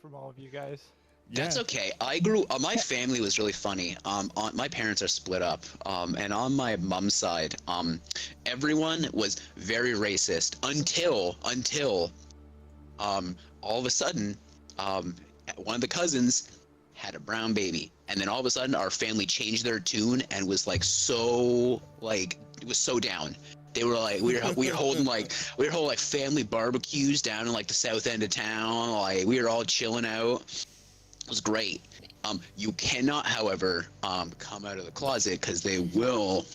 from all of you guys. That's okay. I grew. My family was really funny. My parents are split up. And on my mom's side, everyone was very racist until all of a sudden, one of the cousins had a brown baby, and then all of a sudden our family changed their tune and was like so it was so down. They were like we were holding like family barbecues down in like the south end of town. Like we were all chilling out. It was great. You cannot, however, come out of the closet because they will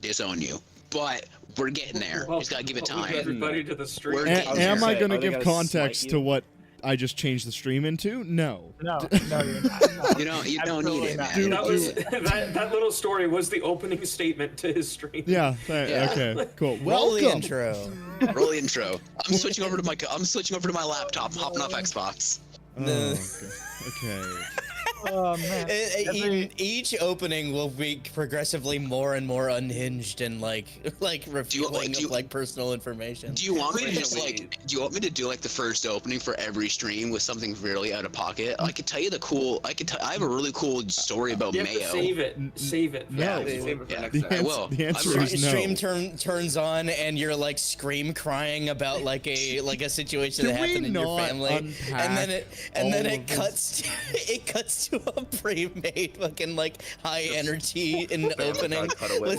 disown you. But we're getting there. Well, Just gotta give it welcome time. everybody to the stream. We're Am I going to Are they give gonna context smite to you? what I just changed the stream into? No. No, you're not. No. You don't need it, man. Dude, That was that little story was the opening statement to his stream. Yeah. Yeah. Okay. Cool. Roll the Welcome. intro. Roll the intro. I'm switching over to my laptop. Hopping off Xbox. Oh, okay. Oh man. Each opening will be progressively more and more unhinged and like revealing of like personal information. Do you want me to just do you want me to do like the first opening for every stream with something really out of pocket? I could tell you I have a really cool story about You have to Mayo. save it. Save it. No. Save it for Yeah. next The, time. I will. the answer I'm is no. Stream turns on and you're like scream crying about like a situation that Can we happened in your not family, and then all it of this? cuts to a pre-made fucking like high energy in the opening. Cutaway.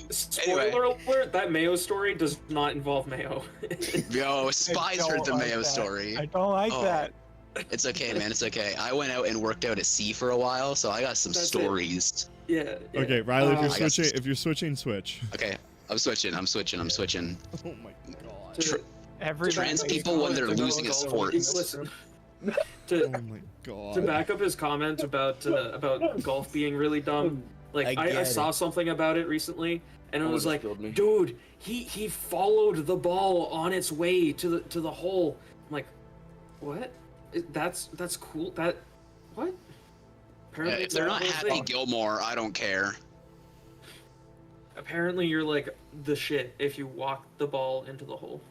Spoiler alert, that Mayo story does not involve Mayo. Yo, Spies I heard don't the like Mayo that. story. I don't like Oh. that. It's okay, man. It's okay. I went out and worked out at sea for a while, so I got some That's it. stories. yeah. Okay, Riley, I got some- if you're switching, switch. Okay, I'm switching. Oh my god. To- Every Trans night- people when they're to go- losing a go- sport. Listen. Oh To, my god. to back up his comment about golf being really dumb, like I I get saw it. something about it recently, and it Oh, was just like, killed me. dude, he followed the ball on its way to the hole. I'm like, what? That's cool. That what? Apparently If they're not that whole Happy thing- Gilmore, I don't care. Apparently you're like the shit if you walk the ball into the hole.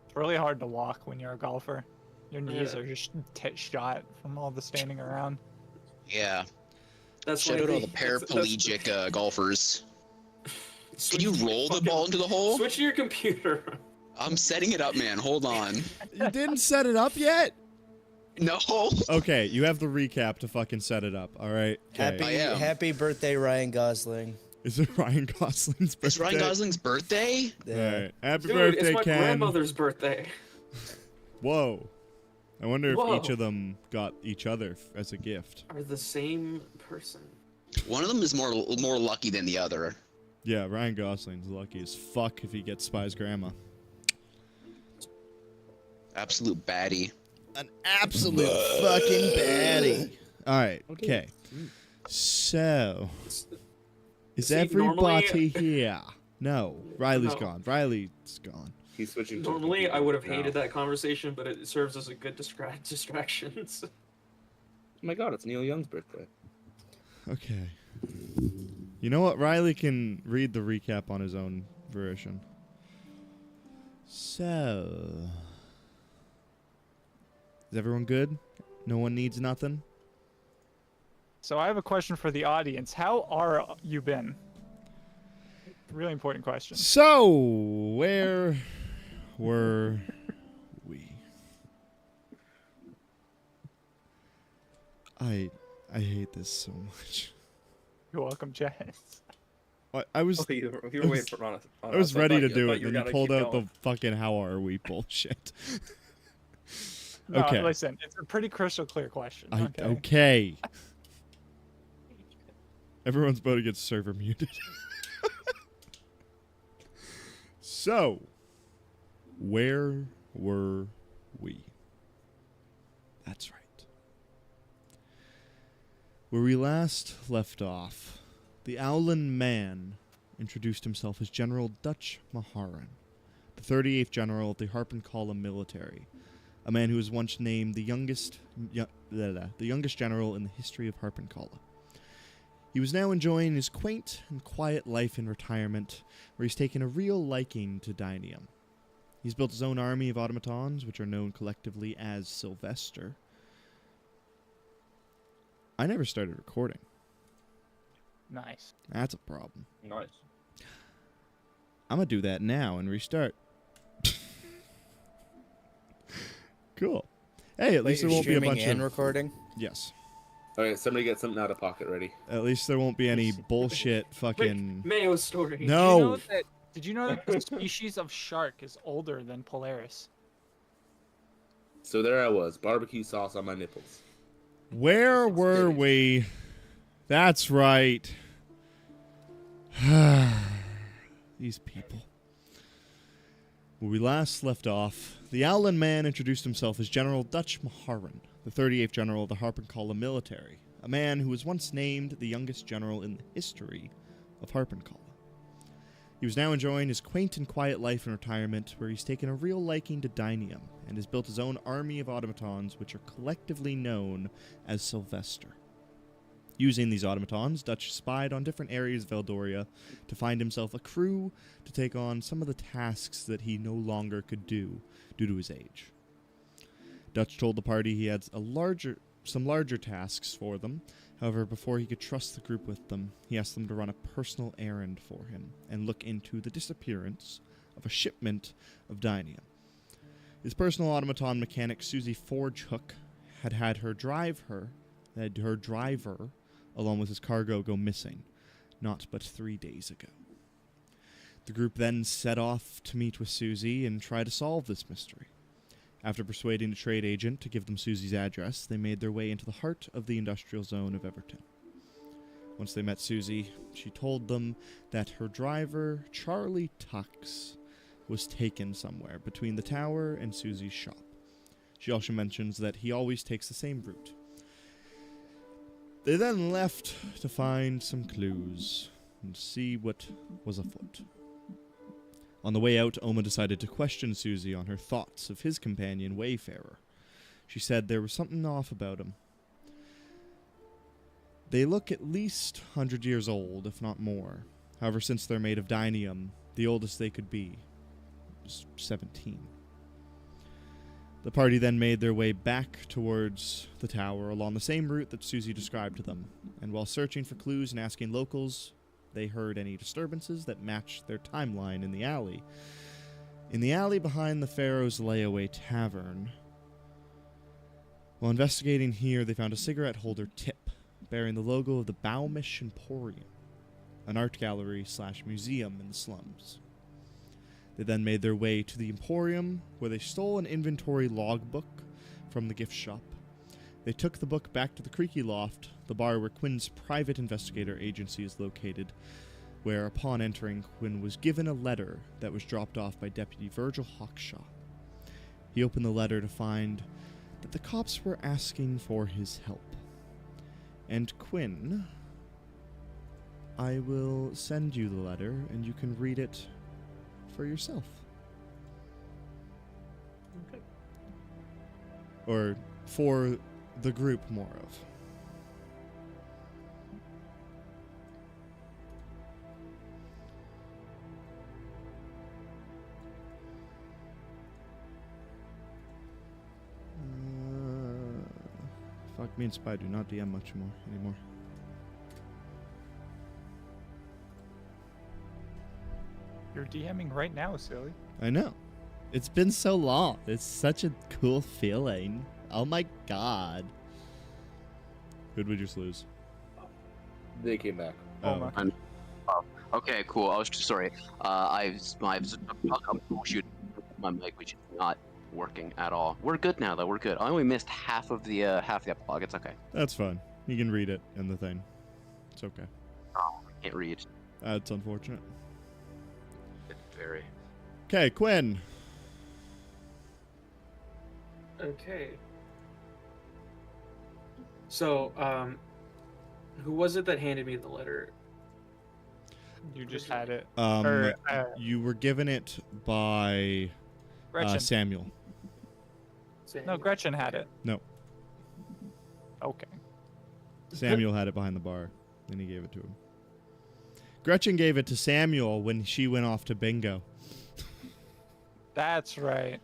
It's really hard to walk when you're a golfer. Your knees Yeah. are just shot from all the standing around. Yeah. That's Shout why out all they- the that's- paraplegic golfers. Can you Switch to roll the fucking- ball into the hole? Switch to your computer. I'm setting it up, man. Hold on. You didn't set it up yet? No. Okay, you have the recap to fucking set it up, alright? Happy I am. happy birthday, Ryan Gosling. Is it Ryan Gosling's birthday? It's Ryan Gosling's birthday? Alright. Happy Dude, birthday, it's my Ken. grandmother's birthday. Whoa. I wonder if Whoa. each of them got each other as a gift. Are the same person. One of them is more lucky than the other. Yeah, Ryan Gosling's lucky as fuck if he gets Spy's grandma. Absolute baddie. An absolute fucking baddie. Alright, okay. So, is See, everybody here? No, Riley's No. gone. Riley's gone. He's switching. to Normally, I would have now. hated that conversation, but it serves as a good distraction. Oh my god, it's Neil Young's birthday. Okay. You know what? Riley can read the recap on his own version. So, is everyone good? No one needs nothing? So I have a question for the audience. How are you been? Really important question. So, where were we? I hate this so much. You're welcome, Jess. I was Oh, you were waiting for on I was ready to do it, then then you pulled out the fucking how are we bullshit. No, Okay. listen, it's a pretty crystal clear question. Okay. Everyone's about to get server muted. So, where were we? That's right. Where we last left off, the Owlin man introduced himself as General Dutch Maharan, the 38th General of the Harpenkolla military, a man who was once named the youngest general in the history of Harpenkolla. He was now enjoying his quaint and quiet life in retirement, where he's taken a real liking to Dynium. He's built his own army of automatons, which are known collectively as Sylvester. I never started recording. Nice. That's a problem. Nice. I'm gonna do that now and restart. Cool. Hey, at least there won't be a bunch and of... recording. Yes. Okay, somebody get something out of pocket ready. At least there won't be any bullshit fucking... Mayo story. No! Did you know that the species of shark is older than Polaris? So there I was, barbecue sauce on my nipples. Where were we? That's right. These people. Where we last left off, the Owlin man introduced himself as General Dutch Maharan, the 38th General of the Harpenkolla military, a man who was once named the youngest general in the history of Harpenkolla. He was now enjoying his quaint and quiet life in retirement, where he's taken a real liking to Dynium and has built his own army of automatons, which are collectively known as Sylvester. Using these automatons, Dutch spied on different areas of Eldoria to find himself a crew to take on some of the tasks that he no longer could do due to his age. Dutch told the party he had some larger tasks for them. However, before he could trust the group with them, he asked them to run a personal errand for him and look into the disappearance of a shipment of Dynium. His personal automaton mechanic, Susie Forgehook, had her driver, along with his cargo, go missing, not but 3 days ago. The group then set off to meet with Susie and try to solve this mystery. After persuading a trade agent to give them Susie's address, they made their way into the heart of the industrial zone of Everton. Once they met Susie, she told them that her driver, Charlie Tux, was taken somewhere between the tower and Susie's shop. She also mentions that he always takes the same route. They then left to find some clues and see what was afoot. On the way out, Oma decided to question Susie on her thoughts of his companion, Wayfarer. She said there was something off about him. They look at least 100 years old, if not more. However, since they're made of Dynium, the oldest they could be was 17. The party then made their way back towards the tower along the same route that Susie described to them, and while searching for clues and asking locals, they heard any disturbances that matched their timeline in the alley. In the alley behind the Pharaoh's Layaway Tavern. While investigating here, they found a cigarette holder tip bearing the logo of the Baumish Emporium, an art gallery/museum in the slums. They then made their way to the Emporium, where they stole an inventory logbook from the gift shop. They took the book back to the Creaky Loft, the bar where Quinn's private investigator agency is located, where, upon entering, Quinn was given a letter that was dropped off by Deputy Virgil Hawkshaw. He opened the letter to find that the cops were asking for his help. And Quinn, I will send you the letter, and you can read it for yourself. Okay. Or for the group, more of. Fuck, me and Spy do not DM much more anymore. You're DMing right now, silly. I know. It's been so long. It's such a cool feeling. Oh my god. Who'd we just lose? They came back. Oh, Oh. Okay, cool. I was sorry. Shoot, my mic, which is not working at all. We're good now, though. We're good. I only missed half of the epilogue. It's okay. That's fine. You can read it in the thing. It's okay. Oh, I can't read. It's unfortunate. It's very. Okay, Quinn. Okay. So, who was it that handed me the letter? You just had it. You were given it by Gretchen. Samuel. No, Gretchen had it. No, Okay. Samuel had it behind the bar. And he gave it to him. Gretchen gave it to Samuel when she went off to bingo. That's right.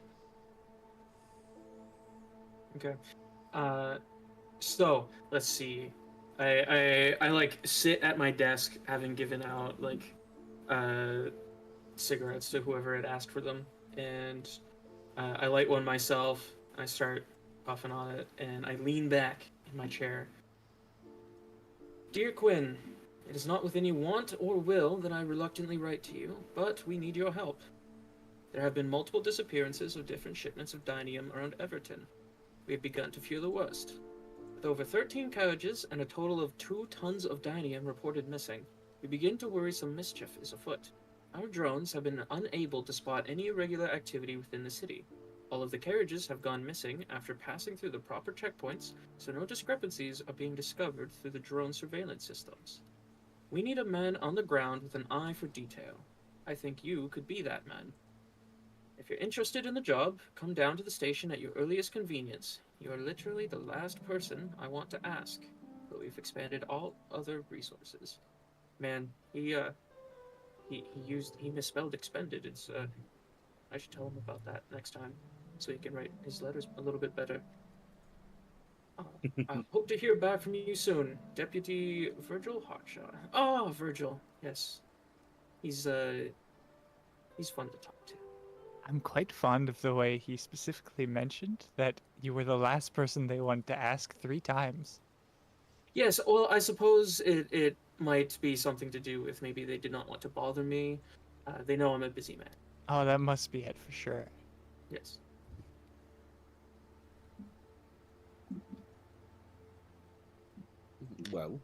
Okay. So let's see. I like sit at my desk, having given out like cigarettes to whoever had asked for them, and I light one myself. I start puffing on it, and I lean back in my chair. Dear Quinn, it is not with any want or will that I reluctantly write to you, but we need your help. There have been multiple disappearances of different shipments of dynium around Everton. We have begun to fear the worst. With over 13 carriages and a total of 2 tons of dynium reported missing, we begin to worry some mischief is afoot. Our drones have been unable to spot any irregular activity within the city. All of the carriages have gone missing after passing through the proper checkpoints, so no discrepancies are being discovered through the drone surveillance systems. We need a man on the ground with an eye for detail. I think you could be that man. If you're interested in the job, come down to the station at your earliest convenience. You are literally the last person I want to ask, but we've expanded all other resources. Man, he misspelled expended. I should tell him about that next time, so he can write his letters a little bit better. I hope to hear back from you soon, Deputy Virgil Hawkshaw. Oh, Virgil, yes. He's fun to talk to. I'm quite fond of the way he specifically mentioned that you were the last person they wanted to ask 3 times. Yes, well, I suppose it might be something to do with maybe they did not want to bother me. They know I'm a busy man. Oh, that must be it for sure. Yes. Well,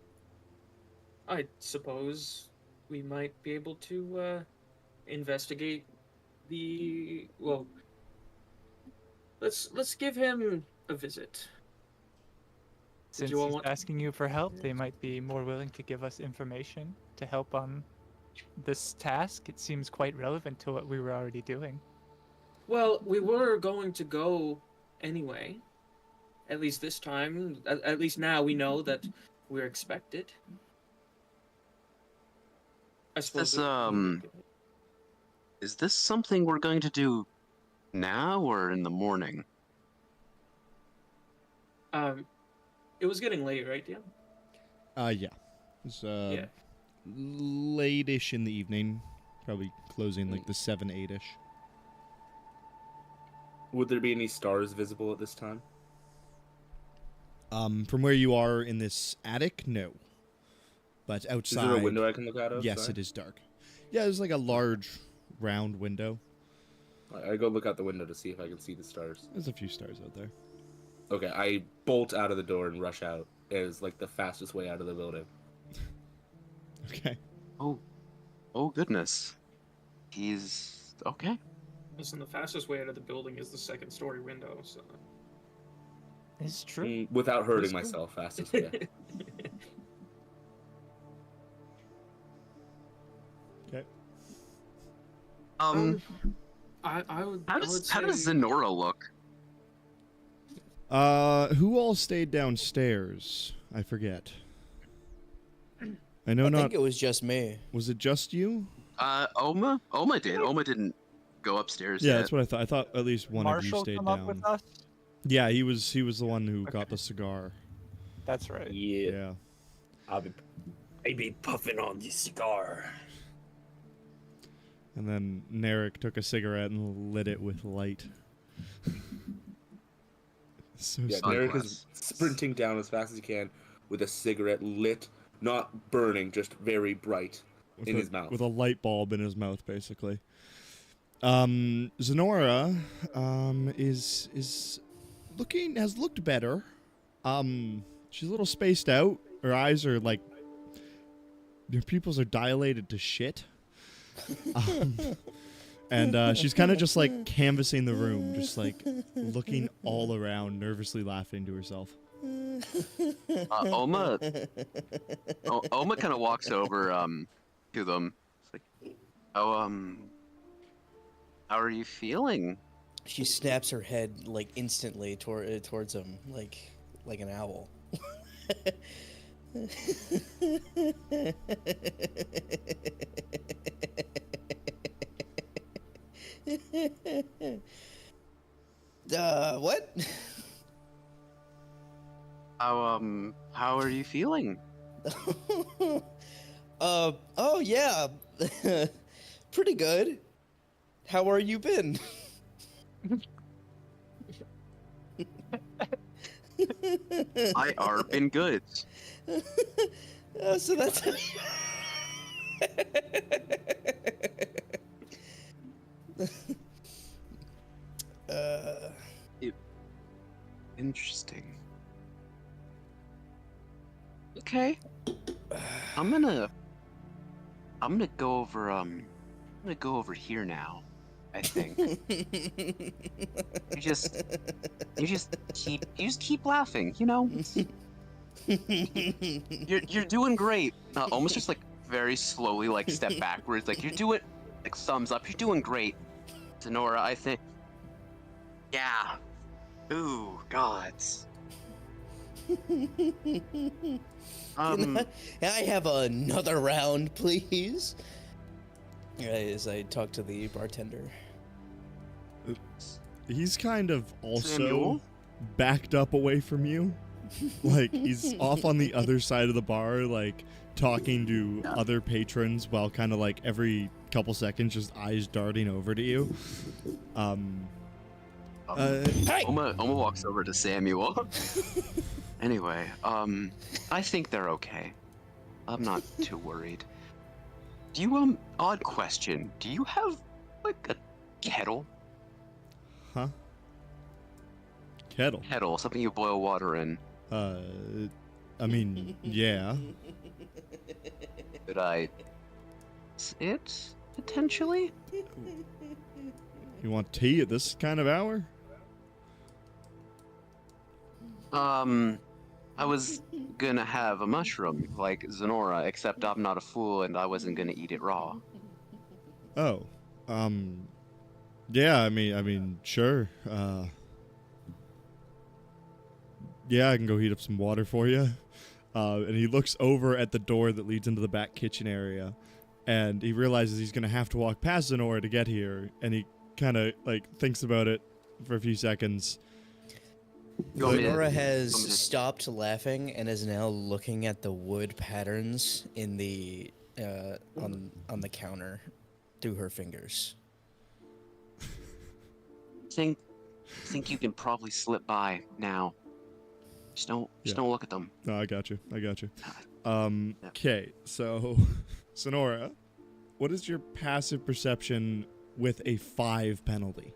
I suppose we might be able to investigate the let's give him a visit. Since you all he's want- asking you for help, they might be more willing to give us information to help on this task. It seems quite relevant to what we were already doing. Well, we were going to go anyway. At least this time. At least now we know that we're expected. I suppose. Is this something we're going to do now or in the morning? It was getting late, right, Dan? Yeah. It was Yeah. late-ish in the evening. Probably closing like the 7, 8-ish. would there be any stars visible at this time? From where you are in this attic, no. But outside... Is there a window I can look out of? Yes, Sorry. it is dark. Yeah, there's like a large, round window. I go look out the window to see if I can see the stars. There's a few stars out there. Okay, I bolt out of the door and rush out. It is like the fastest way out of the building. Okay. Oh goodness. He's okay. Listen, the fastest way out of the building is the 2nd-story window, so... It's true. Without hurting That's cool. myself, fastest way. Okay. I would. How I would does say... Zenora look? Who all stayed downstairs? I forget. I know I not... think it was just me. Was it just you? Oma? Oma did. Oma didn't go upstairs Yeah, yet. that's what I thought. I thought at least one Marshall of you stayed come down. up with us? Yeah, he was the one who got Okay. the cigar. That's right. Yeah. I be puffing on the cigar. And then Narek took a cigarette and lit it with light. So Yeah, sad. Derek is sprinting down as fast as he can with a cigarette lit, not burning, just very bright in his mouth. With a light bulb in his mouth, basically. Zenora has looked better. She's a little spaced out. Her eyes are like, her pupils are dilated to shit. And she's kind of just like canvassing the room, just like looking all around, nervously laughing to herself. Oma kind of walks over to them. It's like, how are you feeling? She snaps her head like instantly towards him, like an owl. What? How are you feeling? Oh yeah. Pretty good. How are you been? I are been good. So that's Interesting. Okay. I'm gonna go over here now. I think. You just keep laughing, you know? You're doing great. Almost just like very slowly like step backwards. Like you're doing like thumbs up. You're doing great. Sonora, I think. Yeah. Ooh, gods. Can I have another round, please? As I talk to the bartender. He's kind of also Samuel? backed up away from you. Like, he's off on the other side of the bar, like, talking to other patrons while kind of, like, every couple seconds just eyes darting over to you. Hey! Oma walks over to Samuel. Anyway, I think they're okay. I'm not too worried. Do you, odd question. Do you have, like, a kettle? Huh? Kettle? Kettle, something you boil water in. I mean, yeah. Could I... it? Potentially? You want tea at this kind of hour? I was gonna have a mushroom, like Zenora, except I'm not a fool and I wasn't gonna eat it raw. Oh, yeah, I mean, sure. Yeah, I can go heat up some water for you. And he looks over at the door that leads into the back kitchen area, and he realizes he's gonna have to walk past Zenora to get here, and he kind of, like, thinks about it for a few seconds. Nora has stopped laughing and is now looking at the wood patterns in the on the counter through her fingers. Think you can probably slip by now. Just don't look at them. No, I got you. Okay, so Sonora, what is your passive perception with a 5 penalty?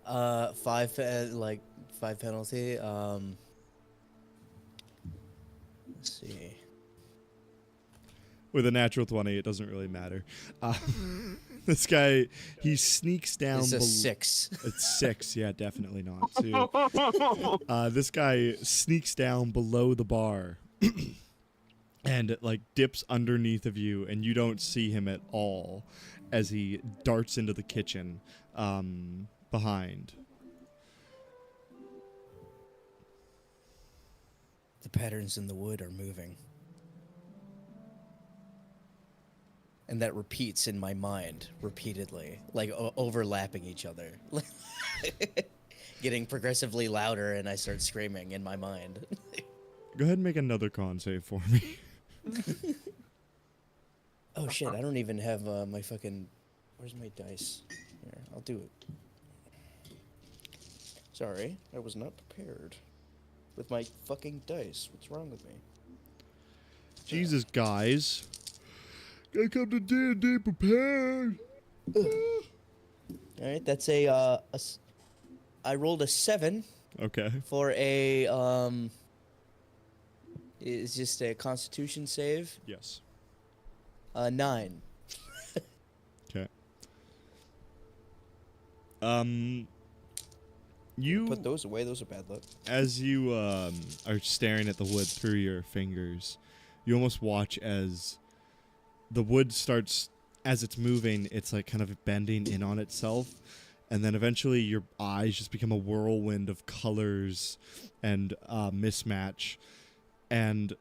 5 penalty. Let's see. With a natural 20, it doesn't really matter. This guy, he sneaks down. It's a 6. It's 6, yeah, definitely not. So, this guy sneaks down below the bar and like dips underneath of you, and you don't see him at all as he darts into the kitchen behind. The patterns in the wood are moving. And that repeats in my mind repeatedly, like overlapping each other. Getting progressively louder, and I start screaming in my mind. Go ahead and make another con save for me. Oh shit, I don't even have my fucking... Where's my dice? Here, I'll do it. Sorry, I was not prepared. With my fucking dice. What's wrong with me? Jesus, guys. Gotta come to D&D prepared. Alright, that's I rolled a 7 Okay. for a, it's just a constitution save. Yes. 9. Okay. You Put those away, those are bad luck. as you are staring at the wood through your fingers, you almost watch as the wood starts, as it's moving, it's like kind of bending in on itself, and then eventually your eyes just become a whirlwind of colors and mismatch, and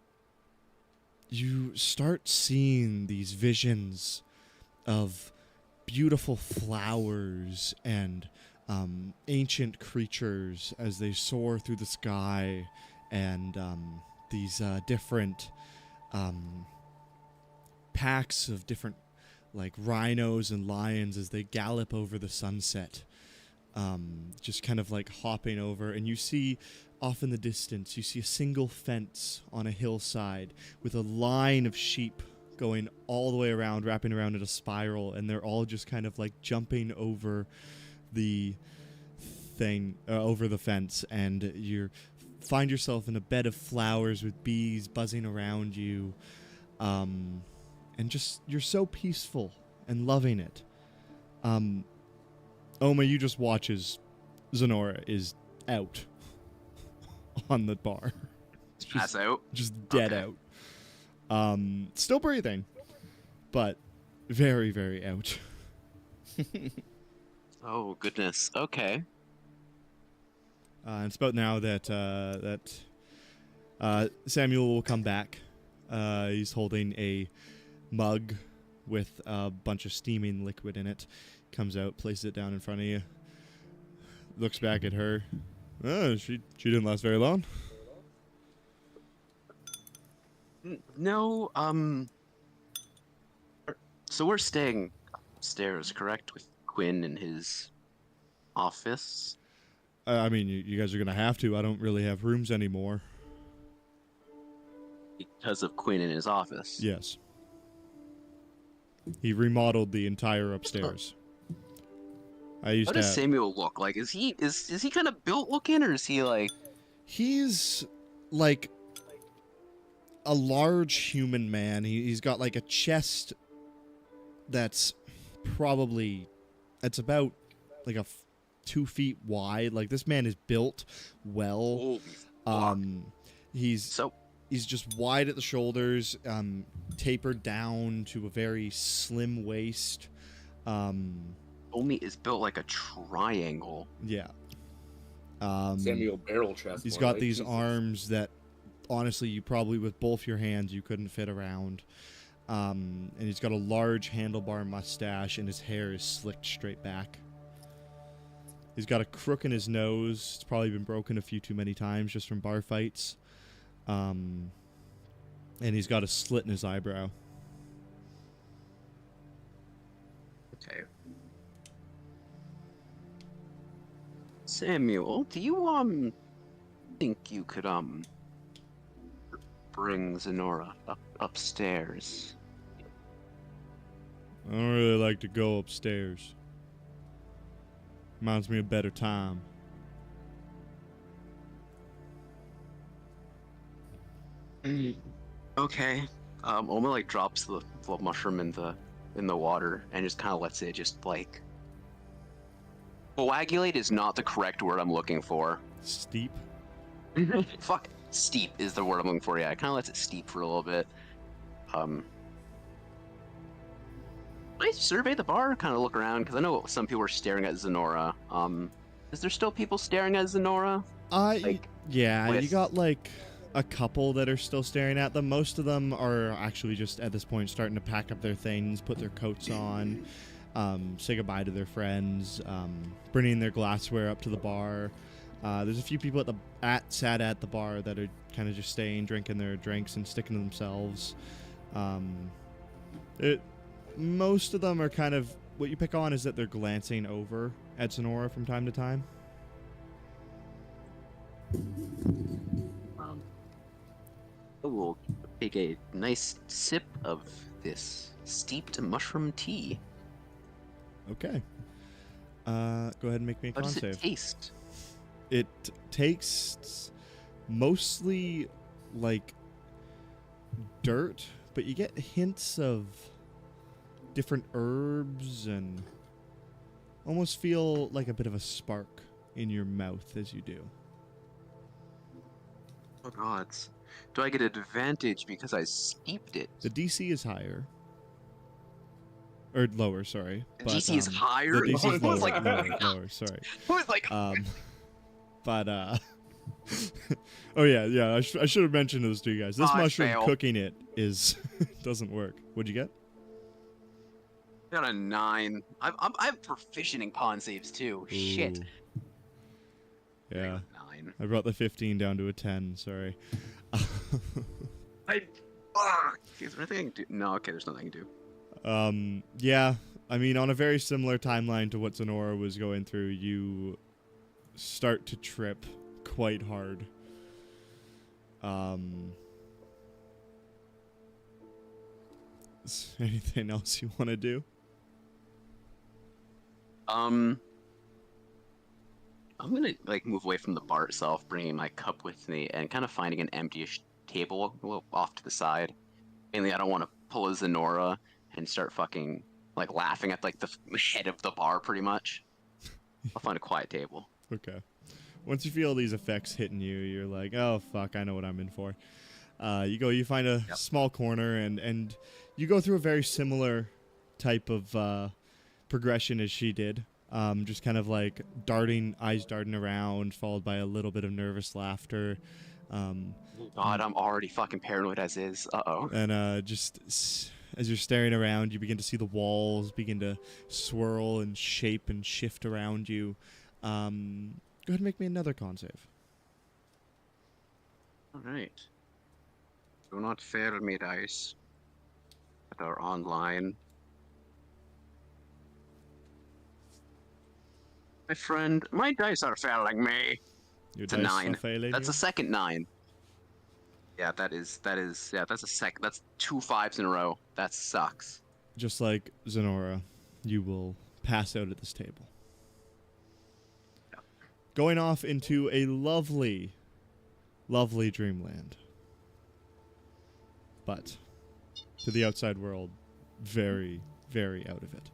you start seeing these visions of beautiful flowers and ancient creatures as they soar through the sky, and these different packs of different like rhinos and lions as they gallop over the sunset, just kind of like hopping over. And you see off in the distance, you see a single fence on a hillside with a line of sheep going all the way around, wrapping around in a spiral, and they're all just kind of like jumping over the thing, over the fence, and you find yourself in a bed of flowers with bees buzzing around you, and just you're so peaceful and loving it. Oma, you just watch as Zenora is out on the bar. Pass out. Just dead Okay. out. Still breathing, but very, very out. Oh goodness. Okay. And it's about now that Samuel will come back. He's holding a mug with a bunch of steaming liquid in it. Comes out, places it down in front of you. Looks back at her. Oh, she didn't last very long. No. So we're staying upstairs, correct? With Quinn in his office. I mean, you guys are gonna have to. I don't really have rooms anymore. Because of Quinn in his office. Yes. He remodeled the entire upstairs. I used How to does have... Samuel look? Like, is he kind of built looking, or is he like? He's like a large human man. He's got like a chest that's probably, it's about like 2 feet wide. Like, this man is built well. He's just wide at the shoulders, tapered down to a very slim waist. Omi is built like a triangle. Yeah. Samuel barrel chest. He's more got like. these Jesus. arms that, honestly, you probably with both your hands you couldn't fit around. And he's got a large handlebar mustache, and his hair is slicked straight back. He's got a crook in his nose. It's probably been broken a few too many times just from bar fights. And he's got a slit in his eyebrow. Okay. Samuel, do you think you could bring Zenora upstairs? I don't really like to go upstairs. Reminds me of better time. Okay. Oma like drops the mushroom in the water and just kind of lets it just like. Coagulate is not the correct word I'm looking for. Steep. Fuck. Steep is the word I'm looking for. Yeah, it kind of lets it steep for a little bit. I survey the bar, kind of look around because I know some people are staring at Zenora. Is there still people staring at Zenora? Yeah, you with- got like a couple that are still staring at them. Most of them are actually just at this point starting to pack up their things, put their coats on, say goodbye to their friends, bringing their glassware up to the bar. There's a few people sat at the bar that are kind of just staying, drinking their drinks and sticking to themselves. Most of them are kind of, what you pick on is that they're glancing over at Zenora from time to time. I will take a nice sip of this steeped mushroom tea. Okay. Go ahead and make me a How con does it save. taste? It tastes mostly like dirt, but you get hints of different herbs and almost feel like a bit of a spark in your mouth as you do. Oh gods. Do I get advantage because I steeped it? The DC is higher. Or lower, sorry. The but, DC is higher? The DC is I was lower, like- lower, sorry. I was like, But Oh yeah. I should have mentioned this to you guys. This I mushroom failed. cooking it is doesn't work. What'd you get? Got a 9. I'm proficient in con saves too. Shit. Ooh. Yeah. 9. I brought the 15 down to a 10. Sorry. Is there anything I can do? No, okay, there's nothing I can do. Yeah. I mean, on a very similar timeline to what Zenora was going through, you start to trip quite hard. Is there anything else you want to do? I'm gonna like move away from the bar itself, bringing my cup with me, and kind of finding an empty-ish table a little off to the side. Mainly, I don't want to pull a Zenora and start fucking like laughing at like the head of the bar, pretty much. I'll find a quiet table. Okay. Once you feel these effects hitting you, you're like, oh fuck, I know what I'm in for. You find a small corner, and you go through a very similar type of progression as she did. Just kind of like eyes darting around, followed by a little bit of nervous laughter. God, I'm already fucking paranoid as is. Uh-oh. And just as you're staring around, you begin to see the walls begin to swirl and shape and shift around you. Go ahead and make me another con save. Alright. Do not fail me, dice. That are online. My friend, my dice are failing me. Your It's a dice 9. are failing That's you? a second 9. Yeah, that's that's 2 5s in a row. That sucks. Just like Zenora, you will pass out at this table. Yep. Going off into a lovely, lovely dreamland. But to the outside world, very, very out of it.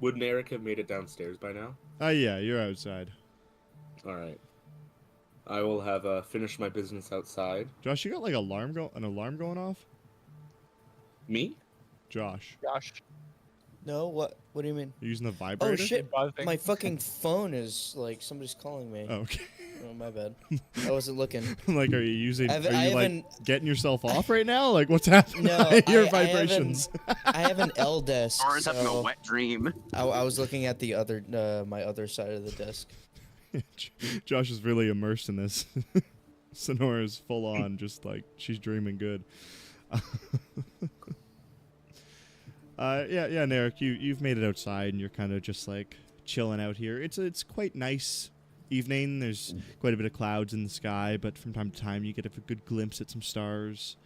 Would Narek have made it downstairs by now? Yeah, you're outside. All right. I will have finished my business outside. Josh, you got like an alarm going off? Me? Josh, No, what? What do you mean? you using the Oh vibrator? shit! Buzzing. My fucking phone is like somebody's calling me. Oh, okay. Oh, my bad. I wasn't looking. I'm like, are you using? I Are you like haven't- getting yourself off right now? Like, what's happening? No, I hear I vibrations. I have an L desk. Oran's having a so wet dream. I was looking at the other my other side of the desk. Josh is really immersed in this. Sonora's full on, just like she's dreaming good. Yeah, Narek, you've made it outside and you're kind of just like chilling out here. It's quite nice evening. There's quite a bit of clouds in the sky, but from time to time you get a good glimpse at some stars.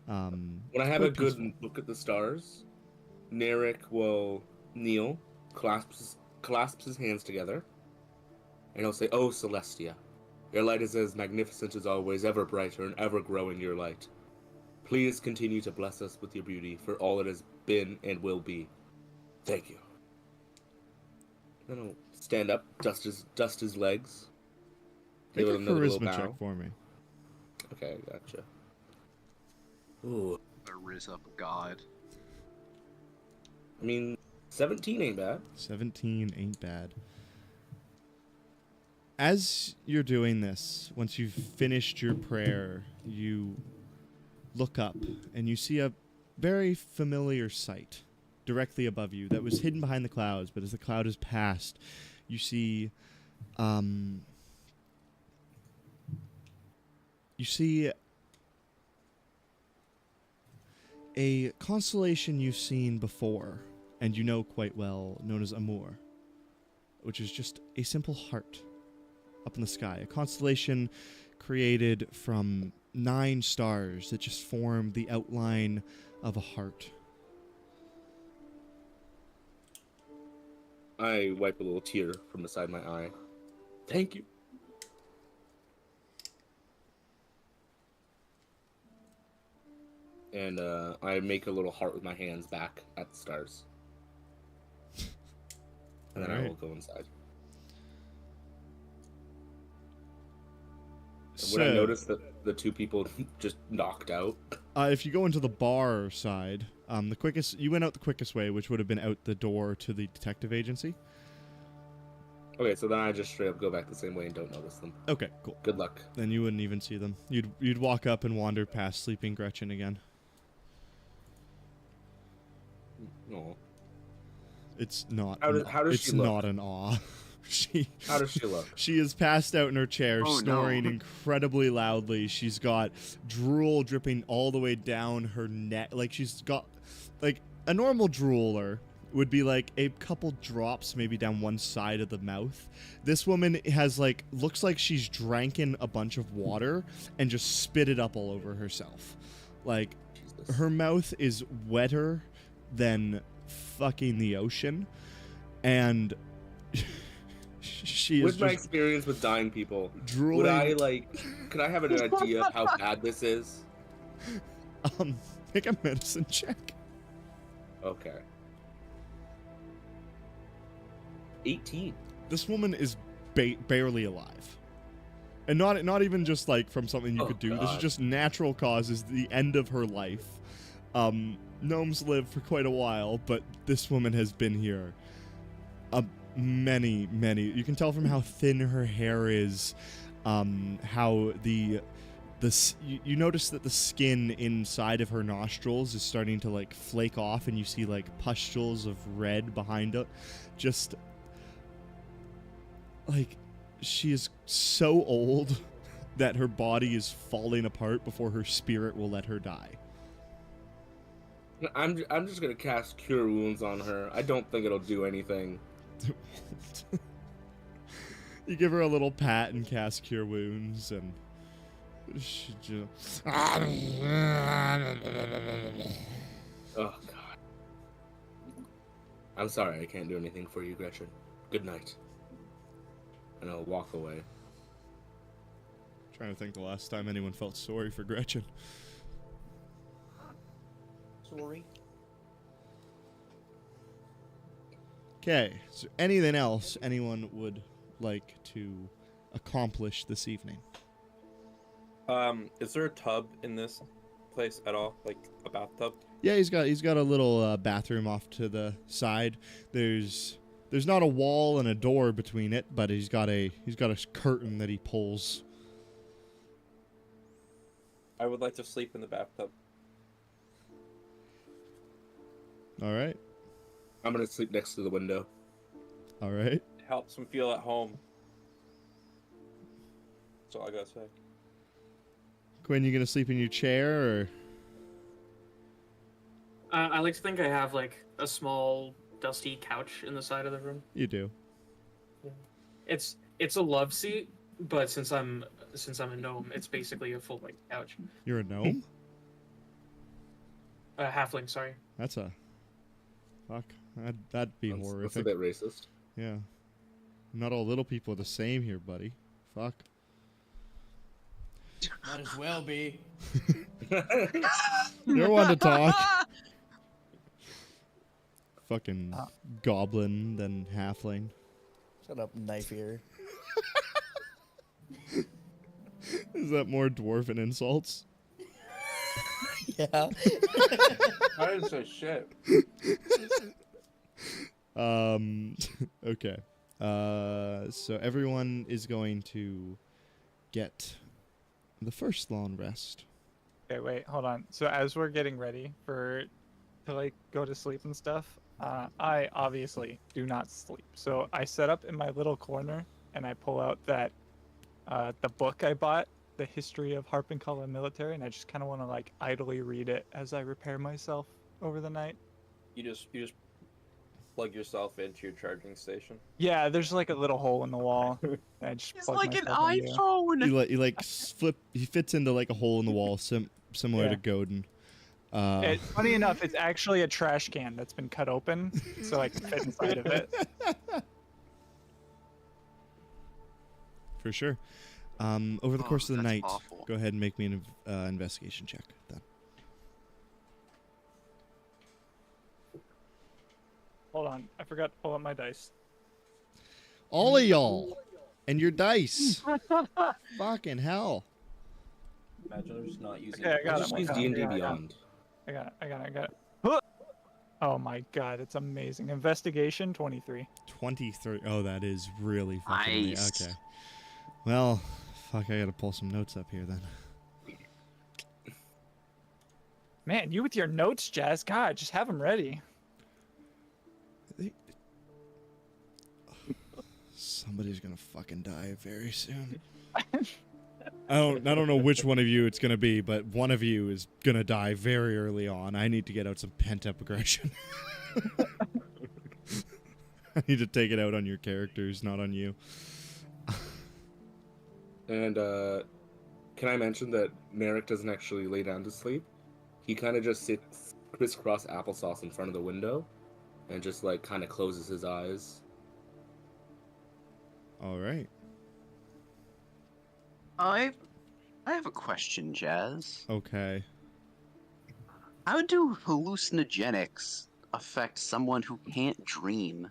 When I have quite a good peaceful. look at the stars, Narek will kneel, clasps his hands together, and he'll say, "Oh, Celestia, your light is as magnificent as always, ever brighter and ever growing your light. Please continue to bless us with your beauty for all it has been and will be. Thank you." Then he'll stand up, dust his legs. Make give a it another little charisma bow. check for me. Okay, gotcha. Ooh, A riz up god. I mean, 17 ain't bad. 17 ain't bad. As you're doing this, once you've finished your prayer, you look up and you see a very familiar sight directly above you that was hidden behind the clouds, but as the cloud has passed, you see a constellation you've seen before and you know quite well, known as Amur, which is just a simple heart up in the sky, a constellation created from 9 stars that just form the outline of a heart. I wipe a little tear from beside my eye. Thank you. And I make a little heart with my hands back at the stars. And then I will Alright. go inside. And So, when I notice that the 2 people just knocked out, if you go into the bar side, you went out the quickest way, which would have been out the door to the detective agency. Okay, so then I just straight up go back the same way and don't notice them. Okay, cool. Good luck. Then you wouldn't even see them. You'd walk up and wander past sleeping Gretchen again. No. It's not. How does it's she look? not an awe. How does she look? She is passed out in her chair, Oh, snoring no. incredibly loudly. She's got drool dripping all the way down her neck. Like she's got, like a normal drooler would be like a couple drops maybe down one side of the mouth. This woman has like, looks like she's dranken a bunch of water and just spit it up all over herself. Like Jesus. her mouth is wetter than fucking the ocean, and she is With my just experience with dying people, drooling. would I could I have an idea of how bad this is? Make a medicine check. Okay. 18. This woman is barely alive, and not even just like from something you Oh, could do. This is God. just natural causes. The end of her life. Gnomes live for quite a while, but this woman has been here many. You can tell from how thin her hair is, how you notice that the skin inside of her nostrils is starting to like flake off, and you see like pustules of red behind it. Just like she is so old that her body is falling apart before her spirit will let her die. I'm just gonna cast Cure Wounds on her. I don't think it'll do anything. You give her a little pat and cast Cure Wounds, and she just... Oh God. I'm sorry, I can't do anything for you, Gretchen. Good night. And I'll walk away. Trying to think the last time anyone felt sorry for Gretchen. Sorry. Okay, is there anything else anyone would like to accomplish this evening? Is there a tub in this place at all? Like a bathtub? Yeah, he's got a little bathroom off to the side. There's not a wall and a door between it, but he's got a curtain that he pulls. I would like to sleep in the bathtub. All right. I'm gonna sleep next to the window. All right. It helps him feel at home. That's all I gotta say. Quinn, you gonna sleep in your chair, or? I like to think I have like a small dusty couch in the side of the room. You do. It's a love seat, but since I'm a gnome, it's basically a full length couch. You're a gnome? Halfling, sorry. That's a... Fuck. That'd be That's a horrific. bit racist. Yeah. Not all little people are the same here, buddy. Fuck. Might as well be. You're one to talk. Fucking goblin, then halfling. Shut up, knife ear. Is that more dwarven insults? Yeah. I didn't say shit. Okay. So everyone is going to get the first long rest. Okay, wait, hold on. So as we're getting ready to like go to sleep and stuff, I obviously do not sleep. So I set up in my little corner and I pull out that the book I bought, The History of Harpenkolla Military, and I just kind of want to like idly read it as I repair myself over the night. You just plug yourself into your charging station. Yeah, there's like a little hole in the wall. And I just It's plug like an myself into. iPhone. You like flip. He fits into like a hole in the wall, similar Yeah. to Godin. Funny enough, it's actually a trash can that's been cut open, so I can fit inside of it. For sure. Over the Oh, course of the that's night, awful. go ahead and make me an investigation check. Then. Hold on, I forgot to pull up my dice. All of y'all, and your dice. Fucking hell. Imagine they're just not using Okay, I it. got Just it. use I got it. D&D I got it. Beyond. I got it. Oh my god, it's amazing. Investigation 23. 23. Oh, that is really fucking Nice. Okay. Well, fuck, I gotta pull some notes up here then. Man, you with your notes, Jazz. God, just have them ready. Somebody's gonna fucking die very soon. I don't know which one of you it's gonna be, but one of you is gonna die very early on. I need to get out some pent-up aggression. I need to take it out on your characters, not on you. And can I mention that Merrick doesn't actually lay down to sleep? He kind of just sits crisscross applesauce in front of the window, and just like kind of closes his eyes. All right. I have a question, Jazz. Okay. How do hallucinogenics affect someone who can't dream?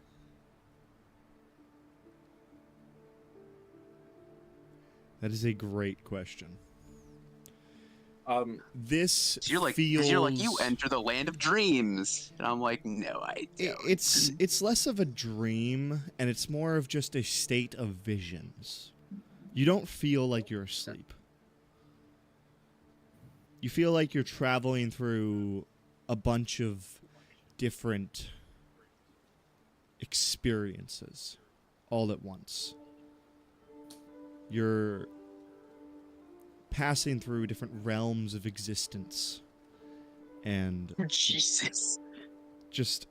That is a great question. This So you're like, feels... you're like, you enter the land of dreams, and I'm like, no, I don't. It's less of a dream, and it's more of just a state of visions. You don't feel like you're asleep. You feel like you're traveling through a bunch of different experiences all at once. You're passing through different realms of existence and Jesus. just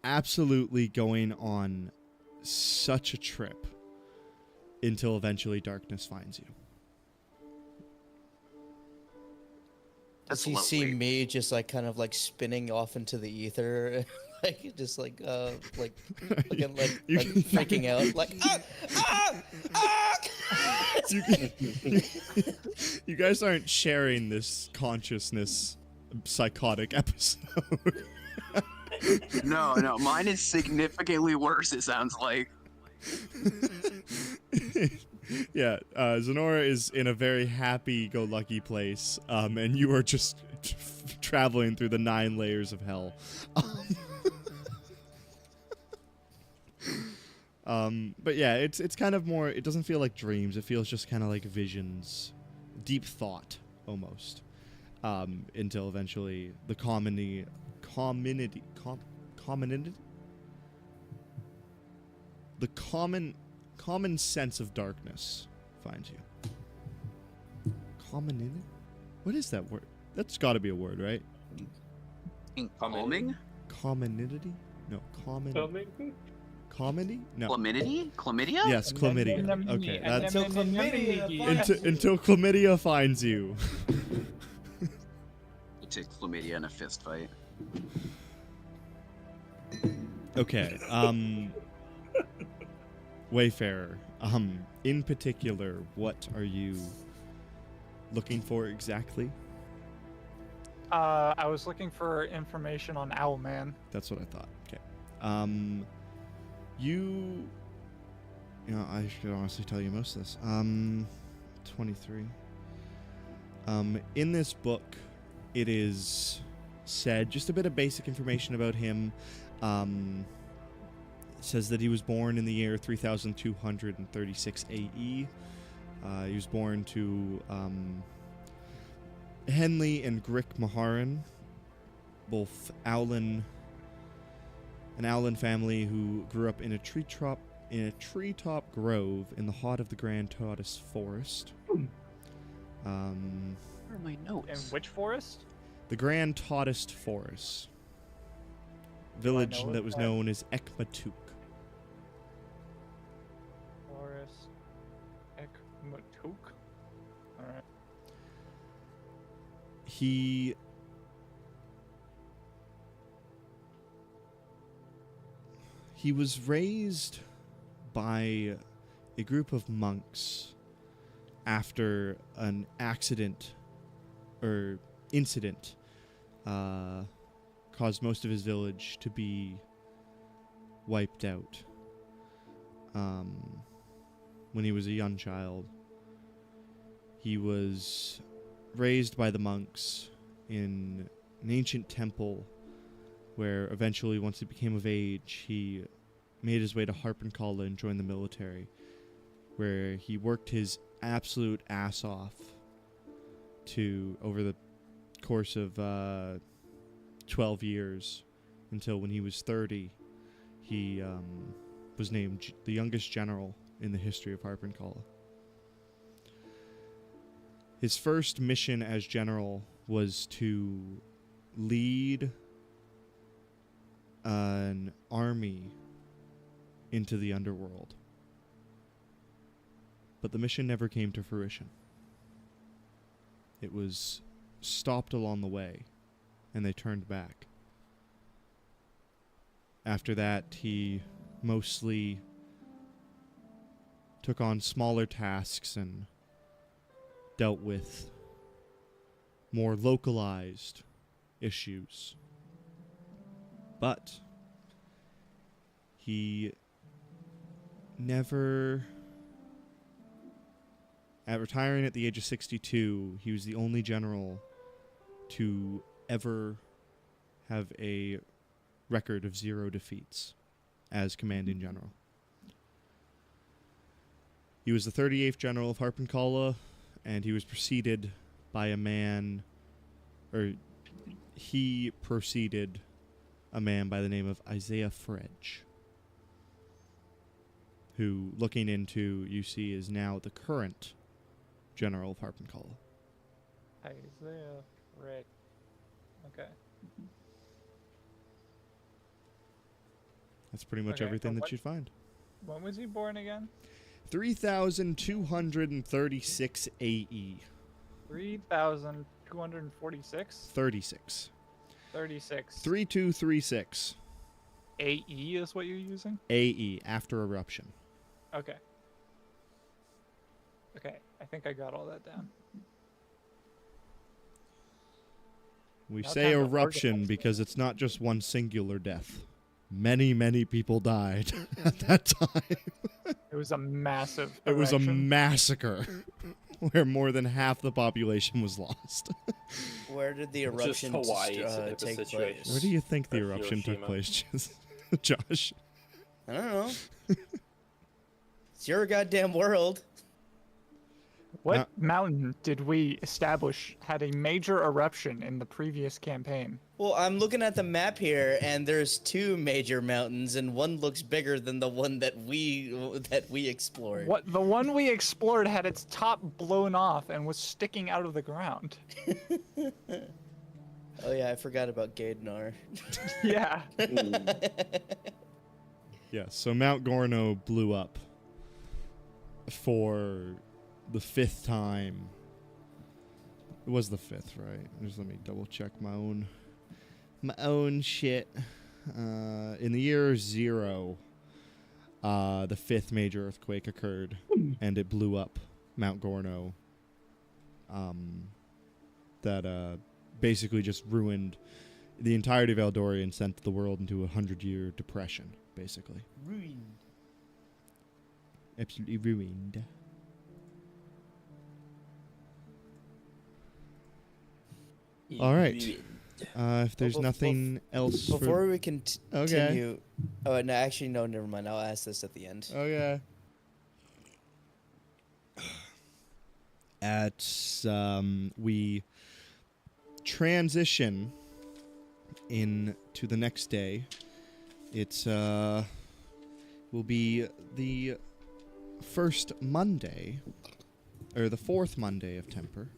absolutely going on such a trip until eventually darkness finds you. Does That's he see lovely. me just like kind of like spinning off into the ether, like just like looking like, You- like freaking out, like You guys aren't sharing this consciousness psychotic episode. No, mine is significantly worse, it sounds like. Yeah, Zenora is in a very happy-go-lucky place, and you are just traveling through the 9 layers of hell. But yeah, it's kind of more. It doesn't feel like dreams. It feels just kind of like visions, deep thought almost. Until eventually the common sense of darkness finds you. Commonity? What is that word? That's got to be a word, right? Calming? Commonity? No, common. Comedy? No. Chlamydia? Chlamydia? Yes, chlamydia. Okay, that's Until until chlamydia finds you. You take chlamydia in a fist fight. Okay. Wayfarer. In particular, what are you looking for exactly? I was looking for information on Owlman. That's what I thought. Okay. You know, I should honestly tell you most of this. 23. In this book, it is said just a bit of basic information about him. It says that he was born in the year 3236 AE. He was born to Henley and Grick Maharan, both an Owlin family who grew up in a treetop grove in the heart of the Grand Tortoise Forest. Where are my notes? In which forest? The Grand Tortoise Forest. Village know that it? was known as Ekmatuk. Forest. Ekmatuk. Alright. He was raised by a group of monks after an accident or incident caused most of his village to be wiped out when he was a young child. He was raised by the monks in an ancient temple where eventually, once he became of age, he made his way to Harpenkala and joined the military, where he worked his absolute ass off over the course of 12 years until when he was 30, he was named the youngest general in the history of Harpenkala. His first mission as general was to lead an army into the underworld. But the mission never came to fruition. It was stopped along the way, and they turned back. After that, he mostly took on smaller tasks and dealt with more localized issues. But he never... At retiring at the age of 62, he was the only general to ever have a record of 0 defeats as commanding general. He was the 38th general of Harpenkala, and he was preceded by a man, or he preceded a man by the name of Isaiah Fredge, who, looking into, you see, is now the current general of Harpenkala. Isaiah Rick. Okay. That's pretty much Okay, everything that you'd find. When was he born again? 3,236 AE. 3,246? 36. 36. 3236 AE is what you're using? AE, after eruption. Okay. Okay, I think I got all that down. We Now say time to eruption organize because it's not just one singular death. Many, many people died at that time. It was a massive It was a erection. massacre where more than half the population was lost. Where did the It's just eruption Hawaii type of take situation. place? Where do you think the Or eruption took Hiroshima. place, Josh? I don't know. It's your goddamn world. What mountain did we establish had a major eruption in the previous campaign? Well, I'm looking at the map here, and there's 2 major mountains, and one looks bigger than the one that we explored. What the one we explored had its top blown off and was sticking out of the ground. Oh yeah, I forgot about Gaidnar. Yeah. Yeah, so Mount Gorno blew up for the 5th time. It was the 5th, right? Just let me double check my own shit. In the year 0, the 5th major earthquake occurred, and it blew up Mount Gorno. That basically just ruined the entirety of Eldora and sent the world into a 100-year depression, basically. Ruined. Absolutely ruined. All right. If there's nothing else Before we continue... Okay. Oh, no, actually, no, never mind. I'll ask this at the end. Okay. We transition into the next day. It's will be the first Monday, or the 4th Monday of Temper.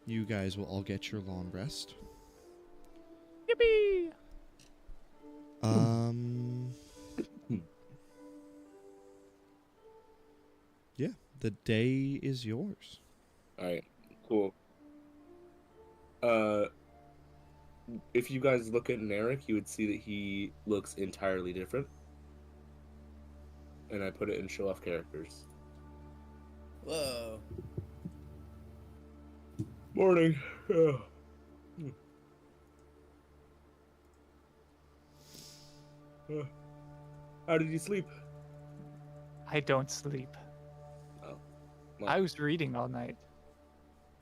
You guys will all get your long rest. Yippee! Yeah, the day is yours. Alright, cool. If you guys look at Narek, you would see that he looks entirely different. And I put it in show off characters. Whoa. Morning. How did you sleep? I don't sleep. Oh. Well, I was reading all night.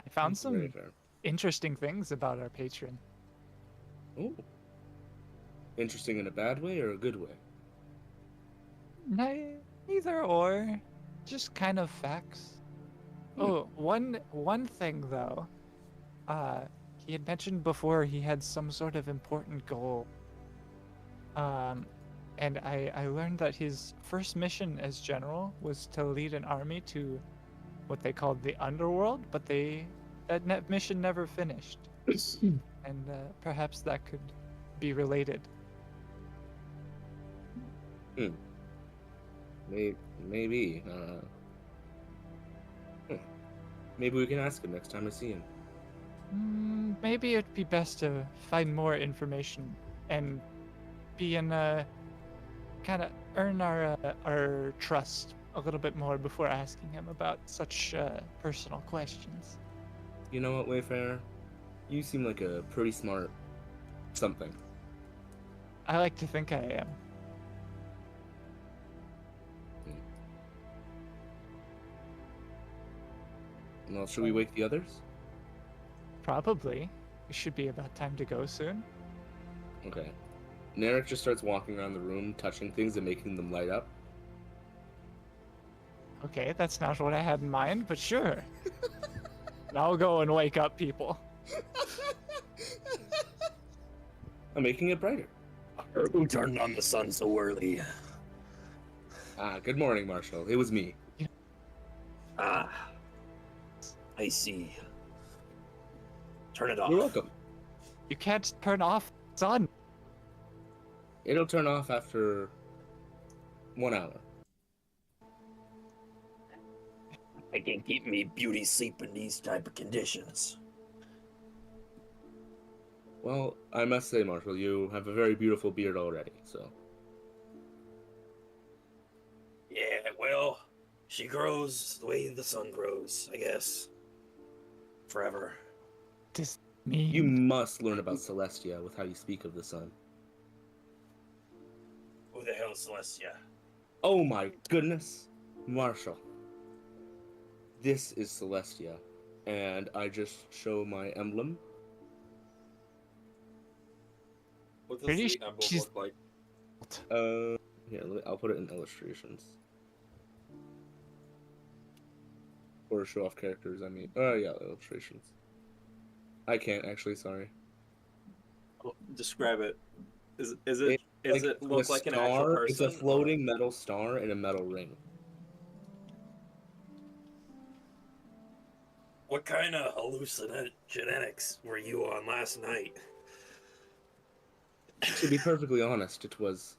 I found very some fair. interesting things about our patron. Ooh. Interesting in a bad way or a good way? Neither or, just kind of facts. Oh, one thing though. He had mentioned before he had some sort of important goal. And I learned that his first mission as general was to lead an army to what they called the underworld, but that mission never finished. And perhaps that could be related. Maybe. Maybe we can ask him next time I see him. Maybe it'd be best to find more information and be in kind of earn our trust a little bit more before asking him about such personal questions. You know what, Wayfarer? You seem like a pretty smart something. I like to think I am. Well, should we wake the others? Probably. It should be about time to go soon. Okay. Narek just starts walking around the room, touching things and making them light up. Okay, that's not what I had in mind, but sure. I'll go and wake up people. I'm making it brighter. Who turned on the sun so early? Good morning, Marshall. It was me. Ah, I see. Turn it off. You're welcome. You can't turn off the sun. It'll turn off after 1 hour. I can't keep me beauty sleep in these type of conditions. Well, I must say, Marshall, you have a very beautiful beard already, so... Yeah, well, she grows the way the sun grows, I guess. Forever. Does me? You must learn about Celestia with how you speak of the sun. Who the hell is Celestia? Oh my goodness! Marshall. This is Celestia, and I just show my emblem. What does Pretty the sure emblem she's- look like? I'll put it in illustrations. Or show off characters, I mean. Yeah, illustrations. I can't actually, sorry. Describe it. Does Like, it look like an actual person? It's a floating metal star and a metal ring. What kind of hallucinogenics were you on last night? To be perfectly honest, it was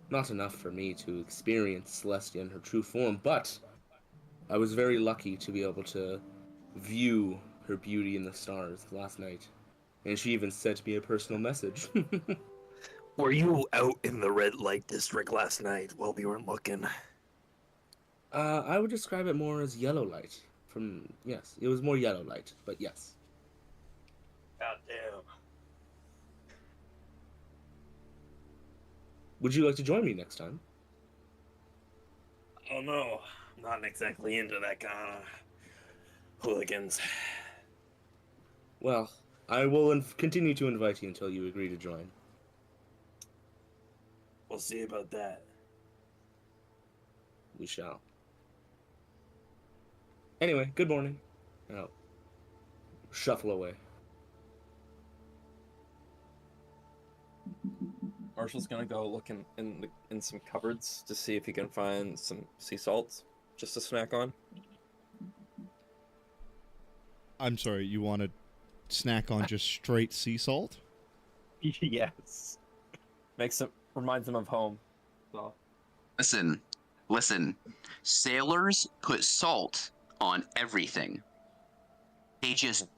not enough for me to experience Celestia in her true form, but I was very lucky to be able to view her beauty in the stars last night. And she even sent me a personal message. Were you out in the red light district last night while we weren't looking? I would describe it more as yellow light. Yes, it was more yellow light, but yes. God damn. Would you like to join me next time? Oh no, I'm not exactly into that kind of hooligans. Well, I will continue to invite you until you agree to join. We'll see about that. We shall. Anyway, good morning. I'll shuffle away. Marshall's gonna go look in some cupboards to see if he can find some sea salts just to snack on. I'm sorry, you want to snack on just straight sea salt? Yes. Reminds him of home. So. Listen. Sailors put salt on everything. They just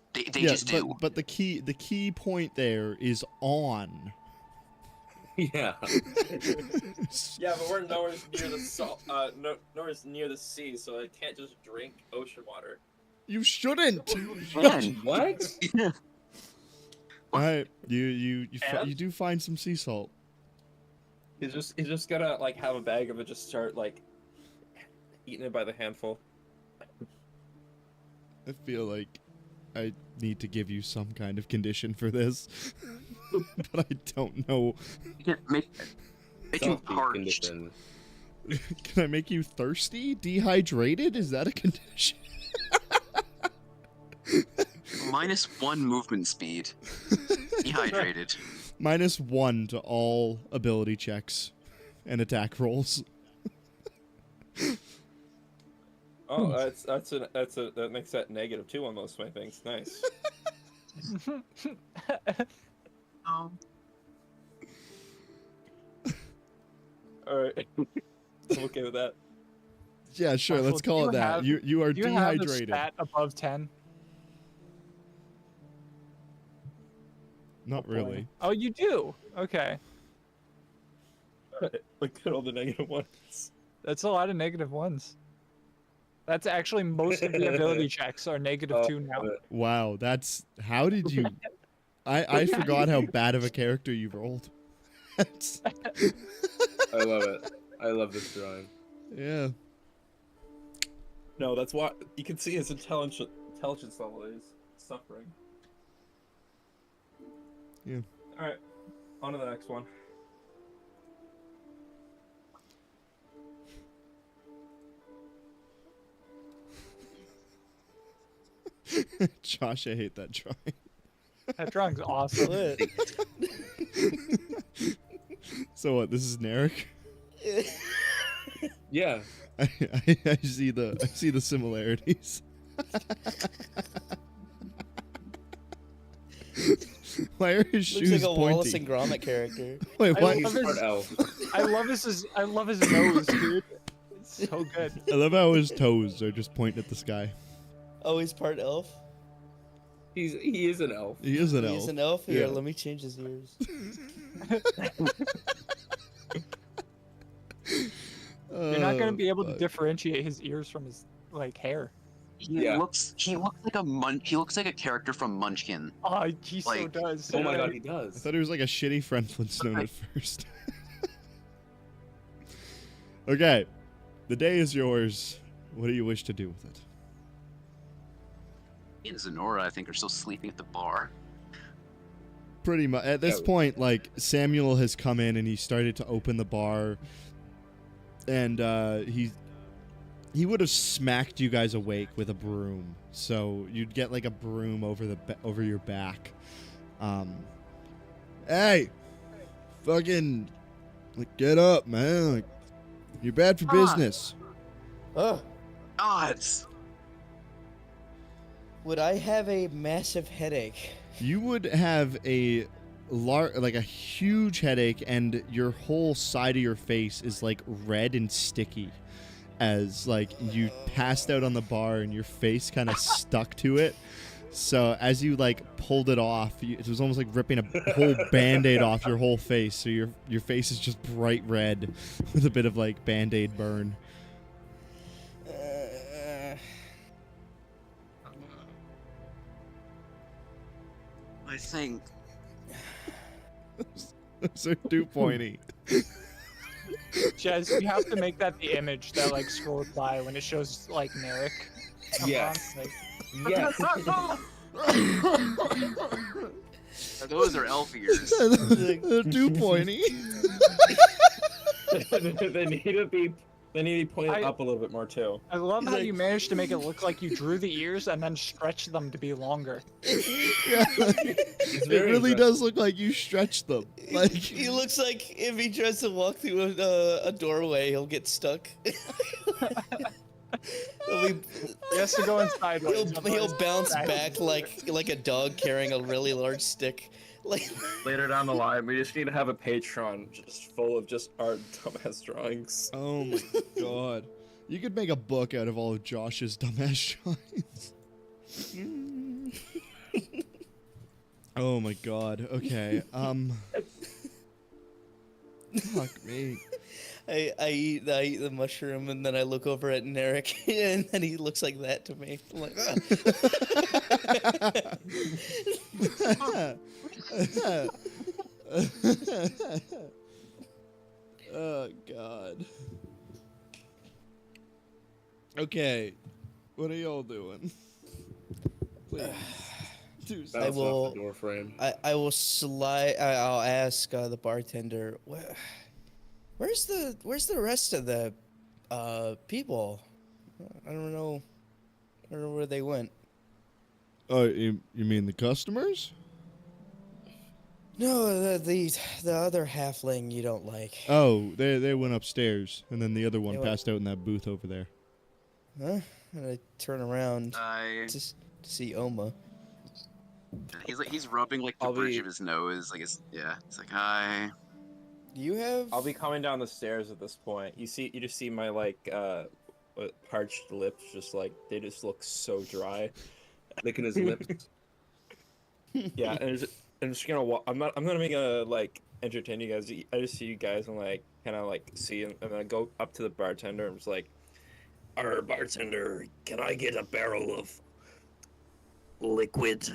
do. But the key point there is on. Yeah. Yeah, but we're nowhere near the salt. Nowhere near the sea, so I can't just drink ocean water. You shouldn't. Man. What? All right, you do find some sea salt. He's just gonna like have a bag of it, just start like eating it by the handful. I feel like I need to give you some kind of condition for this. but I don't know. You can make you Self-heat parched. condition. Can I make you thirsty? Dehydrated? Is that a condition? -1 movement speed. Dehydrated. -1 to all ability checks and attack rolls. Oh, that makes that -2 on most of my things. Nice. Um, All right. I'm okay with that. Yeah, sure. Let's Marshall, call do it that. You are Do you have a dehydrated. stat above 10? Not really. Oh, you do? Okay. Look at all the -1s. That's a lot of -1s. That's actually most of the ability checks are -2 now. Wow, that's how did you? I forgot how bad of a character you rolled. That's- I love it. I love this drawing. yeah. No, that's why you can see his intelligence level is suffering. Yeah. All right, on to the next one. Josh, I hate that drawing. That drawing's awesome. So what? This is Narek. Yeah. I see the similarities. Why are his Looks shoes like a Wallace pointy? and Gromit character. Wait, I why? love He's part his- elf. I love his nose, dude. It's so good. I love how his toes are just pointing at the sky. Oh, he's part elf? He is an elf. He is an elf. He's an elf? Here, Yeah. let me change his ears. You're not gonna be able to fuck. differentiate his ears from his hair. he Yeah. looks like a character from Munchkin. Oh, he so Like- does. Oh my god, he I does. thought he was like a shitty Fred Flintstone at first. Okay, the day is yours. What do you wish to do with it? Me and Zenora, I think, are still sleeping at the bar. Pretty much. At this Yeah. point, like, Samuel has come in and he started to open the bar, and he would have smacked you guys awake with a broom. So you'd get like a broom over your back. Hey, fucking, like, get up, man! Like, you're bad for business. Oh, Gods! would I have a massive headache? You would have a huge headache, and your whole side of your face is like red and sticky, as like you passed out on the bar and your face kind of stuck to it. So as you like pulled it off, it was almost like ripping a whole Band-Aid off your whole face. So your face is just bright red with a bit of like Band-Aid burn. I think So too pointy. Jez, you have to make that the image that scrolls by when it shows Narek. Come Yes. on, Yes. those are elf ears. They're too pointy. They need to be pointed I- up a little bit more too. I love how you managed to make it look like you drew the ears and then stretched them to be longer. It's It very really impressive. does look like you stretched them. Like, He looks like if he tries to walk through a doorway, he'll get stuck. He'll be- He has to go in sideways. he'll bounce back like a dog carrying a really large stick. Like Later down the line, we just need to have a Patreon just full of just our dumbass drawings. oh my god. You could make a book out of all of Josh's dumbass drawings. Oh my god. Okay. Fuck me. I eat the mushroom and then I look over at Narek and then he looks like that to me. I'm like, Oh god. Okay. What are y'all doing? Please. Bounce off the door frame. I will slide. I'll ask the bartender, where's the rest of the people? I don't know where they went. Oh, you mean the customers? No, the other halfling you don't like. Oh, they went upstairs, and then the other one They went- passed out in that booth over there. Huh? And I turn around I. to see Oma. He's rubbing like the bridge of his nose, like it's like hi. Do you have? I'll be coming down the stairs at this point. You just see my like parched lips, just like they just look so dry. Licking his lips. Yeah, and I'm just gonna walk. I'm gonna make a like entertain you guys. I just see you guys and like kind of like see, and then I go up to the bartender. And I'm just like, Our bartender, can I get a barrel of liquid?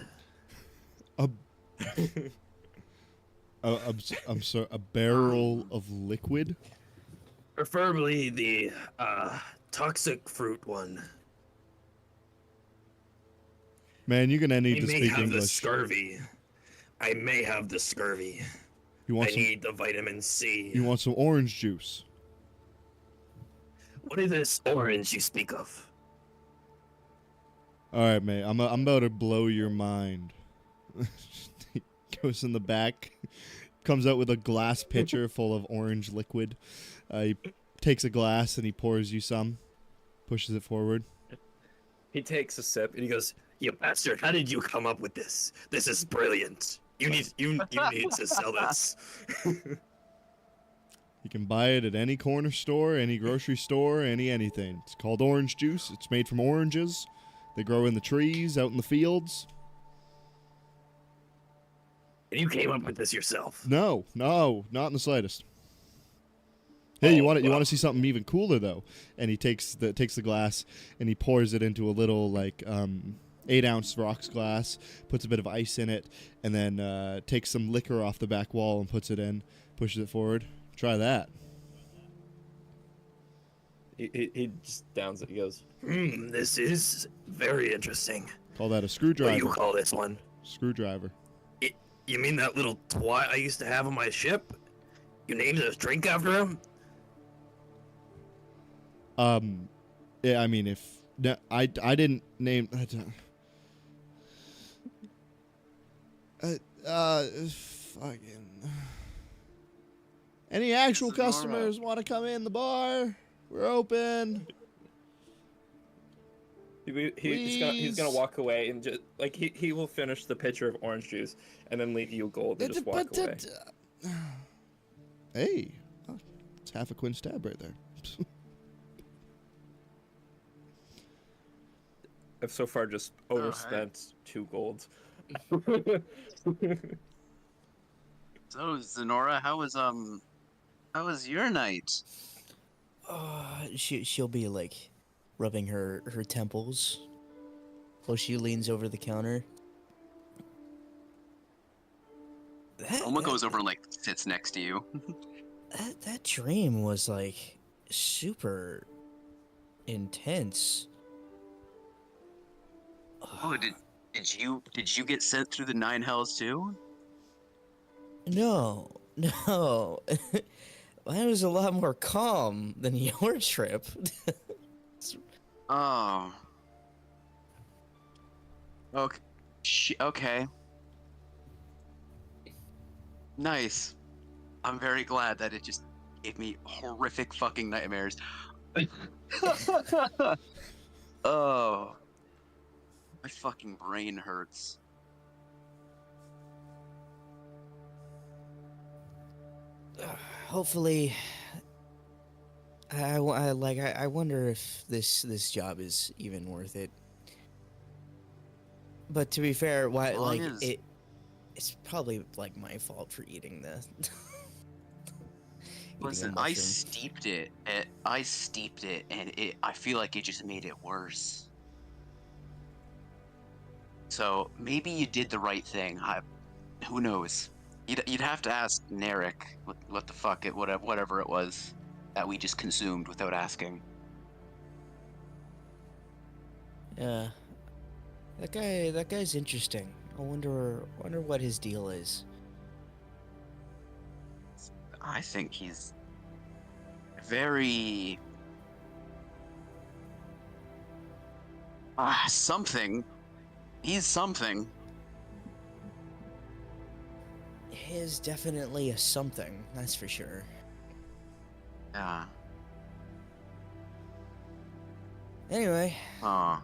I'm sorry, a barrel of liquid? Preferably the toxic fruit one. Man, you're gonna I need to may speak have the English. scurvy. I may have the scurvy. You want I need the vitamin C. You want some orange juice? What is this orange you speak of? All right, mate. I'm about to blow your mind. He goes in the back, comes out with a glass pitcher full of orange liquid. He takes a glass and he pours you some, pushes it forward. he takes a sip and he goes, You bastard! How did you come up with this? This is brilliant. You need to sell this. You can buy it at any corner store, any grocery store, anything. It's called orange juice. It's made from oranges. They grow in the trees, out in the fields. And you came up with this yourself. No, not in the slightest. Hey, you want it? You want to see something even cooler though? And he takes the glass and he pours it into a little like 8-ounce rocks glass, puts a bit of ice in it, and then takes some liquor off the back wall and puts it in, pushes it forward. Try that. he just downs it. He goes, This is very interesting. Call that a What screwdriver. do you call this one? Screwdriver. You mean that little twat I used to have on my ship? You named a drink after him? Yeah, I mean, if no, I didn't name. Fucking. Any actual This is Nora. customers want to come in the bar? We're open. he's gonna walk away and just like he will finish the pitcher of orange juice and then leave you gold and just walk away. Hey, oh, it's half a quin stab right there. I've so far just overspent 2 golds. So Zenora, how was your night? She'll be like rubbing her temples while she leans over the counter. Oma goes over and like sits next to you. That dream was like super intense. Oh, did you get sent through the 9 hells too? No. Mine was a lot more calm than your trip. Oh. Okay. Okay. Nice. I'm very glad that it just gave me horrific fucking nightmares. Oh. My fucking brain hurts. Hopefully, I wonder if this job is even worth it. But to be fair, why Long like as- it's probably like my fault for eating the. Listen, I steeped it, and I feel like it just made it worse. So maybe you did the right thing. Who knows? You'd have to ask Narek what the fuck whatever it was that we just consumed without asking. Yeah, that guy's interesting. I wonder what his deal is. I think he's very something. He's something. He is definitely a something, that's for sure. Yeah. Anyway, Oh.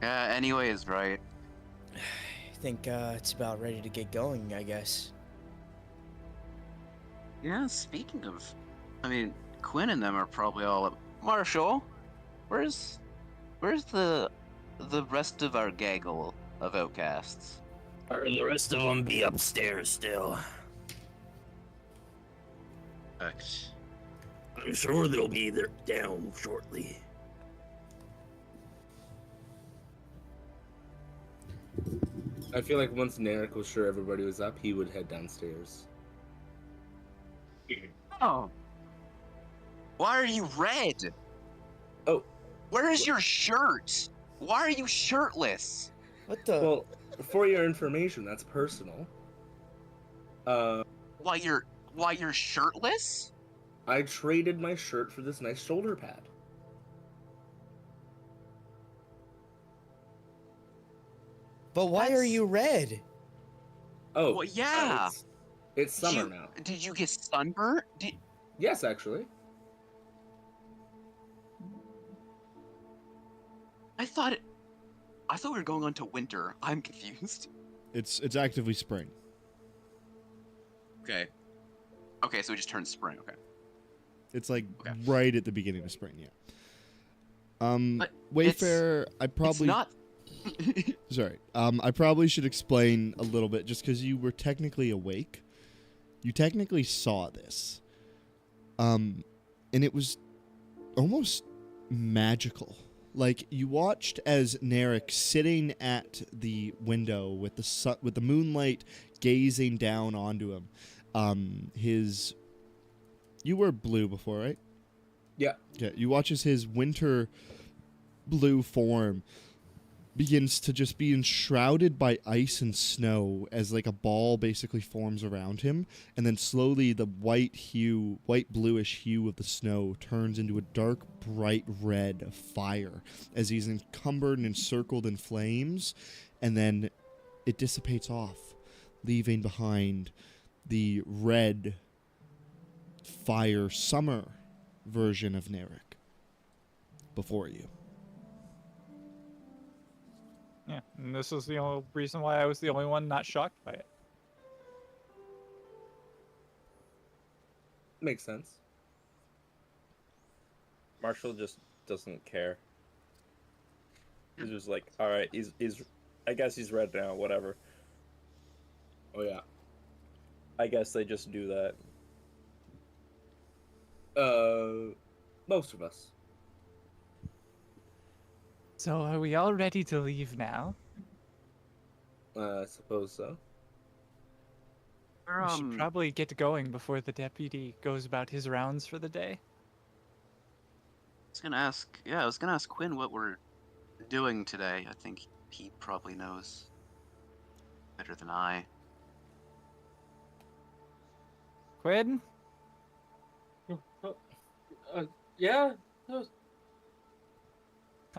Yeah, anyway is right. I think it's about ready to get going, I guess. Yeah, speaking of, I mean, Quinn and them are probably all up. Marshall, where's the rest of our gaggle of outcasts? Or the rest of them be upstairs still. Perfect. I'm sure they'll be there down shortly. I feel like once Narek was sure everybody was up, he would head downstairs. Oh. Why are you red? Oh. Where is your shirt? Why are you shirtless? What the? Well, for your information, that's personal. Why you're shirtless? I traded my shirt for this nice shoulder pad. But why are That's- you red? Oh, Well, yeah. It's summer You- now. Did you get sunburnt? Yes, actually. I thought we were going on to winter. I'm confused. It's actively spring. Okay. Okay, so we just turned spring. Okay. It's like Okay. right at the beginning of spring, yeah. But Wayfair, I It's probably not. sorry. I probably should explain a little bit just because you were technically awake. You technically saw this. And it was almost magical. Like you watched as Narek sitting at the window with the sun, with the moonlight gazing down onto him. You were blue before, right? Yeah. Yeah. You watch as his winter blue form begins to just be enshrouded by ice and snow as like a ball basically forms around him, and then slowly the white bluish hue of the snow turns into a dark bright red of fire as he's encumbered and encircled in flames, and then it dissipates off, leaving behind the red fire summer version of Narek before you. Yeah, and this is the only reason why I was the only one not shocked by it. Makes sense. Marshall just doesn't care. He's just like, all right, he's I guess he's red now, whatever. Oh yeah. I guess they just do that. Most of us. So are we all ready to leave now? I suppose so. We should probably get going before the deputy goes about his rounds for the day. I was gonna ask Quinn what we're doing today. I think he probably knows better than I. Quinn? Yeah. No,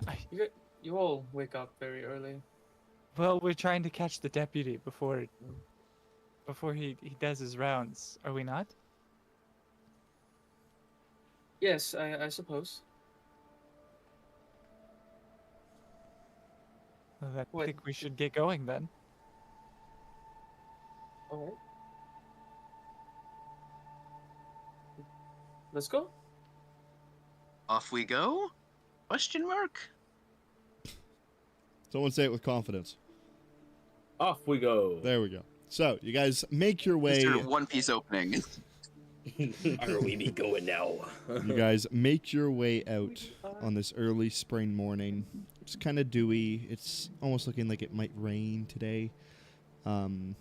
I- you all wake up very early. Well, we're trying to catch the deputy before he does his rounds, are we not? Yes, I suppose. Well, I What? think we should get going then. All right. Let's go. Off we go? Question mark? Someone say it with confidence. Off we go. There we go. So, you guys make your way. Mr. One Piece opening. Are we be going now? You guys make your way out on this early spring morning. It's kind of dewy. It's almost looking like it might rain today. And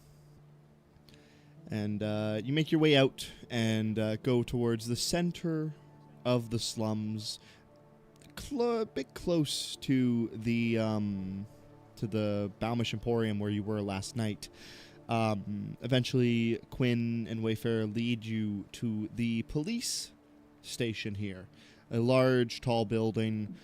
you make your way out and go towards the center of the slums, a bit close to the to the Baumish Emporium where you were last night. Eventually, Quinn and Wayfarer lead you to the police station here, a large, tall building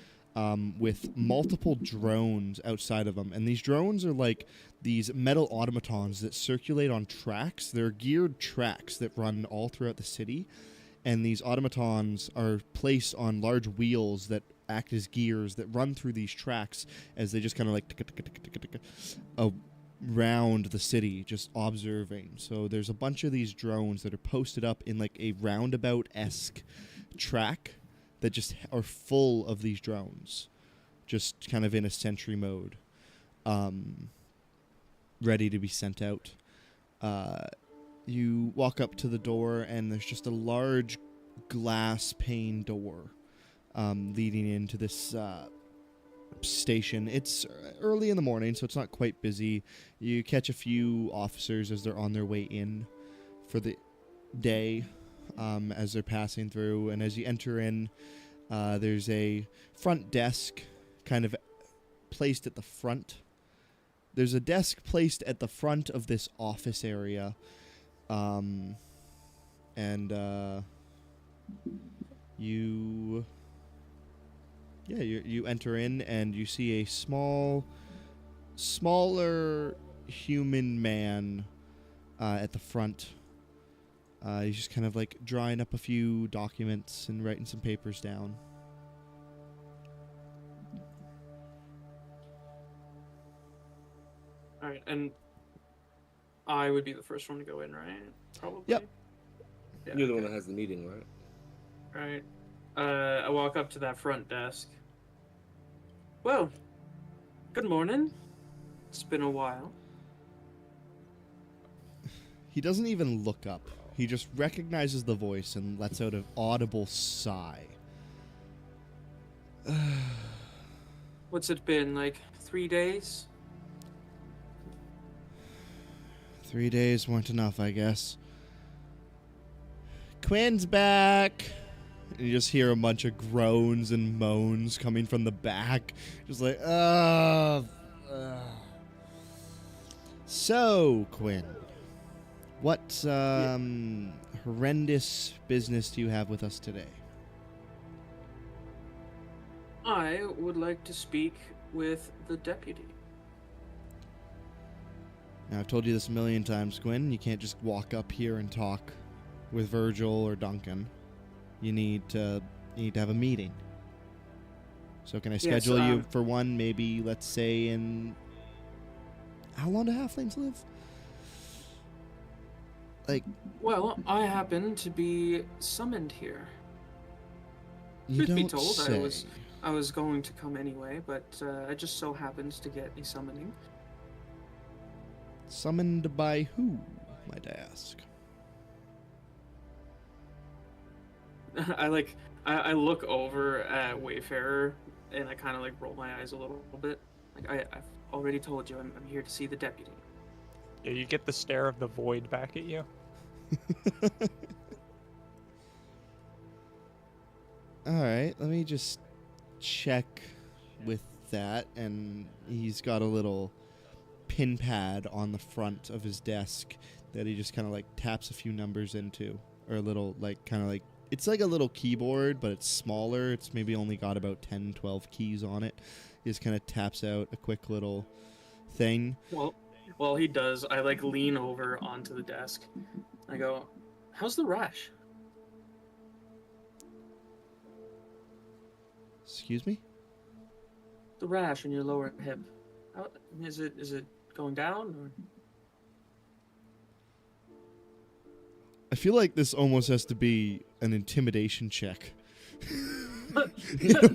with multiple drones outside of them. And these drones are like these metal automatons that circulate on tracks. They're geared tracks that run all throughout the city. And these automatons are placed on large wheels that act as gears that run through these tracks as they just kind of like around the city, just observing. So there's a bunch of these drones that are posted up in like a roundabout-esque track that just are full of these drones, just kind of in a sentry mode, ready to be sent out. You walk up to the door, and there's just a large glass pane door leading into this station. It's early in the morning, so it's not quite busy. You catch a few officers as they're on their way in for the day, as they're passing through. And as you enter in, there's a front desk kind of placed at the front. There's a desk placed at the front of this office area. You enter in and you see a smaller human man at the front. He's just kind of like drawing up a few documents and writing some papers down. All right, and I would be the first one to go in, right? Probably. Yep. Yeah, You're the one that has the meeting, right? Right. I walk up to that front desk. Well, good morning. It's been a while. He doesn't even look up. He just recognizes the voice and lets out an audible sigh. What's it been, like 3 days? 3 days weren't enough, I guess. Quinn's back! And you just hear a bunch of groans and moans coming from the back. Just like, So, Quinn, what horrendous business do you have with us today? I would like to speak with the deputy. Now, I've told you this a million times, Quinn. You can't just walk up here and talk with Virgil or Duncan. You need to have a meeting. So can I schedule you for one, maybe, let's say, in... How long do halflings live? Like... Well, I happen to be summoned here. You Truth be don't told, say. I was going to come anyway, but I just so happens to get a summoning. Summoned by who, might I ask? I look over at Wayfarer and I kind of like roll my eyes a little bit. Like I've already told you I'm here to see the deputy. Yeah, you get the stare of the void back at you. Alright, let me just check with that. And he's got a little pin pad on the front of his desk that he just kind of like taps a few numbers into. Or a little like kind of like, it's like a little keyboard, but it's smaller. It's maybe only got about 10, 12 keys on it. He just kind of taps out a quick little thing. Well, he does. I like lean over onto the desk. I go, "How's the rash?" Excuse me? The rash in your lower hip. How, is it going down or? I feel like this almost has to be an intimidation check. in a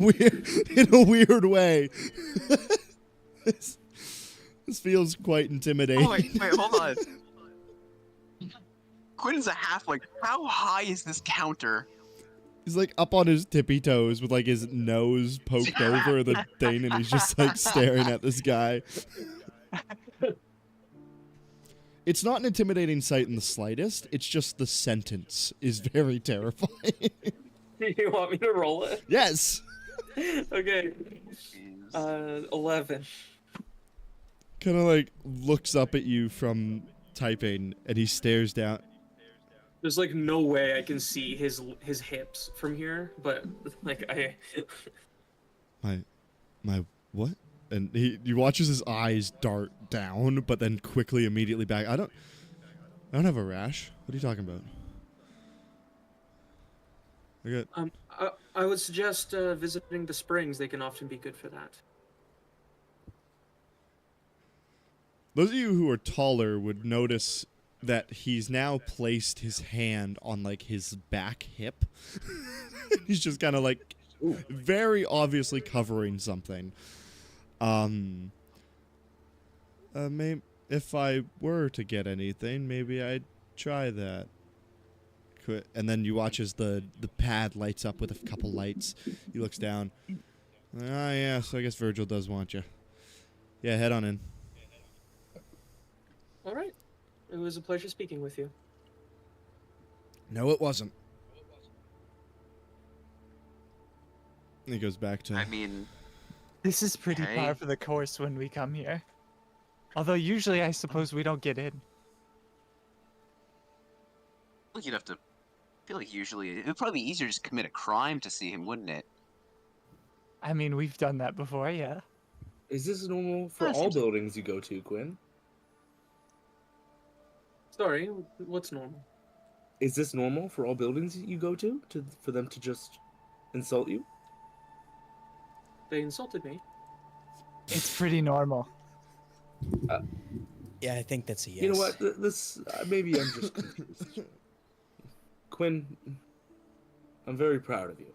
weird way. This feels quite intimidating. Oh, wait, hold on. Quinn is a halfling. How high is this counter? He's like up on his tippy toes with like his nose poked over the thing, and he's just like staring at this guy. It's not an intimidating sight in the slightest. It's just the sentence is very terrifying. You want me to roll it? Yes. Okay. 11. kind of like looks up at you from typing, and he stares down. There's like no way I can see his hips from here, but like My what? And he watches his eyes dart down, but then quickly, immediately back. I don't have a rash. What are you talking about? I got. I would suggest visiting the springs. They can often be good for that. Those of you who are taller would notice that he's now placed his hand on like his back hip. He's just kind of like very obviously covering something. If I were to get anything, maybe I'd try that. And then you watch as the pad lights up with a couple lights. He looks down. Ah, yeah, so I guess Virgil does want you. Yeah, head on in. All right. It was a pleasure speaking with you. No, it wasn't. He goes back to... I mean, This is pretty Okay. par for the course when we come here. Although usually I suppose we don't get in. well, you'd have to. I feel like usually it would probably be easier to just commit a crime to see him, wouldn't it? I mean, we've done that before, yeah. Is this normal for That all seems- buildings you go to, Quinn? Sorry, what's normal? Is this normal for all buildings you go to for them to just insult you? They insulted me. It's pretty normal. Yeah, I think that's a yes. You know what? This maybe I'm just confused. Quinn, I'm very proud of you.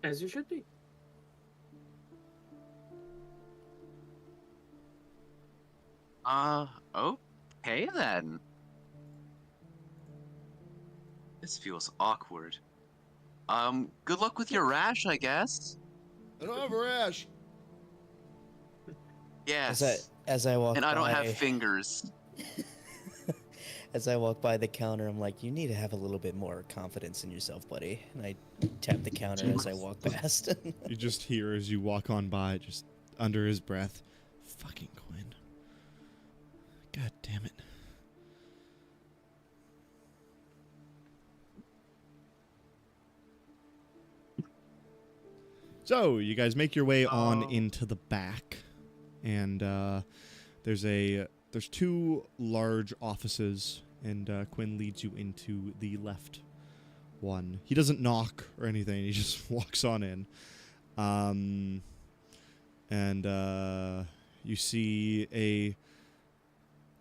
As you should be. Okay then. This feels awkward. Good luck with your rash, I guess. I don't have a rash. Yes. As I walk And I don't by, have fingers. as I walk by the counter, I'm like, you need to have a little bit more confidence in yourself, buddy. And I tap the counter as I walk past. You just hear as you walk on by, just under his breath, fucking Quinn. God damn it. So, you guys make your way on into the back, and there's two large offices, and Quinn leads you into the left one. He doesn't knock or anything; he just walks on in, and you see an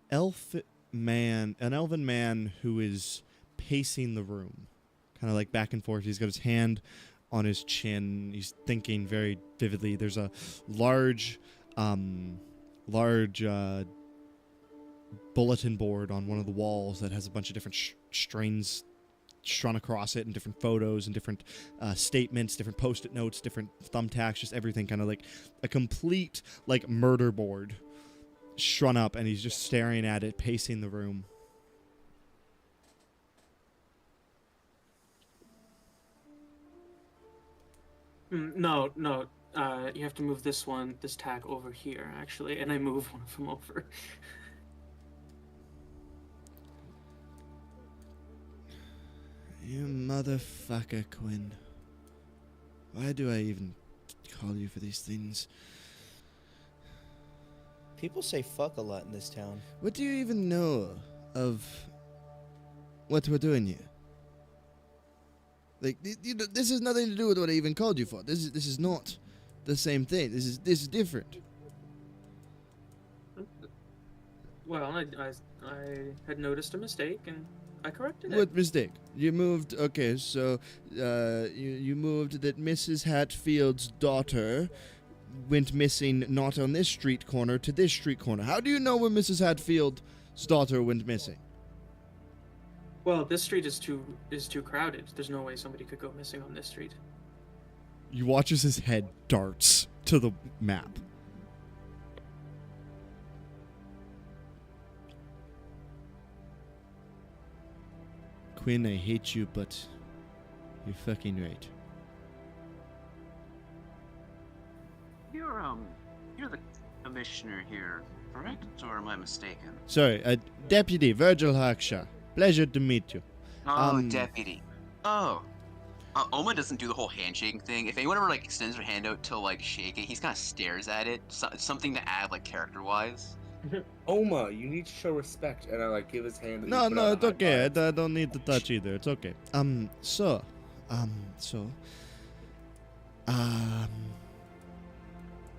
elven man who is pacing the room, kind of like back and forth. He's got his hand on his chin. He's thinking very vividly. There's a large bulletin board on one of the walls that has a bunch of different strains strung across it, and different photos and different statements, different post-it notes, different thumbtacks, just everything, kind of like a complete like murder board strung up, and he's just staring at it, pacing the room. No. You have to move this tag over here, actually, and I move one of them over. You motherfucker, Quinn. Why do I even call you for these things? People say fuck a lot in this town. What do you even know of what we're doing here? Like, this has nothing to do with what I even called you for. This is not the same thing. This is different. Well, I had noticed a mistake and I corrected it. What mistake? You moved. Okay, so you moved that Mrs. Hatfield's daughter went missing, not on this street corner to this street corner. How do you know where Mrs. Hatfield's daughter went missing? Well, this street is too crowded. There's no way somebody could go missing on this street. You watch as his head darts to the map. Quinn, I hate you, but you're fucking right. You're commissioner here, correct? Or am I mistaken? Sorry, Deputy Virgil Hakshaw. Pleasure to meet you. Oh, deputy. Oh. Oma doesn't do the whole handshaking thing. If anyone ever like extends their hand out to like shake it, he kind of stares at it. Something to add like character-wise. Oma, you need to show respect, and I like give his hand. And No, you put no, out a it's high okay. five. I don't need to touch either. It's okay. So,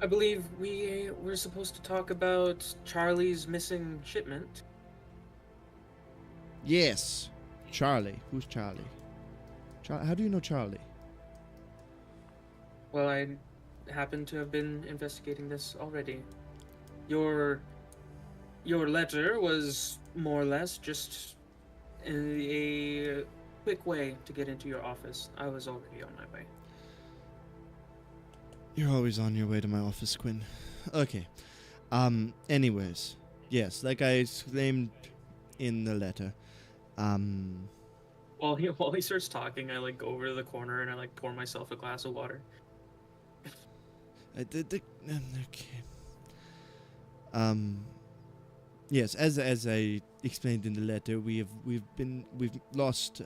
I believe we were supposed to talk about Charlie's missing shipment. yes, Charlie. Who's Charlie? How do you know Charlie? Well, I happen to have been investigating this already. Your letter was more or less just a quick way to get into your office. I was already on my way. You're always on your way to my office, Quinn. Okay. Anyways, yes, like I exclaimed in the letter. While he starts talking, I like go over to the corner and I like pour myself a glass of water. Okay. Yes, as I explained in the letter, we've lost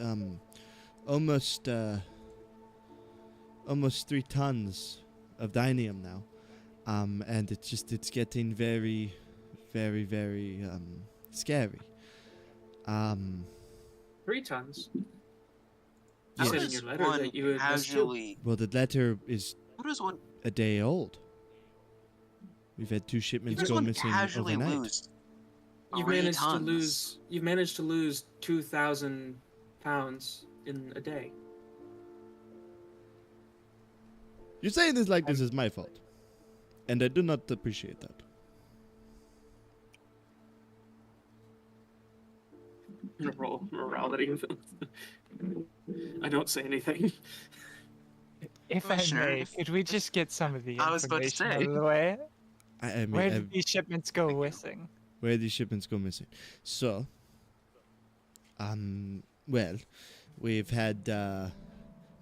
almost 3 tons of dynium now, and it's getting very, very, very scary. 3 tons. How You said in does your letter one that you had missed two. casually? Well, the letter is How does one? a day old. We've had 2 How shipments does go one missing casually overnight. lose? You've 3 managed tons? to lose 2,000 pounds in a day. You're saying this like this is my fault, and I do not appreciate that. Roll morality. I don't say anything. If I Commissioner, may, if- could we just get some of the I was about to information out say. of the way? I mean, Where did these shipments go missing? where these shipments go missing. So, well, we've had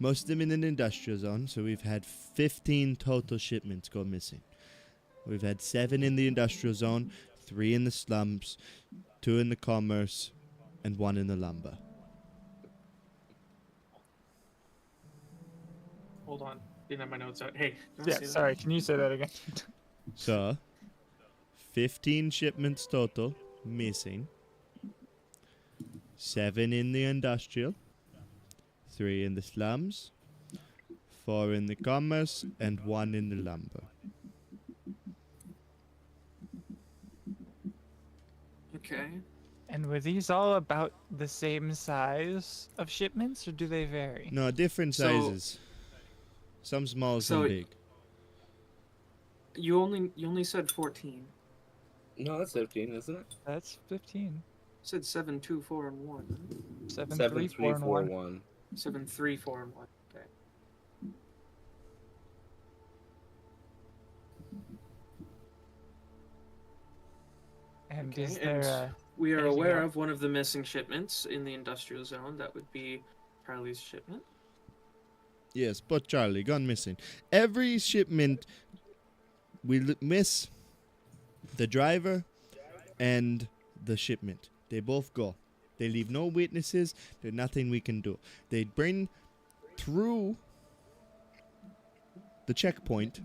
most of them in an industrial zone, so we've had 15 total shipments go missing. We've had 7 in the industrial zone, 3 in the slums, 2 in the commerce, and 1 in the lumber. Hold on. Didn't have my notes out. Hey, you wanna Yeah, say that? sorry, can you say that again? So, 15 shipments total missing, 7 in the industrial, 3 in the slums, 4 in the commerce, and 1 in the lumber. Okay. And were these all about the same size of shipments, or do they vary? No, different So- sizes. Some small, so some big. You only said 14. No, that's 15, isn't it? That's 15. You said 7, 2, 4, and 1. 7, 7, 3, 3, 4, and 1. 1. 7, 3, 4, and 1. Okay. And Okay, is there and a... We are anything aware else? of one of the missing shipments in the industrial zone. That would be Charlie's shipment. Yes, but Charlie, gone missing. Every shipment, we miss the driver and the shipment. They both go. They leave no witnesses. There's nothing we can do. They bring through the checkpoint,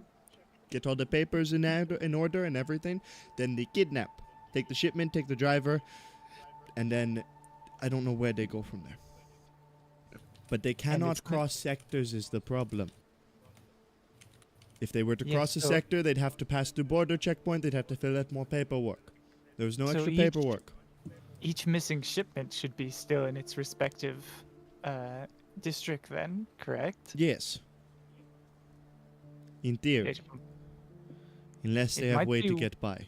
get all the papers in order and everything. Then they kidnap. Take the shipment, take the driver, and then I don't know where they go from there. But they cannot it's not- cross sectors is the problem. If they were to Yeah, cross a so- sector, they'd have to pass the border checkpoint. They'd have to fill out more paperwork. There's no So extra each- paperwork. Each missing shipment should be still in its respective district then, correct? Yes. In theory, It, unless it they have might way to be- get by.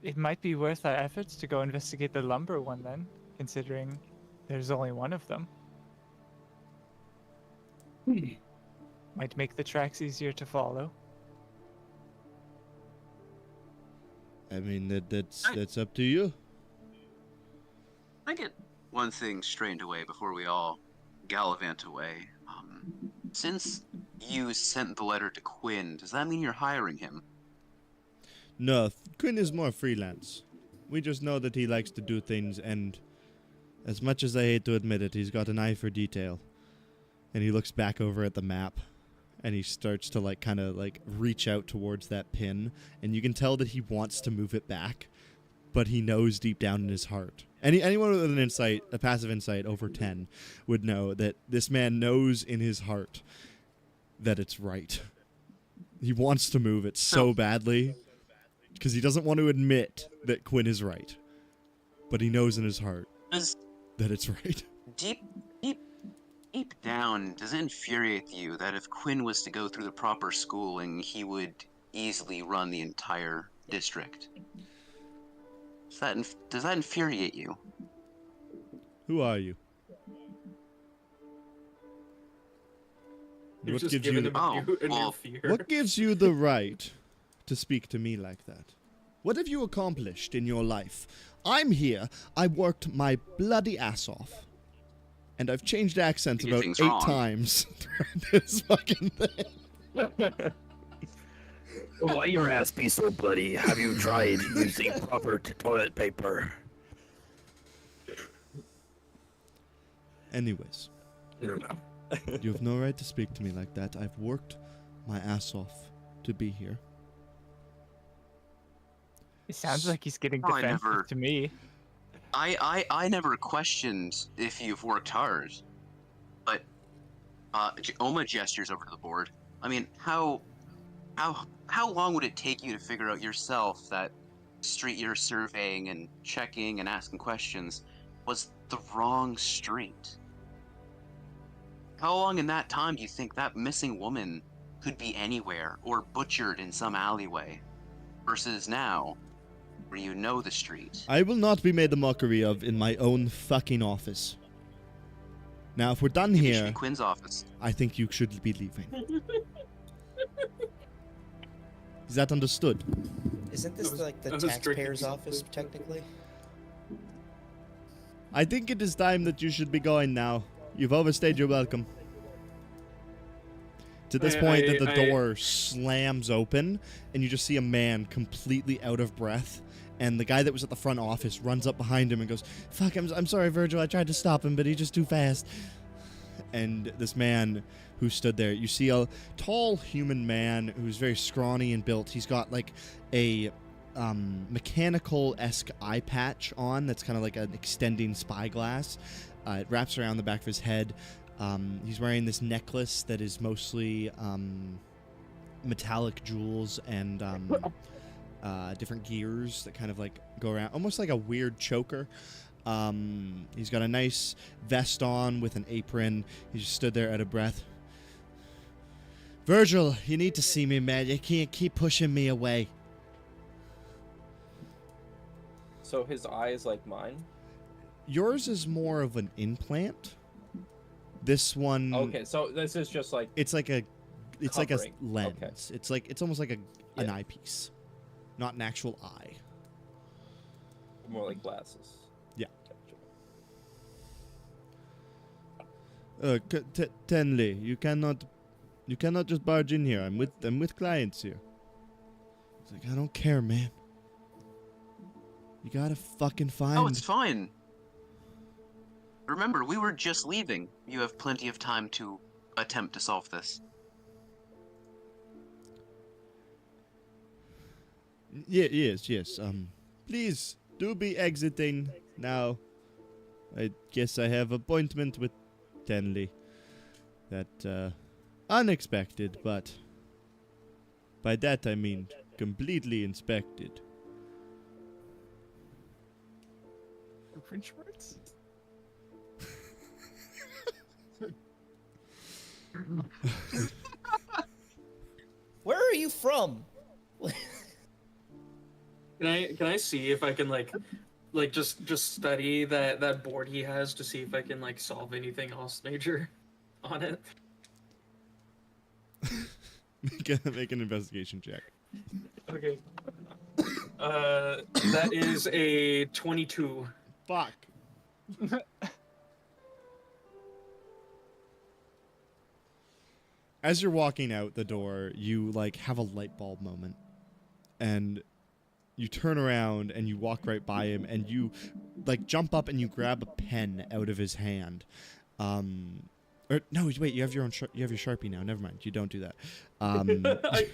it might be worth our efforts to go investigate the lumber one then, considering there's only one of them. Might make the tracks easier to follow. I mean, that's up to you. I get one thing straightened away before we all gallivant away. Since you sent the letter to Quinn, does that mean you're hiring him? No, Quinn is more freelance. We just know that he likes to do things, and as much as I hate to admit it, he's got an eye for detail. And he looks back over at the map, and he starts to like kind of like reach out towards that pin, and you can tell that he wants to move it back, but he knows deep down in his heart. Anyone with an insight, a passive insight over 10, would know that this man knows in his heart that it's right. He wants to move it so badly because he doesn't want to admit that Quinn is right, but he knows in his heart that it's right. Deep down, does it infuriate you that if Quinn was to go through the proper schooling, he would easily run the entire district? Does that infuriate you? Who are you? You're What just gives giving you him a new fear. What gives you the right to speak to me like that? What have you accomplished in your life? I'm here. I worked my bloody ass off. And I've changed accents about 8 times throughout this fucking thing. Why your ass be so bloody? Have you tried using proper toilet paper? Anyways, you have no right to speak to me like that. I've worked my ass off to be here. It sounds like he's getting defensive to me. I never questioned if you've worked hard, but Oma gestures over to the board. I mean, how long would it take you to figure out yourself that street you're surveying and checking and asking questions was the wrong street? How long in that time do you think that missing woman could be anywhere or butchered in some alleyway versus now, where you know the street? I will not be made a mockery of in my own fucking office. Now, if we're done Maybe it should here, be Quinn's office. I think you should be leaving. Is that understood? Isn't this like the I was drinking taxpayer's some office, food. technically? I think it is time that you should be going now. You've overstayed your welcome. To this point that the door slams open, and you just see a man completely out of breath, and the guy that was at the front office runs up behind him and goes, "Fuck, I'm sorry, Virgil, I tried to stop him, but he's just too fast." And this man who stood there, you see a tall human man who's very scrawny and built. He's got like a mechanical-esque eye patch on that's kind of like an extending spyglass. It wraps around the back of his head. He's wearing this necklace that is mostly metallic jewels and different gears that kind of like go around, almost like a weird choker. He's got a nice vest on with an apron. He just stood there out of breath. "Virgil, you need to see me, man. You can't keep pushing me away." So his eye is like mine? Yours is more of an implant. This one. Okay, so this is just like It's like a covering. lens. Okay. It's almost like an Yeah. eyepiece, not an actual eye. More like glasses. Yeah. Gotcha. Tenley, you cannot just barge in here. I'm with clients here. It's like, I don't care, man. You gotta fucking find. Oh, it's fine. Remember, we were just leaving. You have plenty of time to attempt to solve this. Yes. Please do be exiting now. I guess I have appointment with Tenley. That unexpected, but by that I mean completely inspected. French words? Where are you from? Can I see if I can like just study that board he has to see if I can like solve anything else major on it? Make an investigation check. Okay. That is a 22. Fuck. As you're walking out the door, you like have a light bulb moment, and you turn around and you walk right by him, and you like jump up and you grab a pen out of his hand. Or no, wait, you have your Sharpie now. Never mind, you don't do that. I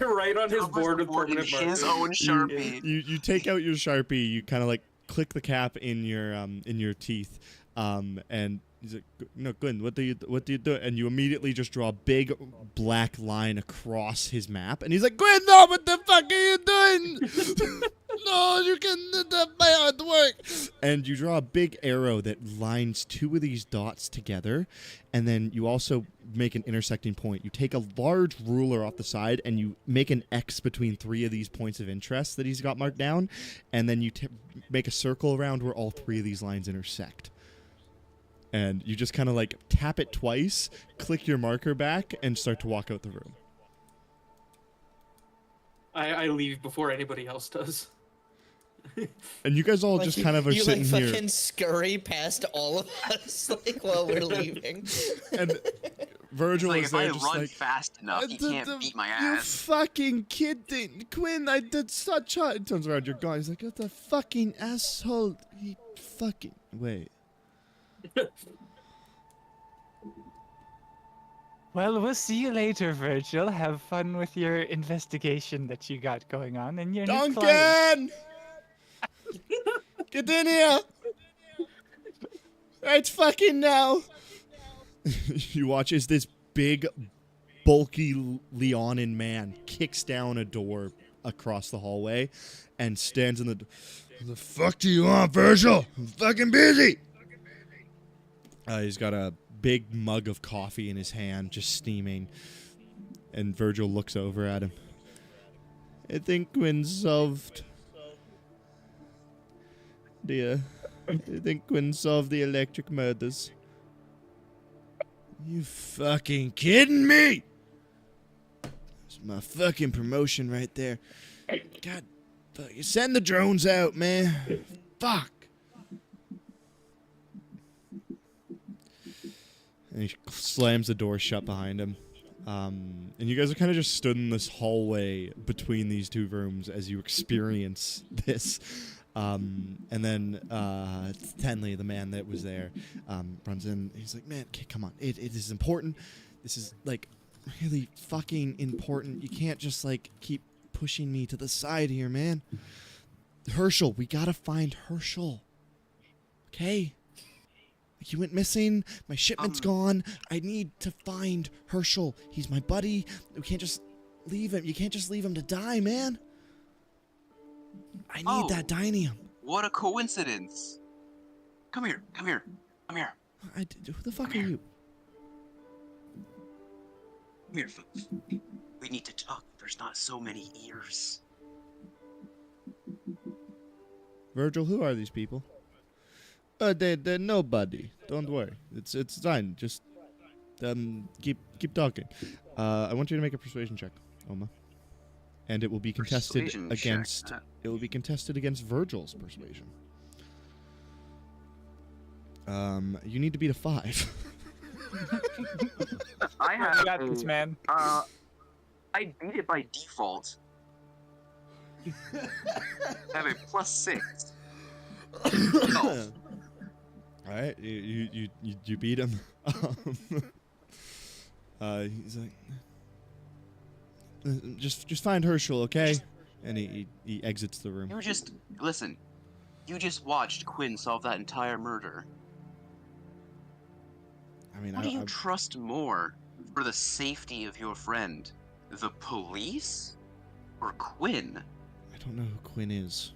write on his board with permanent his marker. own Sharpie. You take out your Sharpie. You kind of like click the cap in your teeth. And he's like, "No, Glenn, what do you do?" And you immediately just draw a big black line across his map. And he's like, "Glenn, no, what the fuck are you doing? No, you can do that by hard work." And you draw a big arrow that lines two of these dots together. And then you also make an intersecting point. You take a large ruler off the side and you make an X between three of these points of interest that he's got marked down. And then you make a circle around where all three of these lines intersect. And you just kind of like tap it twice, click your marker back, and start to walk out the room. I leave before anybody else does. And you guys all Like just kind of are you sitting like here. fucking scurry past all of us like while we're leaving. And Virgil Like, is if I there just run like, fast enough, you can't beat my You ass. fucking kidding. Quinn, I did such a... He turns around, you're gone. He's like, "What the fucking asshole. He fucking... Wait. Well, we'll see you later, Virgil. Have fun with your investigation that you got going on and your new client. Duncan! Get in here! Right fucking now! You watch as this big, bulky Leonin man kicks down a door across the hallway and stands in the... "What the fuck do you want, Virgil? I'm fucking busy!" He's got a big mug of coffee in his hand, just steaming. And Virgil looks over at him. "I think Quinn solved the electric murders." You fucking kidding me? That's my fucking promotion right there. God, fuck, send the drones out, man. Fuck. And he slams the door shut behind him. And you guys are kind of just stood in this hallway between these two rooms as you experience this. And then Tenley, the man that was there, runs in. He's like, "Man, okay, come on. It is important. This is, like, really fucking important. You can't just, like, keep pushing me to the side here, man. Herschel, we gotta find Herschel. Okay? He went missing. My shipment's gone. I need to find Herschel. He's my buddy. We can't just leave him. You can't just leave him to die, man. I need that dynium." What a coincidence. Come here. Who the fuck are you? Come here. We need to talk. There's not so many ears. Virgil, who are these people? They're nobody. Don't worry. It's fine. Just keep talking. I want you to make a persuasion check, Oma. And it will be contested Persuasion against check. it will be contested against Virgil's persuasion. You need to beat a 5. I have You got this, man. I beat it by default. I have a +6. Oh. All right, you beat him. He's like, just find Herschel, okay? And he exits the room. Listen. You just watched Quinn solve that entire murder. I mean, What do you trust more for the safety of your friend? The police? Or Quinn? I don't know who Quinn is.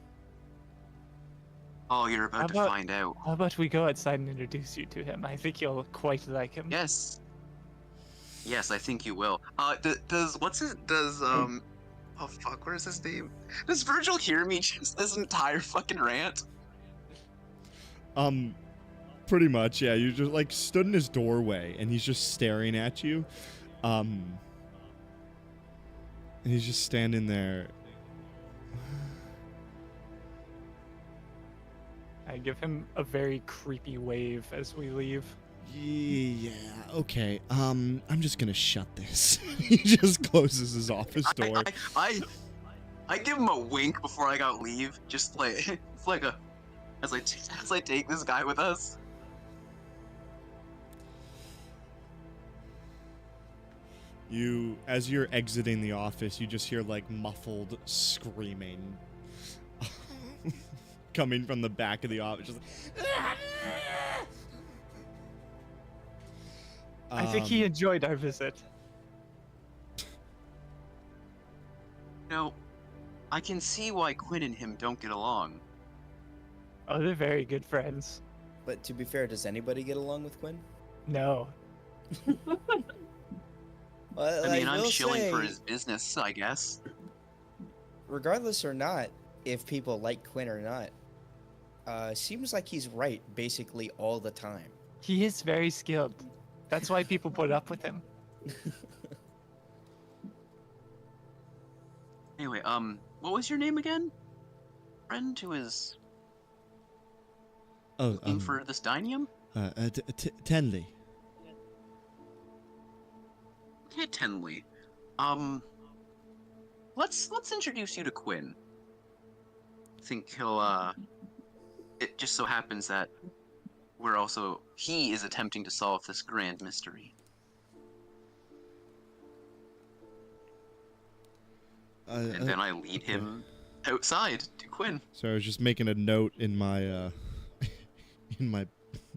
Oh, you're about to find out. How about we go outside and introduce you to him? I think you'll quite like him. Yes. Yes, I think you will. Does oh fuck, where's his name? Does Virgil hear me just this entire fucking rant? Pretty much, yeah. You just like stood in his doorway and he's just staring at you. And he's just standing there. I give him a very creepy wave as we leave. Yeah, okay. I'm just gonna shut this. He just closes his office door. I give him a wink before I got leave, just like it's like a as I take this guy with us. As you're exiting the office, you just hear like muffled screaming coming from the back of the office. Just I think he enjoyed our visit. No, I can see why Quinn and him don't get along. Oh, they're very good friends. But to be fair, does anybody get along with Quinn? No. Well, I mean, I'm will chilling for say, his business, I guess. regardless or not, if people like Quinn or not, seems like he's right basically all the time. He is very skilled. That's why people put up with him. Anyway, what was your name again? Friend who is looking for this dynium? Tenley. Okay, Tenley. Let's introduce you to Quinn. I think he'll, it just so happens that he is attempting to solve this grand mystery. And then I lead him outside to Quinn. So I was just making a note in my in my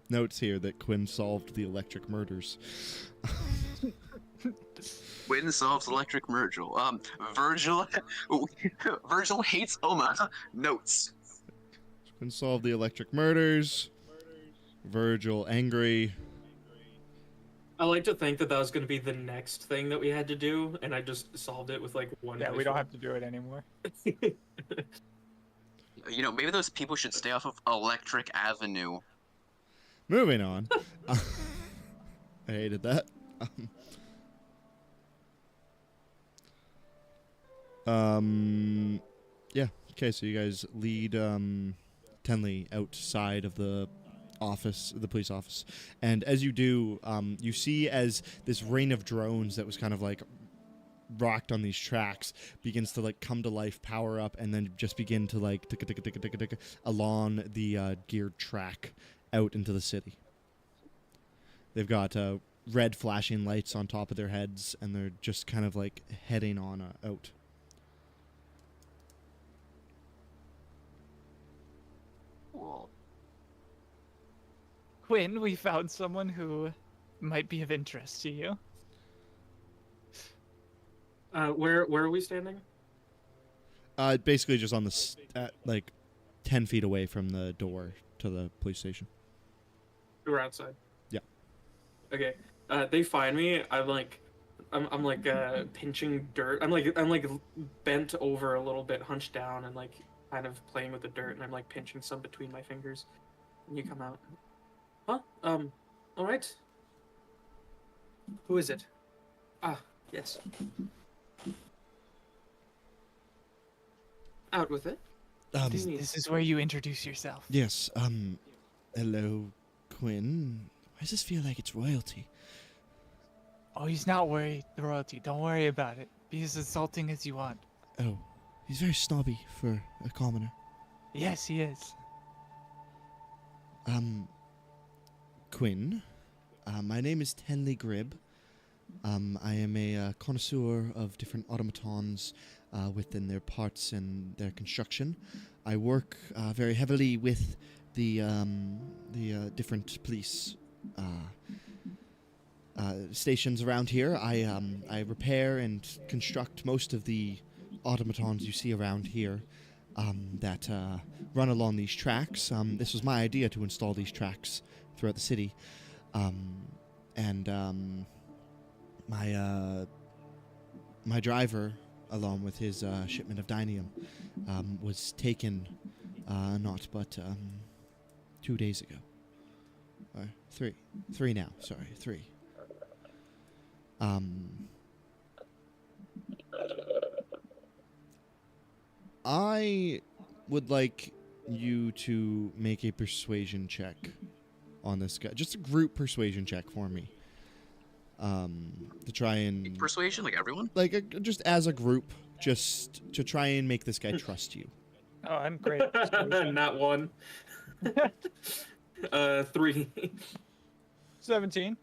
notes here that Quinn solved the electric murders. Quinn solves electric Virgil. Virgil hates Oma. Notes. Quinn solved the electric murders. Virgil angry. I like to think that was going to be the next thing that we had to do, and I just solved it with like one. Yeah, we don't have to do it anymore. You know, maybe those people should stay off of Electric Avenue. Moving on. I hated that. Yeah. Okay, so you guys lead Tenley outside of the office, the police office, and as you do, you see as this rain of drones that was kind of like rocked on these tracks begins to like come to life, power up, and then just begin to like tick along the geared track out into the city. They've got red flashing lights on top of their heads, and they're just kind of like heading on out. Cool. Quinn, we found someone who might be of interest to you. Where are we standing? Basically just on the like 10 feet away from the door to the police station. We're outside. Yeah. Okay. They find me. I'm like pinching dirt. I'm like bent over a little bit, hunched down, and like kind of playing with the dirt, and I'm like pinching some between my fingers. And you come out. Huh? All right. Who is it? Ah, yes. Out with it. This is where you introduce yourself. Yes, hello, Quinn. Why does this feel like it's royalty? Oh, he's not worried, the royalty. Don't worry about it. Be as insulting as you want. Oh, he's very snobby for a commoner. Yes, he is. Quinn, my name is Tenley Gribb. I am a connoisseur of different automatons within their parts and their construction. I work very heavily with the different police stations around here. I repair and construct most of the automatons you see around here that run along these tracks. This was my idea to install these tracks throughout the city, my driver, along with his shipment of dynium, was taken not but 2 days ago. Or three now. Sorry, 3. I would like you to make a persuasion check on this guy. Just a group persuasion check for me. To try and... Persuasion, like everyone? Like, just as a group, just to try and make this guy trust you. Oh, I'm great. at persuasion. Not one. 3. 17.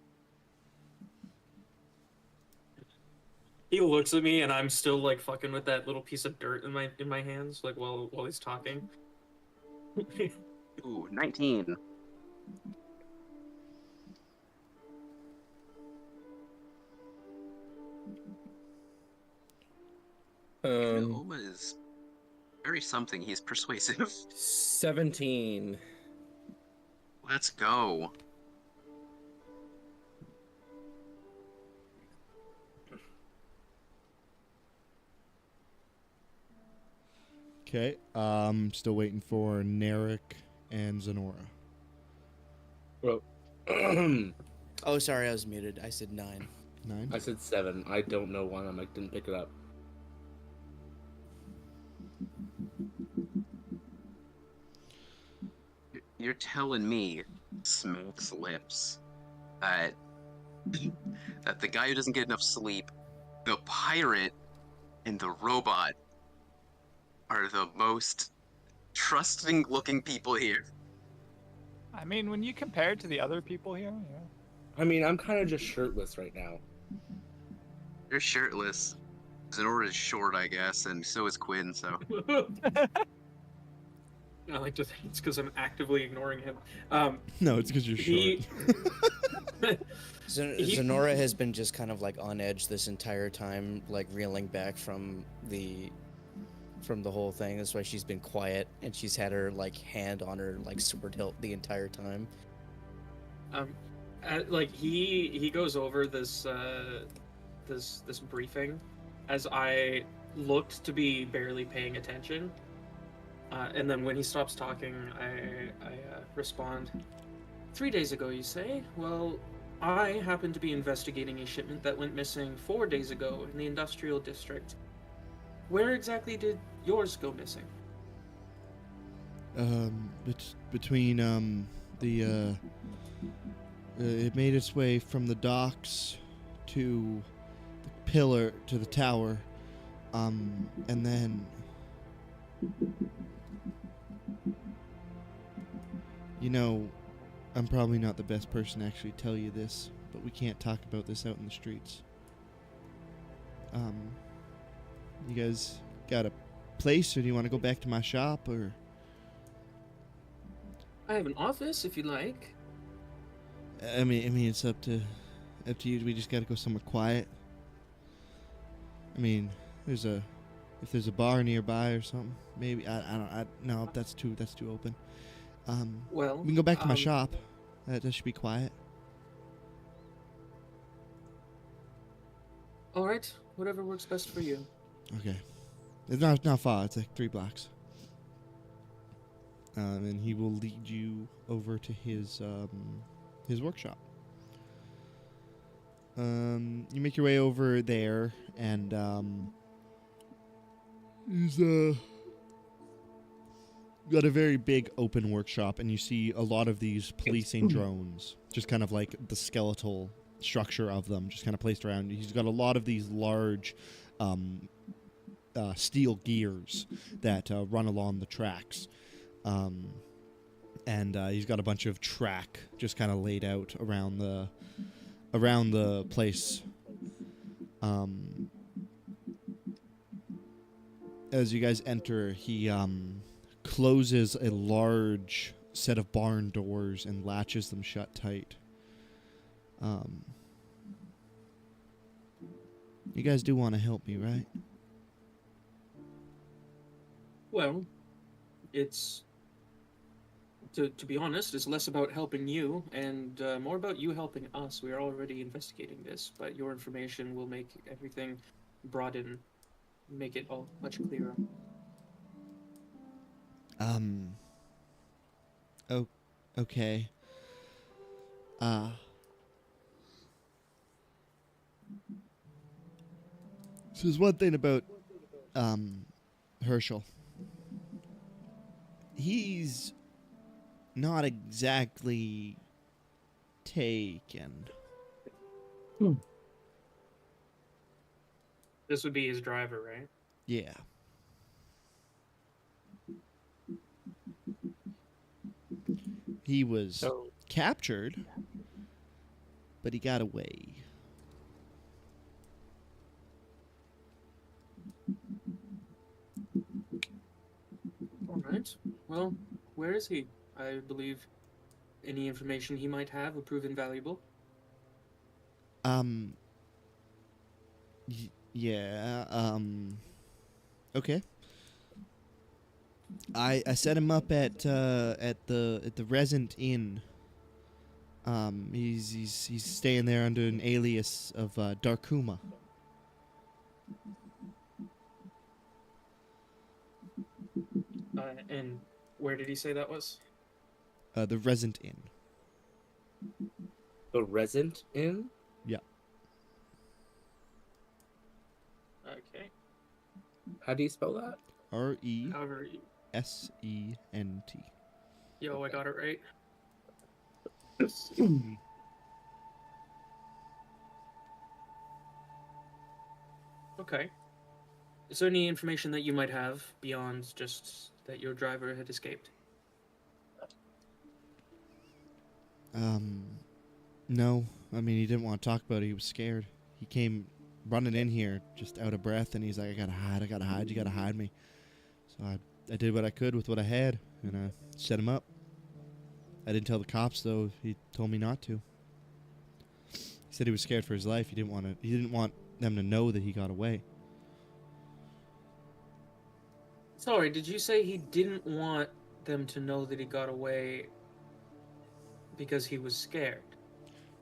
He looks at me and I'm still like fucking with that little piece of dirt in my hands, like while he's talking. Ooh, 19. Oma is very something. He's persuasive. 17. Let's go. Okay. Still waiting for Narek and Zenora. Well, Oh, sorry, I was muted. I said 9. 9. I said 7. I don't know why I didn't pick it up. You're telling me, smokes lips, that that the guy who doesn't get enough sleep, the pirate, and the robot are the most trusting looking people here. I mean, when you compare it to the other people here, yeah. I mean, I'm kind of just shirtless right now. They're shirtless. Zenora is short, I guess, and so is Quinn, so. I like to think it's because I'm actively ignoring him. No, it's because you're He- short. Zenora has been just kind of like on edge this entire time, like reeling back from the whole thing. That's why she's been quiet, and she's had her like hand on her like sword hilt the entire time. Like he goes over this briefing as I looked to be barely paying attention, and then when he stops talking, I respond. 3 days ago, you say? Well, I happen to be investigating a shipment that went missing 4 days ago in the industrial district. Where exactly did yours go missing? Between it made its way from the docks to the pillar to the tower, and then I'm probably not the best person to actually tell you this, but we can't talk about this out in the streets. You guys got a place, or do you want to go back to my shop, or? I have an office, if you like. I mean, it's up to you. We just got to go somewhere quiet. I mean, if there's a bar nearby or something, maybe. No, that's too open. Well, we can go back to my shop. That should be quiet. All right, whatever works best for you. Okay. It's not far. It's like 3 blocks. And he will lead you over to his workshop. You make your way over there, and he's got a very big open workshop, and you see a lot of these policing drones, just kind of like the skeletal structure of them, just kind of placed around. He's got a lot of these large steel gears that run along the tracks. And he's got a bunch of track just kind of laid out around the place. As you guys enter, he closes a large set of barn doors and latches them shut tight. You guys do want to help me, right? Well, it's to be honest, it's less about helping you and more about you helping us. We are already investigating this, but your information will make everything broaden, make it all much clearer. Okay. So there's one thing about Herschel. He's not exactly taken. This would be his driver, right? Yeah. He was So captured, but he got away. All right. Well, where is he? I believe any information he might have would prove invaluable. Yeah, okay. I set him up at the Resent Inn. He's staying there under an alias of Darkuma. And where did he say that was? The Resent Inn. The Resent Inn? Yeah. Okay. How do you spell that? RESENT. However, yo, I got it right. Okay. Is there any information that you might have beyond just that your driver had escaped? No. I mean, he didn't want to talk about it. He was scared. He came running in here just out of breath, and he's like, I gotta hide, you gotta hide me. So I did what I could with what I had, and I set him up. I didn't tell the cops, though. He told me not to. He said he was scared for his life. He didn't want them to know that he got away. Sorry, did you say he didn't want them to know that he got away because he was scared?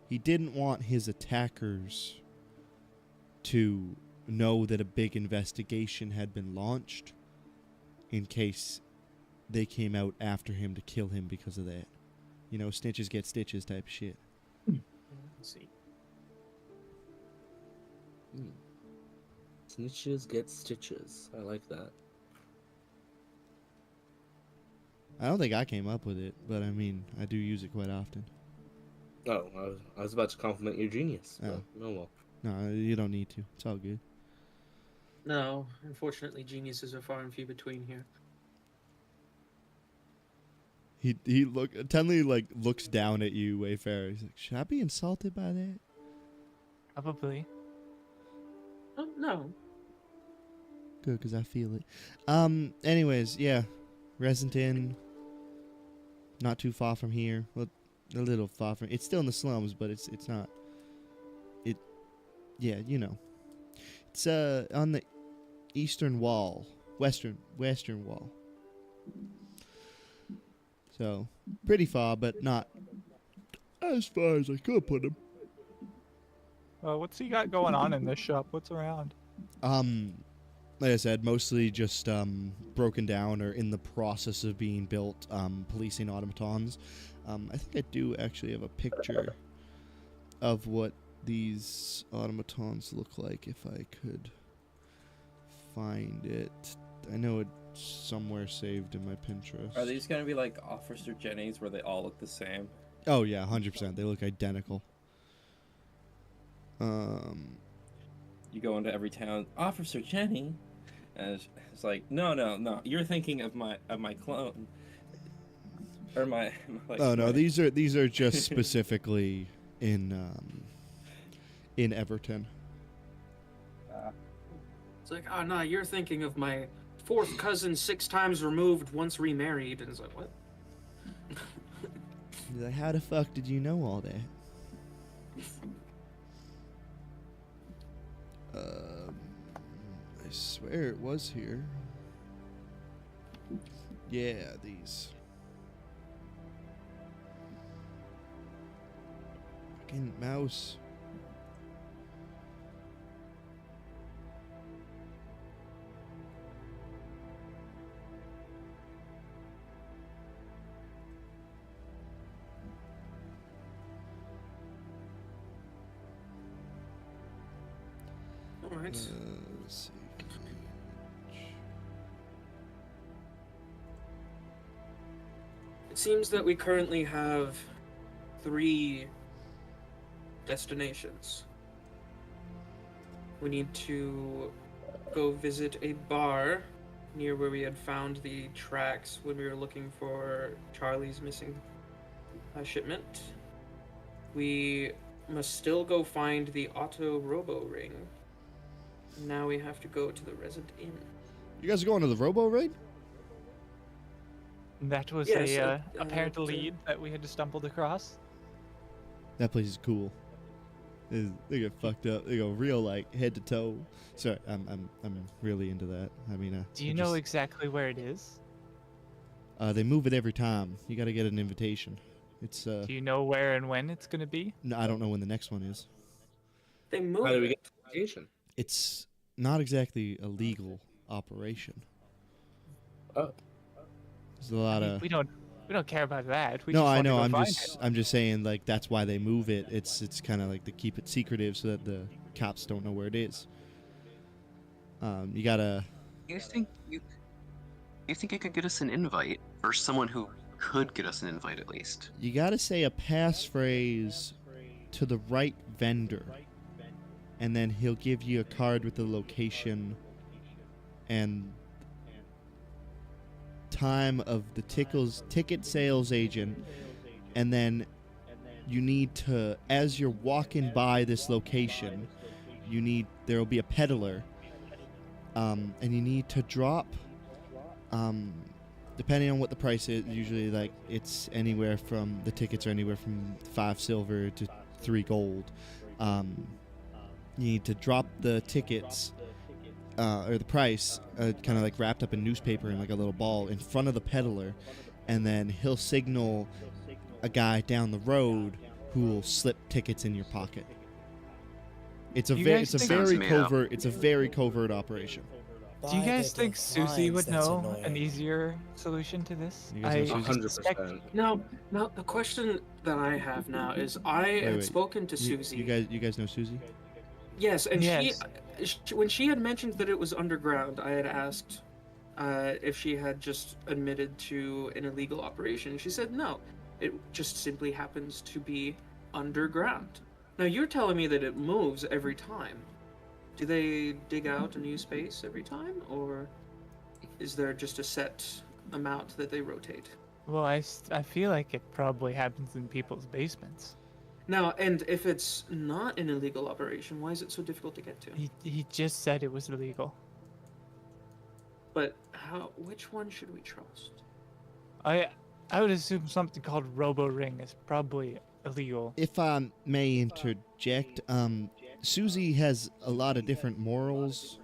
He didn't want his attackers to know that a big investigation had been launched in case they came out after him to kill him because of that. You know, snitches get stitches type of shit. Let's see. Snitches get stitches. I like that. I don't think I came up with it, but I mean, I do use it quite often. Oh, I was about to compliment your genius. Oh. Oh well. No, you don't need to. It's all good. No, unfortunately, geniuses are far and few between here. He Tenley looks down at you, Wayfarer. He's like, should I be insulted by that? probably. Oh, no. Good, because I feel it. Anyways, yeah. Resident Inn. Not too far from here. Well, a little far from. It's still in the slums, but it's not. Yeah, you know. It's on the eastern wall, western wall. So pretty far, but not as far as I could put him. What's he got going on in this shop? What's around? Like I said, mostly just broken down or in the process of being built. Policing automatons. I think I do actually have a picture of what these automatons look like if I could find it. I know it's somewhere saved in my Pinterest. Are these gonna be like Officer Jenny's where they all look the same? Oh yeah, 100%. They look identical. You go into every town, Officer Jenny, and it's like, no. You're thinking of my clone, or my like. Oh no, these are just specifically in Everton. It's like, oh, no, you're thinking of my fourth cousin 6 times removed, once remarried. And it's like, what? He's like, how the fuck did you know all that? I swear it was here. Yeah, these. Fucking mouse. All right. Let's see. It seems that we currently have 3 destinations. We need to go visit a bar near where we had found the tracks when we were looking for Charlie's missing shipment. We must still go find the Auto Robo Ring. Now we have to go to the Resident Inn. You guys are going to the Robo Raid? That was Yes, a apparent to- lead that we had just stumbled across. That place is cool. They get fucked up. They go real like head to toe. Sorry, I'm really into that. I mean, Do you know exactly where it is? they move it every time. You got to get an invitation. It's Do you know where and when it's gonna be? no, I don't know when the next one is. They moved. How do we get the invitation? It's not exactly a legal operation. Oh. There's a lot of We don't care about that. We no, just I want to know. go I'm find just it. I'm just saying like that's why they move it. It's kind of like to keep it secretive so that the cops don't know where it is. You gotta. You think you could get us an invite, or someone who could get us an invite at least? You gotta say a passphrase to the right vendor, and then he'll give you a card with the location and time of the ticket sales agent, and then you need to, as you're walking by this location, there will be a peddler, and you need to drop, depending on what the price is, usually like it's anywhere from, the tickets are anywhere from 5 silver to 3 gold. You need to drop the tickets, or the price, kind of like wrapped up in newspaper in like a little ball in front of the peddler, and then he'll signal a guy down the road who will slip tickets in your pocket. It's a You very, guys it's a think- very Sounds made up. covert, it's a very covert operation. Do you Buy guys the think Susie would declines, that's know an annoying. easier solution to this? You guys know I Susie? 100%. Now, the question that I have now is, I had wait. spoken to You, Susie. you guys know Susie? Yes, and Yes. she, when she had mentioned that it was underground, I had asked if she had just admitted to an illegal operation. She said no, it just simply happens to be underground. Now you're telling me that it moves every time. Do they dig out a new space every time, or is there just a set amount that they rotate? Well, I feel like it probably happens in people's basements. Now, and if it's not an illegal operation, why is it so difficult to get to? He just said it was illegal. But which one should we trust? I would assume something called Robo Ring is probably illegal. If I may interject, Susie has a lot of different morals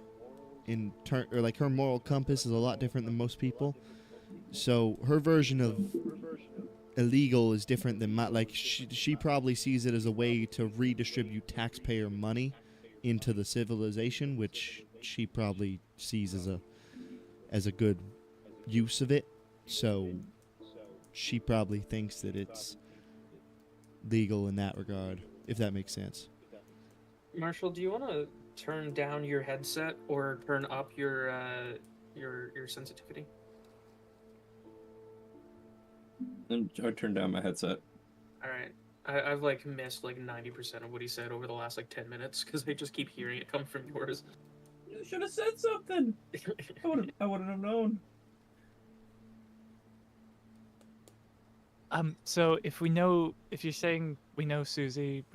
or like her moral compass is a lot different than most people. So her version of illegal is different than my, like she probably sees it as a way to redistribute taxpayer money into the civilization, which she probably sees as a good use of it. So she probably thinks that it's legal in that regard, if that makes sense. Marshall, do you want to turn down your headset or turn up your sensitivity? I turned down my headset. All right. I've like missed like 90% of what he said over the last like 10 minutes because I just keep hearing it come from yours. You should have said something. I wouldn't have known. So if you're saying we know Susie,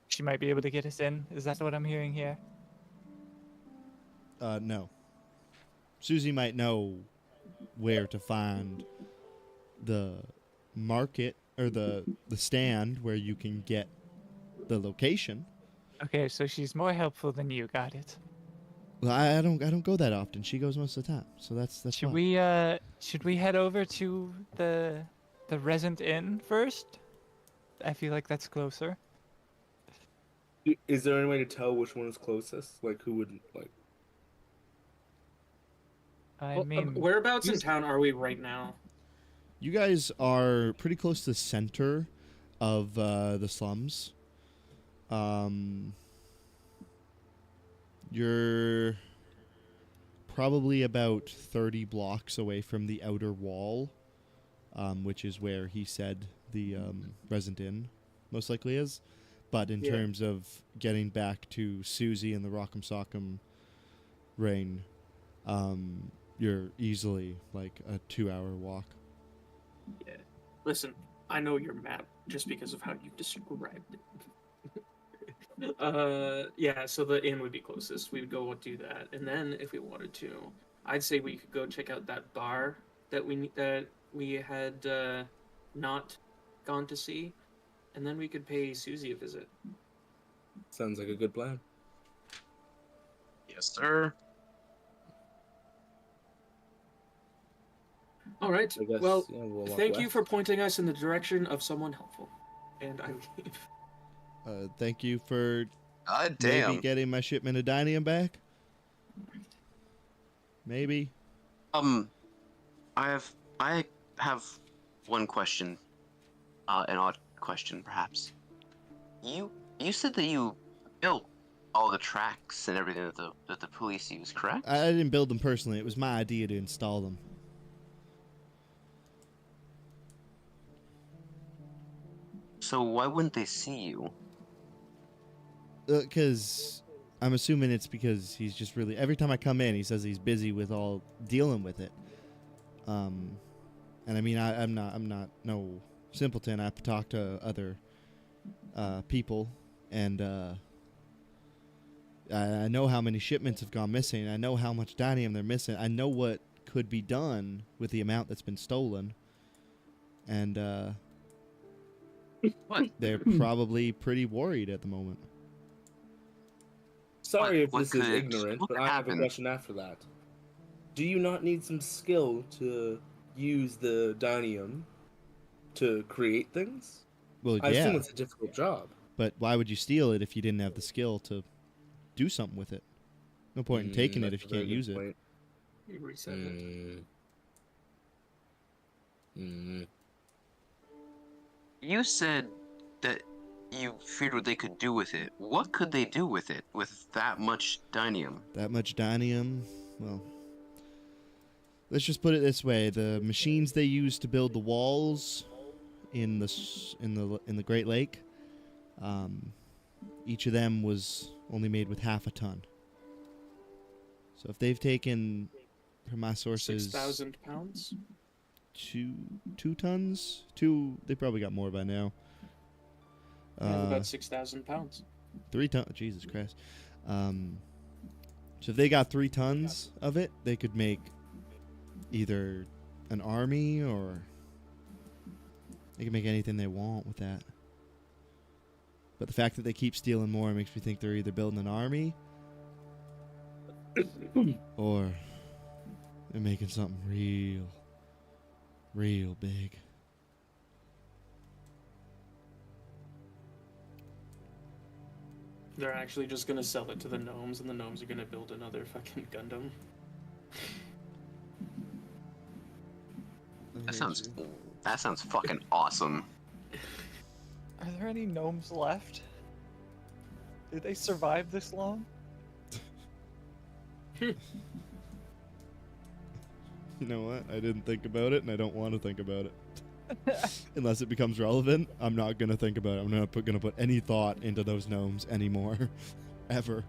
she might be able to get us in. Is that what I'm hearing here? No. Susie might know where to find the market or the stand where you can get the location. Okay, so she's more helpful than you. Got it. Well, I don't go that often. She goes most of the time, so that's Should fine. should we head over to the Resident Inn first? I feel like that's closer. Is there any way to tell which one is closest? Like, who would, like... I mean, whereabouts in use- town are we right now? You guys are pretty close to the center of the slums. You're probably about 30 blocks away from the outer wall, which is where he said the Resident Inn most likely is. But in Yeah. terms of getting back to Susie and the Rock'em Sock'em Ring, you're easily like a 2-hour walk. Yeah. Listen, I know your map just because of how you described it. Yeah, so the inn would be closest. We would go do that, and then if we wanted to, I'd say we could go check out that bar that we had not gone to see, and then we could pay Susie a visit. Sounds like a good plan. Yes, sir. All right. I guess, Well, yeah, we'll walk thank you west. for pointing us in the direction of someone helpful, and I leave. Thank you for God maybe damn. getting my shipment of Dynium back. Maybe. I have one question. An odd question, perhaps. You said that you built all the tracks and everything that the police use, correct? I didn't build them personally. It was my idea to install them. So why wouldn't they see you? Because I'm assuming it's because he's just really. Every time I come in, he says he's busy with all dealing with it. And I mean, I'm not no simpleton. I've talked to other people, and I know how many shipments have gone missing. I know how much Dynium they're missing. I know what could be done with the amount that's been stolen, and What? they're probably pretty worried at the moment. Sorry if What this is could- ignorant, what but could I have a happen? question after that. Do you not need some skill to use the Dynium to create things? Well, I yeah, assume it's a difficult job. but why would you steal it if you didn't have the skill to do something with it? No point in taking it That's if a you very can't good use it. point. You reset it. You said that you feared what they could do with it. What could they do with it with that much Dynium? That much Dynium, well, let's just put it this way: the machines they use to build the walls in the Great Lake, each of them was only made with half a ton. So if they've taken, from my sources, 6,000 pounds. two tons, they probably got more by now. I have about 6,000 pounds. 3 tons. Jesus Christ. So if they got 3 tons of it, they could make either an army or they can make anything they want with that. But the fact that they keep stealing more makes me think they're either building an army or they're making something real big. They're actually just gonna sell it to the gnomes, and the gnomes are gonna build another fucking Gundam. That sounds fucking awesome. Are there any gnomes left? Did they survive this long? You know what? I didn't think about it, and I don't want to think about it. Unless it becomes relevant, I'm not going to think about it. I'm not going to put any thought into those gnomes anymore. Ever.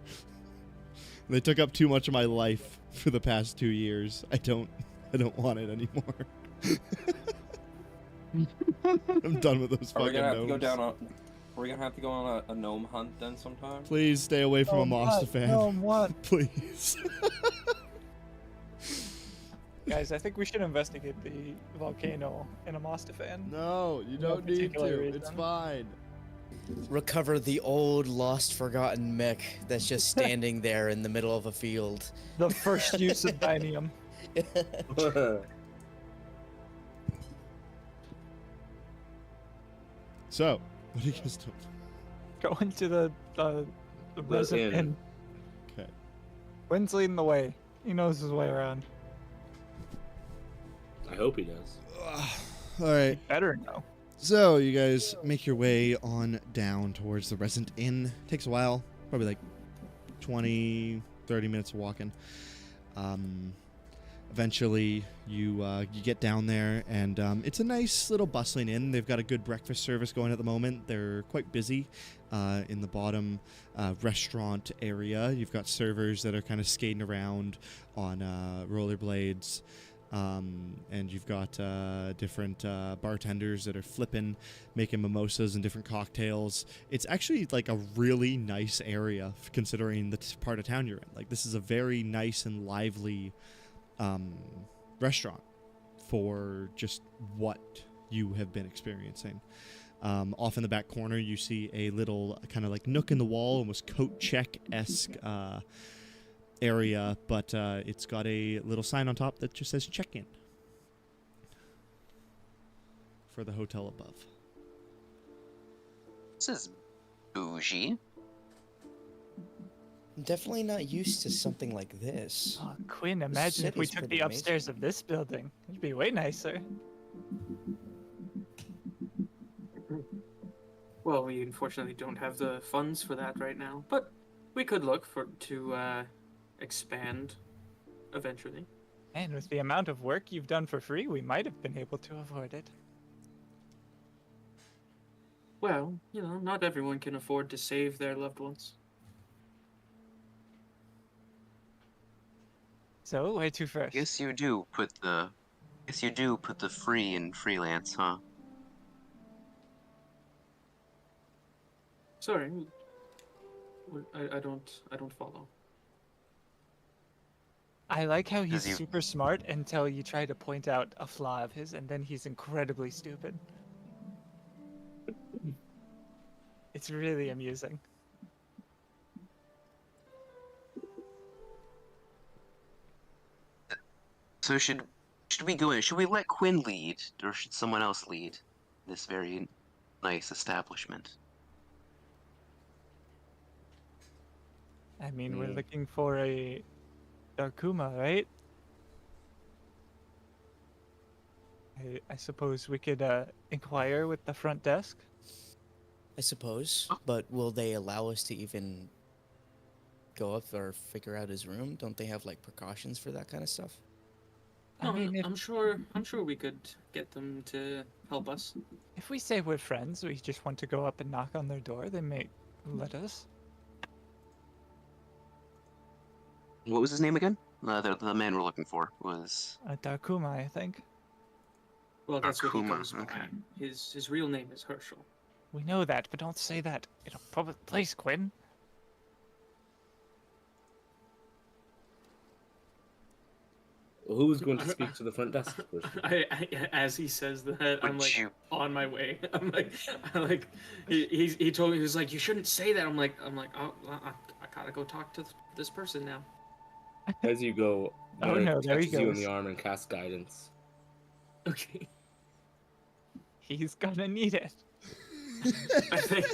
They took up too much of my life for the past 2 years. I don't want it anymore. I'm done with those Are we fucking gonna have to gnomes. go down on? Are we gonna have to go on a gnome hunt then sometime? Please stay away from a monster fan. Gnome what? Please. Guys, I think we should investigate the volcano in Amostafan. No, you No don't need particular to. reason. It's fine. Recover the old, lost, forgotten mech that's just standing there in the middle of a field. The first use of Dynium. So, what are you guys doing? Go into the resident inn. inn. Okay. Wynn's leading the way. He knows his way around. I hope he does. All right. Better know. So, you guys make your way on down towards the Resident Inn. Takes a while, probably like 20, 30 minutes of walking. Eventually, you get down there, and it's a nice little bustling inn. They've got a good breakfast service going at the moment. They're quite busy in the bottom restaurant area. You've got servers that are kind of skating around on rollerblades, and you've got different bartenders that are flipping, making mimosas and different cocktails. It's actually like a really nice area considering the part of town you're in. Like, this is a very nice and lively restaurant for just what you have been experiencing. Off in the back corner, you see a little kind of like nook in the wall, almost coat check-esque area, but it's got a little sign on top that just says check-in for the hotel above. This is bougie. I'm definitely not used to something like this. Oh, Quinn, imagine if we city's took pretty the amazing. upstairs of this building. It'd be way nicer. Well, we unfortunately don't have the funds for that right now, but we could look to expand eventually. And with the amount of work you've done for free, we might have been able to afford it. Well, you know, not everyone can afford to save their loved ones. So, where to first? Guess you do put the free in freelance, huh? Sorry, I don't follow. I like how he's Does he- super smart until you try to point out a flaw of his, and then he's incredibly stupid. It's really amusing. So should we go in? Should we let Quinn lead, or should someone else lead this very nice establishment? I mean, we're looking for a Darkuma, right? I suppose we could inquire with the front desk. I suppose, but will they allow us to even go up or figure out his room? Don't they have like precautions for that kind of stuff? I mean, if, I'm sure we could get them to help us. if we say we're friends, we just want to go up and knock on their door, they may let us. What was his name again? The man we're looking for was. Darkuma, I think. Well, that's what he Akuma, goes by. okay. His real name is Herschel. We know that, but don't say that in a public place, Quinn. Who's going to speak to the front desk person? As he says that, I'm Would like you- on my way. I'm like, he told me, he was like, you shouldn't say that. I'm like, oh, well, I gotta go talk to this person now. As you go, Oh, Eric no, there he touches you in goes. the arm and casts guidance. Okay. He's gonna need it. I think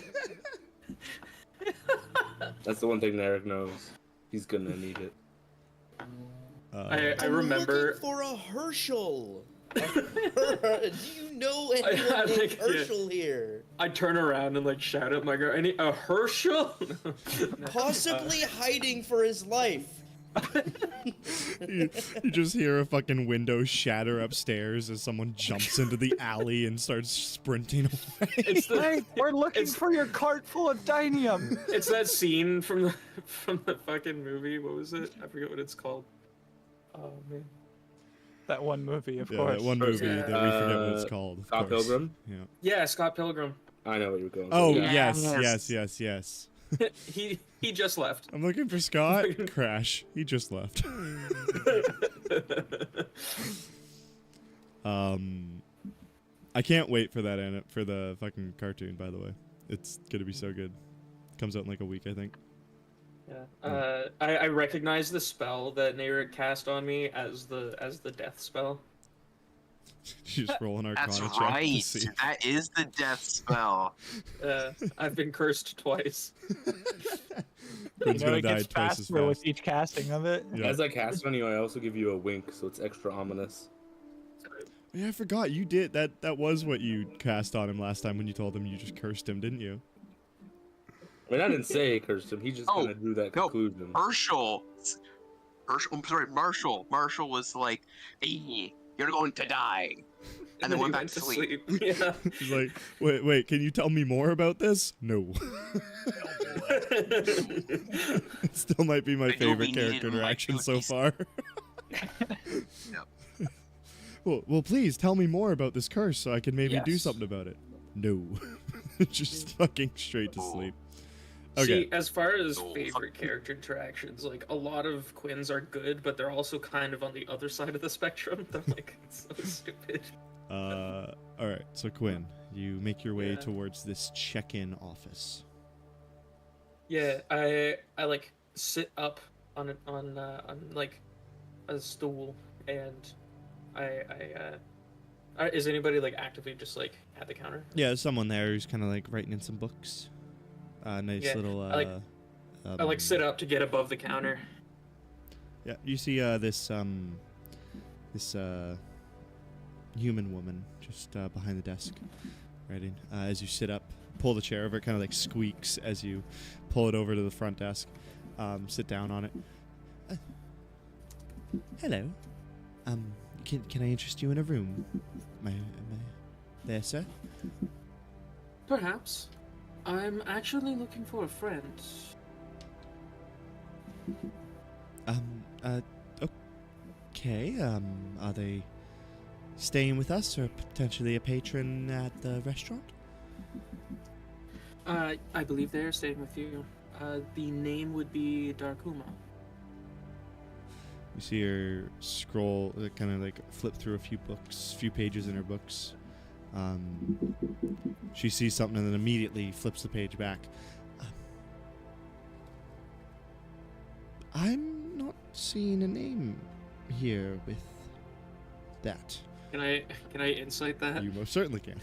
That's the one thing Eric knows. He's gonna need it. I I'm remember. looking for a Herschel. Do you know anyone I named think, yeah. Herschel here? I turn around and like shout at my girl. A Herschel? Possibly hiding for his life. You just hear a fucking window shatter upstairs as someone jumps into the alley and starts sprinting away. It's the, Hey, we're looking it's- for your cart full of Dynium. it's that scene from the fucking movie. What was it? I forget what it's called. Oh man. That one movie, of Yeah, course. that one movie Yeah. that we forget what it's called. of Scott course. Pilgrim? Yeah. Yeah, Scott Pilgrim. I know what you're going. Oh, for. Yeah. yes. He just left. I'm looking for Scott. Crash. He just left. I can't wait for that for the fucking cartoon. By the way, it's gonna be so good. Comes out in like a week, I think. Yeah. I recognize the spell that Nayrik cast on me as the death spell. You just roll an Arcana That's check to right. see. That is the death spell. I've been cursed twice. Quinn's You know, gonna it die gets twice as faster fast. with each casting of it. Yeah. As I cast on you, I also give you a wink, so it's extra ominous. Yeah, I forgot you did that. That was what you cast on him last time when you told him you just cursed him, didn't you? I mean, I didn't say I cursed him. He just Oh, kind of drew that no. conclusion. Herschel. Marshall. Marshall was like, "Hey, you're going to die," and then he went back to sleep. Yeah. He's like, wait, can you tell me more about this? No. It still might be my But you'll be favorite character needed in my interaction so duties. far. Yep. Well, please tell me more about this curse so I can maybe do Yes. something about it. No. Just fucking straight to sleep. Okay. See, as far as Oh, fuck. favorite character interactions, like a lot of Quinn's are good, but they're also kind of on the other side of the spectrum. They're like so stupid. All right. So Quinn, you make your way Yeah. towards this check-in office. Yeah, I like sit up on like a stool, and is anybody like actively just like at the counter? Yeah, there's someone there who's kind of like writing in some books. Nice Yeah, little. I like sit up to get above the counter. Yeah, you see this human woman just behind the desk, writing. As you sit up, pull the chair over, it kind of like squeaks as you pull it over to the front desk. Sit down on it. Hello. Can I interest you in a room? Am I there, sir? Perhaps. I'm actually looking for a friend. Okay. Are they staying with us or potentially a patron at the restaurant? I believe they're staying with you. The name would be Darkuma. You see her scroll, kind of like flip through a few pages in her books. She sees something and then immediately flips the page back. I'm not seeing a name here with that. Can I insight that? You most certainly can.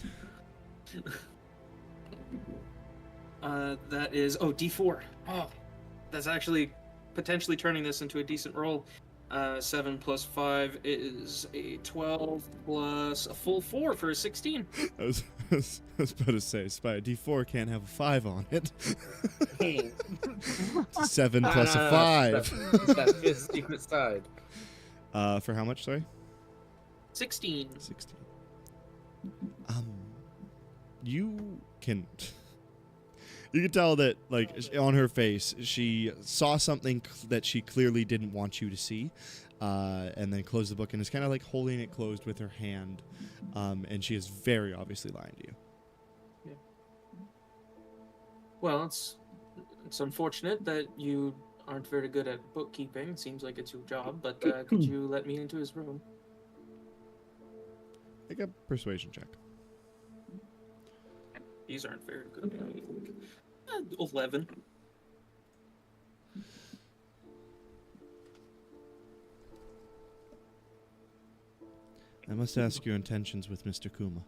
That is D4. Oh, that's actually potentially turning this into a decent roll. 7 plus 5 is a 12 plus a full 4 for a 16. I was about to say, Spy D4 can't have a 5 on it. 7 plus a 5. That's his secret side. For how much, sorry? 16. 16. You can tell that, like, on her face, she saw something that she clearly didn't want you to see, and then closed the book and is kind of like holding it closed with her hand, and she is very obviously lying to you. Yeah. Well, it's unfortunate that you aren't very good at bookkeeping. Seems like it's your job, but could you let me into his room? Make a persuasion check. These aren't very good. 11. I must ask your intentions with Mr. Kuma.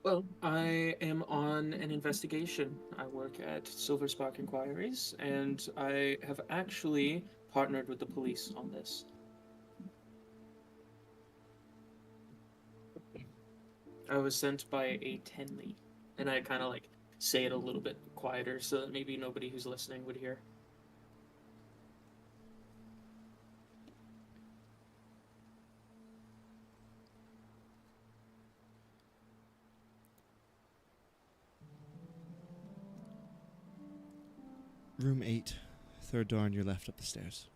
Well, I am on an investigation. I work at Silver Spark Inquiries, and I have actually partnered with the police on this. I was sent by a Tenley, and I kind of like say it a little bit quieter so that maybe nobody who's listening would hear. Room 8, third door on your left up the stairs.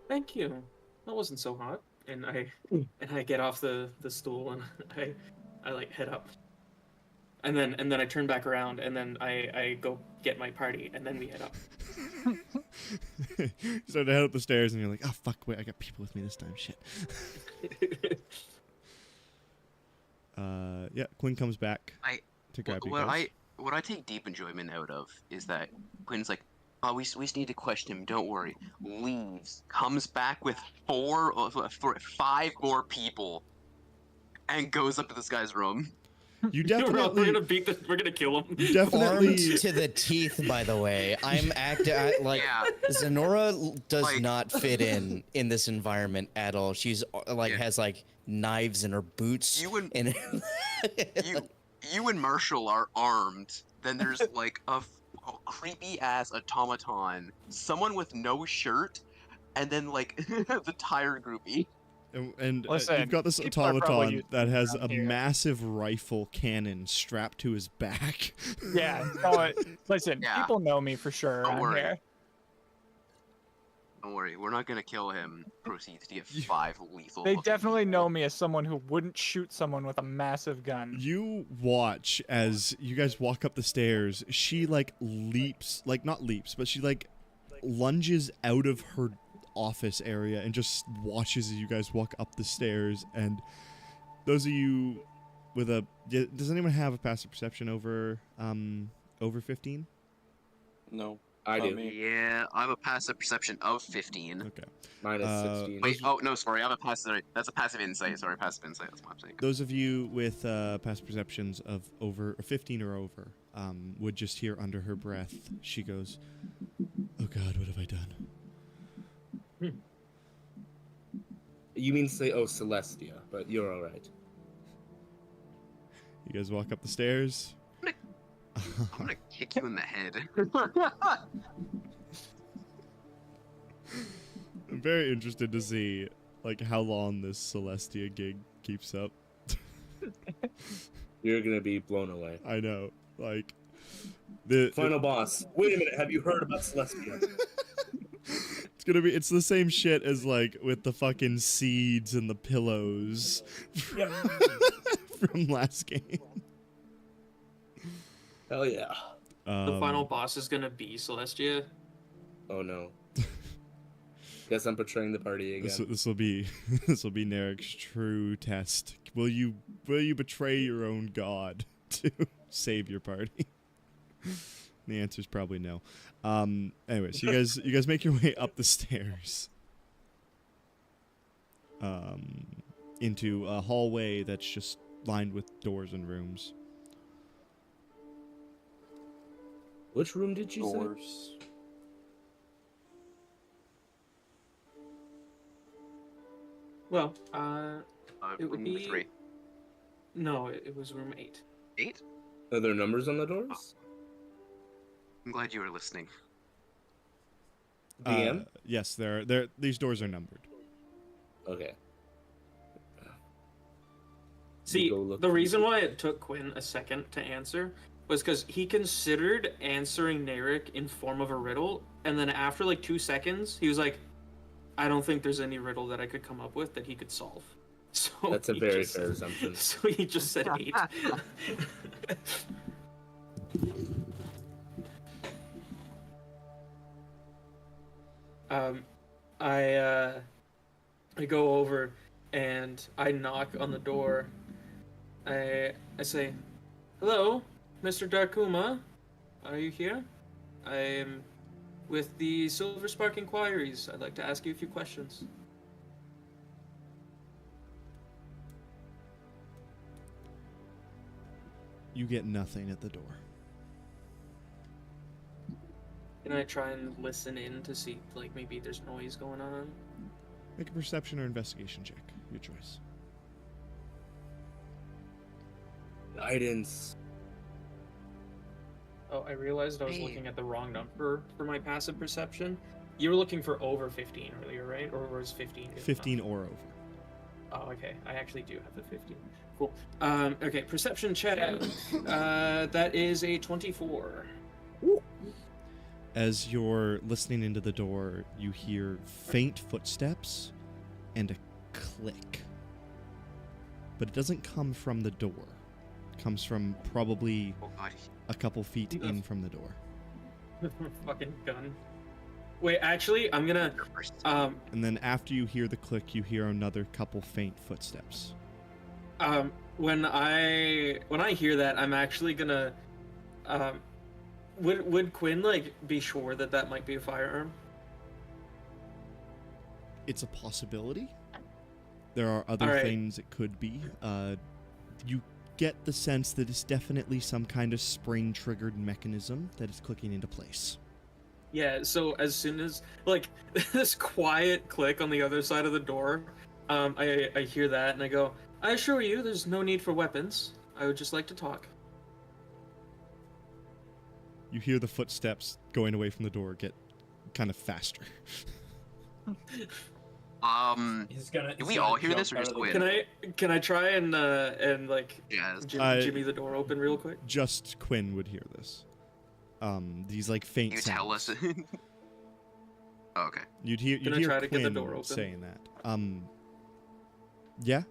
Thank you. That wasn't so hot. And I get off the stool and I like head up. And then I turn back around and then I go get my party and then we head up. You start to head up the stairs and you're like, oh fuck, wait, I got people with me this time, shit. Yeah, Quinn comes back to grab you guys. What I take deep enjoyment out of is that Quinn's like, oh, we just need to question him. Don't worry. Leaves, comes back with 5 more people, and goes up to this guy's room. You definitely. We're gonna beat this. We're gonna kill him. You definitely. Armed to the teeth, by the way. I'm like Yeah. Zenora does Like- not fit in this environment at all. She's like Yeah. has like knives in her boots. You and and you and Marshall are armed. Then there's like creepy ass automaton, someone with no shirt, and then like the tire groupie. And Listen, you've got this people are probably automaton used that to has around a here. massive rifle cannon strapped to his back. Yeah. So, listen, Yeah. people know me for sure Don't around worry. here. Don't worry, we're not gonna kill him. Proceeds to get 5 lethal. They fucking definitely people. know me as someone who wouldn't shoot someone with a massive gun. You watch as you guys walk up the stairs. She like leaps, like not leaps, but she like lunges out of her office area and just watches as you guys walk up the stairs. And those of you with a, does anyone have a passive perception over 15? No. I Not do. me. Yeah, I have a passive perception of 15. Okay. Minus 16. Wait, oh no, sorry, I have a passive. That's a passive insight. Sorry, passive insight. That's my mistake. Those of you with passive perceptions of over 15 or over would just hear under her breath. She goes, "Oh God, what have I done?" You mean say, oh, Celestia, but you're alright. You guys walk up the stairs. I'm gonna kick you in the head. I'm very interested to see like how long this Celestia gig keeps up. You're gonna be blown away. I know, like the Final boss. Wait a minute, have you heard about Celestia? it's the same shit as like with the fucking seeds and the pillows from last game. Hell yeah. The final boss is gonna be Celestia. Oh no. Guess I'm betraying the party again. This will be Narek's true test. Will you betray your own god to save your party? The answer is probably no. Anyways, you guys make your way up the stairs. Into a hallway that's just lined with doors and rooms. Which room did you say? Doors. Well, it would Room be 3. No, it was room 8. 8? Are there numbers on the doors? I'm glad you were listening. DM? Yes, these doors are numbered. Okay. See, go look the through reason why it took Quinn a second to answer was because he considered answering Narek in form of a riddle, and then after like 2 seconds, he was like, I don't think there's any riddle that I could come up with that he could solve. So That's a he very just- fair assumption. So he just said 8. I go over and I knock on the door. I say, "Hello, Mr. Darkuma. Are you here? I am with the Silver Spark Inquiries. I'd like to ask you a few questions." You get nothing at the door. Can I try and listen in to see, like, maybe there's noise going on? Make a perception or investigation check. Your choice. Guidance. Oh, I realized I was Hey. looking at the wrong number for my passive perception. You were looking for over 15 earlier, right? Or was 15? good 15 enough? or over. Oh, okay. I actually do have the 15. Cool. Okay, perception check. That is a 24. As you're listening into the door, you hear faint footsteps and a click. But it doesn't come from the door. It comes from probably Oh god. a couple feet in from the door. Fucking gun. Wait, actually, I'm gonna. And then after you hear the click, you hear another couple faint footsteps. When I hear that, I'm actually gonna. Would Quinn like be sure that that might be a firearm? It's a possibility. There are other Alright. things it could be. You get the sense that it's definitely some kind of spring-triggered mechanism that is clicking into place. Yeah. So as soon as like this quiet click on the other side of the door, I hear that and I go, I assure you, there's no need for weapons. I would just like to talk. you hear the footsteps going away from the door get kind of faster. He's gonna. Do we all hear this or just Quinn? Can I try and like Jazz. jimmy the door open real quick? Just Quinn would hear this. These like faint You sounds. tell us. Oh, okay. You'd hear Can I hear try to get the Quinn door open? saying that. Yeah.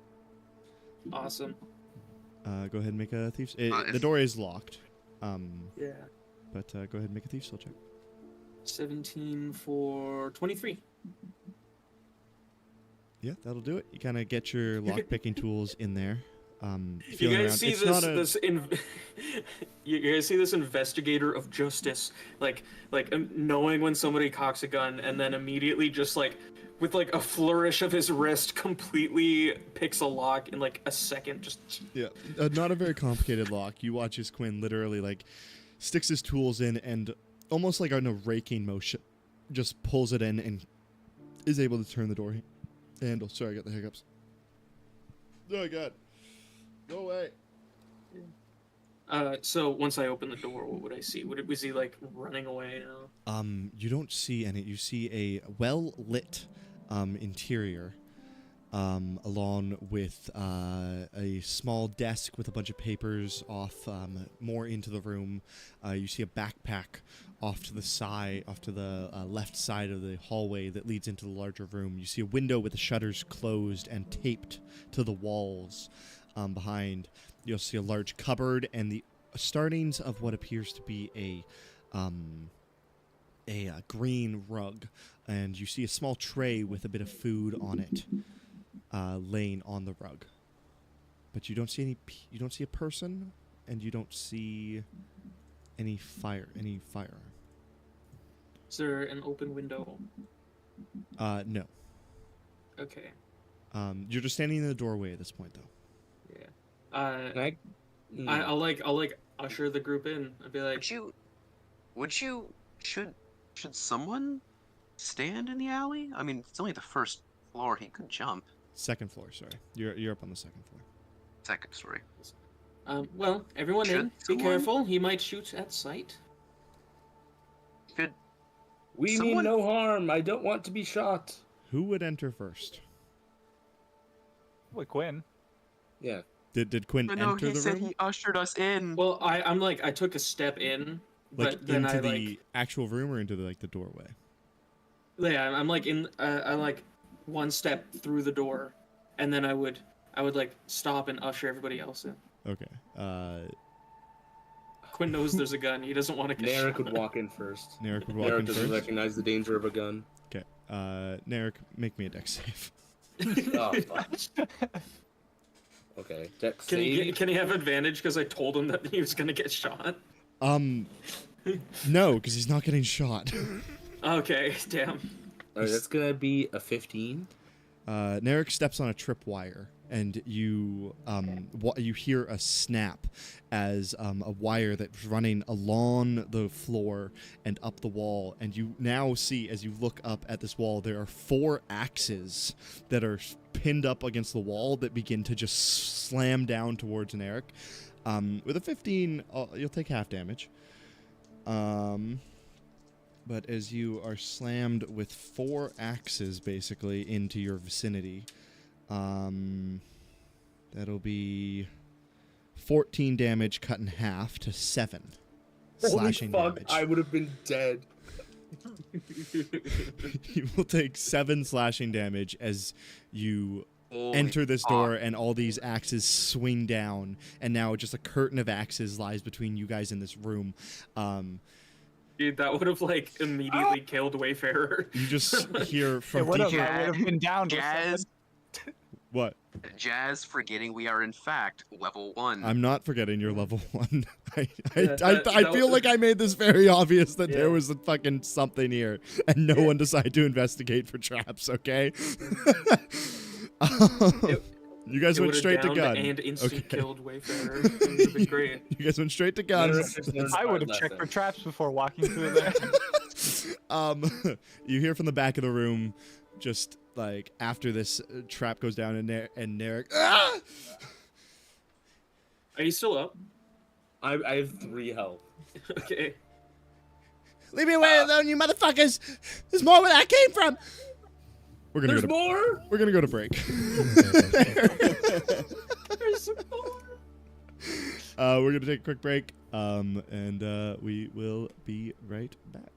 Awesome. Go ahead and make a thief's. The if- door is locked. Yeah. But go ahead and make a thief's skill check. 17 for 23. Yeah, that'll do it. You kind of get your lock picking tools in there. You Feeling guys around. see It's this? not a- You guys see this investigator of justice, like knowing when somebody cocks a gun, and then immediately just like, with like a flourish of his wrist, completely picks a lock in like a second. Just Yeah, not a very complicated lock. You watch as Quinn literally like sticks his tools in and almost like on a raking motion, just pulls it in and is able to turn the door handle. Sorry, I got the hiccups. Oh god, go away. So once I open the door, what would I see? Was he like running away now? You don't see any. You see a well-lit interior, along with a small desk with a bunch of papers off more into the room. You see a backpack off to the side, off to the left side of the hallway that leads into the larger room. You see a window with the shutters closed and taped to the walls behind. You'll see a large cupboard and the startings of what appears to be a green rug, and you see a small tray with a bit of food on it, laying on the rug. But you don't see you don't see a person, and you don't see any firearm. Is there an open window? No. Okay. You're just standing in the doorway at this point, though. Yeah. Can I'll like usher the group in. I'd be like, Should someone stand in the alley? I mean, it's only the first floor. He could jump. Second floor, sorry. You're up on the second floor. Second story. well, everyone Should in. Be someone- careful. He might shoot at sight. Should we Someone- mean no harm. I don't want to be shot. Who would enter first? Wait, Quinn. Yeah. Did Quinn no, enter he the said room? he ushered us in. Well, I took a step in, Like but then into I the actual room or into the doorway? yeah, I'm like in I like one step through the door, and then I would like stop and usher everybody else in. Okay. Quinn knows there's a gun. He doesn't want to get Narek shot. would walk in first. Narek would walk Narek in doesn't first. recognize the danger of a gun. Okay. Narek, make me a dex save. Oh, fuck. Okay. Dex Can save. he have advantage because I told him that he was gonna get shot? No, because he's not getting shot. Okay, damn. Alright, that's gonna be a 15. Narek steps on a tripwire, and you you hear a snap as a wire that's running along the floor and up the wall, and you now see, as you look up at this wall, there are 4 axes that are pinned up against the wall that begin to just slam down towards Narek. With a 15, you'll take half damage. But as you are slammed with 4 axes, basically, into your vicinity, that'll be 14 damage cut in half to 7 slashing Holy fuck, damage. I would have been dead. You will take 7 slashing damage as you Holy enter this fuck. door, and all these axes swing down, and now just a curtain of axes lies between you guys in this room. Dude, that would have like immediately killed Wayfarer. You just hear It from would have. deep- I would have been down. for Jazz, What? Jazz, forgetting we are in fact level 1. I'm not forgetting you're level 1. I that feel was- like I made this very obvious that there Yeah. was a fucking something here, and no one decided to investigate for traps. Okay. You guys It went would've straight to downed gun. and instant Okay. killed Wayfarer. It would have been great. You guys went straight to guns. Narek just learned a I would hard have checked for lesson. traps before walking through there. You hear from the back of the room, just like after this trap goes down, and Narek. Ah! Are you still up? I have 3 health. Okay. Leave me alone, you motherfuckers! There's more where that came from! We're gonna There's more. We're gonna go to break. There's more. We're gonna take a quick break, and we will be right back.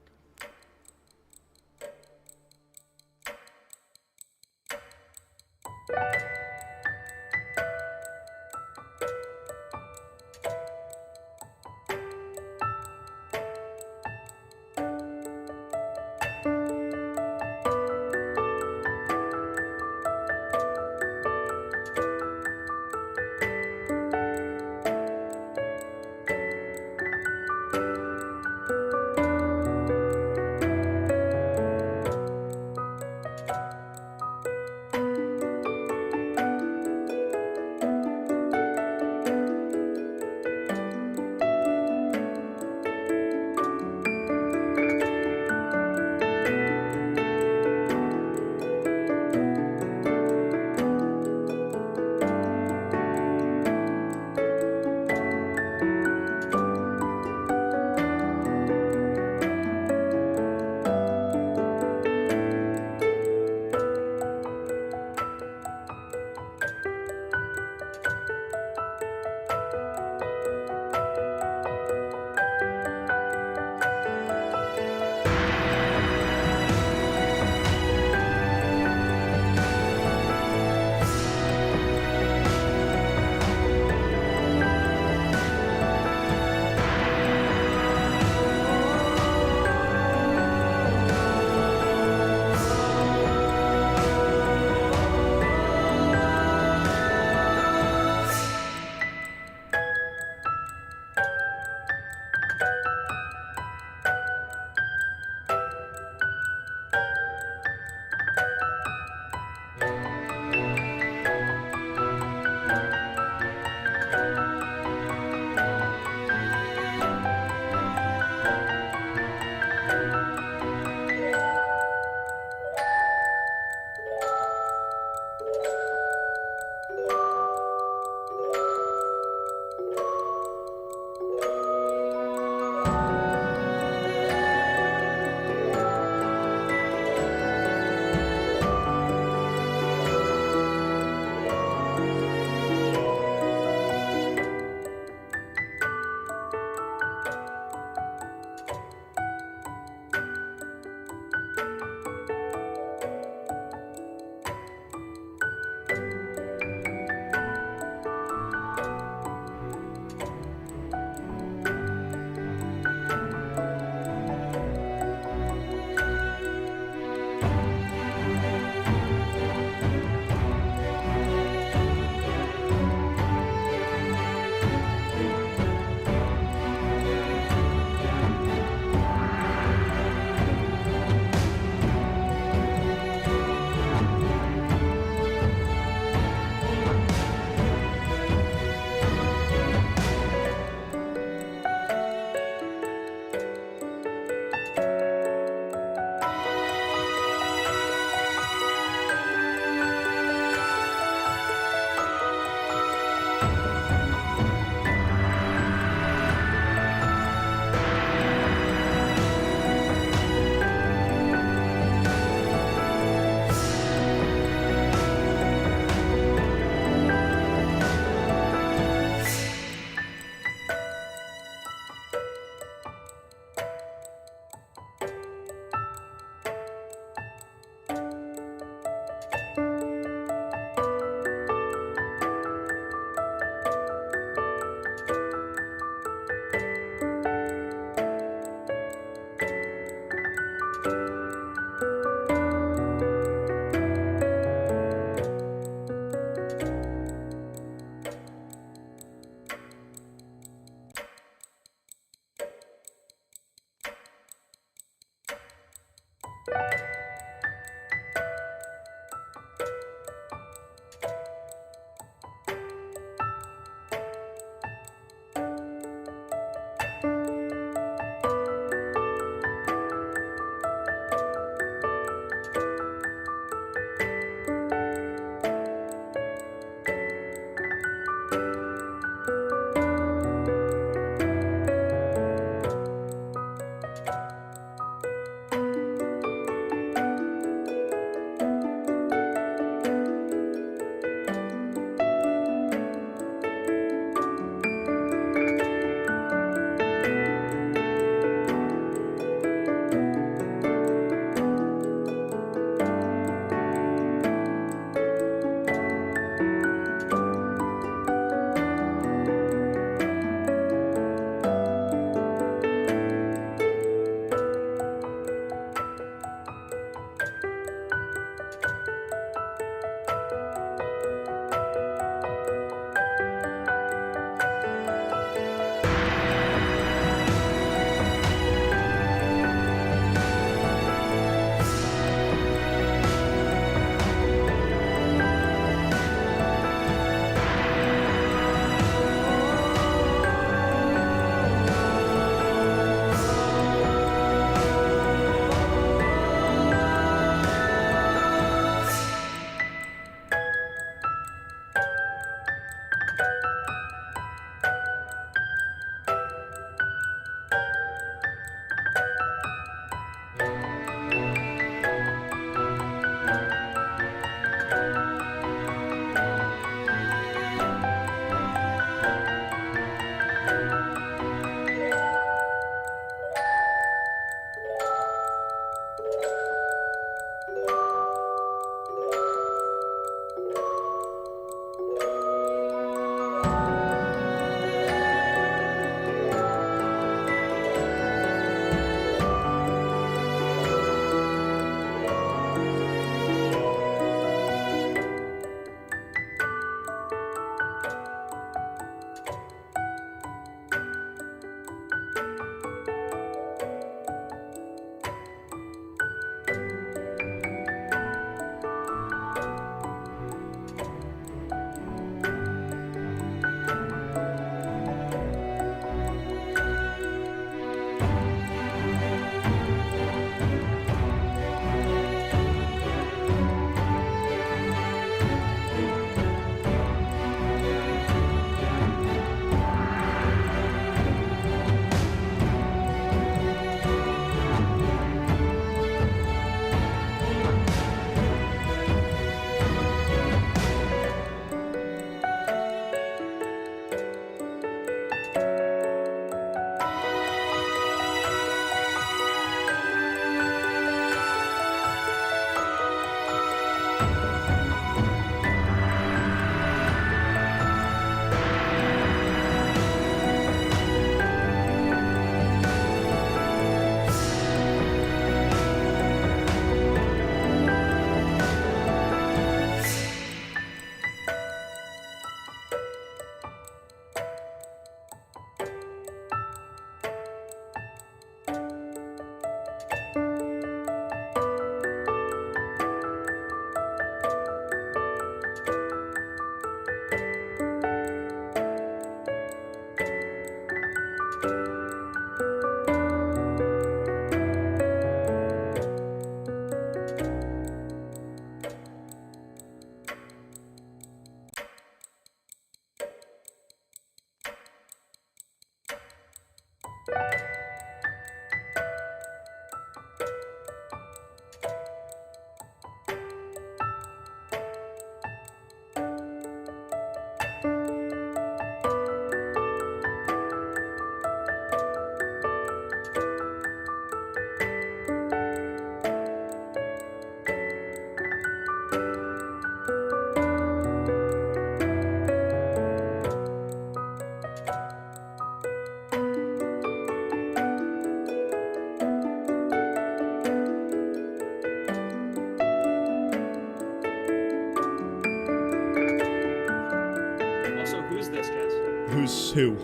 Also, who's this, Jess? Who's who?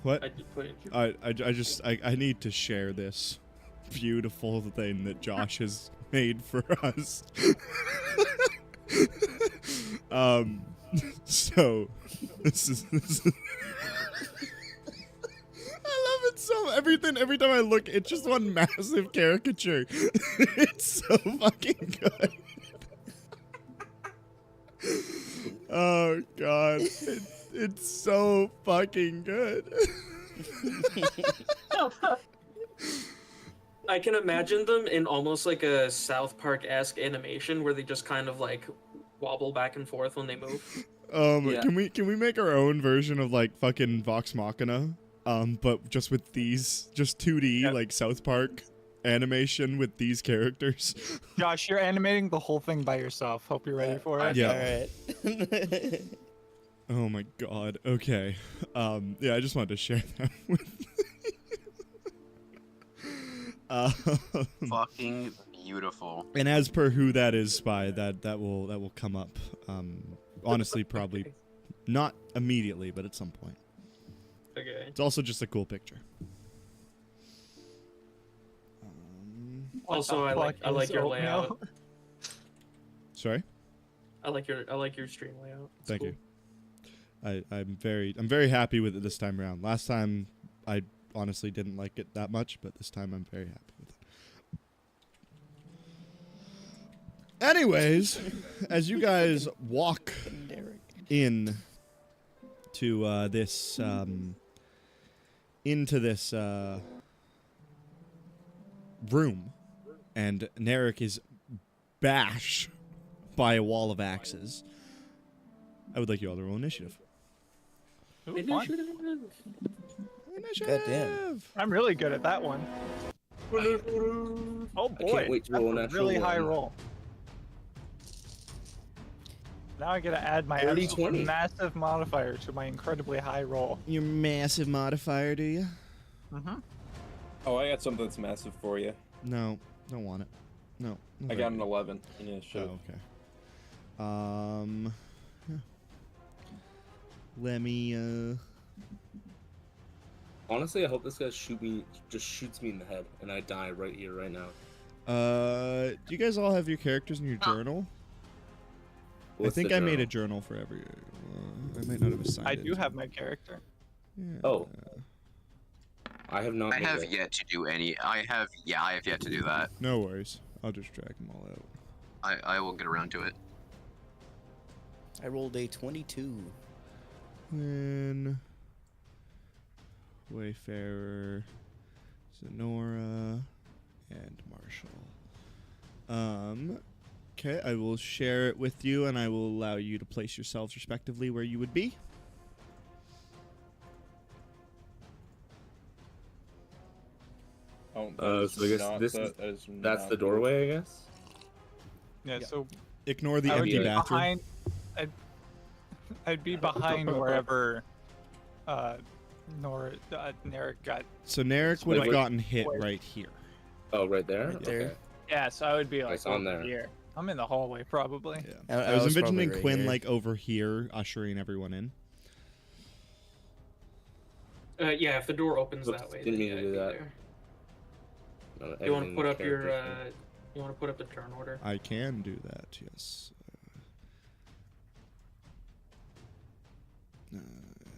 What? I just put it. I need to share this beautiful thing that Josh has made for us. So this is I love it so every time I look, it's just one massive caricature. It's so fucking good. Oh god. It's so fucking good. I can imagine them in almost like a South Park-esque animation where they just kind of like wobble back and forth when they move. Yeah. Can we make our own version of like fucking Vox Machina? But just with these, just 2D Yep. like South Park animation with these characters. Josh, you're animating the whole thing by yourself. Hope you're ready for it. Yeah. All right. Oh my god. Okay. Yeah, I just wanted to share that with. Fucking beautiful. And as per who that is spy, that will come up. Honestly, probably not immediately, but at some point. Okay. It's also just a cool picture. What Also, the I like fuck is your oatmeal? layout. Sorry. I like your stream layout. It's Thank cool. you. I'm very happy with it this time around. Last time I honestly didn't like it that much, but this time I'm very happy with it. Anyways, as you guys walk in to this into this room, and Narek is bashed by a wall of axes, I would like you all to roll initiative. Ooh, fun. Goddamn. I'm really good at that one. Oh boy, can't wait to roll a that's a natural really high one. roll. Now I gotta add my 30, absolute 20. massive modifier to my incredibly high roll. Your massive modifier, do you? Mm-hmm. Oh, I got something that's massive for you. No, don't want it. No. I got an 11 in initiative. Oh, okay. Yeah. Let me, Honestly, I hope this guy just shoots me in the head, and I die right here, right now. do you guys all have your characters in your journal? What's I think the I made a journal? journal for every. I might not have assigned I it. do have my character. Yeah. Oh. I have not. I made have it. yet to do any. I have yet to do that. No worries. I'll just drag them all out. I will get around to it. I rolled a 22. Then Wayfarer, Zenora, and Marshall. Okay, I will share it with you, and I will allow you to place yourselves respectively where you would be. Oh, So I guess that's the doorway, I guess. Yeah, Yeah. so Ignore the I would empty be bathroom. behind. I'd be behind wherever Narek got. So Narek would have Wait. gotten hit Wait. right here. Oh, right there. Right there. Okay. Yeah, so I would be like It's on over there. here. I'm in the hallway probably. Yeah. I I was was probably envisioning right Quinn here. like over here, ushering everyone in. Yeah, if the door opens Oops, that way, didn't then mean yeah, to I'd do be that. there. No, You want to everything put up your characters you want to put up the turn order? I can do that, yes.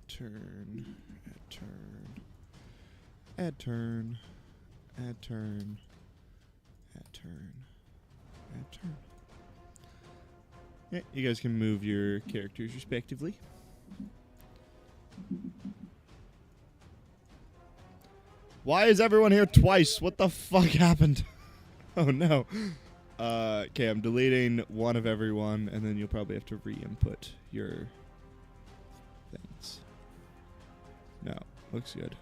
Turn. Add turn. Add turn. Add turn. Add turn. Yeah, you guys can move your characters respectively. Why is everyone here twice? What the fuck happened? Oh no. Okay, I'm deleting one of everyone, and then you'll probably have to re-input your things. No, looks good.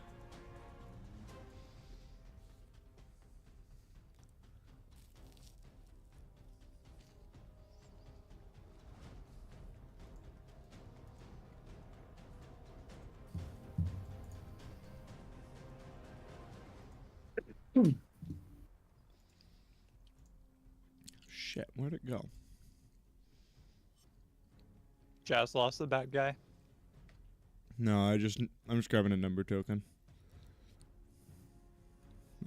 Shit, where'd it go? Jazz lost the bad guy. No, I'm just grabbing a number token.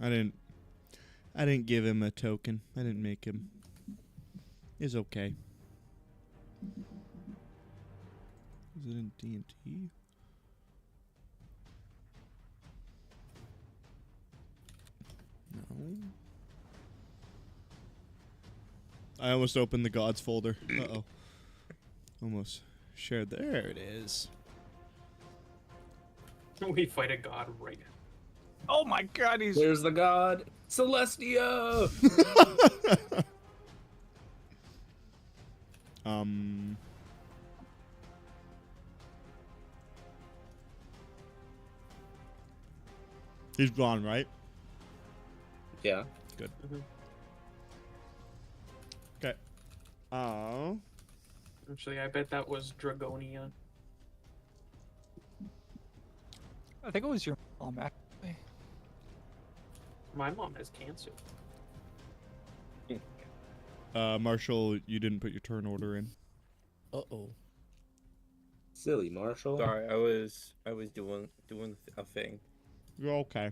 I didn't give him a token. I didn't make him. It's okay. Is it in D&T? No. I almost opened the gods folder. Uh-oh. Almost shared. There it is. We fight a god right now. Oh my god, he's There's the god, Celestia. He's gone, right? Yeah. Good. Mhm. Okay. Oh. Actually, I bet that was Dragonia. I think it was your mom, actually. My mom has cancer. Marshall, you didn't put your turn order in. Uh-oh. Silly Marshall. Sorry, I was doing a thing. You're okay.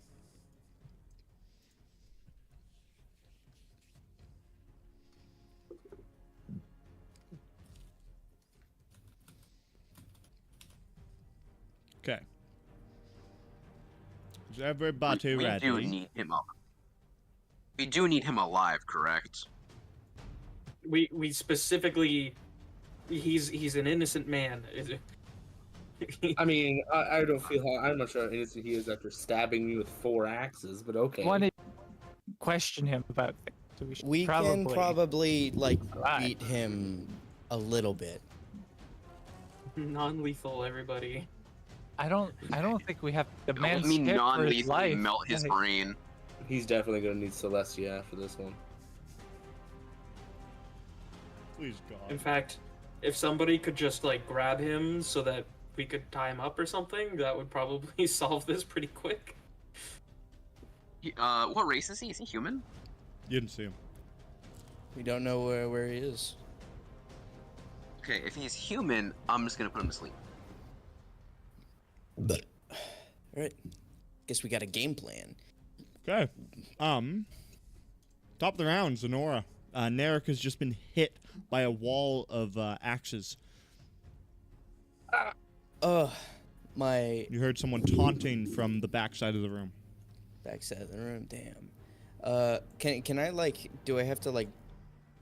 Okay. Is everybody we ready? do need him up. We do need him alive, correct? We specifically, he's an innocent man. I mean, I don't feel how much how innocent he is after stabbing me with 4 axes, but okay. Want to question him about things, so we should We probably... can probably like Alright. beat him a little bit. Non-lethal, everybody. I don't think we have the Don't man's mean hit for his non-lethally life. melt his Like, brain. He's definitely gonna need Celestia after this one. Please, In God. fact, if somebody could just like grab him so that we could tie him up or something, that would probably solve this pretty quick. What race is he? Is he human? You didn't see him. We don't know where he is. Okay, if he's human, I'm just gonna put him to sleep. All right. Guess we got a game plan. Okay. Top of the round, Zenora. Narek has just been hit by a wall of axes. My You heard someone taunting from the backside of the room. backside of the room. Damn. Can I like? Do I have to like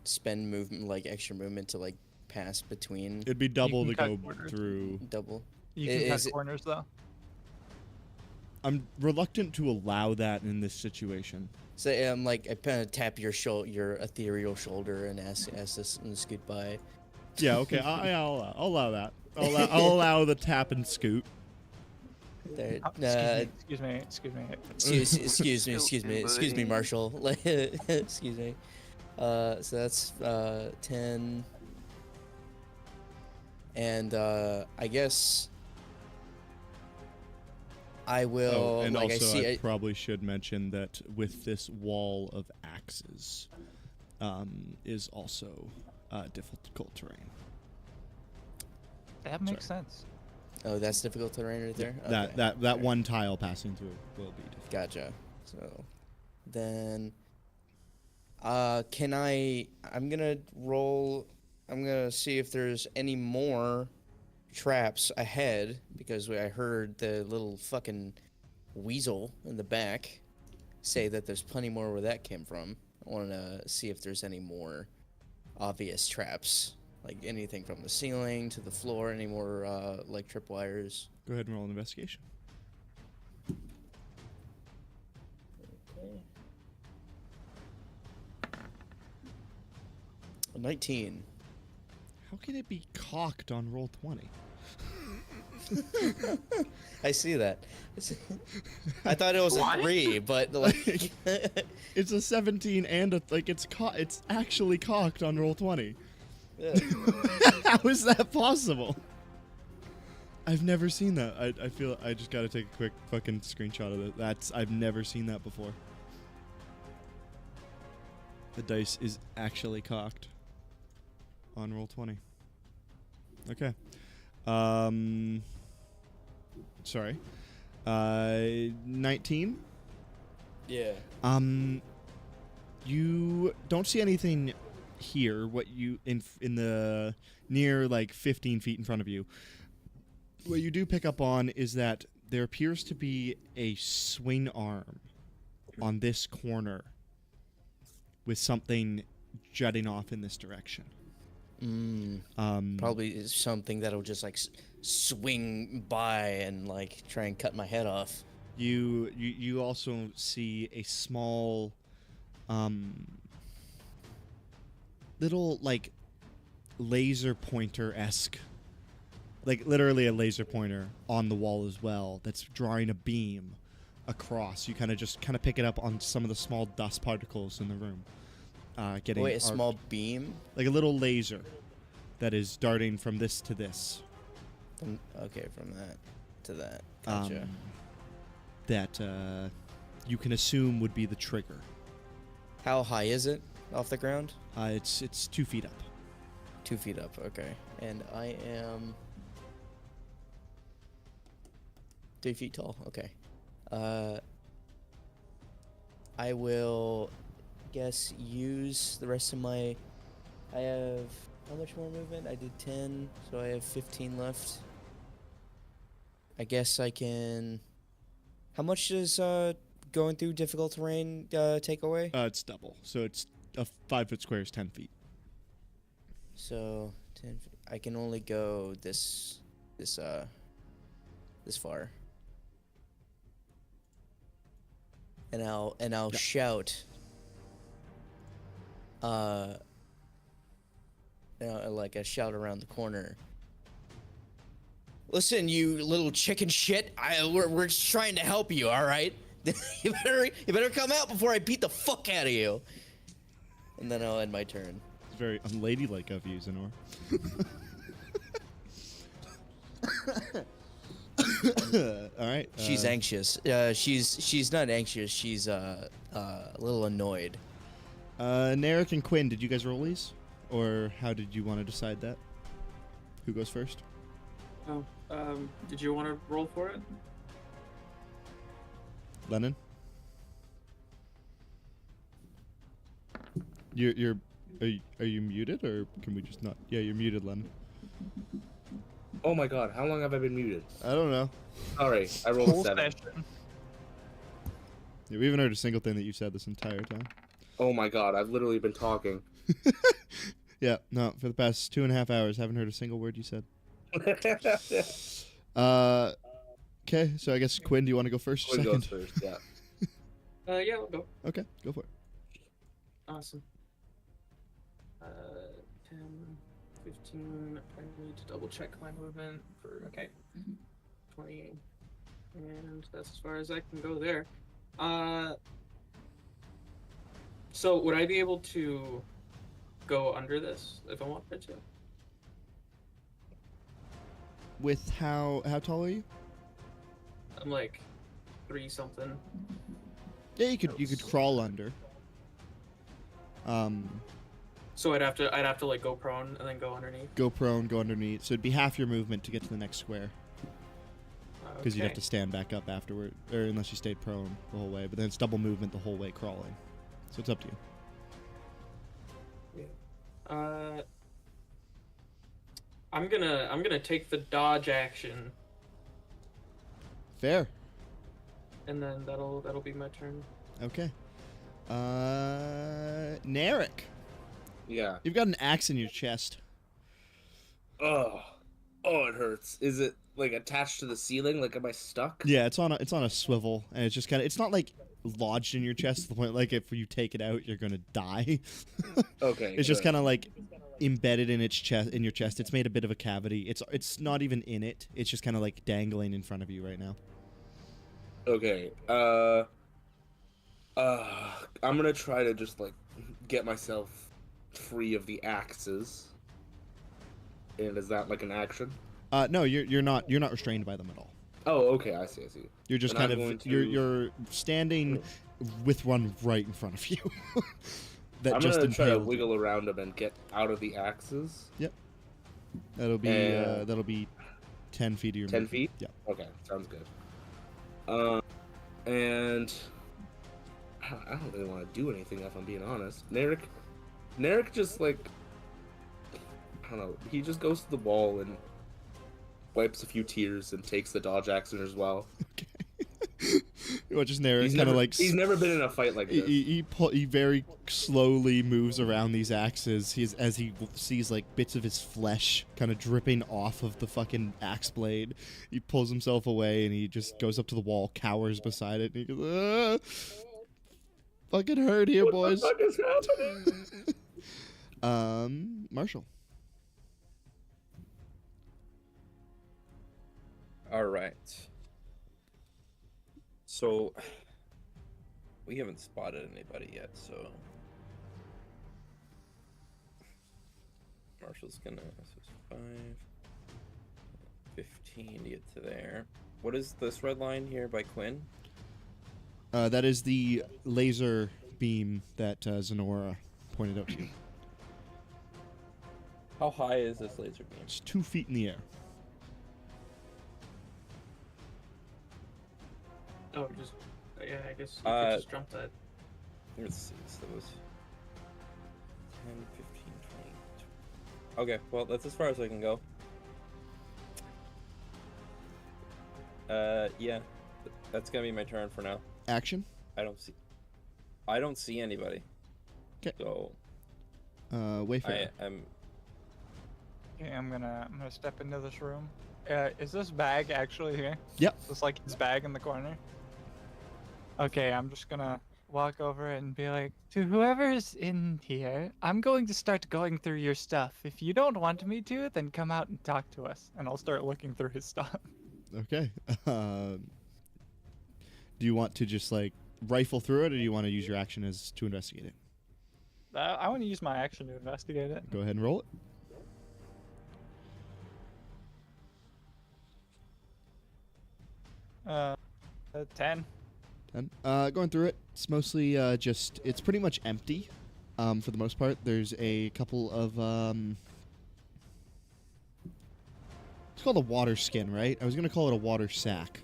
spend movement, like extra movement, to like pass between It'd be double to can go cut corners. through. double? You can Is cut it- corners though. I'm reluctant to allow that in this situation. Say like I kind of tap your your ethereal shoulder and ask this and scoot by. Yeah, okay, I'll allow that. I'll allow the tap and scoot. There, Excuse me. excuse me, Marshall. Excuse me. So that's 10, and I guess I will. Oh, and like also, I see, I probably should mention that with this wall of axes, is also difficult terrain. That makes sense. oh, that's difficult terrain right there. That Okay. that one tile passing through will be difficult. Gotcha. So then, can I'm gonna roll. I'm gonna see if there's any more traps ahead because I heard the little fucking weasel in the back say that there's plenty more where that came from. I want to see if there's any more obvious traps, like anything from the ceiling to the floor, any more like tripwires. Go ahead and roll an investigation. Okay. 19. How can it be cocked on roll 20? I see that. I thought it was a 3, but like It's a 17 and it's actually cocked on roll 20. yeah. How is that possible? I've never seen that. I feel I just gotta take a quick fucking screenshot of it. I've never seen that before. The dice is actually cocked on roll 20. Okay. Sorry. 19. Yeah. You don't see anything here. What you in the near like 15 feet in front of you. What you do pick up on is that there appears to be a swing arm on this corner with something jutting off in this direction. Probably is something that'll just like swing by and like try and cut my head off. You also see a small little like laser pointer-esque, like literally a laser pointer on the wall as well, that's drawing a beam across. You kind of pick it up on some of the small dust particles in the room. Wait, a small beam? Like a little laser that is darting from this to this. Okay, from that to that. Gotcha. That you can assume would be the trigger. How high is it off the ground? It's 2 feet up. 2 feet up, okay. And I am 3 feet tall, okay. I will guess use the rest of my... I have... How much more movement? I did 10, so I have 15 left. I guess I can... How much does going through difficult terrain take away? It's double. So it's a 5 foot square is 10 feet. So 10 feet. I can only go this far. And I'll shout like a shout around the corner. Listen, you little chicken shit! We're just trying to help you, all right? you better come out before I beat the fuck out of you. And then I'll end my turn. It's very unladylike of you, Zenor. All right. She's anxious. She's not anxious. She's a little annoyed. Narek and Quinn, did you guys roll these, or how did you want to decide that? Who goes first? Oh, did you want to roll for it? Lennon. Are you muted, or can we just not? Yeah, you're muted, Lennon. Oh my god, how long have I been muted? I don't know. Alright, I rolled Whole 7. session. Yeah, we haven't heard a single thing that you said this entire time. Oh my god, I've literally been talking. Yeah, no, for the past 2.5 hours, haven't heard a single word you said. Okay, so I guess Quinn, do you want to go first or Quinn second? goes first, yeah. Yeah, we'll go. Okay, go for it. Awesome. 10, 15. I need to double check my movement for, okay. 20. And that's as far as I can go there. So would I be able to go under this if I wanted to? With how tall are you? I'm like 3 something. Yeah, you could crawl under. So I'd have to like go prone and then go underneath. Go prone, go underneath. So it'd be half your movement to get to the next square. Because you'd have to stand back up afterward, or unless you stayed prone the whole way. But then it's double movement the whole way crawling. So it's up to you. Yeah. I'm gonna take the dodge action. Fair. and then that'll be my turn. Okay. Narek, Yeah. you've got an axe in your chest. Oh, it hurts. Is it like attached to the ceiling? Like, am I stuck? Yeah, it's on a swivel, and it's just kind of, it's not like lodged in your chest to the point like if you take it out you're gonna die. Okay. It's just good. kind of like embedded in its chest, in your chest. It's made a bit of a cavity. It's not even in it. It's just kind of like dangling in front of you right now. Okay. I'm gonna try to just like get myself free of the axes. And is that like an action? No, you're not restrained by them at all. Oh, okay. I see. You're just Then kind I'm of going to- you're standing with one right in front of you. That I'm just gonna try to impaled you. wiggle around them and get out of the axes. That'll be and- 10 feet of your 10 movement. feet? Yeah. Okay, sounds good. And I don't really want to do anything if I'm being honest. Narek just like, I don't know. He just goes to the wall and wipes a few tears and takes the dodge action as well. Okay. You watch Narek He's kind of never, like he's never been in a fight like this. he very slowly moves around these axes. As he sees like bits of his flesh kind of dripping off of the fucking axe blade. He pulls himself away and he just goes up to the wall, cowers beside it, and he goes, "Fucking hurt here, What boys." the fuck is happening? Marshall. All right. So we haven't spotted anybody yet, so Marshall's gonna this is 5 15 to get to there. What is this red line here by Quinn? That is the laser beam that Zenora pointed out to you. How high is this laser beam? It's 2 feet in the air. Oh, just yeah. I guess you could just jump that. Let's see. So it was 10, 15, 20. Okay, well, that's as far as I can go. Yeah. That's gonna be my turn for now. Action. I don't see anybody. 'Kay. So Wayfarer. Okay, I'm gonna step into this room. Is this bag actually here? Yep. Is this like his bag in the corner? Okay, I'm just gonna walk over and be like, to whoever's in here, I'm going to start going through your stuff. If you don't want me to, then come out and talk to us, and I'll start looking through his stuff. Okay. Do you want to just like rifle through it, or do you want to use your action as to investigate it? I want to use my action to investigate it. Go ahead and roll it. Uh, 10. 10. Going through it, it's mostly it's pretty much empty for the most part. There's a couple of it's called a water skin, right? I was gonna call it a water sack.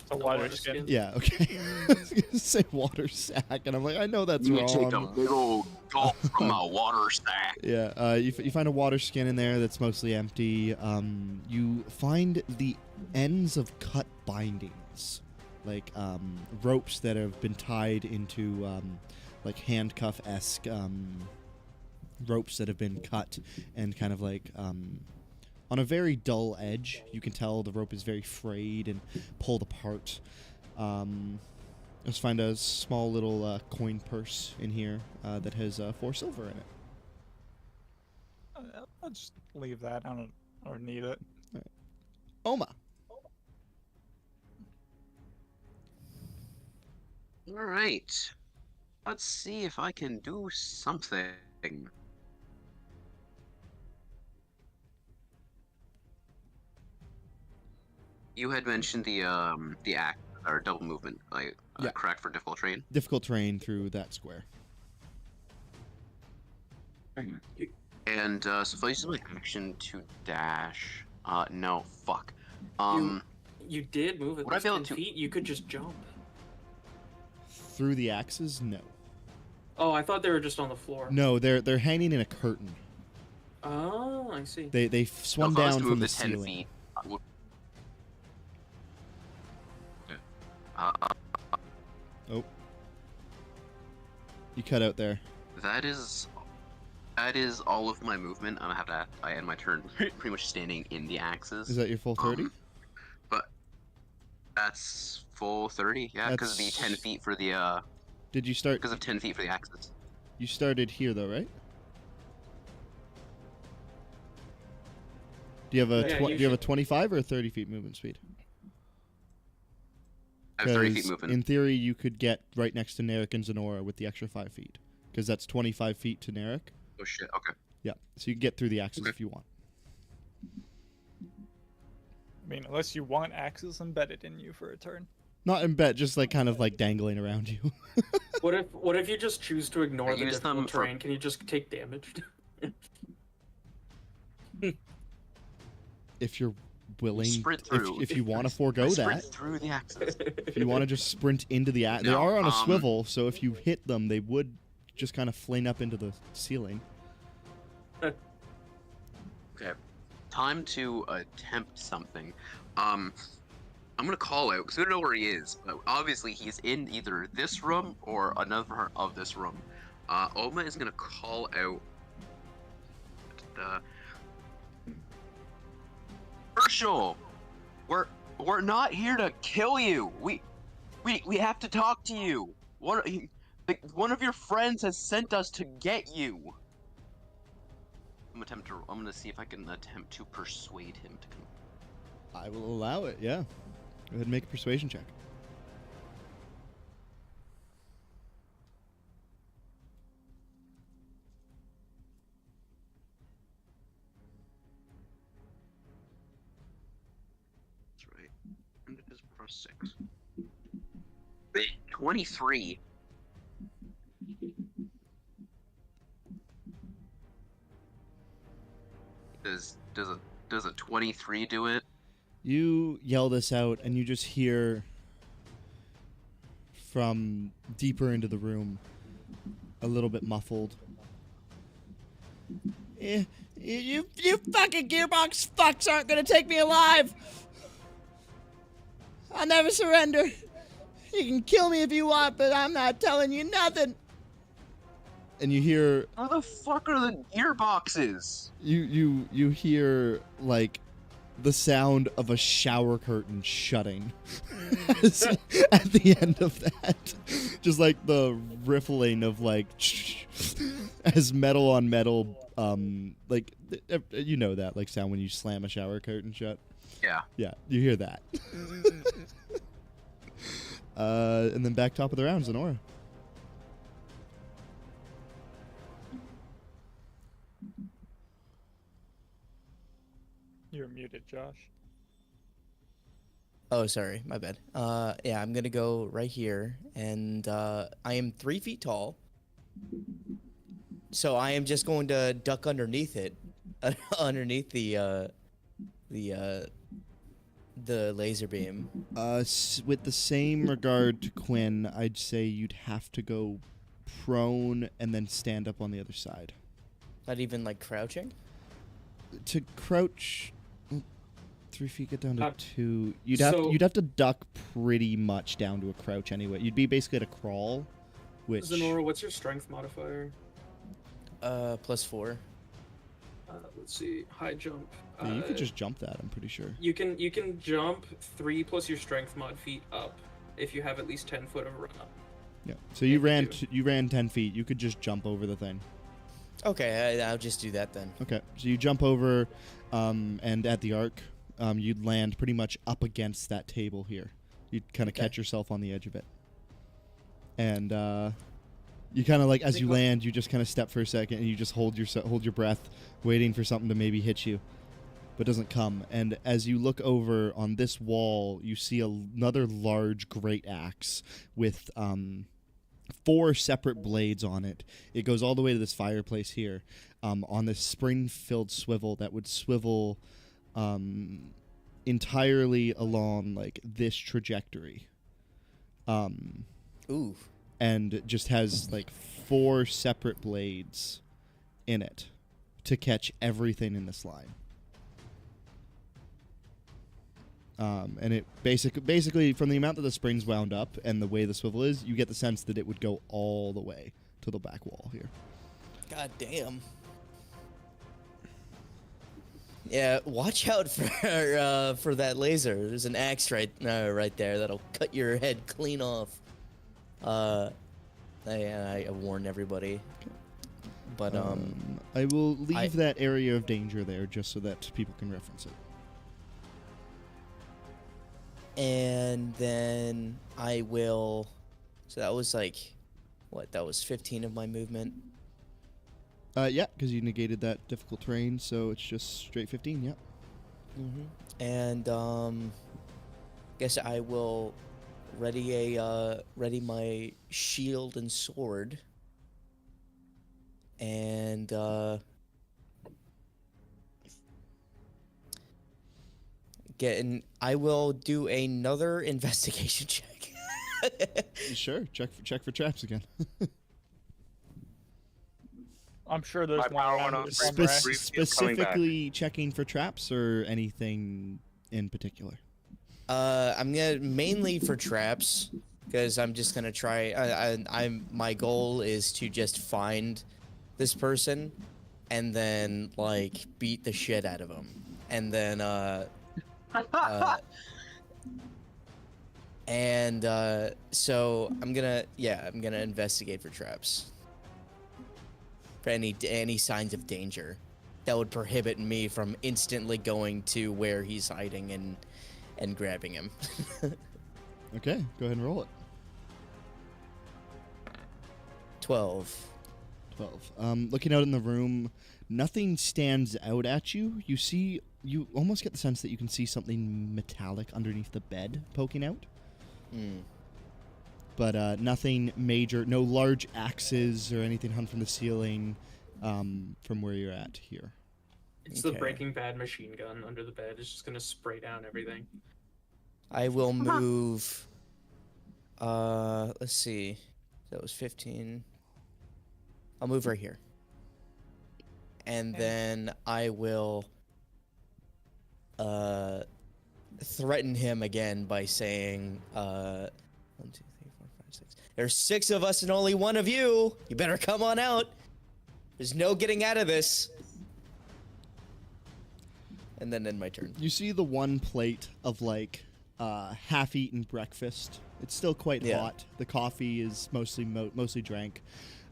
It's a water skin. Yeah, okay. I was gonna say water sack, and I'm like, I know that's You wrong. take a big old gulp from a water sack. Yeah, you find a water skin in there that's mostly empty. You find the ends of cut bindings, like ropes that have been tied into like handcuff-esque ropes that have been cut and kind of like on a very dull edge. You can tell the rope is very frayed and pulled apart. Let's find a small little coin purse in here that has 4 silver in it. I'll just leave that. I don't need it. Oma. All right. Let's see if I can do something. You had mentioned the act or double movement, like Yeah. correct for difficult terrain. Difficult terrain through that square. And so if I use my action to dash, no, fuck. You did move it Would I less be able 10 to- feet. You could just jump. Through the axes? No. Oh, I thought they were just on the floor. No, they're hanging in a curtain. Oh, I see. They swung if I was down to from move the 10 ceiling. feet, Oh. You cut out there. That is all of my movement. I end my turn pretty much standing in the axes. Is that your full 30? But that's full 30, yeah, because of the 10 feet for the Did you start? because of 10 feet for the axes. You started here though, right? Do you have a Yeah, do you have a 25 or a 30 feet movement speed? I have 30 feet 'Cause movement. in theory, you could get right next to Narek and Zenora with the extra 5 feet, because that's 25 feet to Narek. Oh shit, okay. Yeah, so you can get through the axes Okay. if you want. I mean, unless you want axes embedded in you for a turn. Not in bed, just like kind of like dangling around you. What if you just choose to ignore I the use them difficult for- terrain? Can you just take damage? If you're willing, Sprint through. if you want to forego Sprint that, through the axes. if you want to just sprint into the they No, are on a swivel, so if you hit them, they would just kind of flame up into the ceiling. Okay, time to attempt something. I'm gonna call out because we don't know where he is. But obviously, he's in either this room or another part of this room. Oma is gonna call out. Herschel, we're not here to kill you. We have to talk to you. One of your friends has sent us to get you. I'm gonna see if I can attempt to persuade him to come. I will allow it. Yeah, go ahead and make a persuasion check. That's right. And it is plus 6. 23. Does a 23 do it? You yell this out, and you just hear from deeper into the room, a little bit muffled. You fucking gearbox fucks aren't gonna take me alive! I'll never surrender. You can kill me if you want, but I'm not telling you nothing. And you hear Where the fuck are the gearboxes? you hear like the sound of a shower curtain shutting at the end of that, just like the riffling of like as metal on metal, like you know that like sound when you slam a shower curtain shut. Yeah, you hear that. And then back top of the round, Zenora. You're muted, Josh. Oh, sorry, my bad. Yeah, I'm gonna go right here, and I am 3 feet tall, so I am just going to duck underneath it, underneath the laser beam. With the same regard to Quinn, I'd say you'd have to go prone and then stand up on the other side. Not even like crouching. To crouch, 3 feet get down to Uh, 2. You'd have to duck pretty much down to a crouch anyway. You'd be basically at a crawl, which Zenora, what's your strength modifier? +4. Let's see, high jump. yeah, you could just jump that. I'm pretty sure. You can jump 3 plus your strength mod feet up if you have at least 10 foot of run up. Yeah. So you Yeah, you you ran 10 feet. You could just jump over the thing. Okay, I'll just do that then. Okay. So you jump over, and at the arc, you'd land pretty much up against that table here. You'd kind of Okay. catch yourself on the edge of it. And you kind of like as you land, you just kind of step for a second and you just hold your breath, waiting for something to maybe hit you, but doesn't come. And as you look over on this wall, you see another large great axe with 4 separate blades on it. It goes all the way to this fireplace here, on this spring-filled swivel that would swivel entirely along like this trajectory. Ooh. And it just has like 4 separate blades in it to catch everything in this line. And it basically from the amount that the spring's wound up and the way the swivel is, you get the sense that it would go all the way to the back wall here. God damn. Yeah, watch out for that laser. There's an axe right there that'll cut your head clean off. I warn everybody. But I will leave that area of danger there just so that people can reference it. And then I will. So that was like, what? That was 15 of my movement. Yeah, because you negated that difficult terrain, so it's just straight 15. Yeah. And guess I will ready my shield and sword. And I will do another investigation check. Sure, check for traps again. I'm sure there's My one power around went here off. somewhere. Specifically checking for traps or anything in particular? I'm gonna mainly for traps because I'm just gonna try. My goal is to just find this person and then like beat the shit out of him, and then so I'm gonna investigate for traps. For any signs of danger that would prohibit me from instantly going to where he's hiding and grabbing him. Okay, go ahead and roll it. 12. 12. Looking out in the room, nothing stands out at you. You almost get the sense that you can see something metallic underneath the bed poking out. But nothing major, no large axes or anything hung from the ceiling from where you're at here. It's the Breaking Bad machine gun under the bed. It's just gonna spray down everything. I will move. Let's see. That was 15. I'll move right here. And then I will threaten him again by saying 1, 2, 3, 4, 5, 6. There's 6 of us and only 1 of you. You better come on out. There's no getting out of this. And then end my turn. You see the one plate of like half-eaten breakfast. It's still quite hot. The coffee is mostly drank.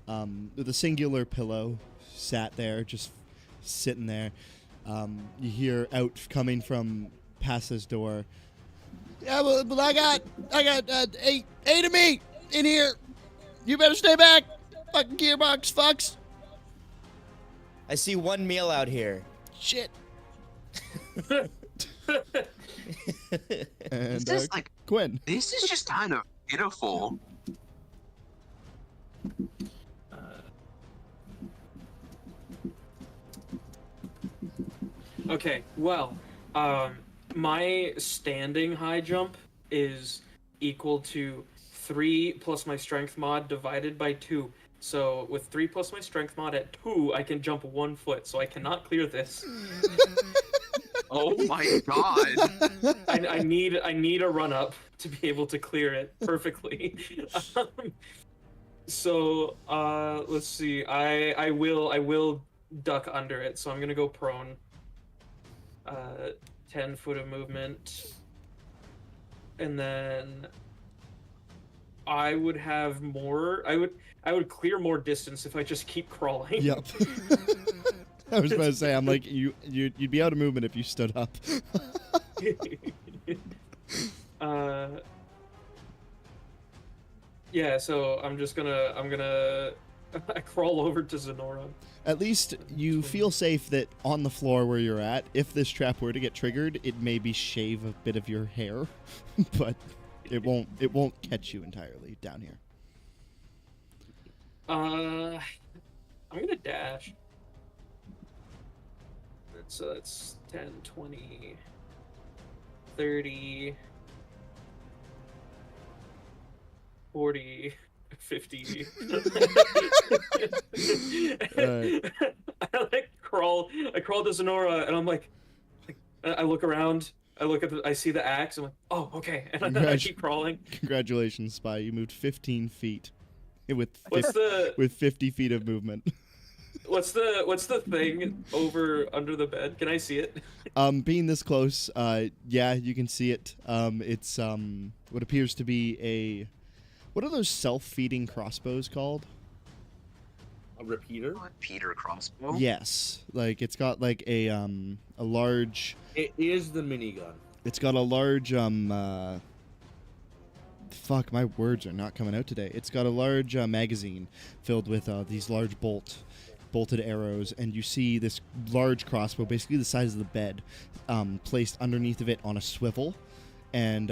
With a singular pillow sat there, just sitting there. You hear out coming from past his door. Yeah, well, I got 8 of me in here. You better stay back, fucking gearbox fucks. I see 1 meal out here. Shit. This And is like Quinn. This is just kind of pitiful. Okay, well, my standing high jump is equal to 3 plus my strength mod divided by 2. So with 3 plus my strength mod at 2, I can jump 1 foot, so I cannot clear this. Oh my god. I need a run up to be able to clear it perfectly. So let's see. I will duck under it, so I'm gonna go prone. 10 foot of movement, and then I would have more. I would clear more distance if I just keep crawling. Yep. I was about to say, I'm like, you'd be out of movement if you stood up. Yeah, so I'm gonna I crawl over to Zenora. At least you feel safe that on the floor where you're at, if this trap were to get triggered, it maybe shave a bit of your hair, but it won't catch you entirely down here. I'm gonna dash. So that's 10, 20, 30, 40, 50. I crawl to Zenora, and I'm like, I look around, I look at I see the axe. I'm like, oh, okay, and then I keep crawling. Congratulations, Spy. You moved 15 feet with What's the with 50 feet of movement. what's the thing under the bed? Can I see it? Being this close, yeah, you can see it. It's what appears to be what are those self-feeding crossbows called? A repeater? Peter crossbow. Yes, like it's got like a large. It is the minigun. It's got a large Fuck, my words are not coming out today. It's got a large magazine filled with these large bolted arrows, and you see this large crossbow, basically the size of the bed, placed underneath of it on a swivel, and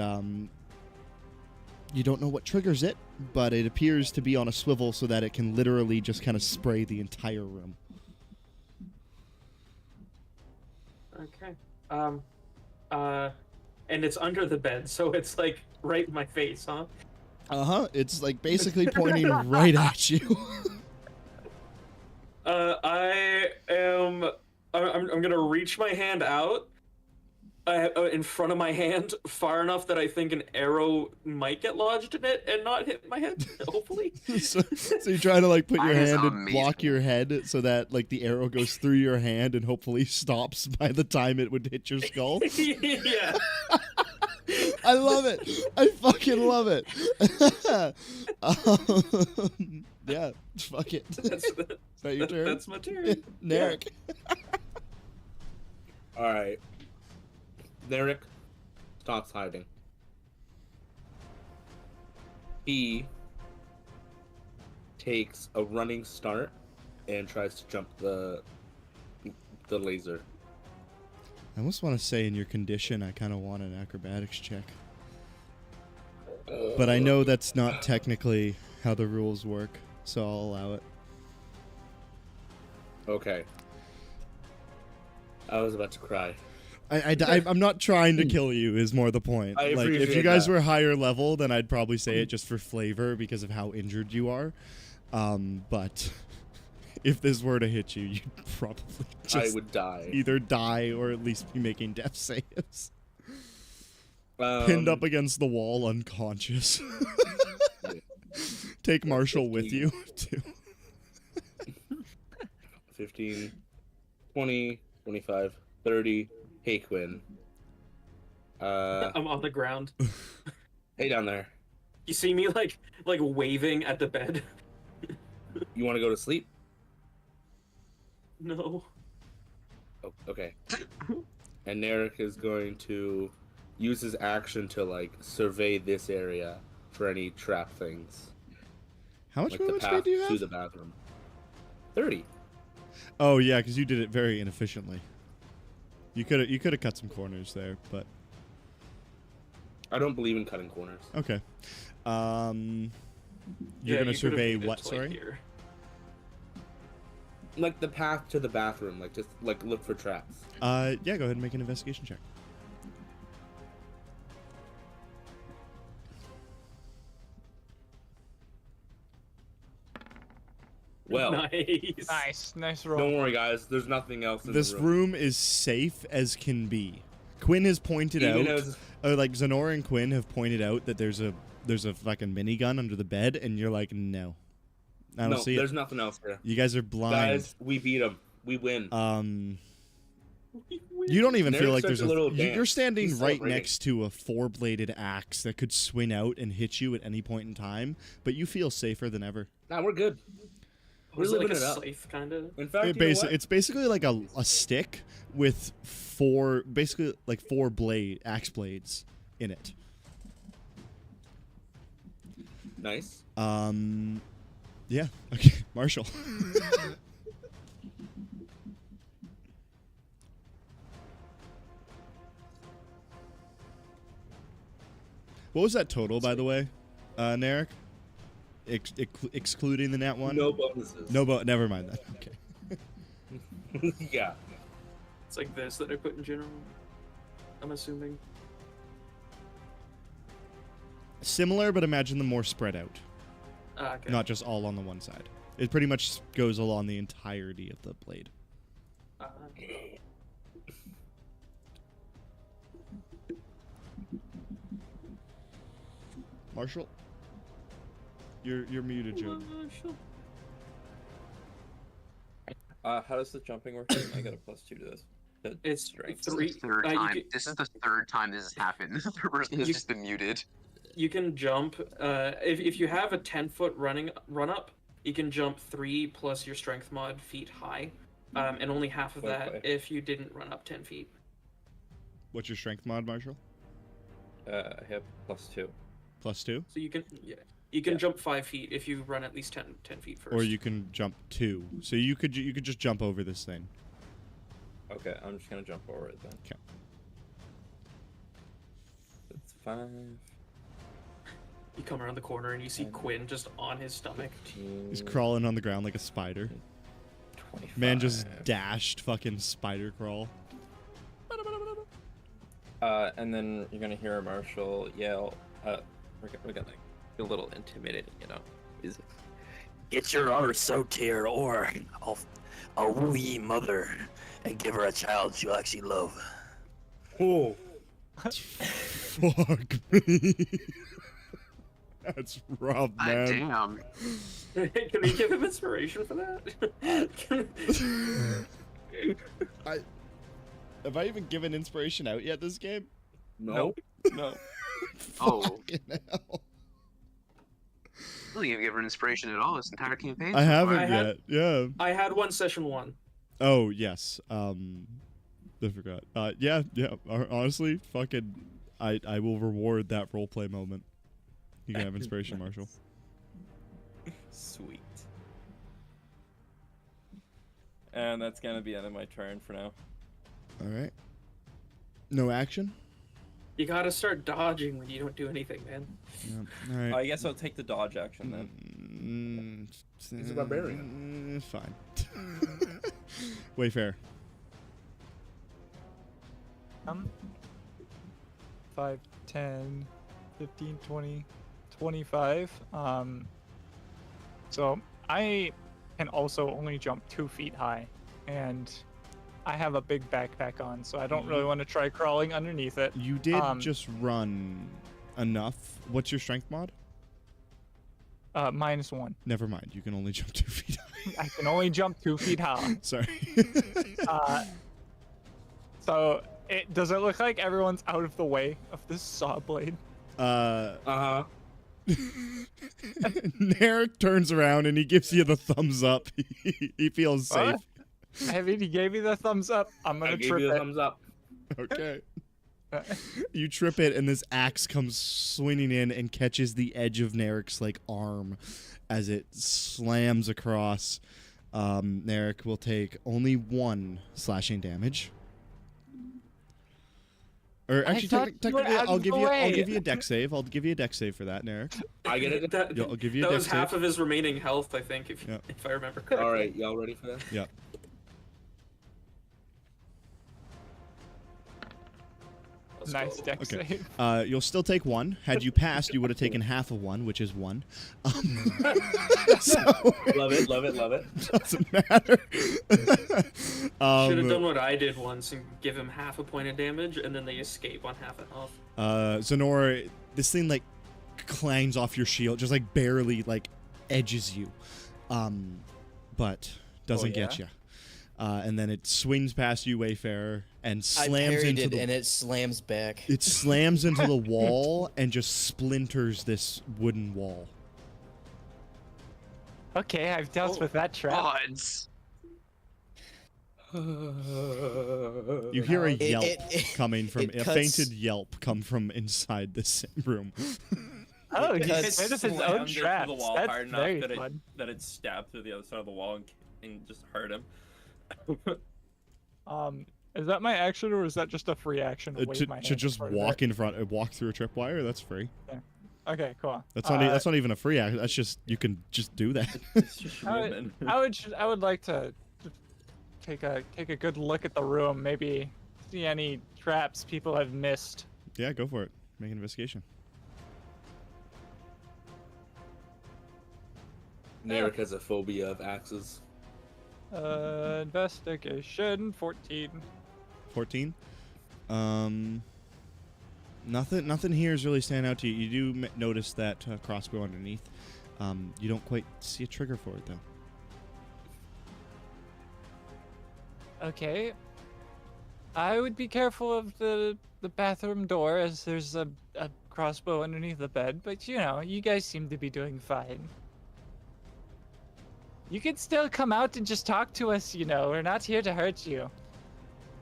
you don't know what triggers it, but it appears to be on a swivel so that it can literally just kind of spray the entire room. Okay. And it's under the bed, so it's like right in my face, huh? It's like basically pointing right at you. I'm gonna reach my hand out in front of my hand far enough that I think an arrow might get lodged in it and not hit my head, hopefully. so you try to like put your That is hand and amazing. block your head so that like the arrow goes through your hand and hopefully stops by the time it would hit your skull. Yeah. I love it. I fucking love it. Yeah, fuck it. Is that your turn? That's my turn. Narek. All right. Narek stops hiding. He takes a running start and tries to jump the laser. I almost want to say in your condition, I kind of want an acrobatics check. But I know that's not technically how the rules work, so I'll allow it. Okay. I was about to cry. I'm not trying to kill you, is more the point. I Like, if you appreciate guys that. were higher level, then I'd probably say it just for flavor because of how injured you are. But if this were to hit you, you'd probably just I would die. either die or at least be making death saves. Pinned up against the wall, unconscious. Take Marshall with you, too. 15, 20, 25, 30. Hey, Quinn. I'm on the ground. Hey, down there. You see me like waving at the bed? You want to go to sleep? No. Oh, okay. And Narek is going to use his action to, like, survey this area for any trap things. How much Like the movement speed path do you to have? the bathroom. 30. Oh yeah, because you did it very inefficiently. You could have cut some corners there, but I don't believe in cutting corners. okay. You're Yeah, gonna you could've survey moved it what? to, like, Sorry. here. Like, the path to the bathroom. Like, just, like, look for traps. Yeah, go ahead and make an investigation check. Well, Nice. Nice roll. don't worry, guys. There's nothing else in This the room is safe as can be. Quinn has pointed Even out, as- like Zenora and Quinn have pointed out that there's a fucking minigun under the bed, and you're like, no, I don't No, see there's it. nothing else there. You guys are blind. Guys, we beat them. We win. You don't even Narek feel like starts there's a little You're dance. standing He's right celebrating. next to a four-bladed axe that could swing out and hit you at any point in time, but you feel safer than ever. Nah, we're good. We're Was it like living a it up. safe kind of? In fact, It you know what? it's basically like a stick with four axe blades in it. Nice. Yeah. Okay, Marshall. What was that total, by the way, Narek? Excluding the nat one? No bonuses. Never mind that. Okay. Yeah. It's like this that I put in general. I'm assuming. Similar, but imagine them more spread out. Okay. Not just all on the one side. It pretty much goes along the entirety of the blade. Marshall? You're muted, Joe. How does the jumping work? I got a +2 to this. It's strength. three. Third you time. can- This is the third time this has happened. The third person has You- just been muted. You can jump. If you have a 10-foot run up, you can jump 3 plus your strength mod feet high, and only half of that Okay. if you didn't run up 10 feet. What's your strength mod, Marshall? I have +2. +2? So you can jump 5 feet if you run at least 10 feet first. Or you can jump 2. So you could just jump over this thing. Okay, I'm just gonna jump over it then. 'Kay. That's 5. You come around the corner and you see Quinn just on his stomach. 15, He's crawling on the ground like a spider. 25. Man just dashed fucking spider crawl. And then you're gonna hear Marshall yell. We're gonna be a little intimidating, you know. He's Get your arse soaked here, or I'll woo ye mother and give her a child she'll actually love. Oh, Fuck me. That's rough, Ah, man. damn. Can we give him inspiration for that? Have I even given inspiration out yet this game? no. no. Oh. Fucking hell. Well, you haven't given inspiration at all this entire campaign. I haven't I had- yet. Yeah. I had one session 1. Oh, yes. I forgot. Yeah. Honestly, fucking, I will reward that roleplay moment. You can have inspiration, Marshall. Sweet. And that's gonna be the end of my turn for now. All right. No action. You gotta start dodging when you don't do anything, man. Yeah. All right. I guess I'll take the dodge action then. He's a barbarian. Fine. Wayfair. 5, 10, 15, 20, 25. So I can also only jump 2 feet high, and I have a big backpack on, so I don't really want to try crawling underneath it. You did just run enough. What's your strength mod? -1. Never mind. You can only jump 2 feet high. I can only jump 2 feet high. Sorry. So does it look like everyone's out of the way of this saw blade? Uh-huh. Narek turns around and he gives you the thumbs up. He feels safe. What? I mean, he gave me the thumbs up. I'm I gonna gave trip you a it. thumbs up. Okay. You trip it, and this axe comes swinging in and catches the edge of Narek's like arm as it slams across. Narek will take only 1 slashing damage. Or I actually, thought you were technically, out I'll of give the you. I'll way. give you a dex save. I'll give you a dex save for that, Narek. I get it. That, I'll give you a that dex was half save. of his remaining health, I think, Yeah. if I remember correctly. All right, y'all ready for that? Yeah. Let's Nice go. deck Okay. save. You'll still take 1. Had you passed, you would have taken half of 1, which is 1. So Love it, love it, love it. doesn't matter. Should have done um, what I did once and give him half a point of damage, and then they escape on half a health. Zenora, this thing like clangs off your shield, just like barely like edges you, but doesn't get you. And then it swings past you, Wayfarer, and I slams parried into it, the. and it slams back. It slams into the wall and just splinters this wooden wall. Okay, I've dealt with that trap. Odds. You hear a yelp coming from it a cuts- fainted yelp come from inside this room. Oh, he Because gets rid of his Slammed own it through traps. the wall That's hard enough very that fun. it stabbed through the other side of the wall and just hurt him. Is that my action or is that just a free action? To, wave my To hand just in front of walk it? in front, walk through a tripwire. That's free. Okay, cool. That's not even a free action. That's just you can just do that. It's just I women. I would like to take a good look at the room. Maybe see any traps people have missed. Yeah, go for it. Make an investigation. Narek has a phobia of axes. Investigation 14. 14. Nothing here is really standing out to you. You do notice that crossbow underneath. You don't quite see a trigger for it, though. Okay. I would be careful of the bathroom door, as there's a crossbow underneath the bed, but you know, you guys seem to be doing fine. You can still come out and just talk to us, you know, we're not here to hurt you.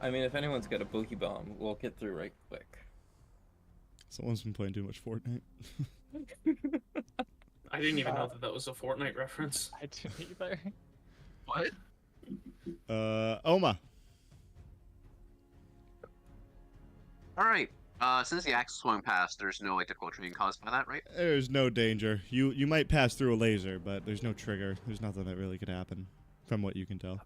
I mean, if anyone's got a boogie bomb, we'll get through right quick. Someone's been playing too much Fortnite. I didn't even know that was a Fortnite reference. I didn't either. What? Oma. All right. Since the axe swung past, there's no like difficulty being caused by that, right? There's no danger. You might pass through a laser, but there's no trigger. There's nothing that really could happen, from what you can tell.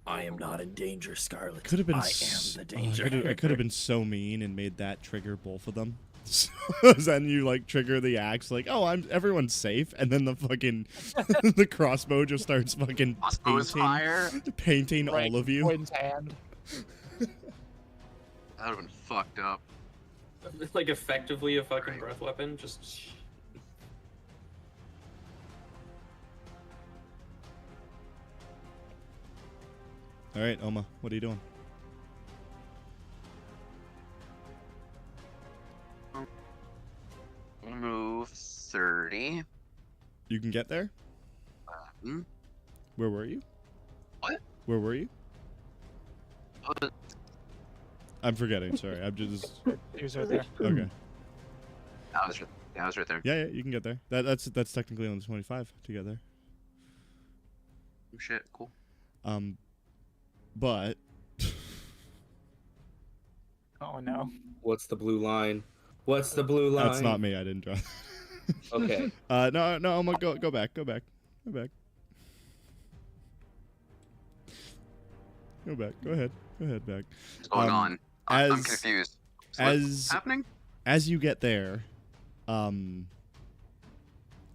I am not in danger, Scarlet. Could have been. I am the danger. I could have been so mean and made that trigger both of them. So then you like trigger the axe, like, oh, everyone's safe, and then the fucking the crossbow just starts fucking Crossbow's fire. painting all of you. Quinn's hand. That would have been fucked up. Like effectively a fucking breath weapon, just. All right, Oma, what are you doing? Move 30. You can get there. Hmm? Where were you? What? Where were you? Oh, I'm forgetting. Sorry, I'm just. He was right there. Okay. I was right there. Yeah, you can get there. That's technically on the 25 to get there. Oh, shit, cool. But. Oh no. What's the blue line? What's the blue line? That's not me. I didn't draw. Okay. No, I'm gonna go back. Go back. Go ahead. Back. What's going on? I'm as- confused. So as- what's happening? As you get there, emanating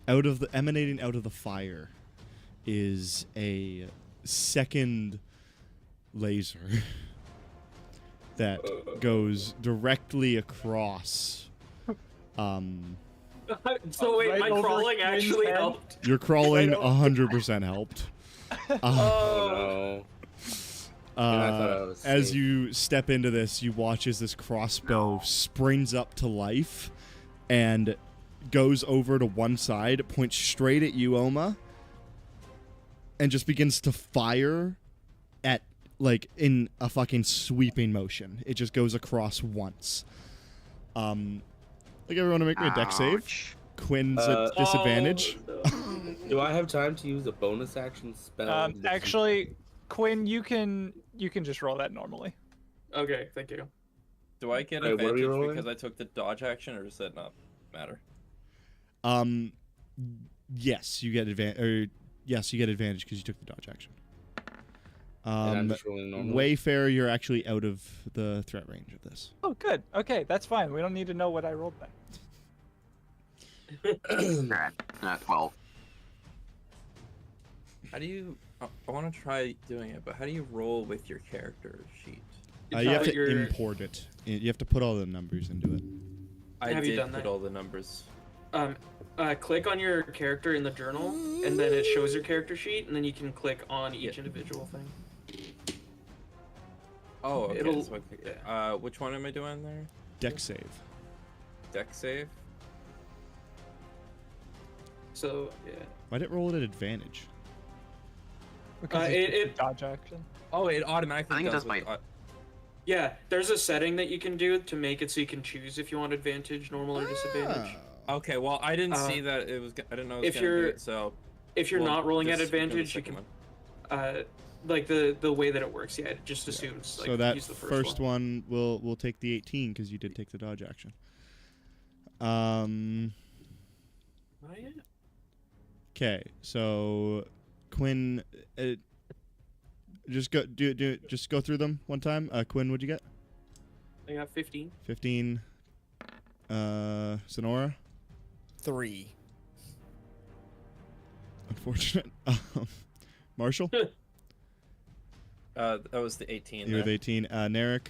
out of the fire is a second laser that goes directly across. So wait, Right my over crawling Quinn's actually head. helped. Your crawling Right over- 100% helped. Oh no. I thought I was As safe. you step into this, you watch as this crossbow springs up to life and goes over to one side, points straight at you, Oma, and just begins to fire at, like, in a fucking sweeping motion. It just goes across once. Like, everyone to make me a deck save. Ouch. Quinn's at disadvantage. Oh, no. Do I have time to use a bonus action spell? Actually, Quinn, you can just roll that normally. Okay, thank you. Do I get Wait, what are advantage you rolling? because I took the dodge action, or does that not matter? Yes, you get advantage. Yes, you get advantage because you took the dodge action. And I'm just rolling normally. Wayfarer, you're actually out of the threat range of this. Oh, good. Okay, that's fine. We don't need to know what I rolled then. You're at 12. How do you? I want to try doing it, but how do you roll with your character sheet? You have put to your- import it. You have to put all the numbers into it. I Have you did done put that? all the numbers. Click on your character in the journal, and then it shows your character sheet, and then you can click on each individual thing. Oh, okay. It'll- So which one am I doing there? Deck save. Deck save. So yeah. Why did it roll it at advantage? Because it- you took the it- dodge action. Oh, it automatically. I think it does with- my- Yeah, there's a setting that you can do to make it so you can choose if you want advantage, normal, or disadvantage. Okay, well, I didn't Uh, see that it was. I didn't know it was if gonna do you're- it, so. If you're we'll not rolling at just go to the advantage, you second can, one. like the way that it works. Yeah, it just assumes like So that use the first one will take the 18 because you did take the dodge action. Oh, yeah. Okay, so Quinn, just go through them one time. Quinn, what'd you get? I got 15. 15. Sonora. 3. Unfortunate. Marshall. That was the 18. You with there. 18. Narek.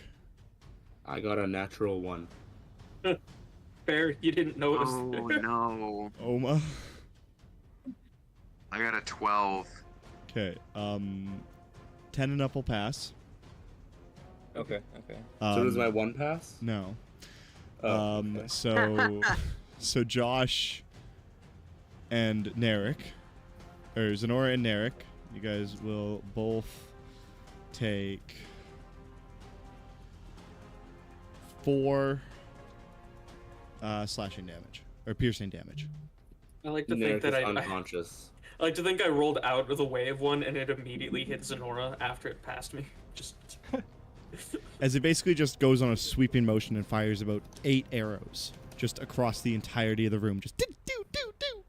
I got a natural 1. Fair, you didn't know it was Oh there. no. Oma. I got a 12. Okay. 10 and up will pass. Okay. So does my Um, one pass? No. Oh, okay. So Josh and Narek, or Zenora and Narek, you guys will both take 4 slashing damage or piercing damage. I like to Narek think that is I unconscious. like to think I rolled out of the wave one and it immediately hit Zenora after it passed me. Just As it basically just goes on a sweeping motion and fires about 8 arrows just across the entirety of the room. Just do, do, do, do.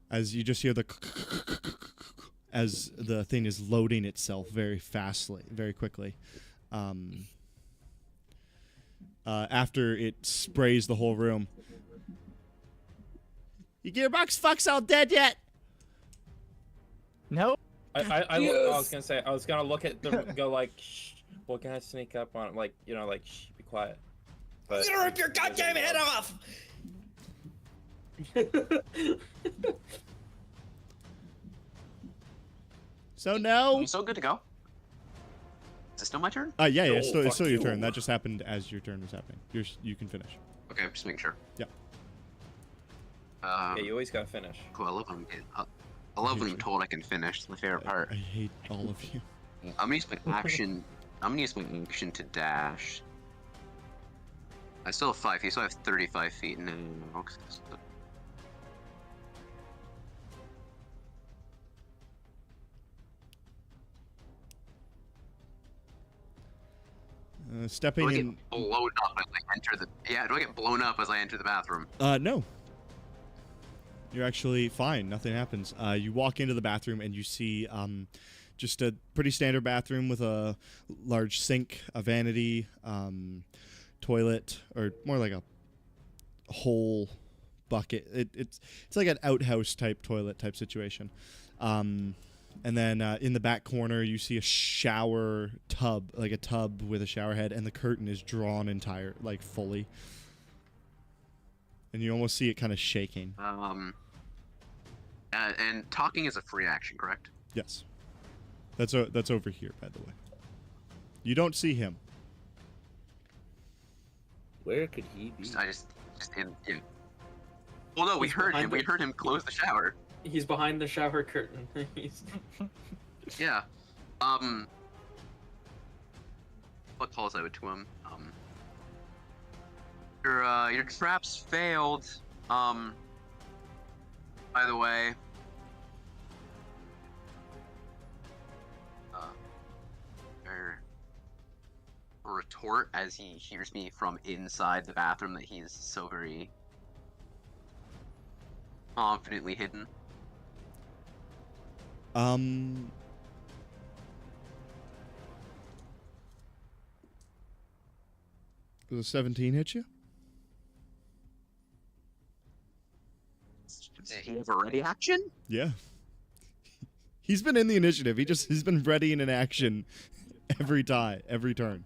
As you just hear the as the thing is loading itself very fastly, very quickly. After it sprays the whole room. Your gearbox fuck's all dead yet? No. I was gonna say I was gonna look at the go like, shh, what can I sneak up on? Like like shh, be quiet. But I'm gonna rip your goddamn head off! So no. I'm so good to go. Is it still my turn? Yeah, No, it's still fuck your you. turn. That just happened as your turn was happening. You can finish. Okay, just making sure. Yep. Yeah, you always gotta finish. Cool. I love when I'm told I can finish. It's my favorite part. I hate all of you. I'm gonna use my action. I'm gonna use my action to dash. I still have 5 feet, so I have 35 feet now. Do Stepping I in. get blown up as I enter the? Yeah, do I get blown up as I enter the bathroom? No. You're actually fine. Nothing happens. You walk into the bathroom and you see just a pretty standard bathroom with a large sink, a vanity, toilet, or more like a whole bucket. It's like an outhouse type toilet type situation. And then in the back corner, you see a shower tub, like a tub with a shower head, and the curtain is drawn fully. And you almost see it kind of shaking. And talking is a free action, correct? Yes. That's over here, by the way. You don't see him. Where could he be? I just in. Yeah. Well, no, we He's heard behind him. We the- heard him close the shower. he's behind the shower curtain. He's Yeah. What calls I would to him? Your traps failed. By the way. A retort as he hears me from inside the bathroom that he's so very confidently hidden. Does a 17 hit you? Did he have a ready action? Yeah. He's been in the initiative. He's been ready in an action every turn.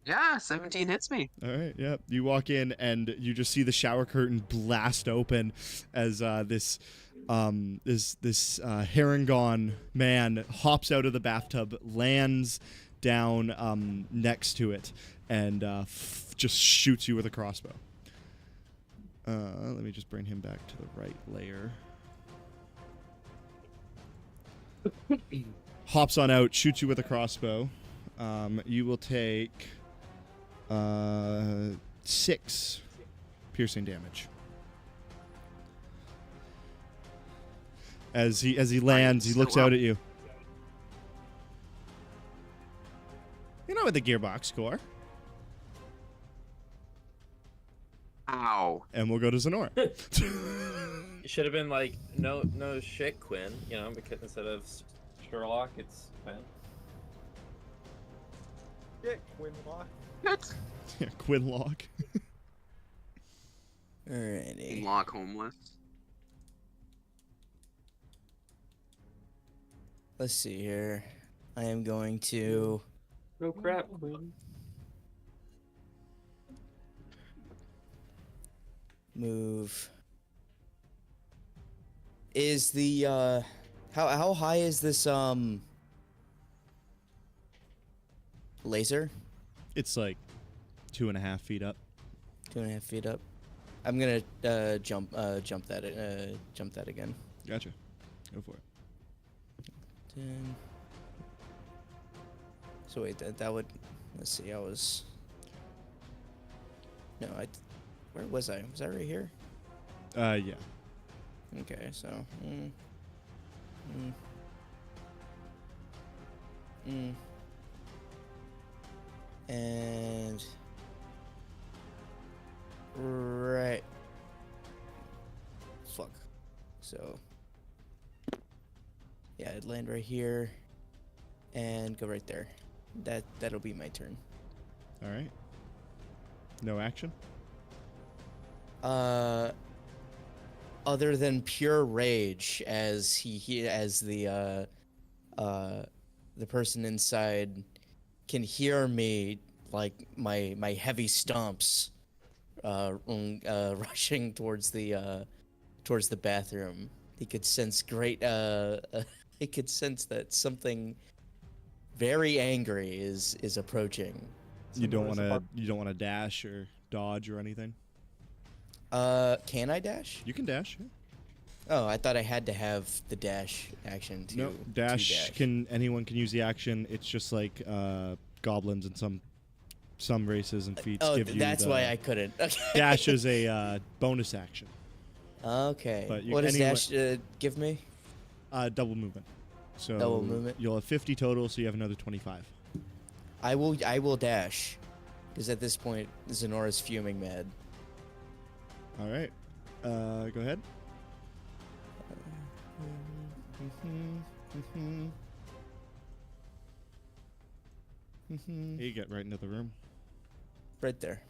Yeah, 17 hits me. All right, yeah. You walk in and you just see the shower curtain blast open as this Harangon man hops out of the bathtub, lands down next to it, and just shoots you with a crossbow. Let me just bring him back to the right layer. Hops on out, shoots you with a crossbow. You will take 6 piercing damage. As he lands, he looks out at you. You know what the gearbox score. Ow. And we'll go to Zenora. You should have been like, no shit, Quinn. Because instead of Sherlock, it's Quinn. Get Quinlock. What? Yeah, Quinlock. Alrighty. Lock homeless. Let's see here. I am going to. no crap, Queen. move. Is the how high is this laser? It's like 2.5 feet up. 2.5 feet up. I'm gonna jump that again. Gotcha. Go for it. 10. So wait, that would. Let's see. I was. No, where was I? Was I right here? Yeah. Okay, so. And. Right. Fuck. So. Yeah, I'd land right here. And go right there. That'll be my turn. All right. No action. Other than pure rage, as the person inside can hear me, like my heavy stomps, rushing towards the bathroom. He could sense he could sense that something very angry is approaching. You don't want to dash or dodge or anything. Can I dash? You can dash. Yeah. Oh, I thought I had to have the dash action to. No, dash. Anyone can use the action. It's just like goblins and some races and feats give you. That's why I couldn't. Okay. Dash is a bonus action. Okay. But What does dash give me? Double movement. So Double movement. You'll have 50 total, so you have another 25. I will dash, because at this point Zenora's fuming mad. All right. Go ahead. You get right into the room. Right there.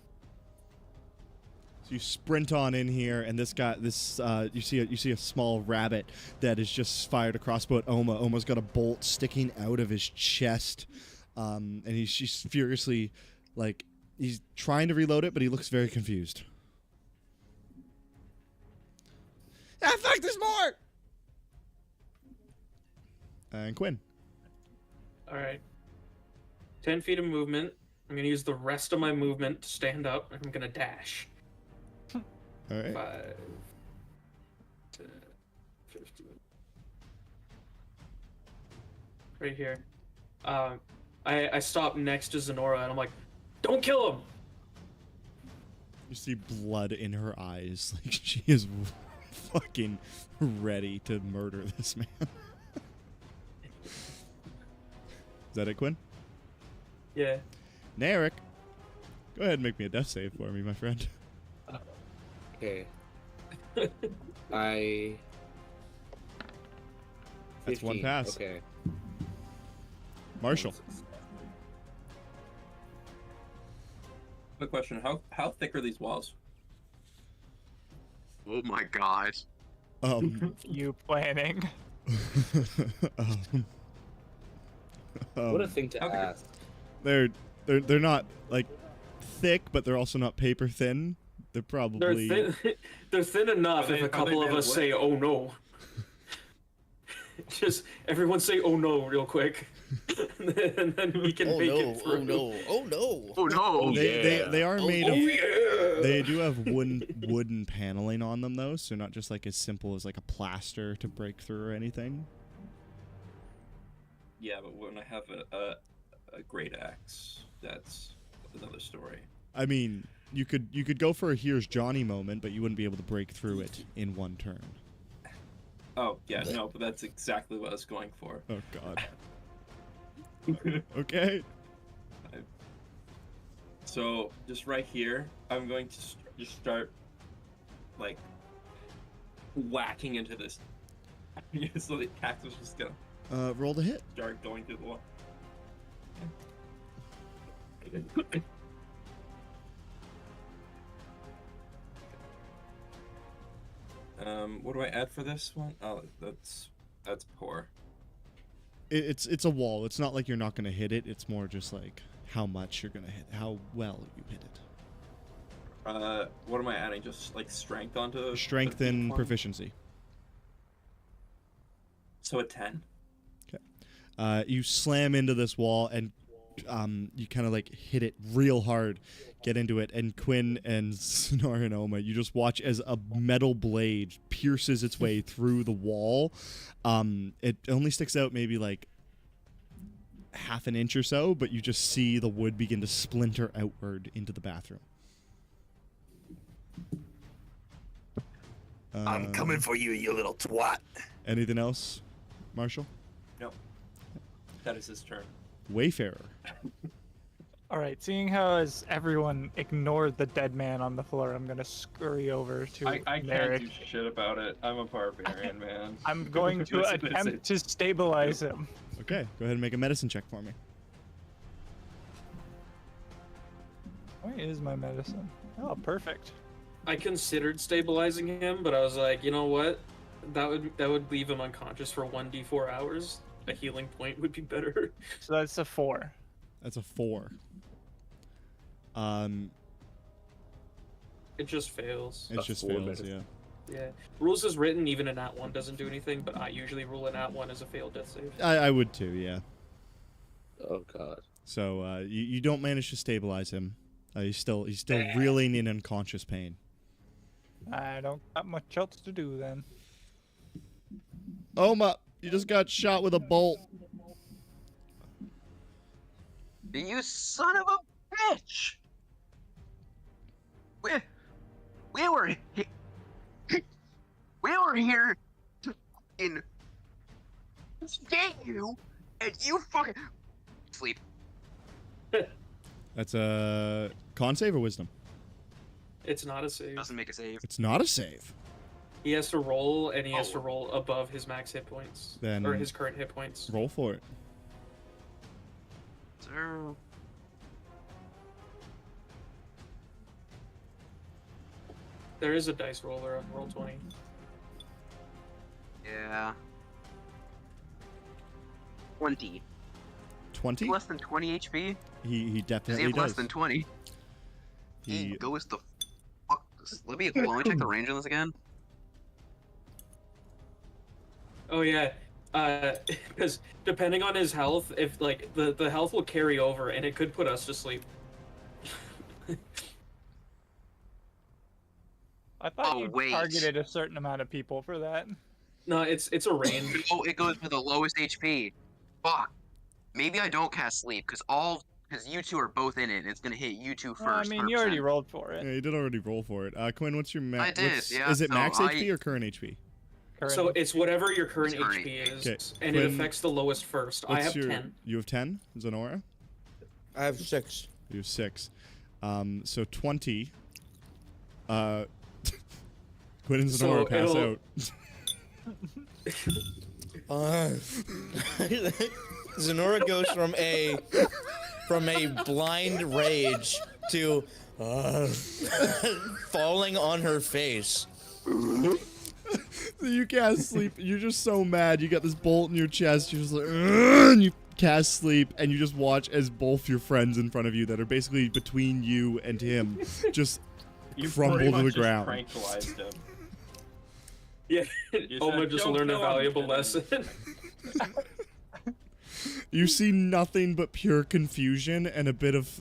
So you sprint on in here, and you see a small rabbit that is just fired a crossbow at Oma. Oma's got a bolt sticking out of his chest, and he's just furiously, like, he's trying to reload it, but he looks very confused. Ah, fuck, there's more! And Quinn. All right. 10 feet of movement. I'm gonna use the rest of my movement to stand up, and I'm gonna dash. All right. 5, 10, 15. Right here. I stop next to Zenora, and I'm like, "Don't kill him!" You see blood in her eyes. Like, she is fucking ready to murder this man. Is that it, Quinn? Yeah. Narek, go ahead and make me a death save for me, my friend. Okay. I. 15. That's one pass. Okay. Marshall. Quick question: How thick are these walls? Oh my god. You planning? What a thing to okay. ask. They're not like thick, but they're also not paper thin. They're probably They're thin enough if a couple of us say, "Oh no." Just everyone say "Oh no" real quick, and then we can make it through. Oh no! Oh no! Oh no. they are made of. Yeah. They do have wooden paneling on them though, so not just like as simple as like a plaster to break through or anything. Yeah, but when I have a great axe, that's another story. I mean, you could go for a "Here's Johnny" moment, but you wouldn't be able to break through it in one turn. Oh yeah, no, but that's exactly what I was going for. Oh god. Okay. So just right here, I'm going to just start like whacking into this. So the cactus is just gonna Roll to hit. start going through the wall. What do I add for this one? Oh, that's poor. It's a wall. It's not like you're not gonna hit it. It's more just like how much you're gonna hit, how well you hit it. What am I adding? Just like strength onto Strength the and D1? proficiency. So a 10. You slam into this wall and you kind of like hit it real hard, get into it, and Quinn and Sonora and Oma, you just watch as a metal blade pierces its way through the wall. It only sticks out maybe like half an inch or so, but you just see the wood begin to splinter outward into the bathroom. I'm coming for you, you little twat. Anything else, Marshall? No. That is his turn. Wayfarer. All right, seeing how as everyone ignored the dead man on the floor, I'm gonna scurry over to I can't Merrick. do shit about it. I'm a barbarian, man. I'm going to Listen, listen. attempt to stabilize him. Okay, go ahead and make a medicine check for me. Where is my medicine? Oh, perfect. I considered stabilizing him, but I was like, you know what? That would leave him unconscious for 1d4 hours. A healing point would be better. So that's a 4. That's a 4. It just fails. It just 4 fails, medicine. yeah. Yeah. Rules is written, even a nat 1 doesn't do anything, but I usually rule a nat 1 as a failed death save. I would too, yeah. Oh god. So you don't manage to stabilize him. He's still reeling in unconscious pain. I don't got much else to do then. Oma, you just got shot with a bolt. You son of a bitch! We were here to fucking get you, and you fucking sleep. That's a con save or wisdom? It's not a save. Doesn't make a save. It's not a save. He has to roll, and he has to Oh. roll above his max hit points. Then- or his current hit points. Roll for it. Sir. There is a dice roller on roll 20. Yeah. 20. 20? Less than 20 HP? He Does he definitely have does. less than 20? He He goes the fuck. Let me check the range on this again. Oh yeah, because depending on his health, if like the health will carry over, and it could put us to sleep. I thought Oh, you wait. targeted a certain amount of people for that. No, it's a range. Oh, it goes for the lowest HP. Fuck. Maybe I don't cast sleep because you two are both in it. It's gonna hit you two first. Well, I mean, you already 100%. rolled for it. Yeah, you did already roll for it. Quinn, what's your max? I did, yeah, Is it so max I- HP or current HP? Current. So it's whatever your current It's current. HP is, Okay, and it Quinn, affects the lowest first. I What's have your, 10. You have 10, Zenora? I have 6. You have 6. So 20. Quinn and So Zenora pass it'll- out. Zenora goes from a blind rage to falling on her face. So you cast sleep. You're just so mad. You got this bolt in your chest. You're just like, "Ugh," and you cast sleep, and you just watch as both your friends in front of you, that are basically between you and him, just You crumble pretty to much the just ground. tranquilized him. Yeah, You Oma said, just "Don't learned a kill him." valuable lesson. You see nothing but pure confusion and a bit of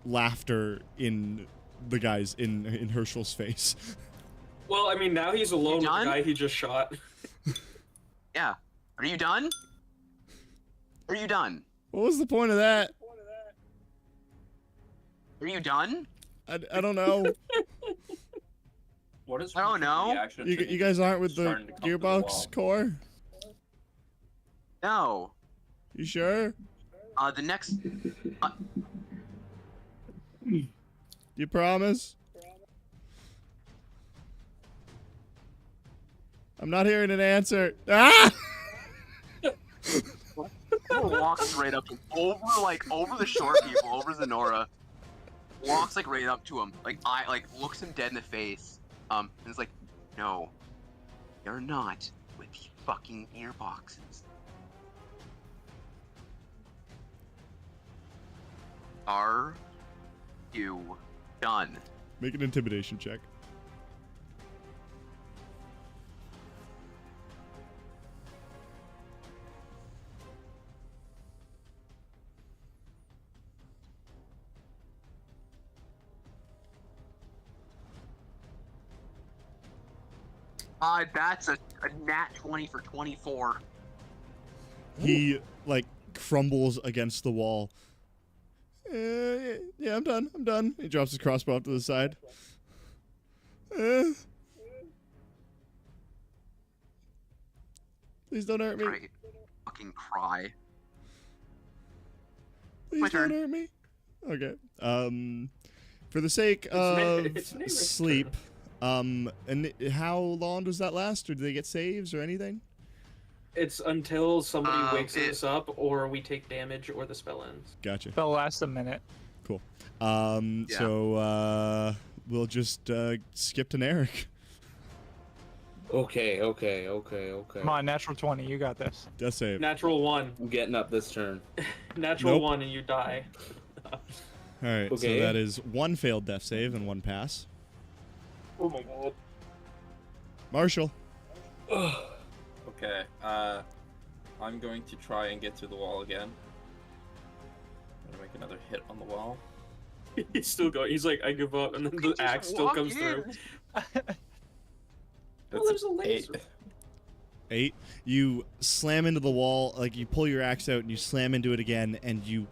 laughter in the guys in Herschel's face. Well, I mean, now he's alone with the done? guy he just shot. Yeah. Are you done? Are you done? What was the point of that? Are you done? I don't know. What is I don't know. reaction You, to you guys aren't with the starting to come to the gearbox wall? core? No. You sure? The next. You promise? I'm not hearing an answer. Ah! Walks right up to over the short people, over Zenora. Walks like right up to him, looks him dead in the face. And is like, no, you're not with the fucking gearboxes. Are you done? Make an intimidation check. That's a nat 20 for 24. He like crumbles against the wall. Yeah, I'm done. I'm done. He drops his crossbow off to the side. Please don't hurt me. Right. Fucking cry. Please My don't turn. hurt me. Okay. For the sake of it's Narek's sleep, and how long does that last, or do they get saves or anything? It's until somebody wakes it- us up, or we take damage, or the spell ends. Gotcha. That'll last a minute. Cool. Yeah. So we'll just skip to Narek. Okay. Come on, natural 20. You got this. Death save. Natural 1. I'm getting up this turn. Natural Nope. 1 and you die. All right. So Okay. that is one failed death save and one pass. Oh my god. Marshall. Okay, I'm going to try and get to the wall again. I'm gonna make another hit on the wall. He's still going. He's like, I give up, and then the axe still comes through. That's there's a an laser. 8. You slam into the wall, like you pull your axe out and you slam into it again, and you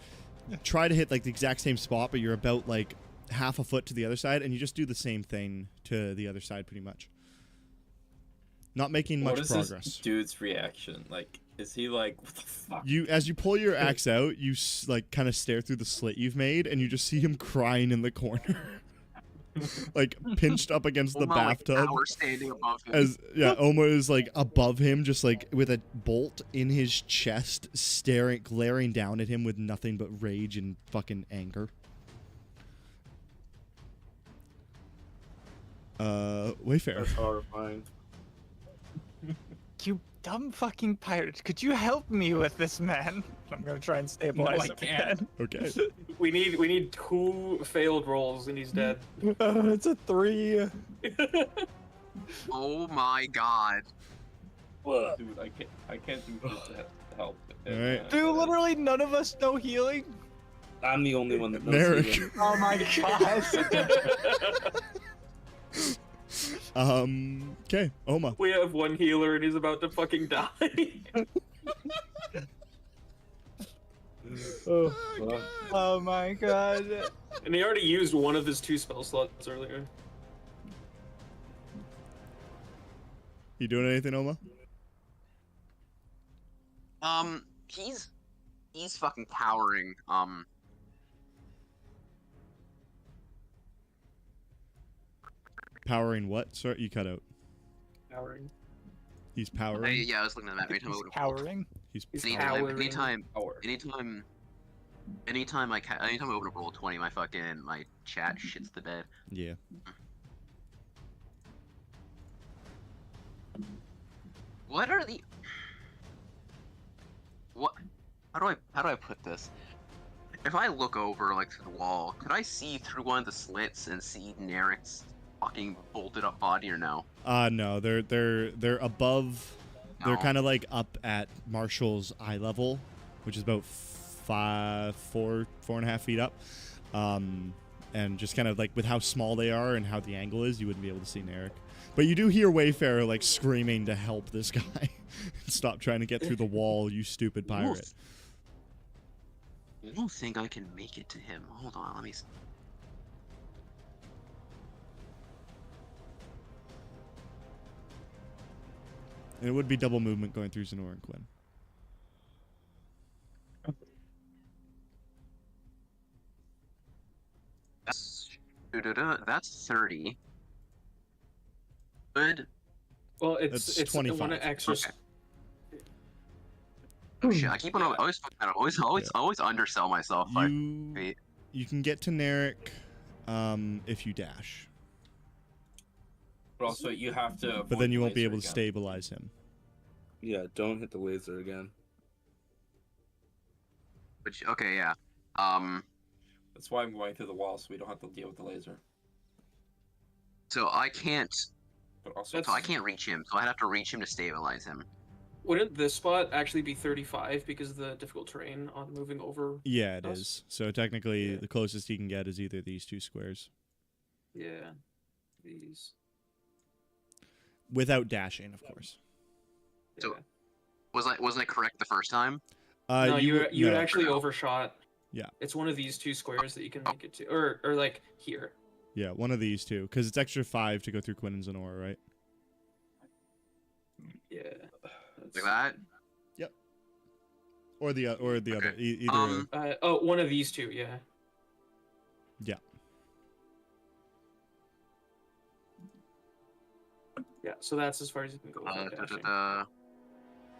try to hit like the exact same spot, but you're about like half a foot to the other side, and you just do the same thing to the other side pretty much. Not making What much is progress. this dude's reaction? Like, is he like, what the fuck? As you pull your axe out, you like kind of stare through the slit you've made, and you just see him crying in the corner, like pinched up against the Oma, bathtub. Like, tower standing above him. As Oma is like above him, just like with a bolt in his chest, glaring down at him with nothing but rage and fucking anger. Wayfarer. That's horrifying. You dumb fucking pirate. Could you help me with this man? I'm gonna try and stabilize I him can't. again. Okay. We need 2 failed rolls, and he's dead. It's a 3. Oh my god. Dude, I can't do this to help. Alright. Dude, literally none of us know healing. I'm the only one that knows. Narek. healing. Oh my god. Okay, Oma. We have one healer, and he's about to fucking die. Well, Oh my god. And he already used one of his 2 spell slots earlier. You doing anything, Oma? He's fucking cowering. Powering what? Sorry, you cut out. Powering. He's powering. Yeah, I was looking at that. Anytime I He's would cowering. He's He's anytime, cowering. anytime I open up roll 20, my chat shits the bed. yeah. What are the what? How do I put this? If I look over like to the wall, could I see through one of the slits and see Narek's fucking bolted up body or no? No, they're above. They're No. kind of like up at Marshall's eye level, which is about 4.5 feet up. And just kind of like with how small they are and how the angle is, you wouldn't be able to see Narek. But you do hear Wayfarer like screaming to help this guy. Stop trying to get through the wall, you stupid pirate. I don't think I can make it to him. Hold on, let me. And it would be double movement going through Zenor and Quinn. That's 30. Good. Well, That's it's 25. one extra. Okay. Oh shit! I keep on always fucking that up. Always undersell myself. You can get to Narek if you dash. But also, you have to. But avoid then you the won't be laser able to again. stabilize him. yeah, don't hit the laser again. Which okay, yeah. That's why I'm going through the wall, so we don't have to deal with the laser. So I can't. But also, So I can't reach him. So I'd have to reach him to stabilize him. Wouldn't this spot actually be 35 because of the difficult terrain on moving over? Yeah, it Us? is. So technically, Yeah. the closest he can get is either these two squares. Yeah. These. Without dashing, of course. So- Yeah. Wasn't I correct the first time? No, you no. actually overshot. Yeah. It's one of these two squares that you can make it to, or like here. Yeah, one of these two, because it's extra 5 to go through Quinn and Zenora, right? Yeah. Like that? Or the other, Okay. either. One of these two. Yeah. Yeah. Yeah. So that's as far as you can go without dashing.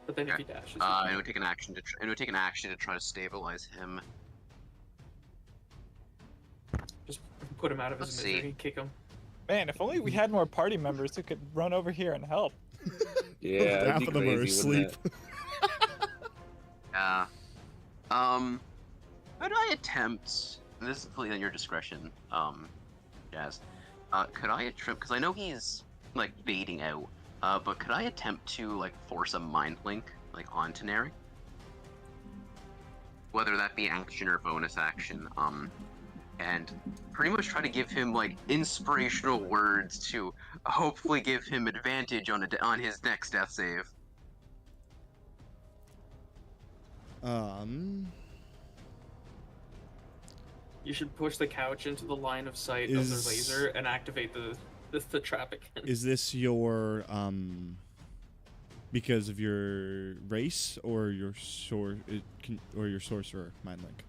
But then if Okay. you dash, I'm gonna take an action to try to stabilize him. just put him out of his Let's see. misery, kick him. Man, if only we had more party members who could run over here and help. Yeah, that'd Half be of them are crazy, asleep. wouldn't it? Yeah. Could I attempt? And this is completely on your discretion, Jazz. Could I attempt? Because I know he's like fading out. But could I attempt to like force a mind link like onto Neri? Whether that be action or bonus action. And pretty much try to give him like inspirational words to hopefully give him advantage on his next death save. You should push the couch into the line of sight of the laser and activate the trap again. Is this your because of your race or your or your sorcerer mind link?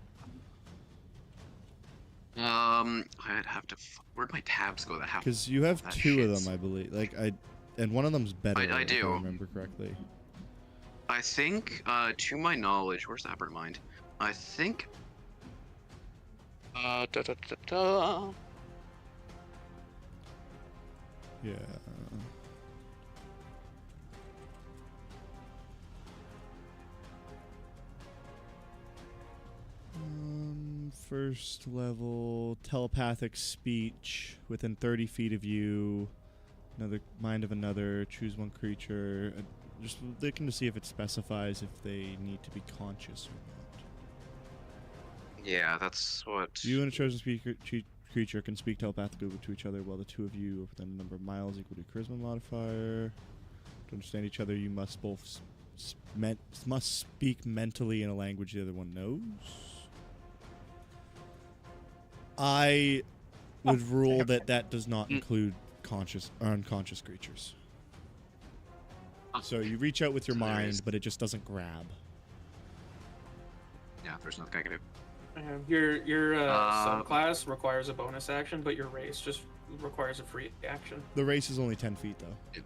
I'd have to. Where'd my tabs go? That have. Because you have that two of shit's- them, I believe. And one of them's better. I if do. I remember correctly. I think, to my knowledge, where's Aberrant Mind? I think. Da, da, da, da. Yeah. First level telepathic speech within 30 feet of you. Another mind of another. Choose one creature. Just looking to see if it specifies if they need to be conscious or not. Yeah, that's what. You and a chosen creature can speak telepathically to each other while the two of you are within a number of miles equal to charisma modifier. To understand each other, you must both must speak mentally in a language the other one knows. I would rule that does not include conscious or unconscious creatures. So you reach out with your So there mind, is- but it just doesn't grab. Yeah, there's nothing I can do. Your subclass requires a bonus action, but your race just requires a free action. The race is only 10 feet, though. Is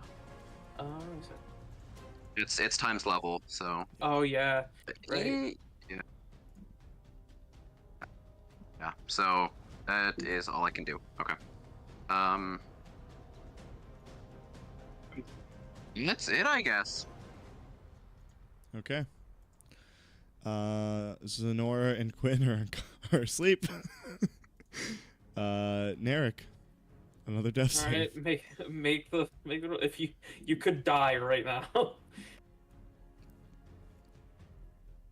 it? It's times level, so. Oh yeah. Right. Yeah. Yeah. So that is all I can do. Okay. That's it, I guess. Okay. Zenora and Quinn are asleep. Narek, another death All save. right, make the if you could die right now.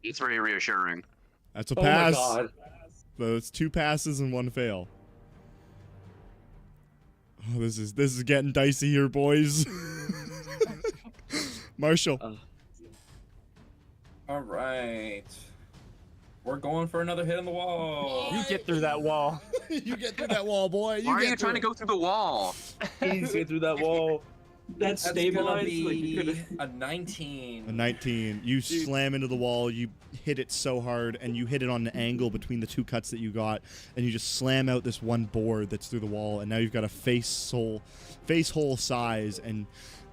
It's very reassuring. That's a Oh my pass. god. So it's 2 passes and 1 fail. Oh, this is getting dicey here, boys. Marshall. All right. We're going for another hit on the wall. You get through that wall. You get through that wall, boy. Why are you trying to go through the wall? Please get through that wall. That's That's gonna stabilized. Like, you be could a 19. A 19. You slam into the wall. You hit it so hard, and you hit it on an angle between the 2 cuts that you got, and you just slam out this one board that's through the wall, and now you've got a face hole size, and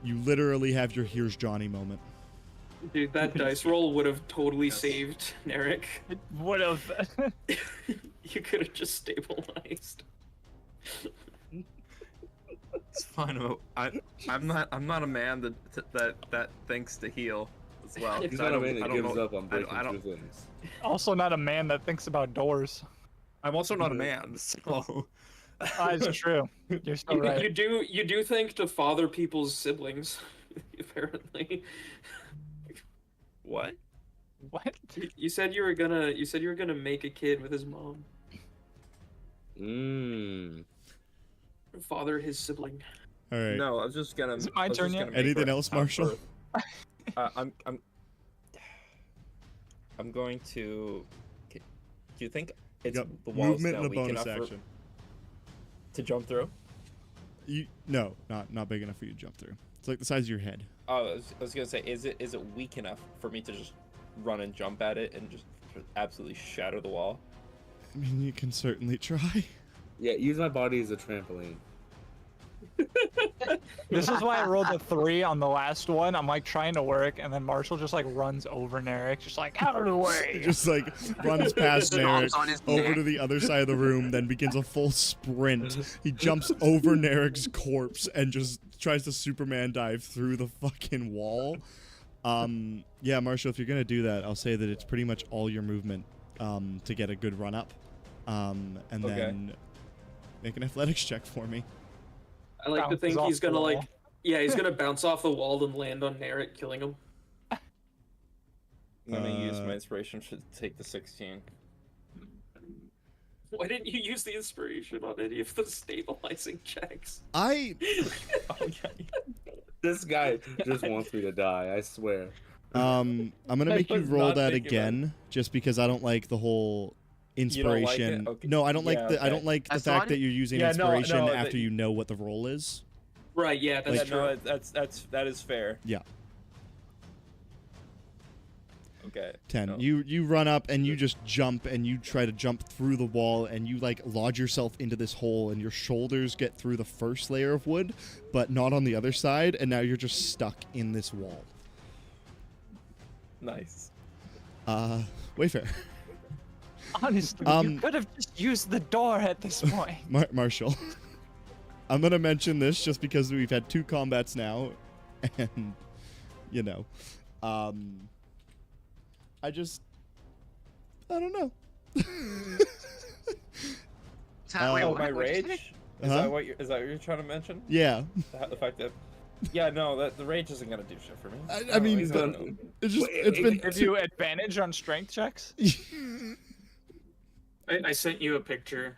you literally have your "Here's Johnny" moment. Dude, that dice roll would have totally saved Narek. It would have. You could have just stabilized. It's fine. I'm not a man that thinks to heal as well. He's 'cause not I a man don't that gives know- up on breaking I don't- through things. Also not a man that thinks about doors. I'm also not a man, so It's true. You're so You right. do think to father people's siblings, apparently. What? What? You said you were gonna make a kid with his mom. Father his sibling. All right. No, I was just gonna. Is it my I was turn just yet? gonna make Anything her else, have Marshall? birth. I'm going to. Do you think it's Yep. the walls Movement now and a weak bonus enough action. to jump through? No, not big enough for you to jump through. It's like the size of your head. Oh, I was gonna say, is it weak enough for me to just run and jump at it and just absolutely shatter the wall? I mean, you can certainly try. Yeah, use my body as a trampoline. This is why I rolled a 3 on the last one. I'm like trying to work, and then Marshall just like runs over Narek, just like out of the way. Just like runs past Narek Stomps on his over neck. to the other side of the room, then begins a full sprint. He jumps over Narek's corpse and just tries to Superman dive through the fucking wall. Yeah, Marshall, if you're gonna do that, I'll say that it's pretty much all your movement to get a good run up, and Okay. then make an athletics check for me. I like to Bounces think off he's the gonna wall. like, yeah, he's gonna bounce off the wall and land on Narek, killing him. I'm gonna use Uh, my inspiration to take the 16. Why didn't you use the inspiration on any of the stabilizing checks? I Oh, yeah. This guy just wants me to die, I swear. I'm gonna I make you was roll not that thinking about again, just because I don't like the whole You don't like it? inspiration. Okay. No, I don't like Yeah, the I okay. don't like the I fact thought that it- you're using Yeah, no, inspiration no, after that- you know what the roll is. Right, yeah, that's Like- true. No, that is fair. Yeah. Okay. 10. No. You run up and you just jump and you try to jump through the wall and you like lodge yourself into this hole and your shoulders get through the first layer of wood, but not on the other side, and now you're just stuck in this wall. Nice. Wayfair. Honestly, Um, you could have just used the door at this point. Marshall. I'm gonna mention this just because we've had 2 combats now, and you know, I don't know. Wait, Oh, what? my What'd you rage? say? Is Huh? that what you're trying to mention? Yeah, The fact that. Yeah, no, the rage isn't gonna do shit for me. I mean, he's but- gonna- it's just Wait, it's been Give you advantage on strength checks. I sent you a picture,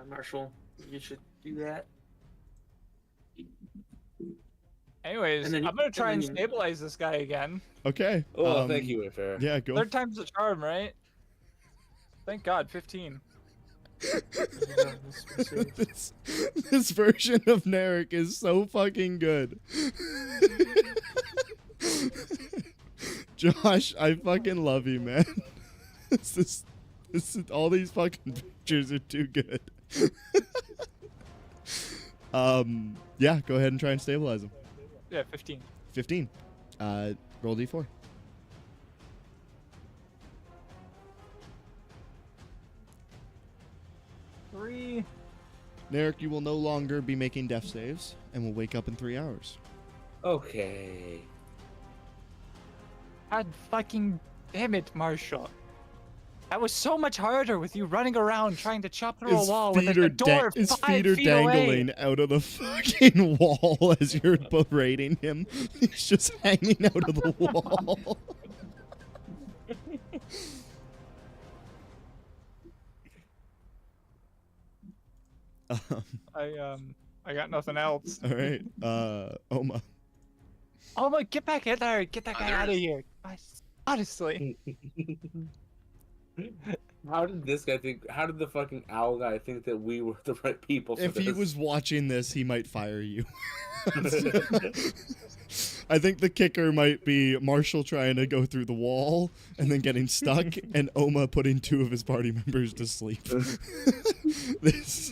Marshall. You should do that. Anyways, And then you- I'm gonna try and and then you- stabilize this guy again. okay. Oh, thank you, Wayfair. Yeah, go. Third time's the charm, right? Thank God, 15. this version of Narek is so fucking good. Josh, I fucking love you, man. This is all these fucking pictures are too good. Yeah, go ahead and try and stabilize him. Yeah, 15. 15. Roll d4. Three. Narek, you will no longer be making death saves and will wake up in 3 hours. Okay. God fucking damn it, Marshall. That was so much harder with you running around trying to chop through a wall with a door his 5 feet are feet away. dangling out of the fucking wall as you're berating him. He's just hanging out of the wall. I got nothing else. All right, Oma. Oh my, get back in there! Get that guy out of here! Honestly, How did this guy think? How did the fucking owl guy think that we were the right people for If this? he was watching this, he might fire you. I think the kicker might be Marshall trying to go through the wall and then getting stuck, and Oma putting 2 of his party members to sleep. this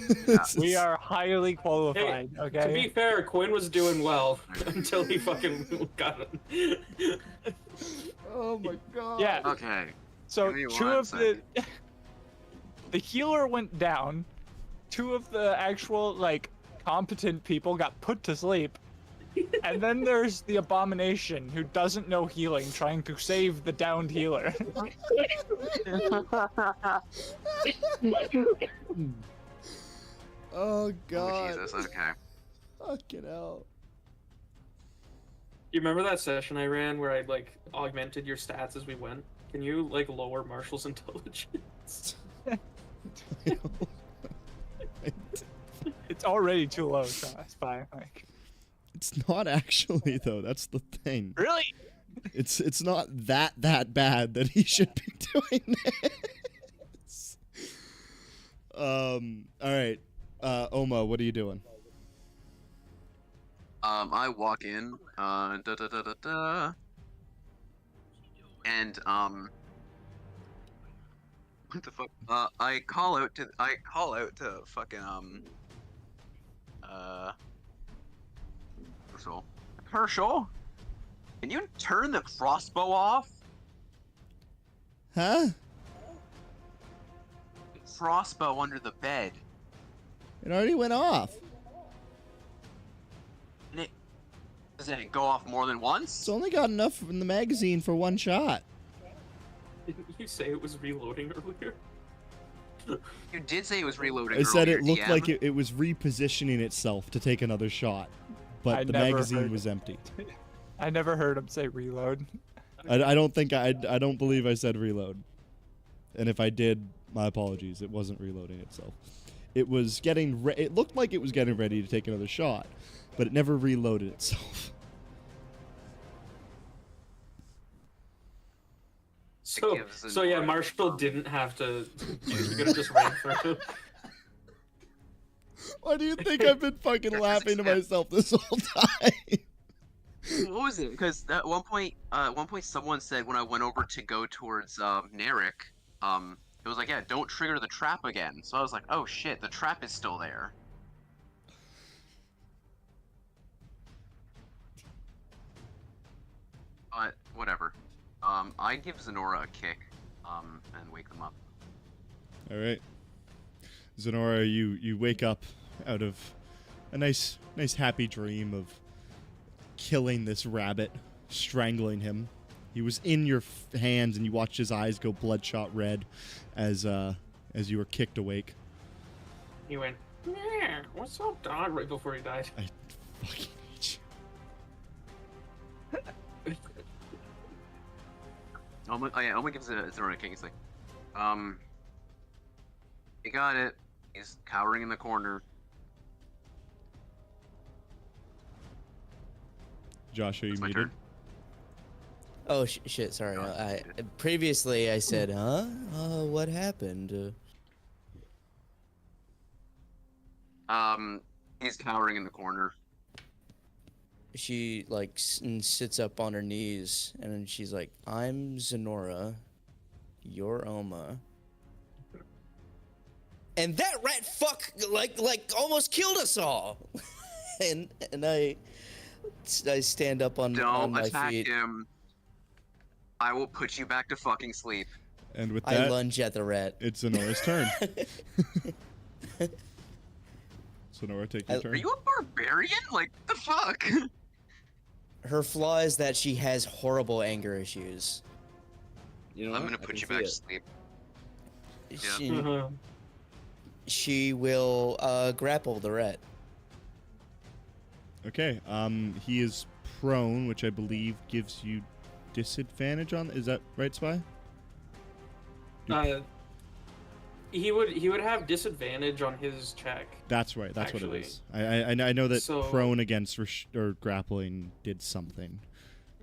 we is- are highly qualified. To be Okay. fair, Quinn was doing well until he fucking got him. Oh my god. Yeah. Okay. So Give me 2 one of the healer went down. 2 of the actual like competent people got put to sleep. And then there's the abomination who doesn't know healing trying to save the downed healer. Oh Oh, God. Jesus. Okay. Fucking hell. You remember that session I ran where I like augmented your stats as we went? Can you like lower Marshall's intelligence? It's already too low, so that's fine. Like, It's not actually though. That's the thing. really? It's not that bad that he should be doing this. All right. Oma, what are you doing? I walk in, and what the fuck? I call out to fucking Herschel, can you turn the crossbow off? Huh? Crossbow under the bed. It already went off. And does it go off more than once? It's only got enough in the magazine for one shot. Didn't you say it was reloading earlier? You did say it was reloading. I said earlier, it looked DM. like it was repositioning itself to take another shot, but I the never magazine heard- was empty. I never heard him say reload. I don't think I don't believe I said reload, and if I did, my apologies. It wasn't reloading itself. It was getting. It looked like it was getting ready to take another shot, but it never reloaded itself. So yeah, Marshall didn't have to. You could have just ran through. Why do you think I've been fucking laughing to myself this whole time? What was it? Because at one point, someone said when I went over to go towards Narek, it was like, yeah, don't trigger the trap again. So I was like, oh shit, the trap is still there. But whatever. I give Zenora a kick, and wake them up. All right, Zenora, you wake up out of a nice happy dream of killing this rabbit, strangling him. He was in your hands, and you watched his eyes go bloodshot red as you were kicked awake. He went, yeah, what's up, dog? Right before he died. I fucking hate you. Oma gives Zenora a kick. He's like, you got it. He's cowering in the corner. Josh, are you It's my muted? turn. Oh shit! Sorry. I previously I said, huh? What happened? He's cowering in the corner. She like sits up on her knees and then she's like, "I'm Zenora, you're Oma." And that rat fuck like almost killed us all. and I stand up on Don't my attack feet. him. I will put you back to fucking sleep. And with I that, lunge at the rat. it's Zenora's turn. Zenora, take your turn. Are you a barbarian? Like, the fuck? Her flaw is that she has horrible anger issues. You know I'm what? gonna I put can you see back it. to sleep. She, Uh-huh. she will grapple the rat. Okay. He is prone, which I believe gives you disadvantage on. Is that right, Spy? He would have disadvantage on his check. That's right. That's what Actually. it is. I know that So- prone against or grappling did something.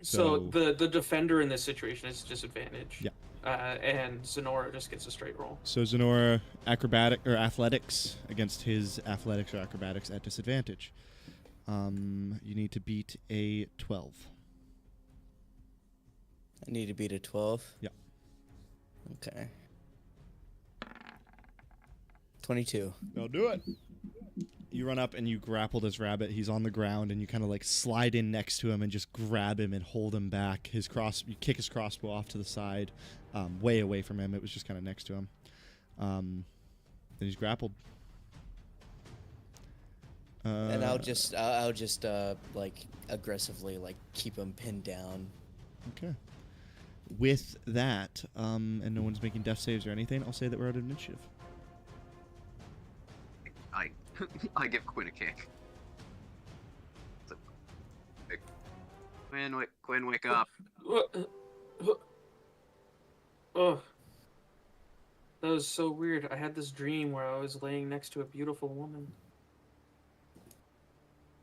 So the defender in this situation is disadvantage. Yeah. And Zenora just gets a straight roll. So Zenora, acrobatic or athletics against his athletics or acrobatics at disadvantage. You need to beat a 12. I need to beat a 12. Yeah. Okay. 22. I'll do it. You run up and you grapple this rabbit. He's on the ground, and you kind of like slide in next to him and just grab him and hold him back. You kick his crossbow off to the side, way away from him. It was just kind of next to him. Then he's grappled. And I'll just like aggressively like keep him pinned down. Okay. With that, and no one's making death saves or anything, I'll say that we're out of initiative. I give Quinn a kick. So, Quinn, wake up. Oh, that was so weird. I had this dream where I was laying next to a beautiful woman.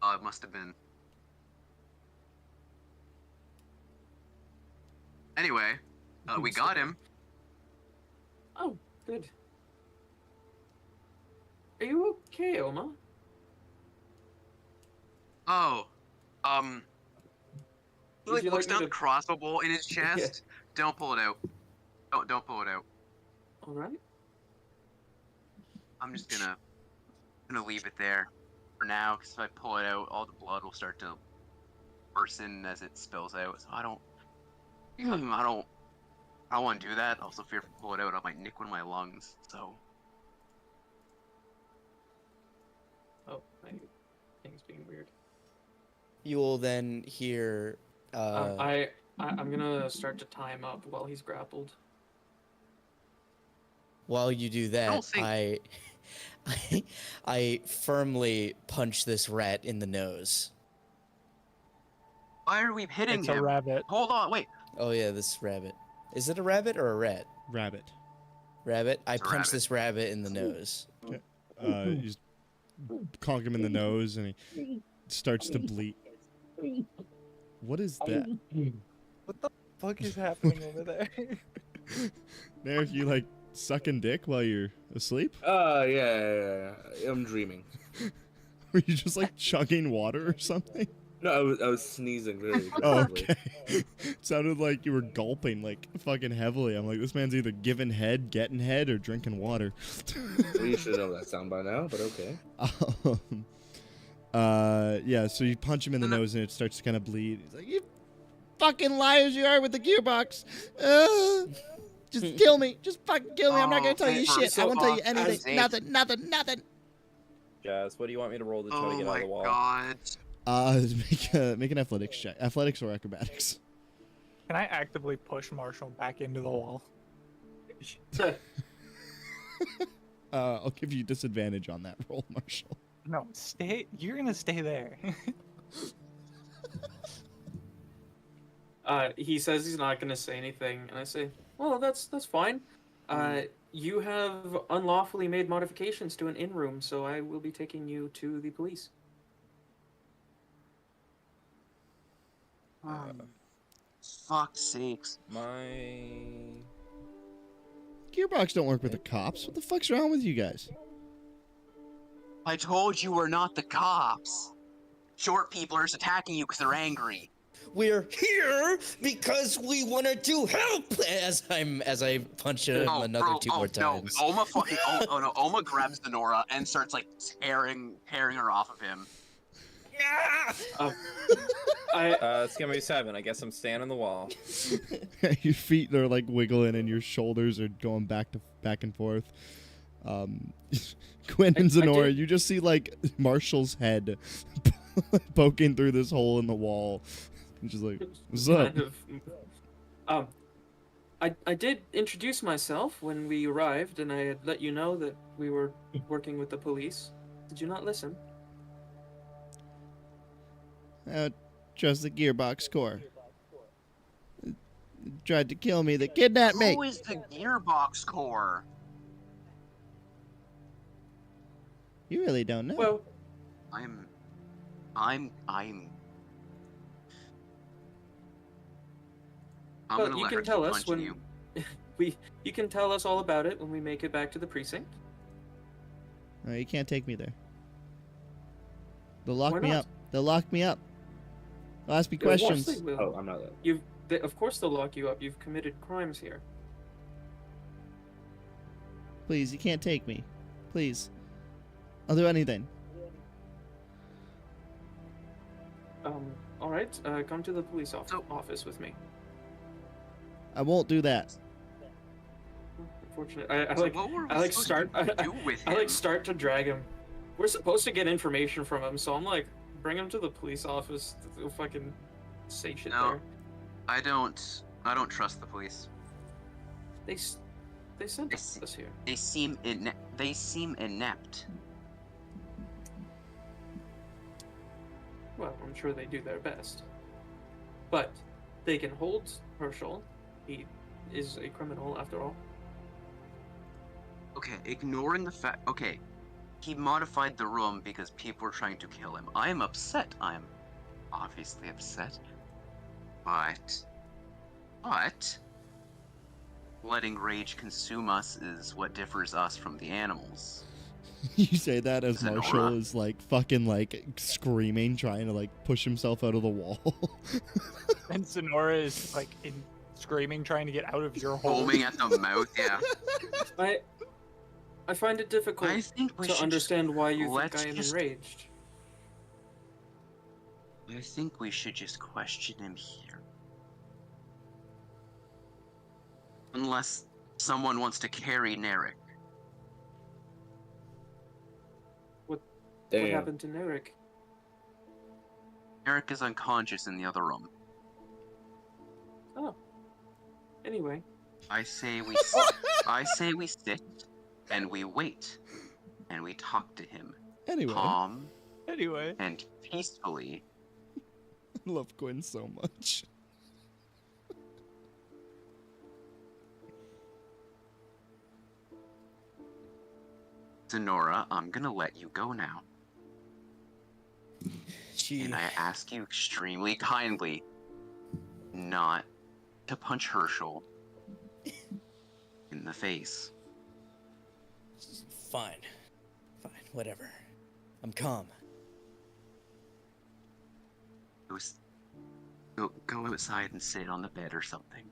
Oh, it must have been. Anyway, we got him. Oh, good. Are you okay, Oma? Oh, he Would you looks like me down to- the crossbow bolt in his chest. Don't pull it out. Don't pull it out. All right. I'm just gonna leave it there for now, because if I pull it out, all the blood will start to worsen as it spills out. So I don't want to do that. Also, fear if I pull it out, I might nick one of my lungs. So Oh, my thing's being weird. You will then hear. I'm gonna start to tie him up while he's grappled. While you do that, don't think- I firmly punch this rat in the nose. why are we hitting It's him? a rabbit. Hold on, wait. Oh yeah, this rabbit. Is it a rabbit or a rat? Rabbit. Rabbit. I It's a punch rabbit. this rabbit in the nose. You just conk him in the nose, and he starts to bleed. What is that? What the fuck is happening over there? Narek, you like sucking dick while you're asleep? Yeah. I'm dreaming. Were you just like chugging water or something? No, I was sneezing very Oh, aggressively. okay. It sounded like you were gulping like fucking heavily. I'm like, this man's either giving head, getting head, or drinking water. Well, you should know that sound by now, but okay. Yeah, so you punch him in the nose and it starts to kind of bleed. He's like, you fucking liars you are with the gearbox. Just kill me. Just fucking kill me. I'm not gonna tell you shit. I won't tell you anything. Nothing. Jazz, what do you want me to roll to try to Oh get out my of the wall? god. Make an athletics check. Athletics or acrobatics. Can I actively push Marshall back into the wall? I'll give you disadvantage on that roll, Marshall. No, stay. You're gonna stay there. He says he's not gonna say anything, and I say, "Well, that's fine. You have unlawfully made modifications to an inn room, so I will be taking you to the police." Fuck's sakes. My Gearbox don't work with the cops. What the fuck's wrong with you guys? I told you we're not the cops. Short people are just attacking you because they're angry. We're here because we wanted to help. As I punch him another two more times. No, Oma fucking no, Oma grabs the Nora and starts like tearing her off of him. it's gonna be 7. I guess I'm staying on the wall. Your feet are like wiggling and your shoulders are going back and forth. Quinn and Zenora, you just see like Marshall's head poking through this hole in the wall. And just like, what's up? I did introduce myself when we arrived, and I had let you know that we were working with the police. Did you not listen? Trust the Gearbox Corps. Tried to kill me. They kidnapped me. Who is the Gearbox Corps? You really don't know. Well, I'm well, gonna you let can her tell keep us punching when you. you can tell us all about it when we make it back to the precinct. No, you can't take me there. They'll lock Why me not? up. They'll lock me up. They'll ask me Of course questions. they will. Oh, I'm not that. Of course they'll lock you up. You've committed crimes here. Please, you can't take me. Please. I'll do anything. All right. Come to the police office with me. I won't do that. Unfortunately, I So like what were we I like supposed start to do with I him? like start to drag him. We're supposed to get information from him, so I'm like, bring him to the police office. They'll fucking say shit No. there. I don't trust the police. They sent They us here. They seem inept. Well, I'm sure they do their best. But they can hold Herschel. He is a criminal after all. Okay, ignoring the fact. Okay, he modified the room because people were trying to kill him. I am upset. I am obviously upset. But letting rage consume us is what differs us from the animals. You say that as Zenora. Marshall is like fucking like screaming, trying to like push himself out of the wall. And Sonora is like screaming, trying to get out of your hole. Foaming at the mouth, yeah. I find it difficult I think we to should understand why you think let's I am just- enraged. I think we should just question him here. Unless someone wants to carry Narek. What Damn. happened to Narek? Narek is unconscious in the other room. Oh. Anyway. I say we sit and we wait and we talk to him. Anyway, Calm Anyway. and peacefully. I love Quinn so much. Zenora, I'm gonna let you go now. She. And I ask you extremely kindly not to punch Herschel in the face. Fine. Fine. Whatever. I'm calm. Go outside and sit on the bed or something.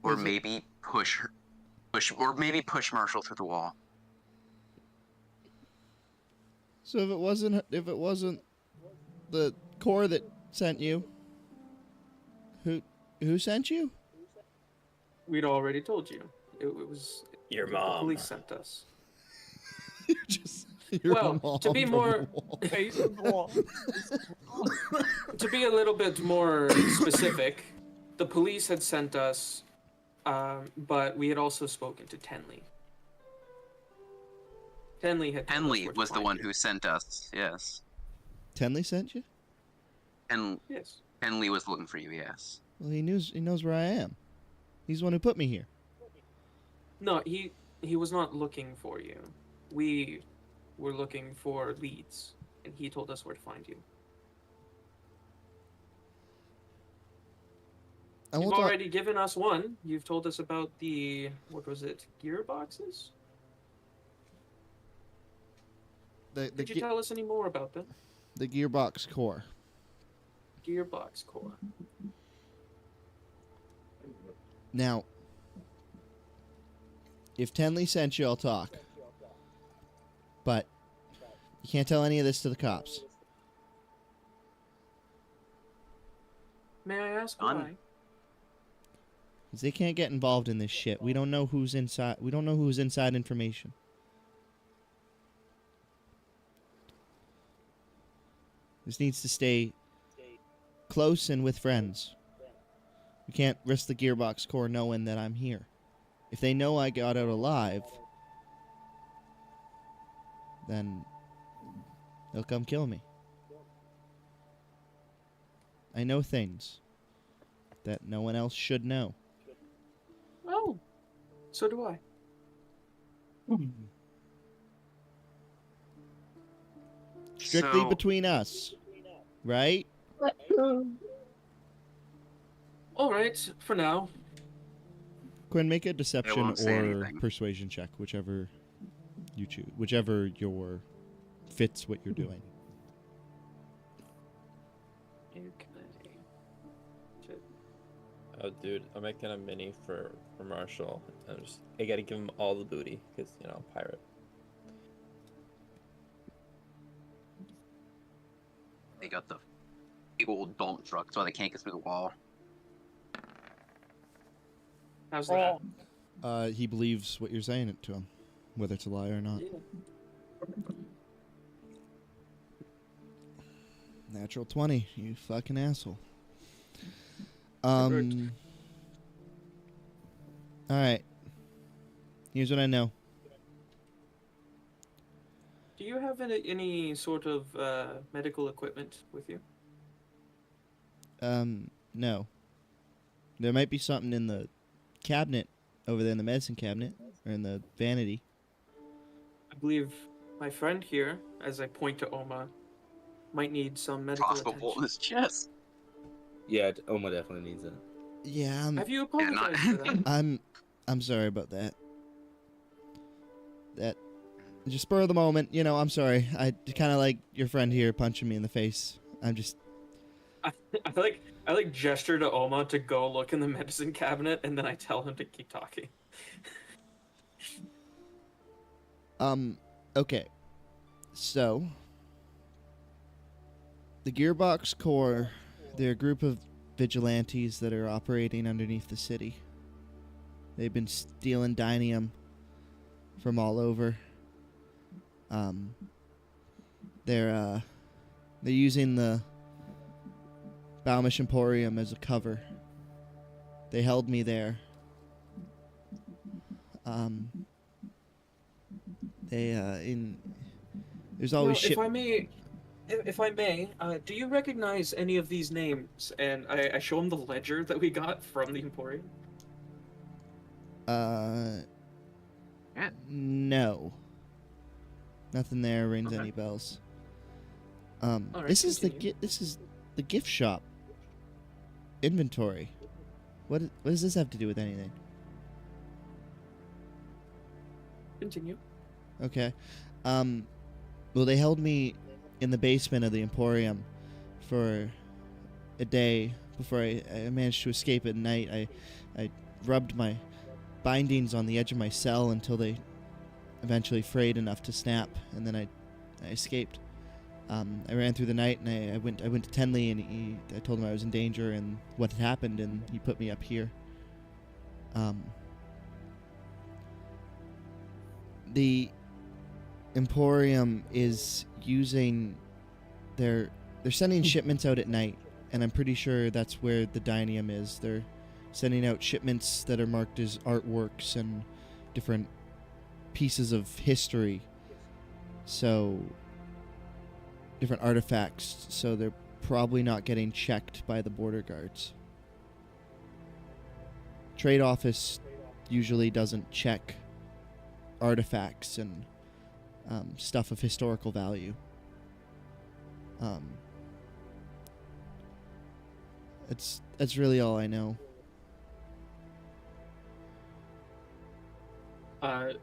Or Is it- maybe push Marshall through the wall. So if it wasn't the Corps that sent you, who sent you? We'd already told you. It was Your the mom. police sent us. Your Well, mom to be from more- the wall. Face of the wall. To be a little bit more specific, the police had sent us, but we had also spoken to Tenley. Tenley had told us Henley where to was the find one you. who sent us, yes. Tenley sent you? And Yes. Henley was looking for you, yes. Well, he knows where I am. He's the one who put me here. No, he was not looking for you. We were looking for leads, and he told us where to find you. I You've won't talk- already given us one. You've told us about the, what was it, gearboxes? the Could you tell us any more about them? the Gearbox Corps. Gearbox core. Now, if Tenley sent you, I'll talk. But you can't tell any of this to the cops. May I ask Done. why? 'Cause they can't get involved in this shit. We don't know who's inside. We don't know who's inside information. This needs to stay close and with friends. We can't risk the Gearbox Corps knowing that I'm here. If they know I got out alive, then they'll come kill me. I know things that no one else should know. Oh, so do I. Strictly So- between us, right? All right, for now. Quinn, make a deception won't say or anything. persuasion check, whichever you choose, whichever your fits what you're doing. Oh, dude, I'm making a mini for Marshall. I gotta give him all the booty because pirate. They got the big old dump truck, that's why they can't get through the wall. How's that? He believes what you're saying it to him, whether it's a lie or not. Natural 20, you fucking asshole. Alright. Here's what I know. Do you have any sort of medical equipment with you? No. There might be something in the cabinet over there in the medicine cabinet or in the vanity. I believe my friend here, as I point to Oma, might need some medical Crossbow bolt in attention. his chest. Yeah, Oma definitely needs it. Yeah, Have you Yeah, not- apologized for that? I'm sorry about that. That just spur of the moment, you know, I'm sorry. I kind of like your friend here punching me in the face. I'm just I like gesture to Oma to go look in the medicine cabinet, and then I tell him to keep talking. okay. So the Gearbox Corps, they're a group of vigilantes that are operating underneath the city. They've been stealing dynium from all over. They're using the Baumish Emporium as a cover. They held me there. There's always Now, if I may, do you recognize any of these names? And I show him the ledger that we got from the Emporium. No. Nothing there rings Okay. any bells. Alright, This is continue. the gift shop inventory. What does this have to do with anything? Continue. Okay. Well, they held me in the basement of the Emporium for a day before I managed to escape at night. I rubbed my bindings on the edge of my cell until they eventually frayed enough to snap, and then I escaped. I ran through the night, and I went to Tenley, and I told him I was in danger and what had happened, and he put me up here. The Emporium is using they're sending shipments out at night, and I'm pretty sure that's where the dynium is. They're sending out shipments that are marked as artworks and different pieces of history. So different artifacts, so they're probably not getting checked by the border guards. Trade office usually doesn't check artifacts and stuff of historical value. That's really all I know.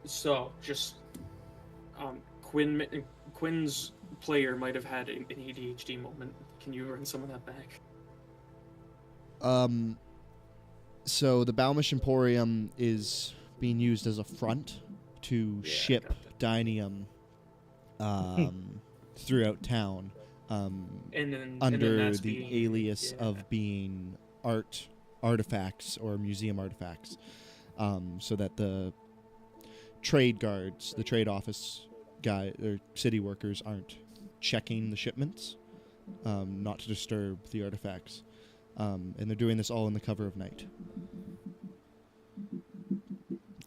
So just Quinn's player might have had an ADHD moment. Can you run some of that back? So the Baumish Emporium is being used as a front to Yeah, ship dynium throughout town And under then that's the being, alias yeah. of being artifacts or museum artifacts, so that the trade guards, the trade office guy or city workers aren't checking the shipments, not to disturb the artifacts, and they're doing this all in the cover of night.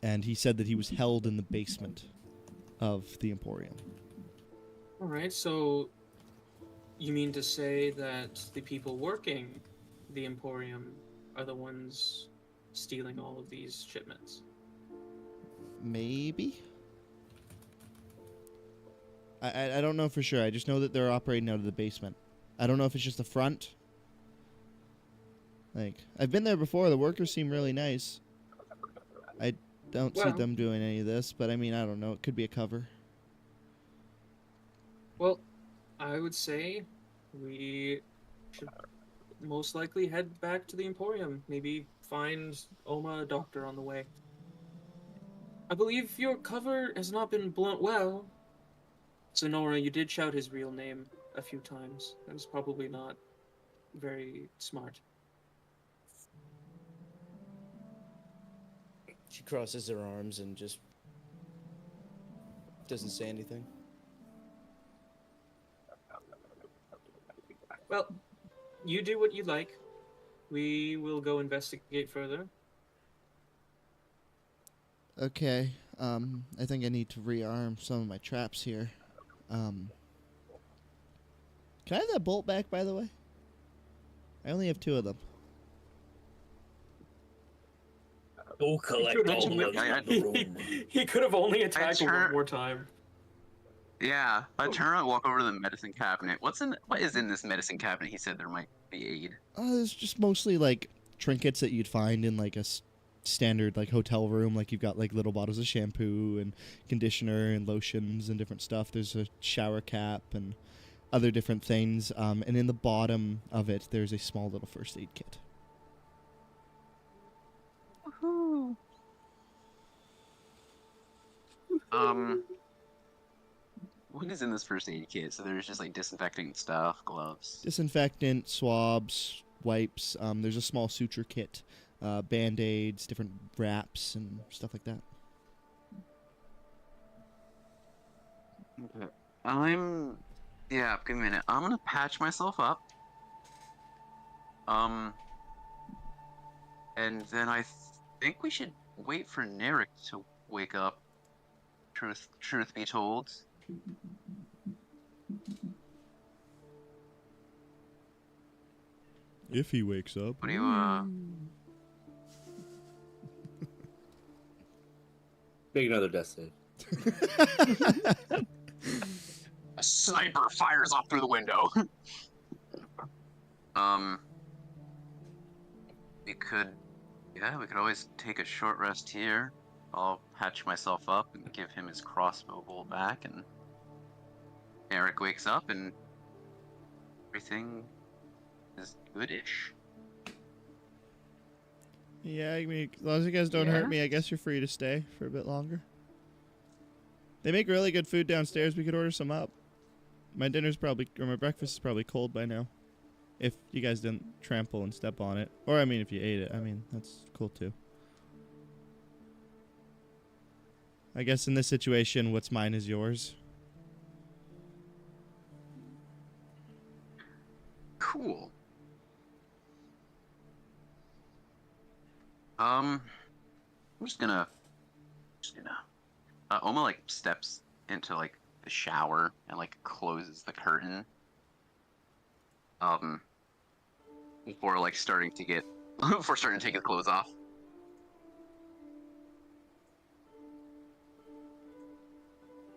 And he said that he was held in the basement of the Emporium. All right, so you mean to say that the people working the Emporium are the ones stealing all of these shipments? Maybe? I don't know for sure. I just know that they're operating out of the basement. I don't know if it's just the front. Like, I've been there before. The workers seem really nice. I don't see Well- them doing any of this, but I mean, I don't know. It could be a cover. Well, I would say we should most likely head back to the Emporium. Maybe find Oma a doctor on the way. I believe your cover has not been blown well. Sonora, you did shout his real name a few times. That was probably not very smart. She crosses her arms and just doesn't say anything. Well, you do what you like. We will go investigate further. Okay. I think I need to rearm some of my traps here. Can I have that bolt back, by the way? I only have 2 of them. Go He collect could all have of them in the room. he could have only attacked turn- one more time. Yeah, I turn around and walk over to the medicine cabinet. What is in this medicine cabinet? He said there might be aid. It's just mostly like trinkets that you'd find in like a standard like hotel room. Like you've got like little bottles of shampoo and conditioner and lotions and different stuff. There's a shower cap and other different things. And in the bottom of it, there's a small little first aid kit. Woohoo. What is in this first aid kit? So there's just like disinfecting stuff, gloves. Disinfectant, swabs, wipes. There's a small suture kit, band-aids, different wraps, and stuff like that. Okay. Yeah, give me a minute. I'm gonna patch myself up. And then I think we should wait for Narek to wake up. Truth be told. If he wakes up. What do you, Make another death save. A sniper fires off through the window. We could always take a short rest here. I'll patch myself up and give him his crossbow bolt back, and Eric wakes up and everything is goodish. Yeah, I mean, as long as you guys don't Yeah. hurt me, I guess you're free to stay for a bit longer. They make really good food downstairs. We could order some up. My breakfast is probably cold by now. If you guys didn't trample and step on it. Or, I mean, if you ate it. I mean, that's cool too. I guess in this situation, what's mine is yours. Cool. I'm just gonna Oma like steps into like the shower and like closes the curtain. Before like starting to take his clothes off.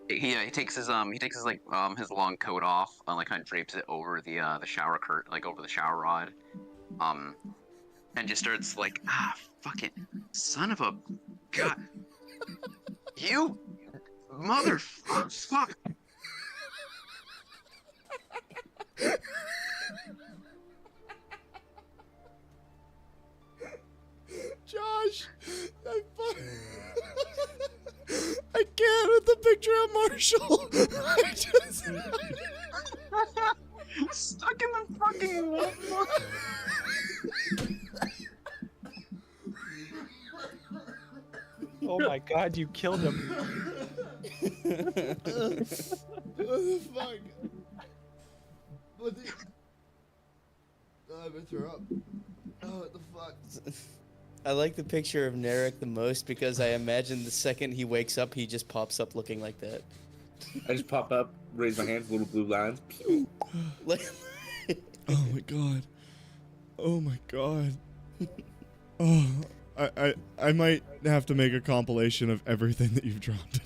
He takes his like his long coat off and like kind of drapes it over the shower curtain, like over the shower rod, and just starts like fucking son of a god, you motherfucker. Josh, I can't with the picture of Marshall. I just stuck in the fucking wall. Oh my god, you killed him. What the fuck? I'm gonna throw up. Oh, what the fuck? I like the picture of Narek the most because I imagine the second he wakes up, he just pops up looking like that. I just pop up, raise my hands, little blue lines. Pew! Oh my god. Oh my god. Oh, I might have to make a compilation of everything that you've drawn today.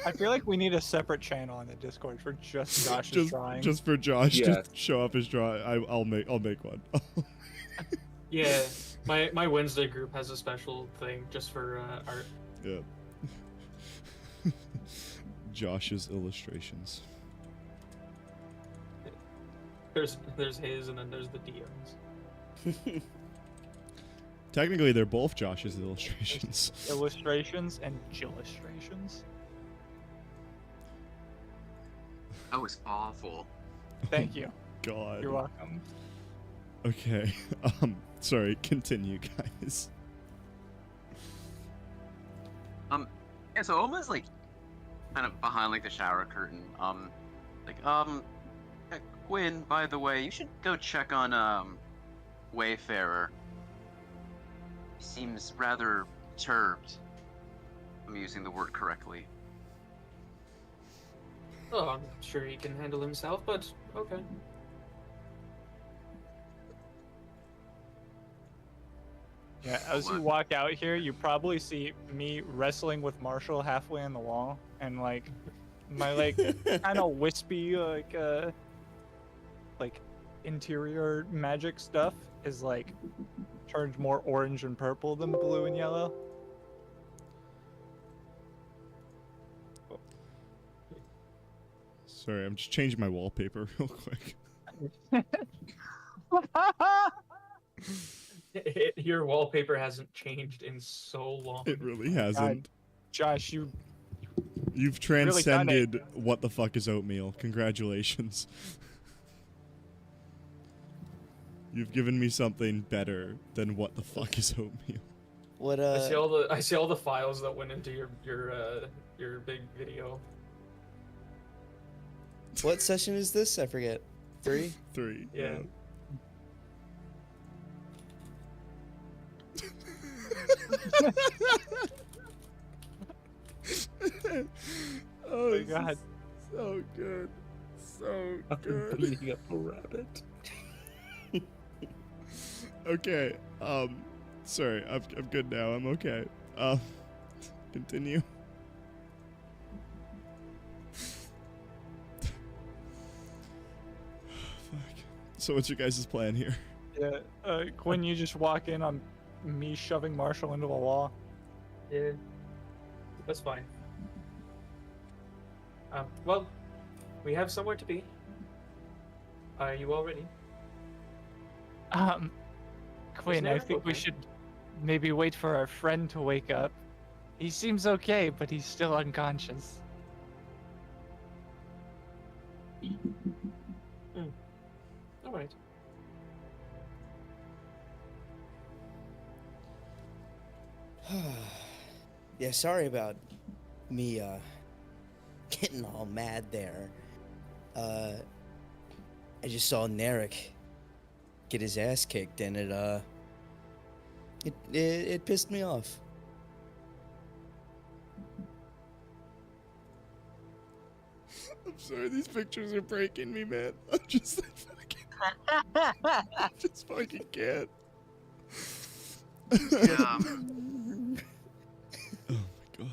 I feel like we need a separate channel on the Discord for just Josh's drawing. Just for Josh Yeah. to show up his drawing. I'll make one. Yeah, my Wednesday group has a special thing just for art. Yeah. Josh's illustrations. There's his and then there's the DMs. Technically, they're both Josh's illustrations. Illustrations and Jillustrations. That was awful. Thank you. God. You're welcome. Okay. Sorry. Continue, guys. Yeah, so Oma's like kind of behind like the shower curtain. Quinn, by the way, you should go check on Wayfarer. He seems rather perturbed. I'm using the word correctly. Oh, I'm sure he can handle himself, but okay. Yeah, as you walk out here, you probably see me wrestling with Marshall halfway on the wall, and like my like kind of wispy like interior magic stuff is like turned more orange and purple than blue and yellow. Sorry, I'm just changing my wallpaper real quick. Your wallpaper hasn't changed in so long. It really hasn't. Josh, You've really done it. transcended what the fuck is oatmeal. Congratulations. You've given me something better than what the fuck is oatmeal. What I see all the files that went into your big video. what session is this? I forget. 3? 3. Yeah. Oh my God. So good. So I'm good. beating up a rabbit. Okay. Sorry. I'm good now. I'm okay. Continue. Fuck. So what's your guys' plan here? yeah, Quinn, you just walk in on me shoving Marshall into a wall. Yeah, that's fine. Well, we have somewhere to be. Are you all ready? Quinn, I Eric think we okay? should maybe wait for our friend to wake up. He seems okay, but he's still unconscious. All right. Yeah, sorry about me getting all mad there. I just saw Narek get his ass kicked, and it pissed me off. I'm sorry, these pictures are breaking me, man. I'm just fucking. I just fucking can't. Yeah. Oh my god.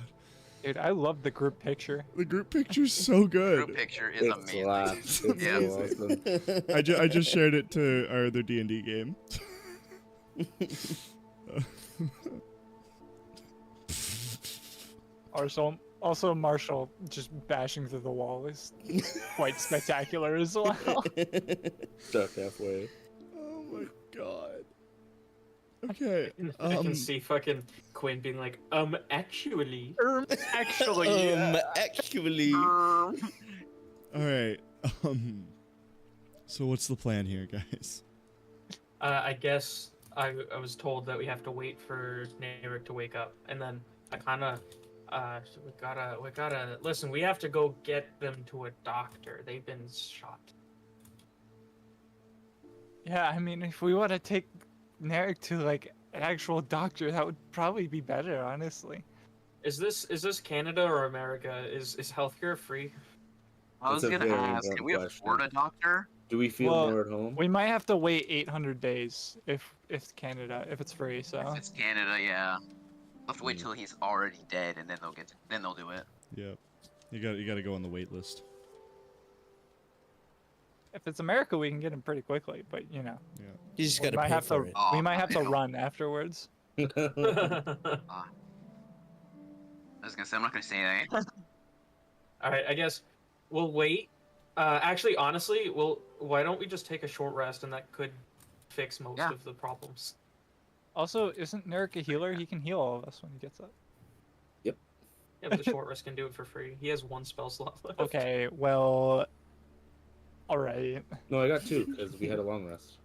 Dude, I love the group picture. The group picture's so good. Group picture is It's amazing. laughs. It's Yeah. so awesome. I just shared it to our other D&D game. Also, Marshall just bashing through the wall is quite spectacular as well. Stuck halfway. Oh my god. Okay. I can see fucking Quinn being like, actually. Actually, Actually, All right. So what's the plan here, guys? I guess I was told that we have to wait for Narek to wake up, and then I kind of, we gotta listen. We have to go get them to a doctor. They've been shot. yeah, I mean, if we want to take Narek to like an actual doctor, that would probably be better, honestly. Is this Canada or America? Is healthcare free? I was That's a gonna very ask, important can we question. afford a doctor? Do we feel Well, more at home? We might have to wait 800 days if it's Canada, if it's free. So If it's Canada, yeah. I'll have to wait till he's already dead, and then they'll do it. Yep. You gotta go on the wait list. if it's America, we can get him pretty quickly. But you know, you just we gotta might pay have for to it. Oh, we might have to no. run afterwards. I was gonna say, I'm not gonna say anything. All right, I guess we'll wait. Actually, honestly, why don't we just take a short rest, and that could fix most Yeah. of the problems. Also, isn't Narek a healer? He can heal all of us when he gets up. Yeah, but the short rest can do it for free. He has one spell slot left. Okay, well, all right. No, I got 2 because we had a long rest.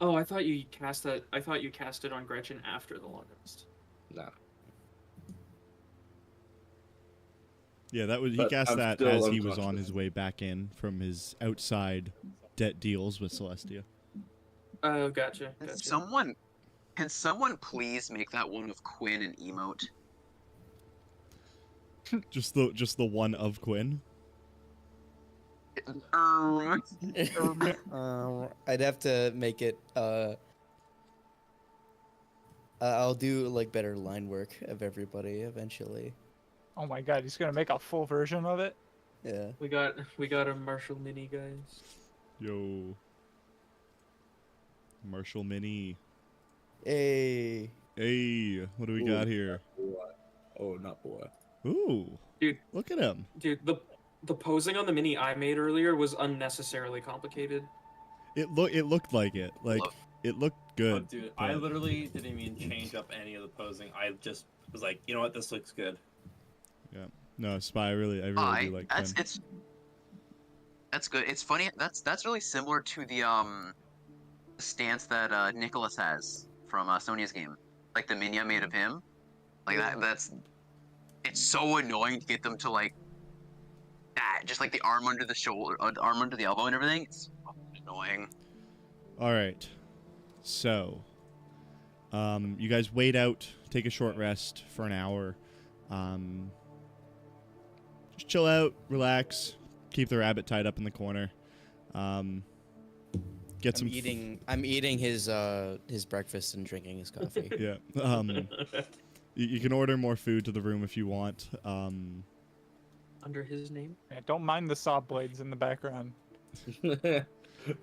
Oh, I thought you cast that. I thought you cast it on Gretchen after the long rest. Nah. Yeah, that was he But cast I'm that still as he was on unconscious. his way back in from his outside debt deals with Celestia. Oh, gotcha. Can someone please make that one of Quinn an emote? Just the one of Quinn. I'd have to make it. I'll do like better line work of everybody eventually. Oh my god, he's gonna make a full version of it. Yeah. We got a Marshall Mini, guys. Yo. Marshall Mini. Hey. Hey, what do we got here? Oh, not boy. Ooh. Dude. Look at him. Dude, the posing on the Mini I made earlier was unnecessarily complicated. It looked like it. Like it looked good. Oh, dude, I but- literally didn't even change up any of the posing. I just was like, you know what, this looks good. Yeah. No, Spy. I really do like that's him. that's good. It's funny. That's really similar to the stance that Nicholas has from Sonia's game, like the mini I made of him. Like that's. It's so annoying to get them to like that, just like the arm under the shoulder, arm under the elbow, and everything. It's annoying. All right. So, you guys wait out, take a short rest for an hour. Just chill out, relax, keep the rabbit tied up in the corner. Get some. I'm eating his breakfast and drinking his coffee. Yeah. You can order more food to the room if you want. Under his name? Yeah, don't mind the saw blades in the background.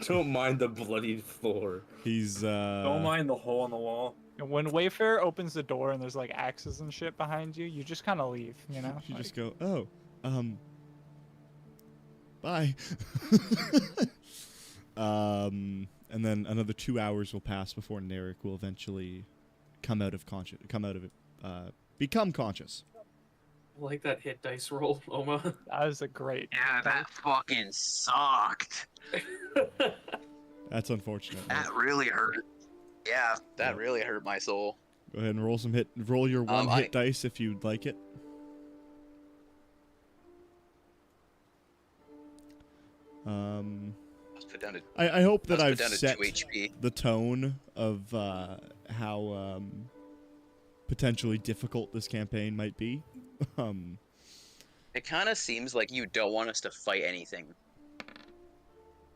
Don't mind the bloodied floor. He's Don't mind the hole in the wall. And when Wayfair opens the door and there's like axes and shit behind you, you just kind of leave, you know? You just go, oh, bye. And then another 2 hours will pass before Narek will eventually become conscious. I like that hit dice roll, Oma. That was a great. Yeah, that fucking sucked. That's unfortunate. That really hurt. Yeah, that really hurt my soul. Go ahead and roll your one I- hit dice if you'd like it. Let's put down to. I hope that Let's I've put down to set 2 HP. the tone of how potentially difficult this campaign might be. It kind of seems like you don't want us to fight anything.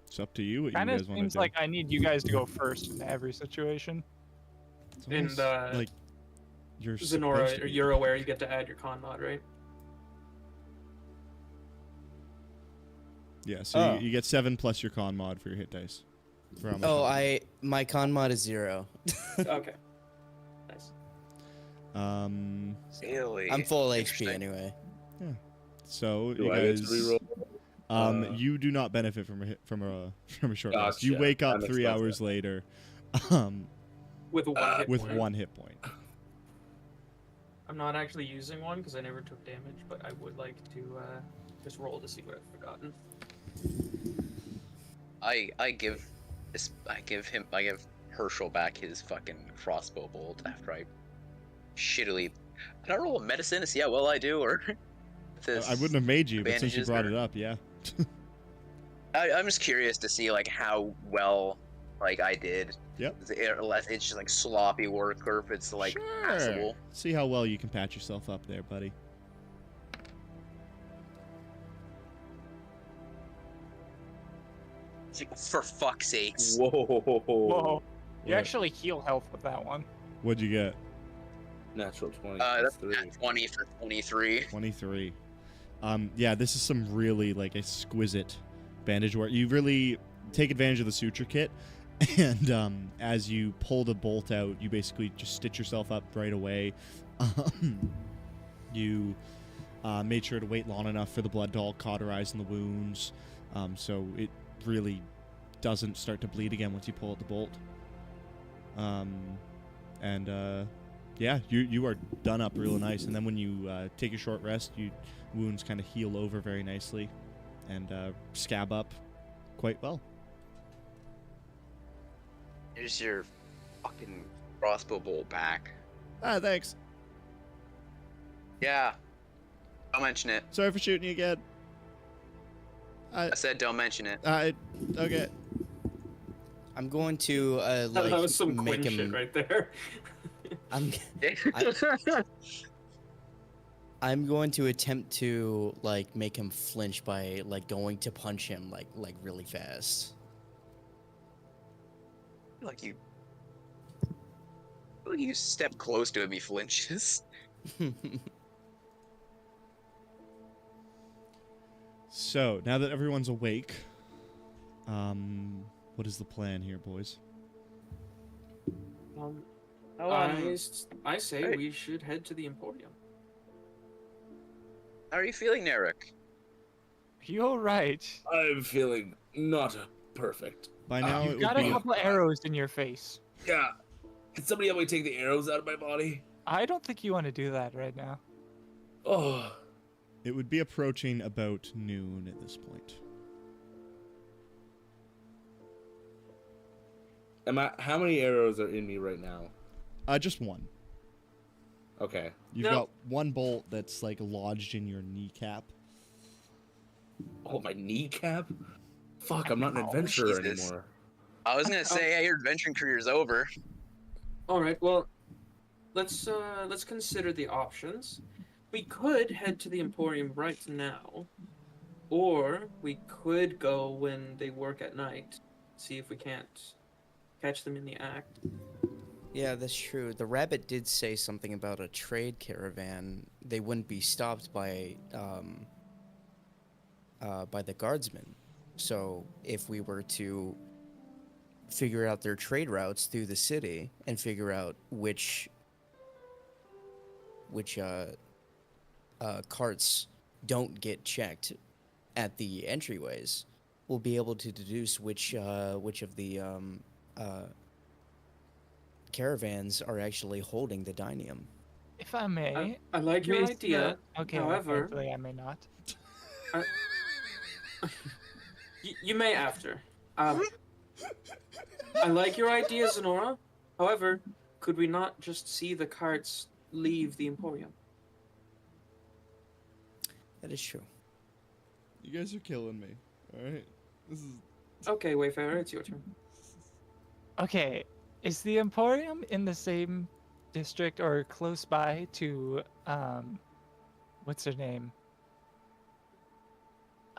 It's up to you what Kind you of guys want to seems do. like I need you guys to go first in every situation. It's And almost like you're supposed Zenora, to be. you're aware you get to add your con mod, right? Yeah, so Oh. you get 7 plus your con mod for your hit dice. For how much Oh, con- my con mod is 0. Okay. Nice. Really? I'm full HP Interesting. anyway. So Do you I get to guys, reroll? you do not benefit from a short rest. You Gotcha. wake up That makes 3 sense, hours yeah. later, With one hit with point. 1 hit point. I'm not actually using one because I never took damage, but I would like to just roll to see what I've forgotten. I give Herschel back his fucking crossbow bolt after I shittily. Can I roll a medicine to see how well I do, or? This I wouldn't have made you, but since you bandages brought or- it up, yeah. I'm just curious to see like how well like I did. Yep. Unless it's just like sloppy work, or if it's like Sure. passable. See how well you can patch yourself up there, buddy. It's like, for fuck's sakes. Whoa. Whoa. You What? actually heal health with that one. What'd you get? Natural 20. That's three. at 20 for 23. 23. Yeah, this is some really like exquisite bandage work. You really take advantage of the suture kit, and as you pull the bolt out, you basically just stitch yourself up right away. You made sure to wait long enough for the blood to all cauterize in the wounds, so it really doesn't start to bleed again once you pull out the bolt. Yeah, you are done up real nice, and then when you take a short rest, wounds kind of heal over very nicely, and scab up quite well. Here's your fucking crossbow bolt back. Ah, thanks. Yeah. Don't mention it. Sorry for shooting you again. I said don't mention it. Okay. I'm going to That was some make Quinn him. shit right there. I'm I'm going to attempt to like make him flinch by like going to punch him like really fast. Like you step close to him, he flinches. So, now that everyone's awake, what is the plan here, boys? I say Hey. we should head to the Emporium. How are you feeling, Narek? You alright? I'm feeling not perfect. By now, it You would got a be couple arrows in your face. Yeah. Can somebody help me take the arrows out of my body? I don't think you want to do that right now. Oh. it would be approaching about noon at this point. How many arrows are in me right now? Just one. Okay. You've got one bolt that's like lodged in your kneecap. Oh, my kneecap? Fuck, I'm not an adventurer Jesus. anymore. I was gonna say, yeah, your adventuring career's over. All right. Well, let's consider the options. We could head to the Emporium right now, or we could go when they work at night. See if we can't catch them in the act. Yeah, that's true. The rabbit did say something about a trade caravan. They wouldn't be stopped by the guardsmen. So if we were to figure out their trade routes through the city and figure out which carts don't get checked at the entryways, we'll be able to deduce which of the caravans are actually holding the Dynium. If I may. I like your with idea. Okay, however, apparently I may not. you may after. I like your idea, Zenora. However, could we not just see the carts leave the Emporium? That is true. You guys are killing me. Alright? This is Okay, Wayfarer, it's your turn. Okay, is the Emporium in the same district or close by to what's her name?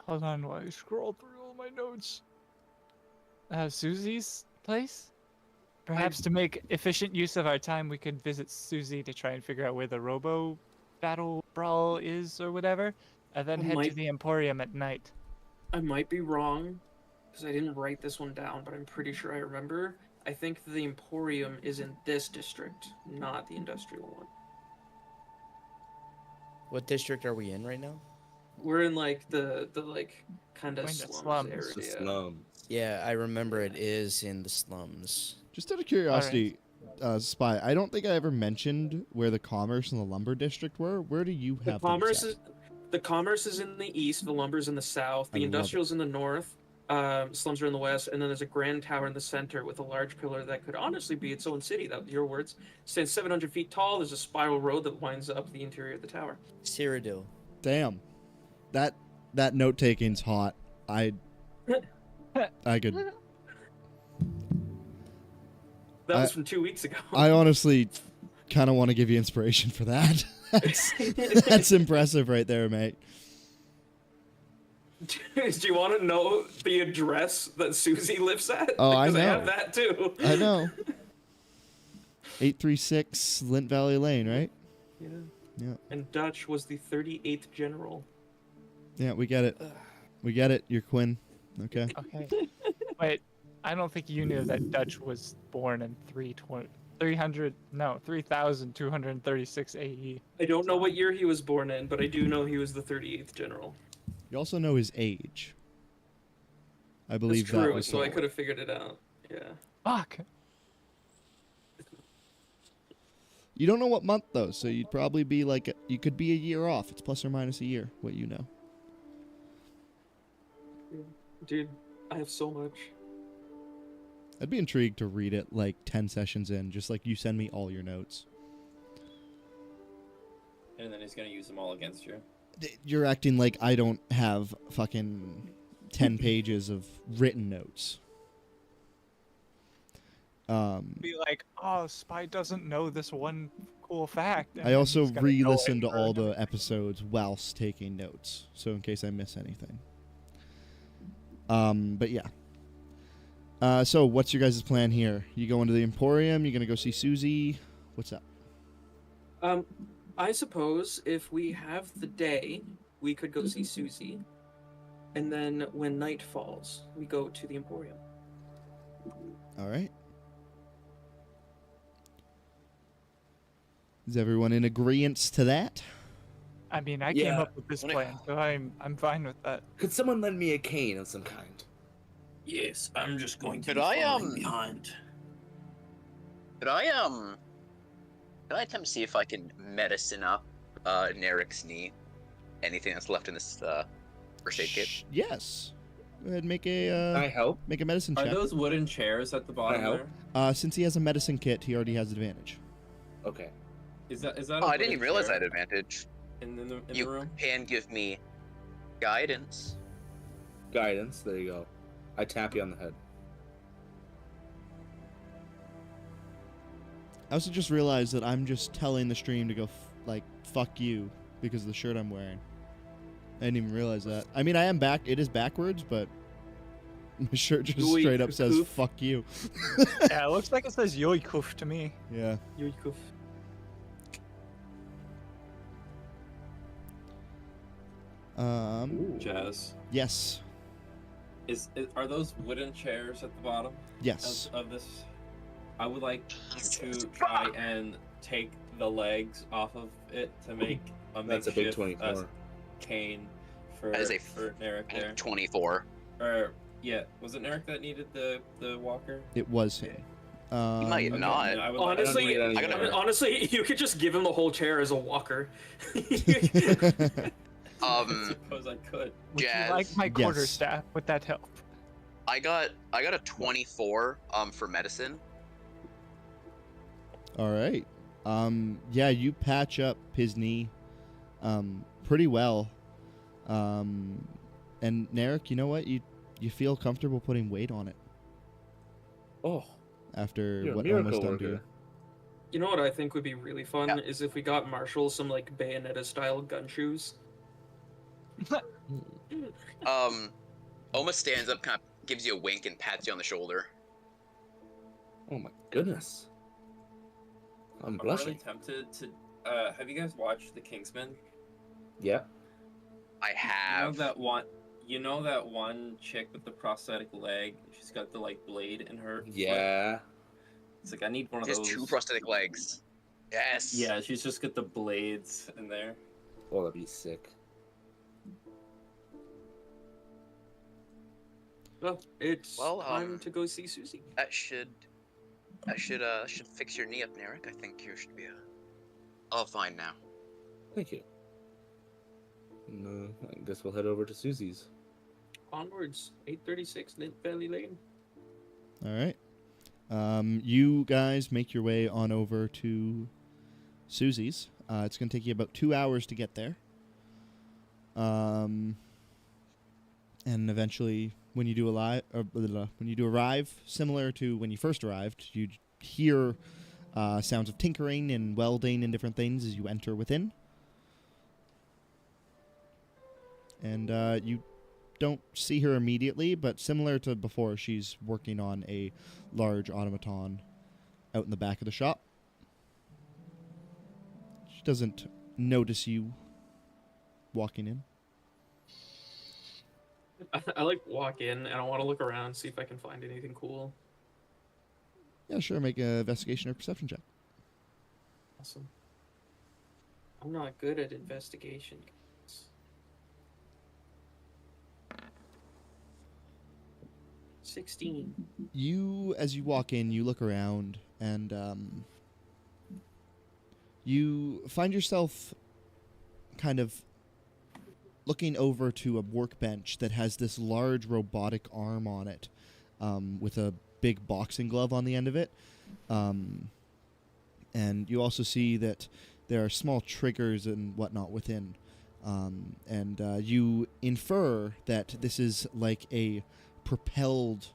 Hold on while I scroll through all my notes. Susie's place? Perhaps to make efficient use of our time, we could visit Susie to try and figure out where the Robo Battle Brawl is or whatever, and then head to the Emporium at night. I might be wrong, because I didn't write this one down, but I'm pretty sure I remember. I think the Emporium is in this district, not the industrial one. What district are we in right now? We're in like the like kind of Going to slums slums. The area. slums. Yeah, I remember it is in the slums. just out of curiosity, Spy. I don't think I ever mentioned where the commerce and the lumber district were. Where do you have The commerce is in the east, the lumber's in the south, the I love industrial's in the north, slums are in the west, and then there's a grand tower in the center with a large pillar that could honestly be its own city. That your words. Stands 700 feet tall. There's a spiral road that winds up the interior of the tower. Cyrodiil. Damn, that note taking's hot. I could. That was from 2 weeks ago. I honestly kind of want to give you inspiration for that. That's impressive right there, mate. Do you want to know the address that Susie lives at? Oh, I Because I know. have that too. I know. 836 Lint Valley Lane, right? Yeah. Yeah. And Dutch was the 38th general. Yeah, we get it. We get it. You're Quinn. Okay. Okay. Wait, I don't think you knew that Dutch was born in 3236 AE. I don't know what year he was born in, but I do know he was the 38th general. You also know his age. I That's believe true, that was so I could have figured it out. Yeah. Fuck. You don't know what month though, so you'd probably be like you could be a year off. It's plus or minus a year, what you know. Dude, I have so much. I'd be intrigued to read it like 10 sessions in, just like you send me all your notes. And then he's gonna use them all against you. You're acting like I don't have fucking 10 pages of written notes. Be like, oh, Spy doesn't know this one cool fact. and I then also he's gonna know it re-listened to for all another- the episodes whilst taking notes, so in case I miss anything. But yeah. So what's your guys' plan here? You go into the Emporium? You gonna go see Susie? What's up? I suppose if we have the day, we could go see Susie, and then when night falls, we go to the Emporium. All right. Is everyone in agreement to that? I mean, I came Yeah. up with this plan, so I'm fine with that. Could someone lend me a cane of some kind? Yes, I'm just going to Could be I, following behind. Could I attempt to see if I can medicine up Narek's knee? Anything that's left in this first aid kit? Yes. Go ahead and make Can I a help? medicine Are check. those wooden chairs at the bottom help? there? Since he has a medicine kit, he already has advantage. Okay. Is that? Oh, I I didn't even realize I had advantage. in the You room. can give me guidance. Guidance. There you go. I tap you on the head. I also just realized that I'm just telling the stream to go fuck you because of the shirt I'm wearing. I didn't even realize that. I mean, I am back. It is backwards, but my shirt just Yoik straight up says koof. "fuck you." Yeah, it looks like it says Yoikuf to me. Yeah. Yoikuf. Jazz. Yes. Are those wooden chairs at the bottom Yes. of this? I would like to try and take the legs off of it to make a That's a big makeshift, 24. cane for That is a for Narek there. 24. Or yeah, was it Narek that needed the walker? It was him. He might Okay, not. then I would Honestly, I don't need it I anymore. mean, honestly, you could just give him the whole chair as a walker. I suppose I could. Would Jazz. you like my quarterstaff? Yes. Would that help? I got a 24 for medicine. All right. Yeah, you patch up his knee, pretty well. And Narek, you know what? You feel comfortable putting weight on it Oh, after you're a what miracle almost done to you. worker. You know what I think would be really fun Yeah. is if we got Marshall some like Bayonetta style gun shoes. Oma stands up, kind of gives you a wink and pats you on the shoulder. Oh my goodness. I'm I'm blushing. really tempted to. Have you guys watched The Kingsman? Yeah. I have. You know that one chick with the prosthetic leg? She's got the like blade in her. foot? Yeah. It's like I need one of She has those. 2 prosthetic legs. Yes. Yeah, she's just got the blades in there. Oh, that'd be sick. Well, it's Well, time to go see Susie. That should fix your knee up, Narek. I think you should be all fine now. Thank you. No, I guess we'll head over to Susie's. Onwards, 836 Nint Valley Lane. All right. You guys make your way on over to Susie's. It's going to take you about 2 hours to get there. And eventually, when you do arrive, similar to when you first arrived, you hear sounds of tinkering and welding and different things as you enter within. And you don't see her immediately, but similar to before, she's working on a large automaton out in the back of the shop. She doesn't notice you walking in. I like walk in and I want to look around, see if I can find anything cool. Yeah, sure. Make an investigation or perception check. Awesome. I'm not good at investigation. 16. You, as you walk in, you look around and you find yourself kind of looking over to a workbench that has this large robotic arm on it, with a big boxing glove on the end of it. And you also see that there are small triggers and whatnot within. And you infer that this is like a propelled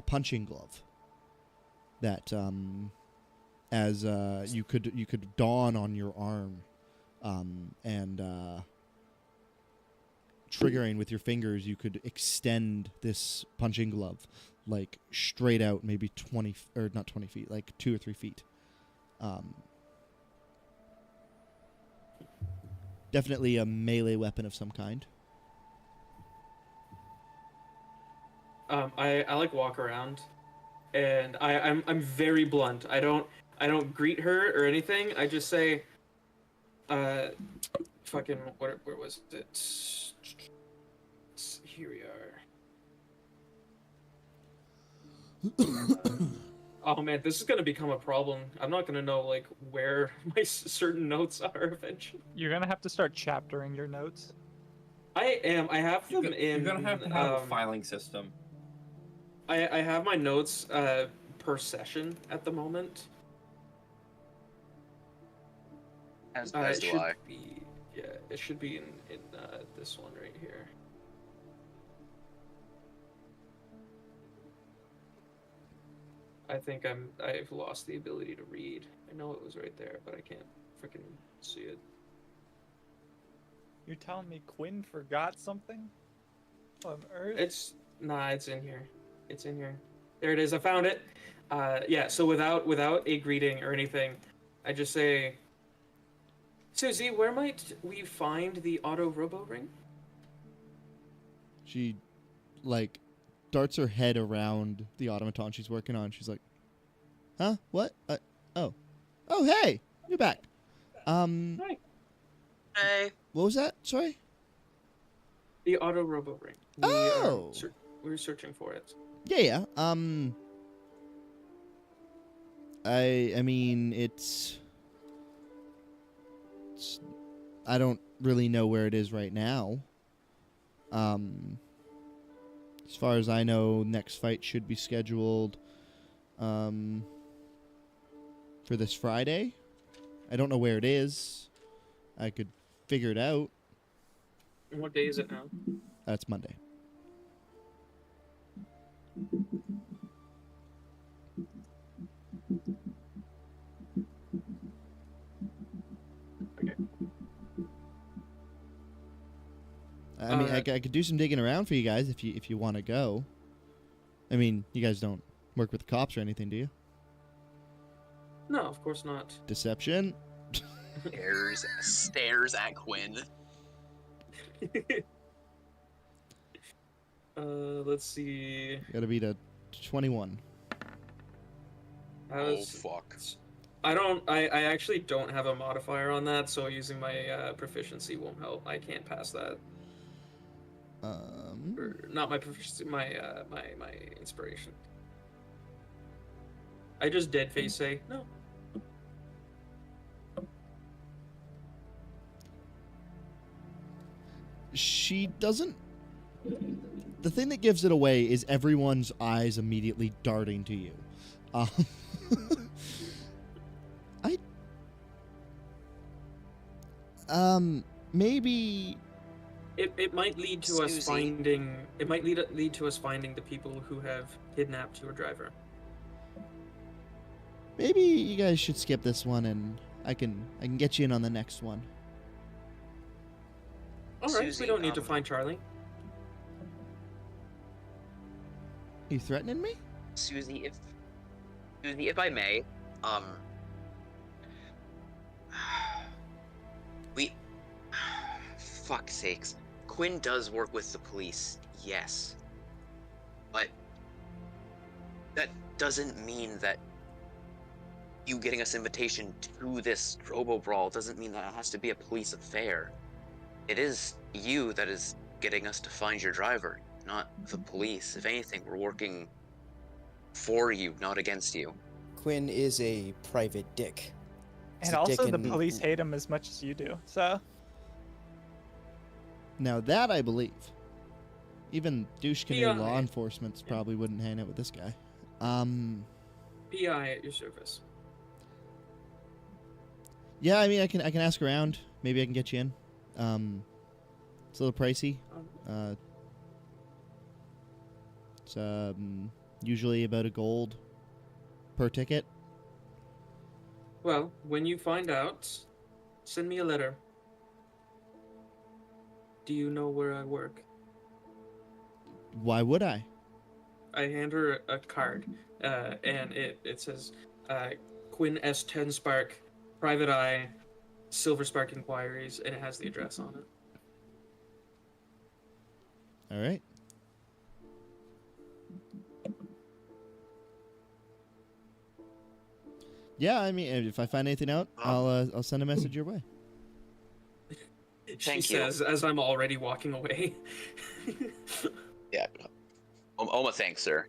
punching glove that as you could dawn on your arm, and triggering with your fingers, you could extend this punching glove like straight out, maybe 20 or not 20 feet, like 2 or 3 feet. Definitely a melee weapon of some kind. I like walk around, and I'm very blunt. I don't greet her or anything. I just say, fucking where was it? Here we are. Oh man, this is gonna become a problem. I'm not gonna know like where my certain notes are eventually. You're gonna have to start chaptering your notes. I am. I have them in. You're gonna have to have a filing system. I have my notes per session at the moment. As It do should I. be, yeah, it should be in this one right here. I think I've lost the ability to read. I know it was right there, but I can't freaking see it. You're telling me Quinn forgot something on Earth? It's in here. It's in here. There it is. I found it. Yeah. So without a greeting or anything, I just say, Susie, where might we find the auto robo ring? She, like, darts her head around the automaton she's working on. She's like, huh? What? Oh, hey! You're back. Hi. Hey. What was that? Sorry? The auto robo ring. Oh! We're searching for it. Yeah. I mean, it's I don't really know where it is right now. As far as I know, next fight should be scheduled for this Friday. I don't know where it is. I could figure it out. And what day is it now? That's Monday. Okay. I mean, I could do some digging around for you guys if you want to go. I mean, you guys don't work with the cops or anything, do you? No, of course not. Deception. Stares at Quinn. Let's see. Got to beat a 21. Oh fuck. I actually don't have a modifier on that, so using my proficiency won't help. I can't pass that. Or, not my proficiency, my inspiration. I just dead face say no. She doesn't. The thing that gives it away is everyone's eyes immediately darting to you. Maybe. It might lead to us finding. It might lead to us finding the people who have kidnapped your driver. Maybe you guys should skip this one, and I can get you in on the next one. All right, we don't need to find Charlie. You threatening me? Susie, if I may, fuck's sakes, Quinn does work with the police, yes, but that doesn't mean that you getting us invitation to this Robo Brawl doesn't mean that it has to be a police affair. It is you that is getting us to find your driver, not the police. If anything, we're working for you, not against you. Quinn is a private dick. He's And a also, dick the police hate him as much as you do. So Now that I believe. Even douche canoe Yeah. law enforcement probably wouldn't hang out with this guy. PI at your service. Yeah, I mean, I can ask around. Maybe I can get you in. It's a little pricey. It's usually about $1 per ticket. Well, when you find out, send me a letter. Do you know where I work? Why would I? I hand her a card, and it says, Quinn S. Ten Spark, Private Eye, Silver Spark Inquiries, and it has the address on it. All right. Yeah, I mean, if I find anything out, I'll send a message your way. She Thank you. says, as I'm already walking away. Yeah. Oma, thanks, sir.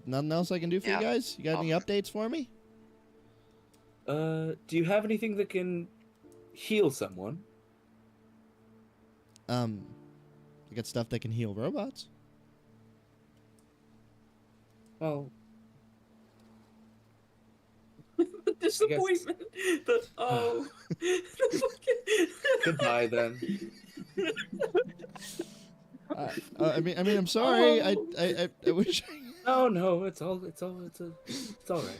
Nothing else I can do for Yeah. you guys? You got any updates for me? Do you have anything that can heal someone? I got stuff that can heal robots. Well, The disappointment. The, oh. goodbye then. I mean, I'm sorry. Oh. I wish. No, it's all right.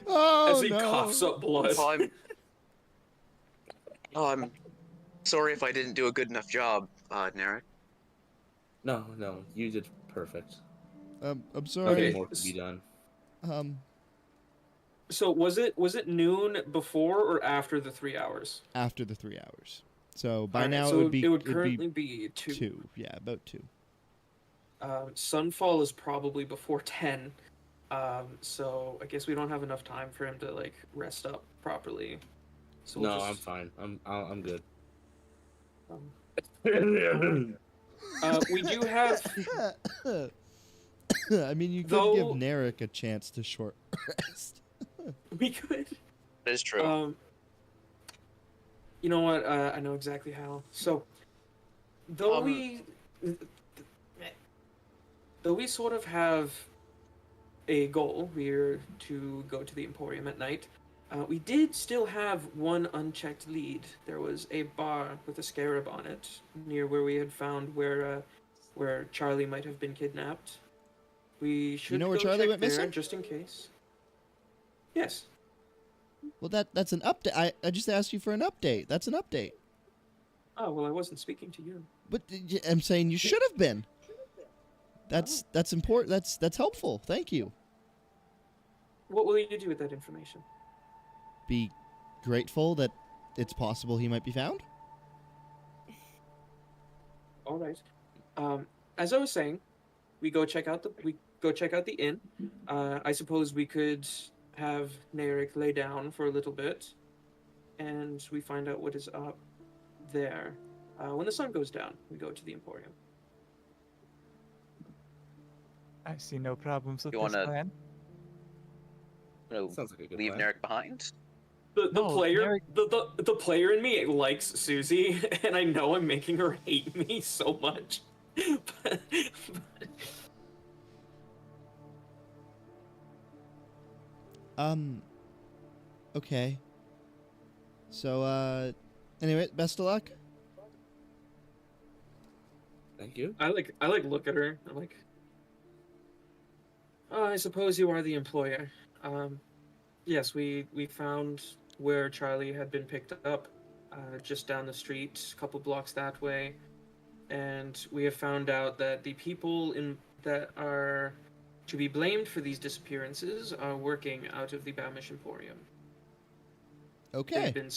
Oh As he no. coughs up blood. I'm sorry if I didn't do a good enough job, Narek. No, you did perfect. I'm Nothing sorry. more to be done. So was it noon before or after the 3 hours? After the 3 hours. So by Alright, now so it would currently be be 2. 2. Yeah, about 2. Sunfall is probably before 10. So I guess we don't have enough time for him to like rest up properly. So we'll No, just, I'm fine. I'm good. we do have. I mean, you could give Though- Narek a chance to short rest. We could. That is true. You know what? I know exactly how. So, though we sort of have a goal, we're to go to the Emporium at night. We did still have one unchecked lead. There was a bar with a scarab on it near where we had found where Charlie might have been kidnapped. We should know where go Charlie check went there missing? just in case. Yes. Well, that's an update. I just asked you for an update. That's an update. Oh well, I wasn't speaking to you. But I'm saying you should have been. That's important. That's helpful. Thank you. What will you do with that information? Be grateful that it's possible he might be found. All right. As I was saying, we go check out the inn. I suppose we could have Narek lay down for a little bit, and we find out what is up there. When the sun goes down, we go to the Emporium. I see no problems with You this wanna- plan. Sounds like a good Leave plan. Narek behind? The No, player the player in me likes Susie, and I know I'm making her hate me so much. but Okay. So, anyway, best of luck. Thank you. I look at her. I'm like, oh, I suppose you are the employer. Yes, we found where Charlie had been picked up, just down the street, a couple blocks that way, and we have found out that the people that are to be blamed for these disappearances are working out of the Bamish Emporium. Okay. They've been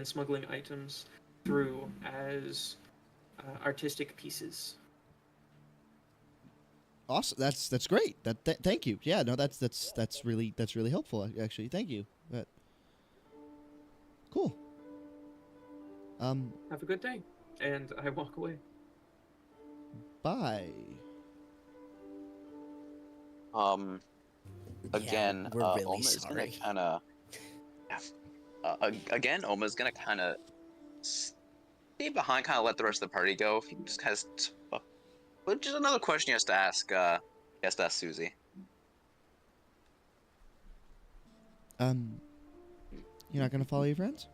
smuggling items through as artistic pieces. Awesome. That's great. Thank you. Yeah. No. That's really helpful. Actually. Thank you. Cool. Have a good day, and I walk away. Bye. Again, we're really Oma's gonna sorry. kind of. Again, Oma's gonna kind of stay behind, kind of let the rest of the party go. He just has. But just another question he has to ask. He has to ask Susie. You're not gonna follow your friends?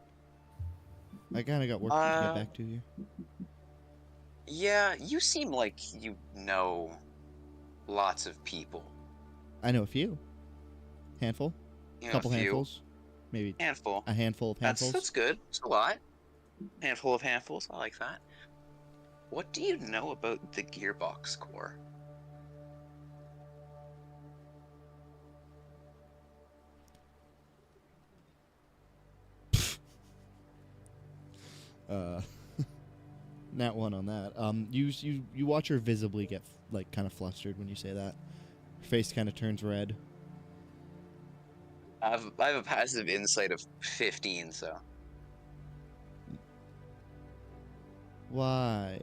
I kind of got work to get back to here. Yeah, you seem like you know lots of people. I know a few. Handful. You know, Couple a few. handfuls. Maybe Handful. a handful of handfuls. That's good. It's a lot. Handful of handfuls. I like that. What do you know about the gearbox core? Nat one on that. You watch her visibly get like kind of flustered when you say that. Her face kind of turns red. I have a passive insight of 15, so. Why?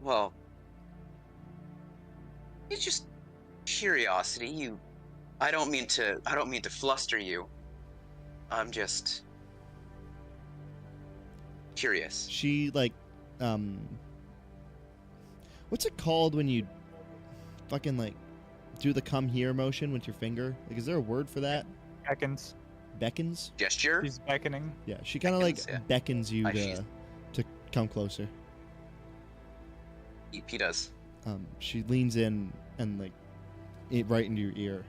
Well, it's just curiosity. I don't mean to fluster you. I'm just curious. She like what's it called when you fucking like do the come here motion with your finger? Like, is there a word for that? Beckons. Beckons? Gesture? She's beckoning. Yeah, she kind of like yeah. beckons you she's- to come closer. He does. She leans in and like right into your ear.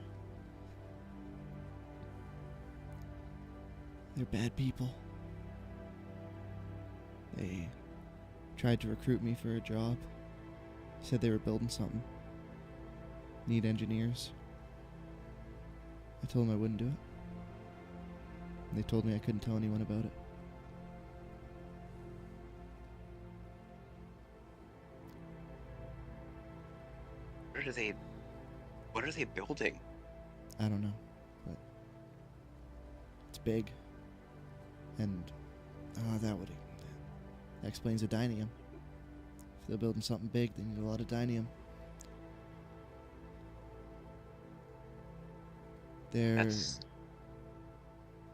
They're bad people. They tried to recruit me for a job. Said they were building something. Need engineers. I told them I wouldn't do it. And they told me I couldn't tell anyone about it. What are they building? I don't know, but it's big. And that explains the dynium. If they're building something big, they need a lot of dynium.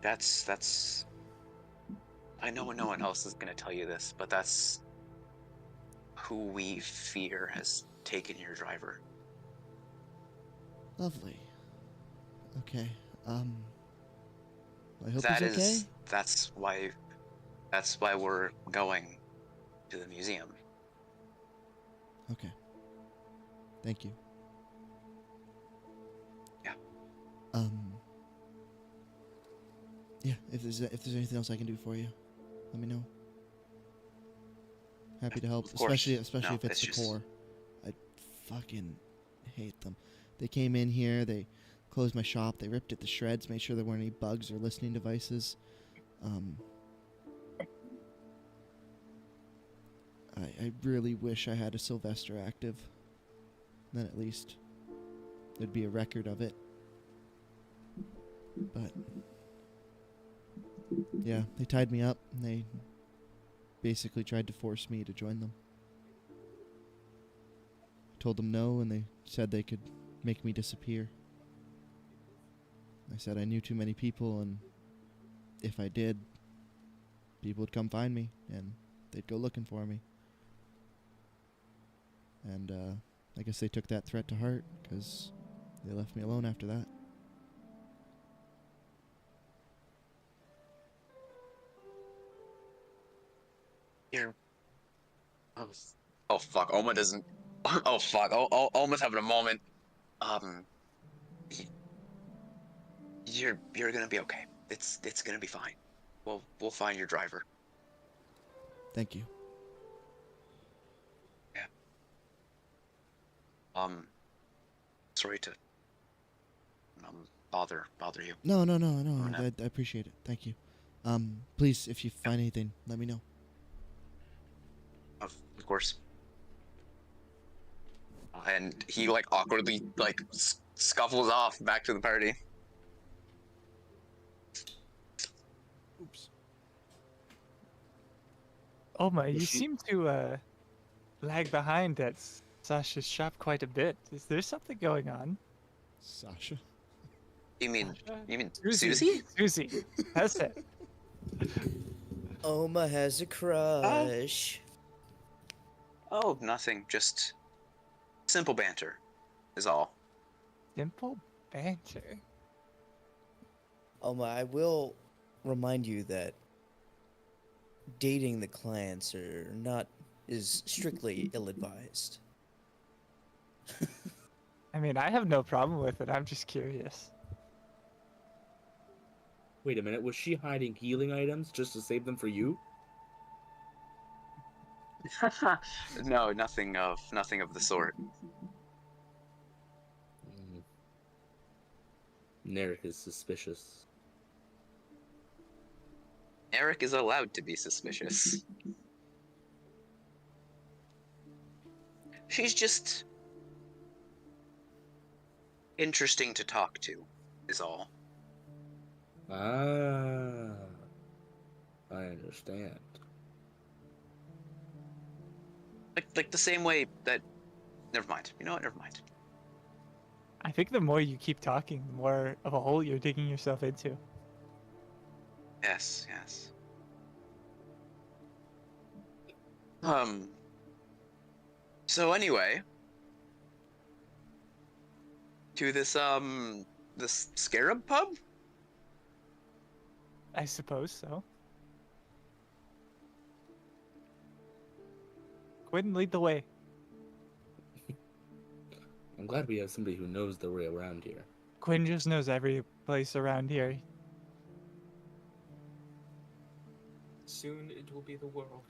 That's I know no one else is gonna tell you this, but that's who we fear has taken your driver. Lovely. Okay. I hope he's okay. That's why we're going to the museum. Okay. Thank you. Yeah. Yeah, if there's anything else I can do for you, let me know. Happy to help, Of course. especially No, if it's it's the just- core. I fucking hate them. They came in here, they closed my shop, they ripped it to shreds, made sure there weren't any bugs or listening devices. I really wish I had a Sylvester active. Then at least there'd be a record of it. But yeah, they tied me up and they basically tried to force me to join them. I told them no, and they said they could make me disappear. I said I knew too many people, and if I did, people would come find me, and they'd go looking for me. And I guess they took that threat to heart, because they left me alone after that. You're... Oh fuck, Oma doesn't... Oh fuck, Oma's having a moment. You're gonna be okay. It's gonna be fine. We'll find your driver. Thank you. Yeah. Sorry to bother you. No. no. I appreciate it. Thank you. Please, if you find anything, let me know. Of course. And he like awkwardly like scuffles off back to the party. Oops. Oma, you Is she- seem to lag behind at Sasha's shop quite a bit. Is there something going on? Sasha? You mean Susie? Susie? Susie, that's it. Oma has a crush. Oh, nothing. Just simple banter is all. Simple banter. Oma, I will remind you that dating the clients is strictly ill-advised. I mean, I have no problem with it. I'm just curious. Wait a minute, was she hiding healing items just to save them for you? No, nothing of the sort. Narek is suspicious. Eric is allowed to be suspicious. She's just interesting to talk to, is all. Ah, I understand. Like the same way that. Never mind. You know what? Never mind. I think the more you keep talking, the more of a hole you're digging yourself into. Yes, yes. So anyway, to this Scarab pub? I suppose so. Quinn, lead the way. I'm glad we have somebody who knows the way around here. Quinn just knows every place around here. Soon it will be the world.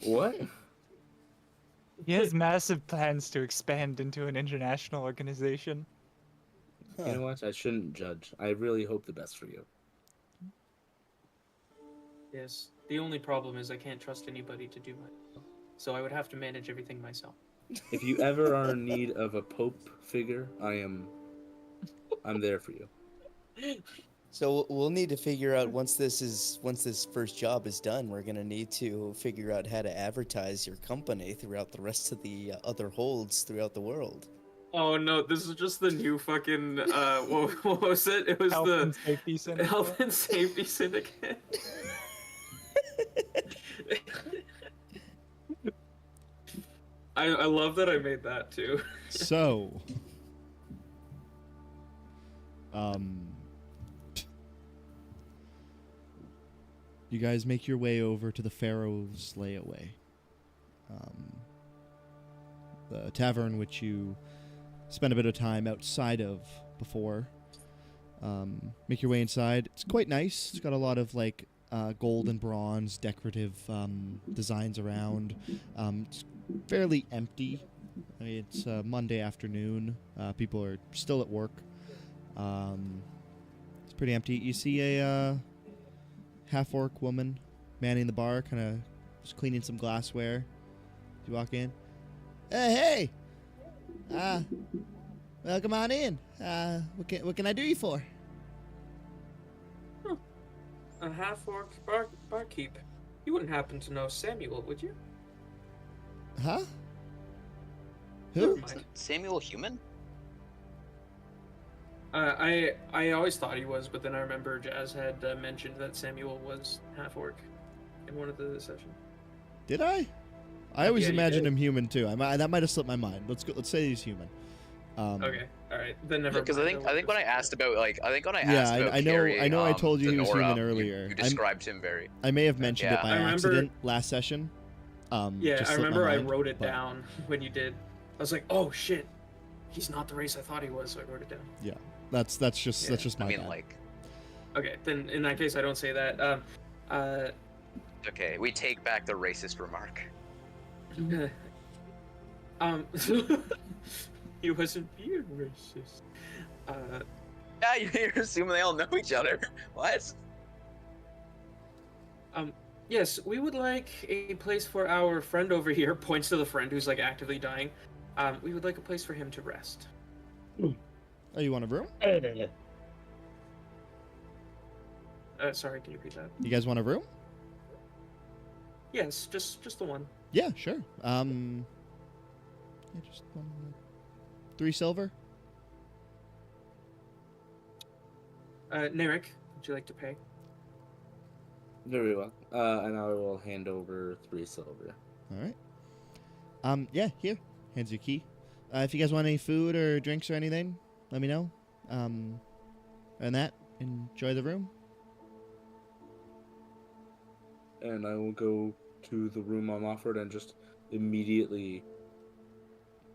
What? He has massive plans to expand into an international organization. You know what? I shouldn't judge. I really hope the best for you. Yes. The only problem is I can't trust anybody to do my. So I would have to manage everything myself. If you ever are in need of a pope figure, I'm there for you. So we'll need to figure out once this first job is done, we're gonna need to figure out how to advertise your company throughout the rest of the other holds throughout the world. Oh no, this is just the new fucking what was it? It was Health the and Safety Syndicate. Health and Safety Syndicate. I love that I made that too. So, you guys make your way over to the Pharaoh's Layaway, the tavern which you spent a bit of time outside of before. Make your way inside. It's quite nice. It's got a lot of like gold and bronze decorative designs around. It's fairly empty. I mean, it's Monday afternoon. People are still at work. It's pretty empty. You see a half-orc woman manning the bar, kind of just cleaning some glassware. You walk in. Hey! Welcome on in. What can I do you for? A half-orc barkeep. You wouldn't happen to know Samuel, would you? Huh? Never Who? mind. Samuel Human? I always thought he was, but then I remember Jazz had mentioned that Samuel was half-orc in one of the sessions. Did I? I always Yeah, you imagined did. him human too. That might have slipped my mind. Let's say he's human. Okay, all right, then never. Because I think when I asked about I know I told you he was human earlier. You described him very. I may have mentioned it Yeah. by I remember- accident last session. Yeah, just I slipped my remember I mind, wrote it but down when you did. I was like, oh shit, he's not the race I thought he was, so I wrote it down. Yeah, that's just my I mean, bad. like, Okay, then in that case, I don't say that. okay, we take back the racist remark. He wasn't being racist. Yeah, you're assuming they all know each other. What? Yes, we would like a place for our friend over here. Points to the friend who's like actively dying. We would like a place for him to rest. Oh, you want a room? Sorry, can you repeat that? You guys want a room? Yes, just the one. Yeah, sure. Yeah, just 3 silver. Narek, would you like to pay? Very well. And I will hand over 3 silver. All right. Yeah, here. Hands you a key. If you guys want any food or drinks or anything, let me know. And that, enjoy the room. And I will go to the room I'm offered and just immediately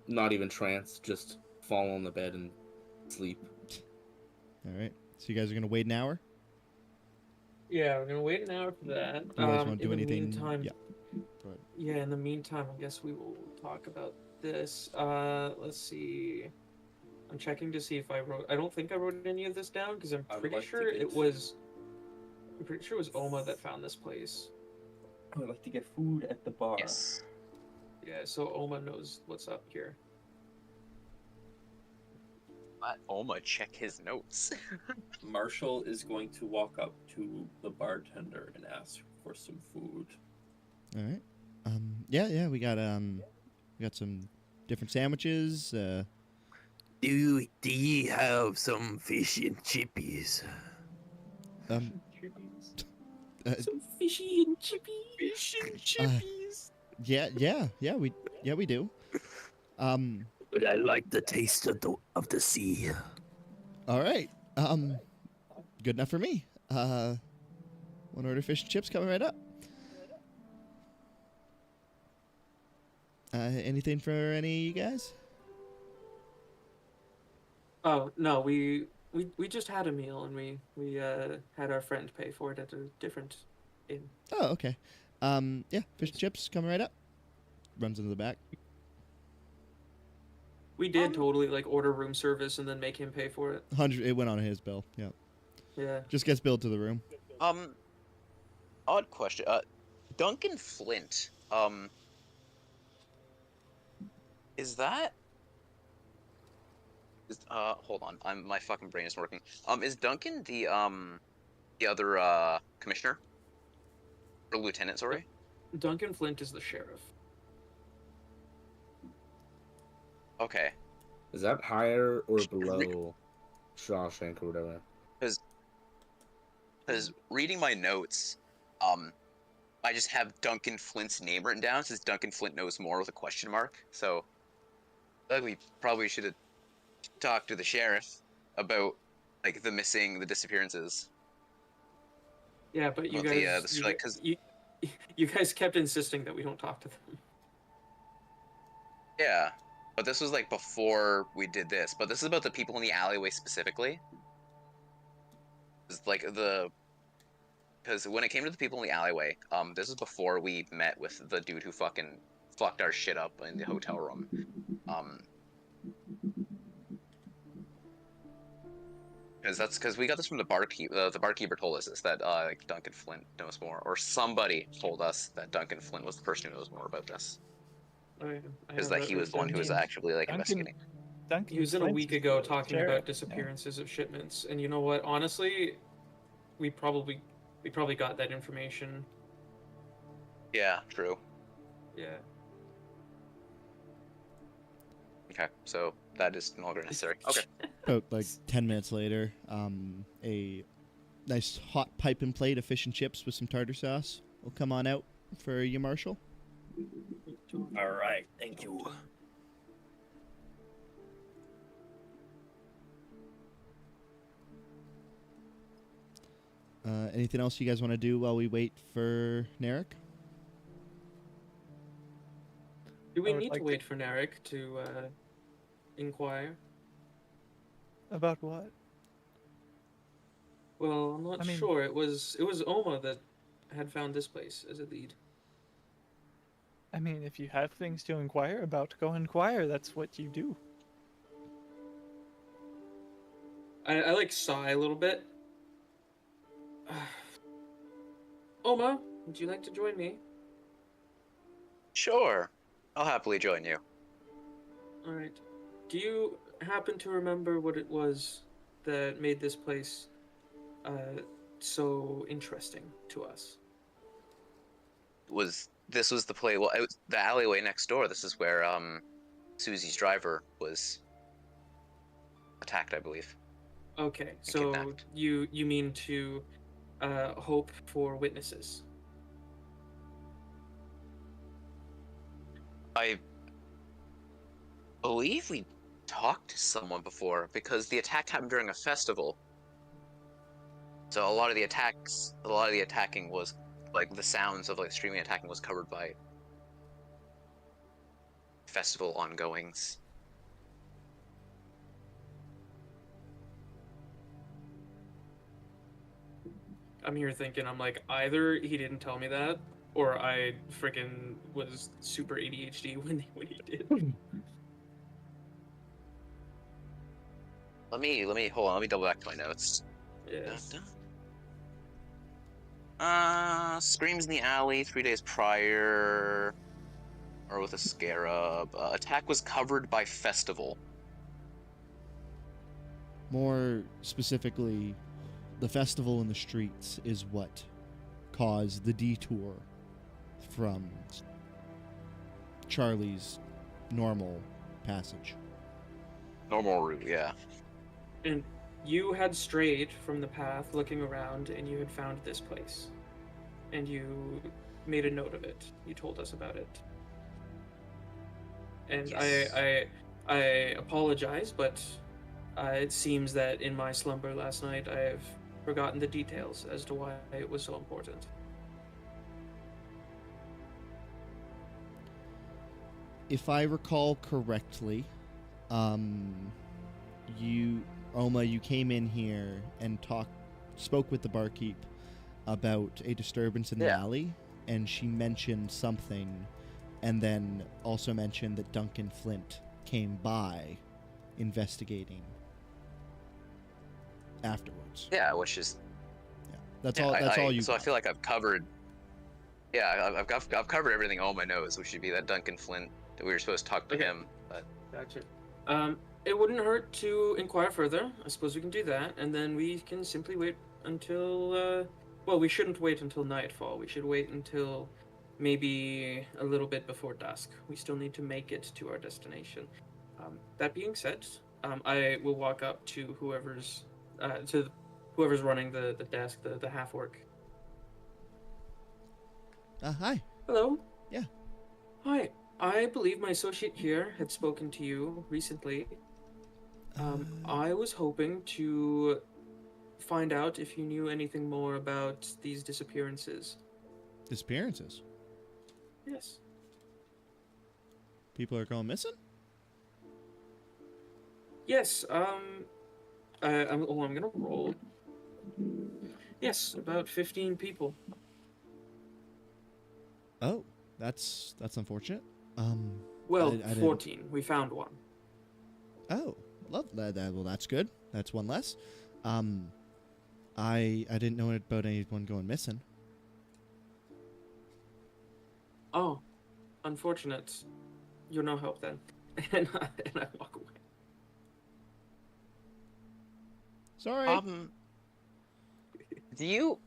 not even trance, just fall on the bed and sleep. All right. So you guys are gonna wait an hour. Yeah, we're gonna wait an hour for that. You guys want to In do the anything? meantime, Yeah. Go ahead. yeah. In the meantime, I guess we will talk about this. Let's see. I'm checking to see if I wrote. I don't think I wrote any of this down because I'm I would pretty like to sure get- it was. I'm pretty sure it was Oma that found this place. I would like to get food at the bar. Yes. Yeah, so Oma knows what's up here. Let Oma check his notes. Marshall is going to walk up to the bartender and ask for some food. All right. Yeah. We got some different sandwiches. Do ye have some fish and chippies? Um. Some fishy and chippy. Fish and chippies. Yeah. We do. But I like the taste of the sea. All right. Good enough for me. One order fish and chips coming right up. Anything for any of you guys? Oh no, we just had a meal and we had our friend pay for it at a different inn. Oh, okay. Yeah, fish and chips coming right up. Runs into the back. We did totally like order room service and then make him pay for it. 100. It went on his bill. Yeah. Yeah. Just gets billed to the room. Odd question. Duncan Flint. Is that? Hold on. My fucking brain is working. Is Duncan the other commissioner? Or lieutenant? Sorry. Duncan Flint is the sheriff. Okay. Is that higher or below Shawshank or whatever? Because reading my notes, I just have Duncan Flint's name written down. It says Duncan Flint knows more with a question mark. So, I think we probably should have talked to the sheriff about like the disappearances. Yeah, but you About guys, you guys kept insisting that we don't talk to them. Yeah, but this was like before we did this. But this is about the people in the alleyway specifically. It's like because when it came to the people in the alleyway, this is before we met with the dude who fucking fucked our shit up in the hotel room. Because we got this from the barkeeper. The barkeeper told us this, that like Duncan Flint knows more, or somebody told us that Duncan Flint was the person who knows more about this. Because that he was the one who was actually like investigating. He was in a week ago talking about disappearances of shipments, and you know what? Honestly, we probably got that information. Yeah, true. Yeah. Okay, so that is no longer necessary. Okay. About like 10 minutes later, a nice hot pipe and plate of fish and chips with some tartar sauce will come on out for you, Marshall. All right, thank you. Anything else you guys want to do while we wait for Narek? Do we I would need like to wait for Narek to inquire? About what? Well, I'm not I mean- sure. It was Oma that had found this place as a lead. I mean, if you have things to inquire about, go inquire. That's what you do. I like sigh a little bit. Oma, would you like to join me? Sure, I'll happily join you. All right. Do you happen to remember what it was that made this place so interesting to us? This was the play? Well, the alleyway next door. This is where Susie's driver was attacked, I believe. Okay, so kidnapped. you mean to hope for witnesses? I believe we talked to someone before because the attack happened during a festival. So a lot of the attacking was like the sounds of like streaming attacking was covered by festival ongoings. I'm here thinking, I'm like, either he didn't tell me that, or I freaking was super ADHD when he did. Let me hold on. Let me double back to my notes. Yes. Screams in the alley 3 days prior, or with a scarab. Attack was covered by festival. More specifically, the festival in the streets is what caused the detour from Charlie's normal passage. Normal route, yeah. And you had strayed from the path looking around, and you had found this place. And you made a note of it. You told us about it. And Yes. I apologize, but it seems that in my slumber last night I have forgotten the details as to why it was so important. If I recall correctly, you came in here and spoke with the barkeep about a disturbance in the Yeah. alley, and she mentioned something, and then also mentioned that Duncan Flint came by investigating afterwards. Yeah, which is Yeah, that's yeah, all. That's all you. So I got. feel like I've covered. Yeah, I've covered everything all my notes, which should be that Duncan Flint that we were supposed to talk to Okay. him. But Gotcha. It wouldn't hurt to inquire further. I suppose we can do that, and then we can simply wait until. Well, we shouldn't wait until nightfall. We should wait until maybe a little bit before dusk. We still need to make it to our destination. That being said, I will walk up to whoever's running the desk, the half orc. Hi. Hello. Yeah. Hi. I believe my associate here had spoken to you recently. I was hoping to find out if you knew anything more about these disappearances. Disappearances. Yes. People are going missing. Yes. I'm gonna roll. Yes, about 15 people. Oh, that's unfortunate. Well, I didn't- 14. We found one. Oh, love that. Well, that's good. That's one less. I didn't know about anyone going missing. Oh, unfortunate. You're no help then. and I walk away. Sorry. do you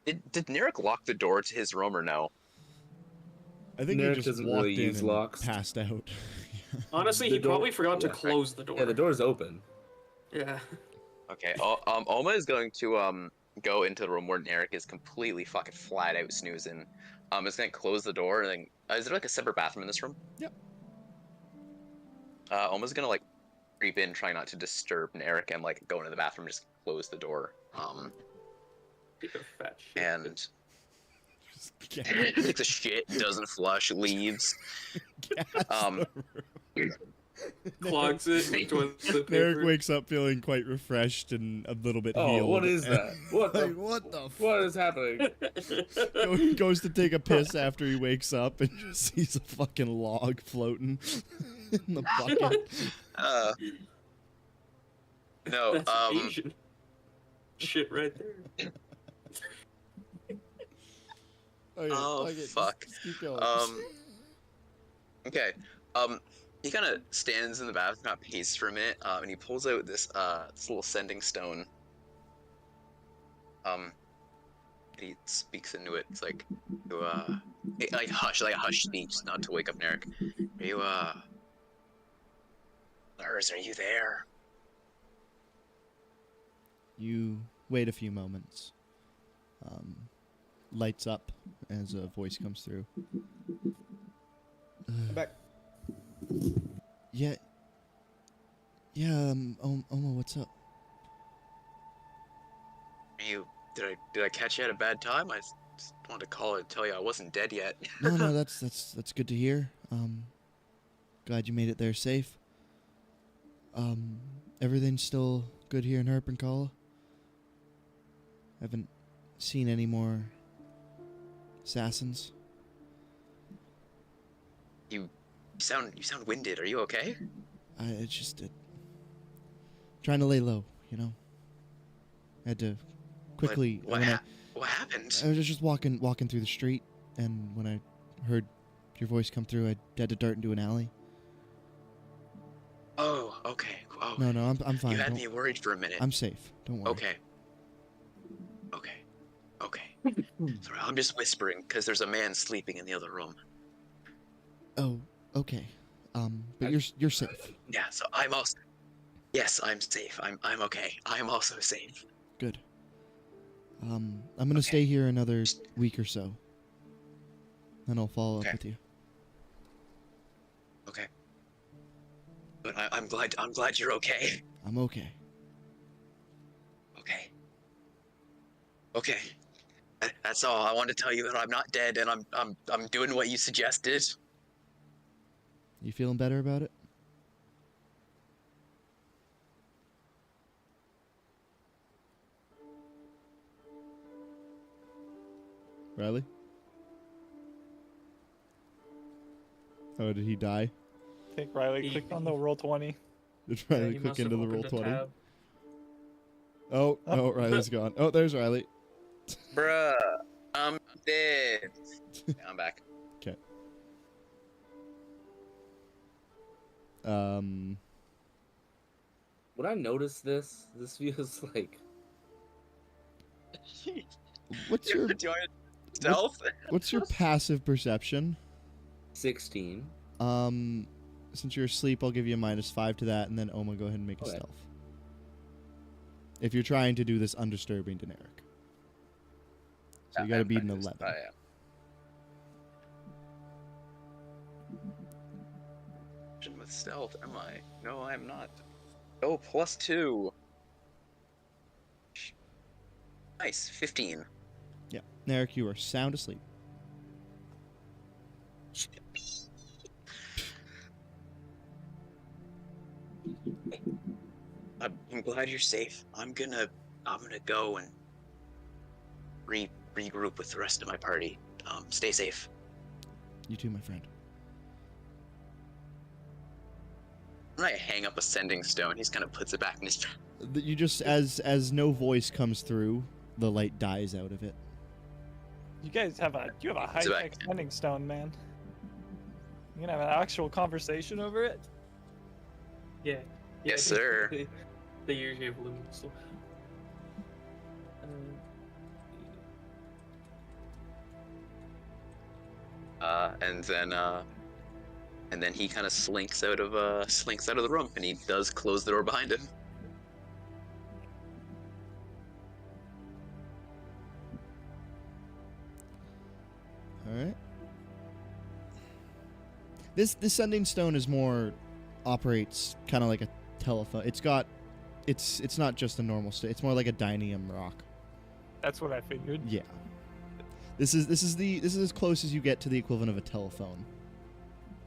did Neric lock the door to his room or no? I think Neric he just doesn't walked really in use and locks. passed out. Honestly, The he door- probably forgot to yeah. close the door. Yeah, the door's open. Yeah. Okay. Oma is going to go into the room where Neric is completely fucking flat out snoozing. Is gonna close the door and then is there like a separate bathroom in this room? Yep. Oma's gonna like creep in, try not to disturb Neric, and like go into the bathroom, just close the door. Piece of fat shit. And Gas takes a shit, doesn't flush, leaves. Um, the room. Clogs it with toilet paper. Eric wakes up feeling quite refreshed and a little bit Oh, healed. what is and- that? What the? Like, what the? What is happening? Goes to take a piss after he wakes up and just sees a fucking log floating in the bucket. no, That's Asian shit right there. Okay, Oh, okay, fuck. Just keep going. Okay. He kind of stands in the bathroom, kind of paces for a minute, and he pulls out this little sending stone. And he speaks into it. It's like, like a hush speech, not to wake up Neric. Are you, Lars, are you there? You wait a few moments. Lights up as a voice comes through. I'm back. Yeah. Oma, what's up? Are you? Did I catch you at a bad time? Just wanted to call and tell you I wasn't dead yet. No, that's good to hear. Glad you made it there safe. Everything's still good here in Herpencala? Haven't seen any more assassins. You sound winded. Are you okay? It's just trying to lay low, you know. I had to quickly. What happened? I was just walking through the street, and when I heard your voice come through, I had to dart into an alley. Oh, okay. Oh, No, I'm fine. you had me worried for a minute. I'm safe. Don't worry. Okay. Sorry, I'm just whispering because there's a man sleeping in the other room. Oh, okay. But you're safe. Yeah, so I'm also. Yes, I'm safe. I'm okay. I'm also safe. Good. I'm gonna stay here another week or so. Then I'll follow up with you. Okay. But I'm glad you're okay. I'm okay. Okay. That's all. I wanted to tell you that I'm not dead and I'm doing what you suggested. You feeling better about it? Riley? Oh, did he die? I think Riley clicked on the roll 20. Did Riley click into the roll 20? Oh, no, Riley's gone. Oh, there's Riley. Bruh, I'm dead. Yeah, I'm back. Okay. Would I notice this? This feels like. What's your stealth? What's your passive perception? 16. Since you're asleep, I'll give you a -5 to that, and then Oma, go ahead and make a Okay. stealth. If you're trying to do this undisturbing to Narek. So you gotta beat an 11. I am. With stealth, am I? No, I'm not. Oh, +2. Nice, 15. Yeah. Narek, you are sound asleep. I'm glad you're safe. I'm gonna go and regroup with the rest of my party. Stay safe. You too, my friend. When I hang up a sending stone, he just kind of puts it back in his. You just, as no voice comes through, the light dies out of it. You guys have a high-tech sending stone, man. You gonna have an actual conversation over it? Yeah. Yes, sir. They usually have lumens. So. And then he kind of slinks out of the room, and he does close the door behind him. All right. This sending stone is more operates kind of like a telephone. It's not just a normal stone. It's more like a dynium rock. That's what I figured. Yeah. This is as close as you get to the equivalent of a telephone.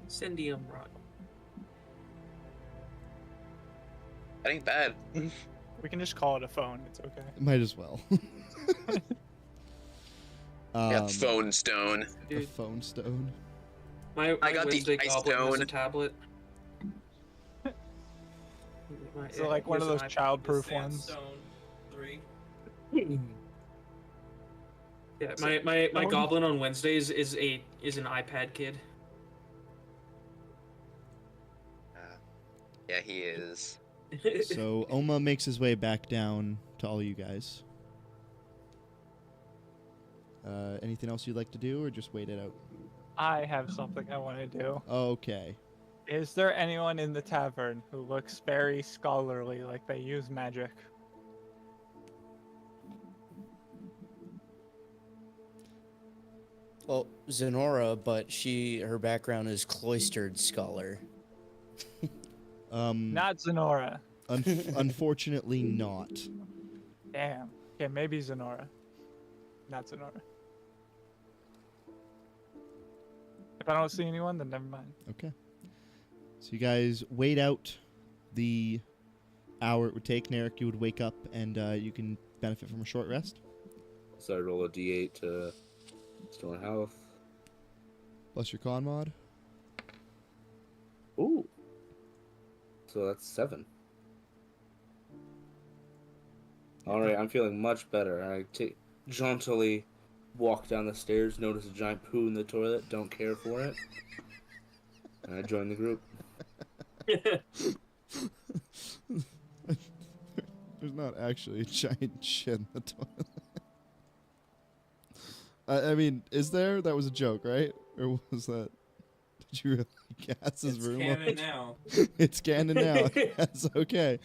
Sendium rock. That ain't bad. We can just call it a phone. It's okay. Might as well. Yeah, phone stone. A phone stone. I got the ice goblin has stone. a tablet. So like one of those child-proof ones. Sandstone 3. Yeah, my goblin on Wednesdays is an iPad kid. Yeah, he is. So Oma makes his way back down to all you guys. Anything else you'd like to do, or just wait it out? I have something I want to do. Okay. Is there anyone in the tavern who looks very scholarly, like they use magic? Well, Zenora, but her background is cloistered scholar. Not Zenora. Unfortunately, not. Damn. Okay, maybe Zenora. Not Zenora. I don't see anyone, then never mind. Okay. So you guys wait out the hour it would take. Narek, you would wake up and you can benefit from a short rest. So I roll a d8 to restore health. Plus your con mod. Ooh. So that's 7. Alright, I'm feeling much better. I jauntily walk down the stairs, notice a giant poo in the toilet, don't care for it. And I join the group. There's not actually a giant shit in the toilet. I mean, is there? That was a joke, right? Or was that... Did you really gas his It's room canon up? now. It's canon now. That's okay.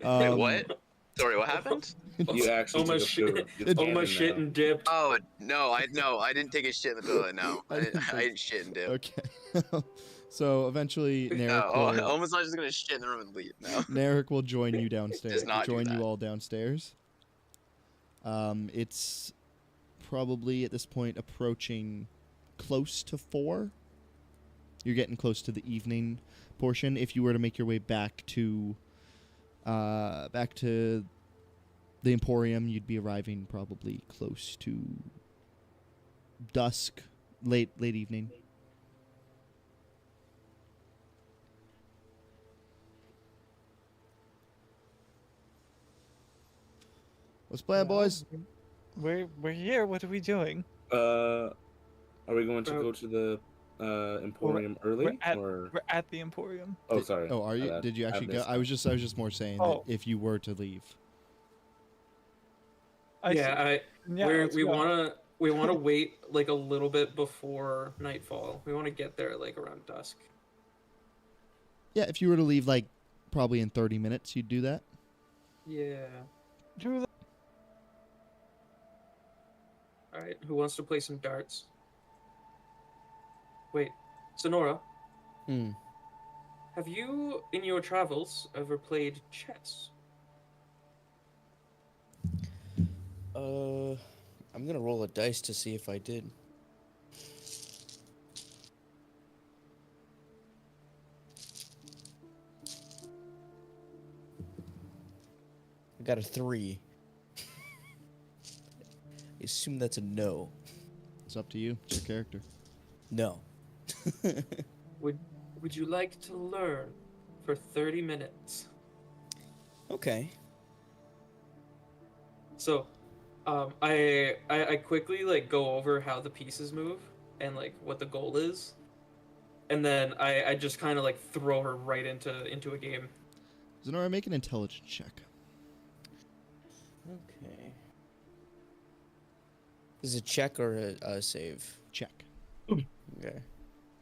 Wait, what? Sorry, what happened? You actually Almost took a poo. shit. It's Almost shit canon and dipped. Oh no, I didn't take a shit in the toilet. No, I I didn't didn't, think- I didn't shit and dip. Okay. So eventually, No, Narek will, almost not just gonna shit in the room and leave. No. Narek will join you downstairs. Does not do join you that. all downstairs. It's probably at this point approaching close to 4. You're getting close to the evening portion. If you were to make your way back to the Emporium, you'd be arriving probably close to dusk, late evening. What's the plan, boys? We're here. What are we doing? Are we going to Uh, go to the Emporium early? We're at the Emporium. Oh, sorry. Oh, are you? My bad. Did you I actually go? missed I was just more saying Oh. that if you were to leave. Yeah, let's we go. wanna wait like a little bit before nightfall. We want to get there like around dusk. Yeah, if you were to leave, like, probably in 30 minutes, you'd do that. Yeah. Do that. All right. Who wants to play some darts? Wait, Sonora, Hmm. have you, in your travels, ever played chess? I'm gonna roll a dice to see if I did. I got a 3. I assume that's a no. It's up to you. It's your character. No. Would you like to learn for 30 minutes? Okay. So, I quickly like go over how the pieces move and like what the goal is, and then I just kind of like throw her right into a game. Zenora, make an intelligence check. Okay. Is it check or a save? Check. Okay.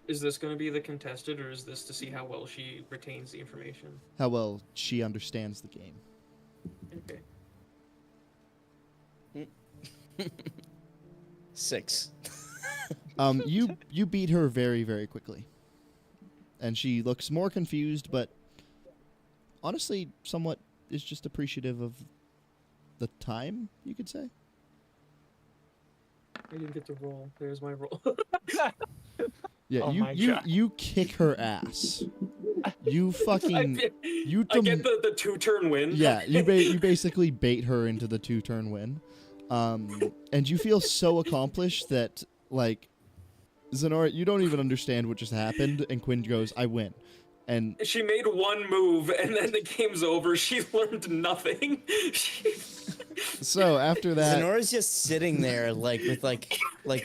Is this going to be the contested, or is this to see how well she retains the information? How well she understands the game. Okay. 6. You beat her very, very quickly. And she looks more confused, but honestly, somewhat is just appreciative of the time, you could say. I didn't get to roll. There's my roll. Yeah, Oh my you God. you kick her ass. You fucking I get the 2-turn win. yeah. You basically bait her into the 2-turn win, and you feel so accomplished that like, Zenora, you don't even understand what just happened. And Quinn goes, "I win," and She made one move, and then the game's over. She learned nothing. so after that, Zenora's just sitting there, like with like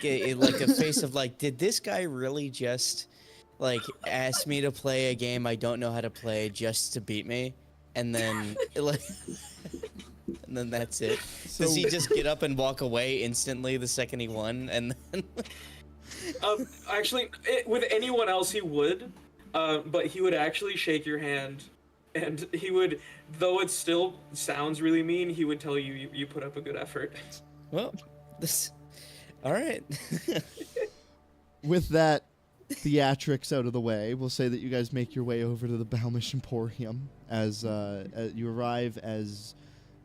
a face of like, did this guy really just like ask me to play a game I don't know how to play just to beat me? And then like, and then that's it. Does he just get up and walk away instantly the second he won? And then Actually, with anyone else he would, but he would actually shake your hand, and he would, though it still sounds really mean, he would tell you you put up a good effort. well, this. All right. with that theatrics out of the way, we'll say that you guys make your way over to the Balmish Emporium as you arrive as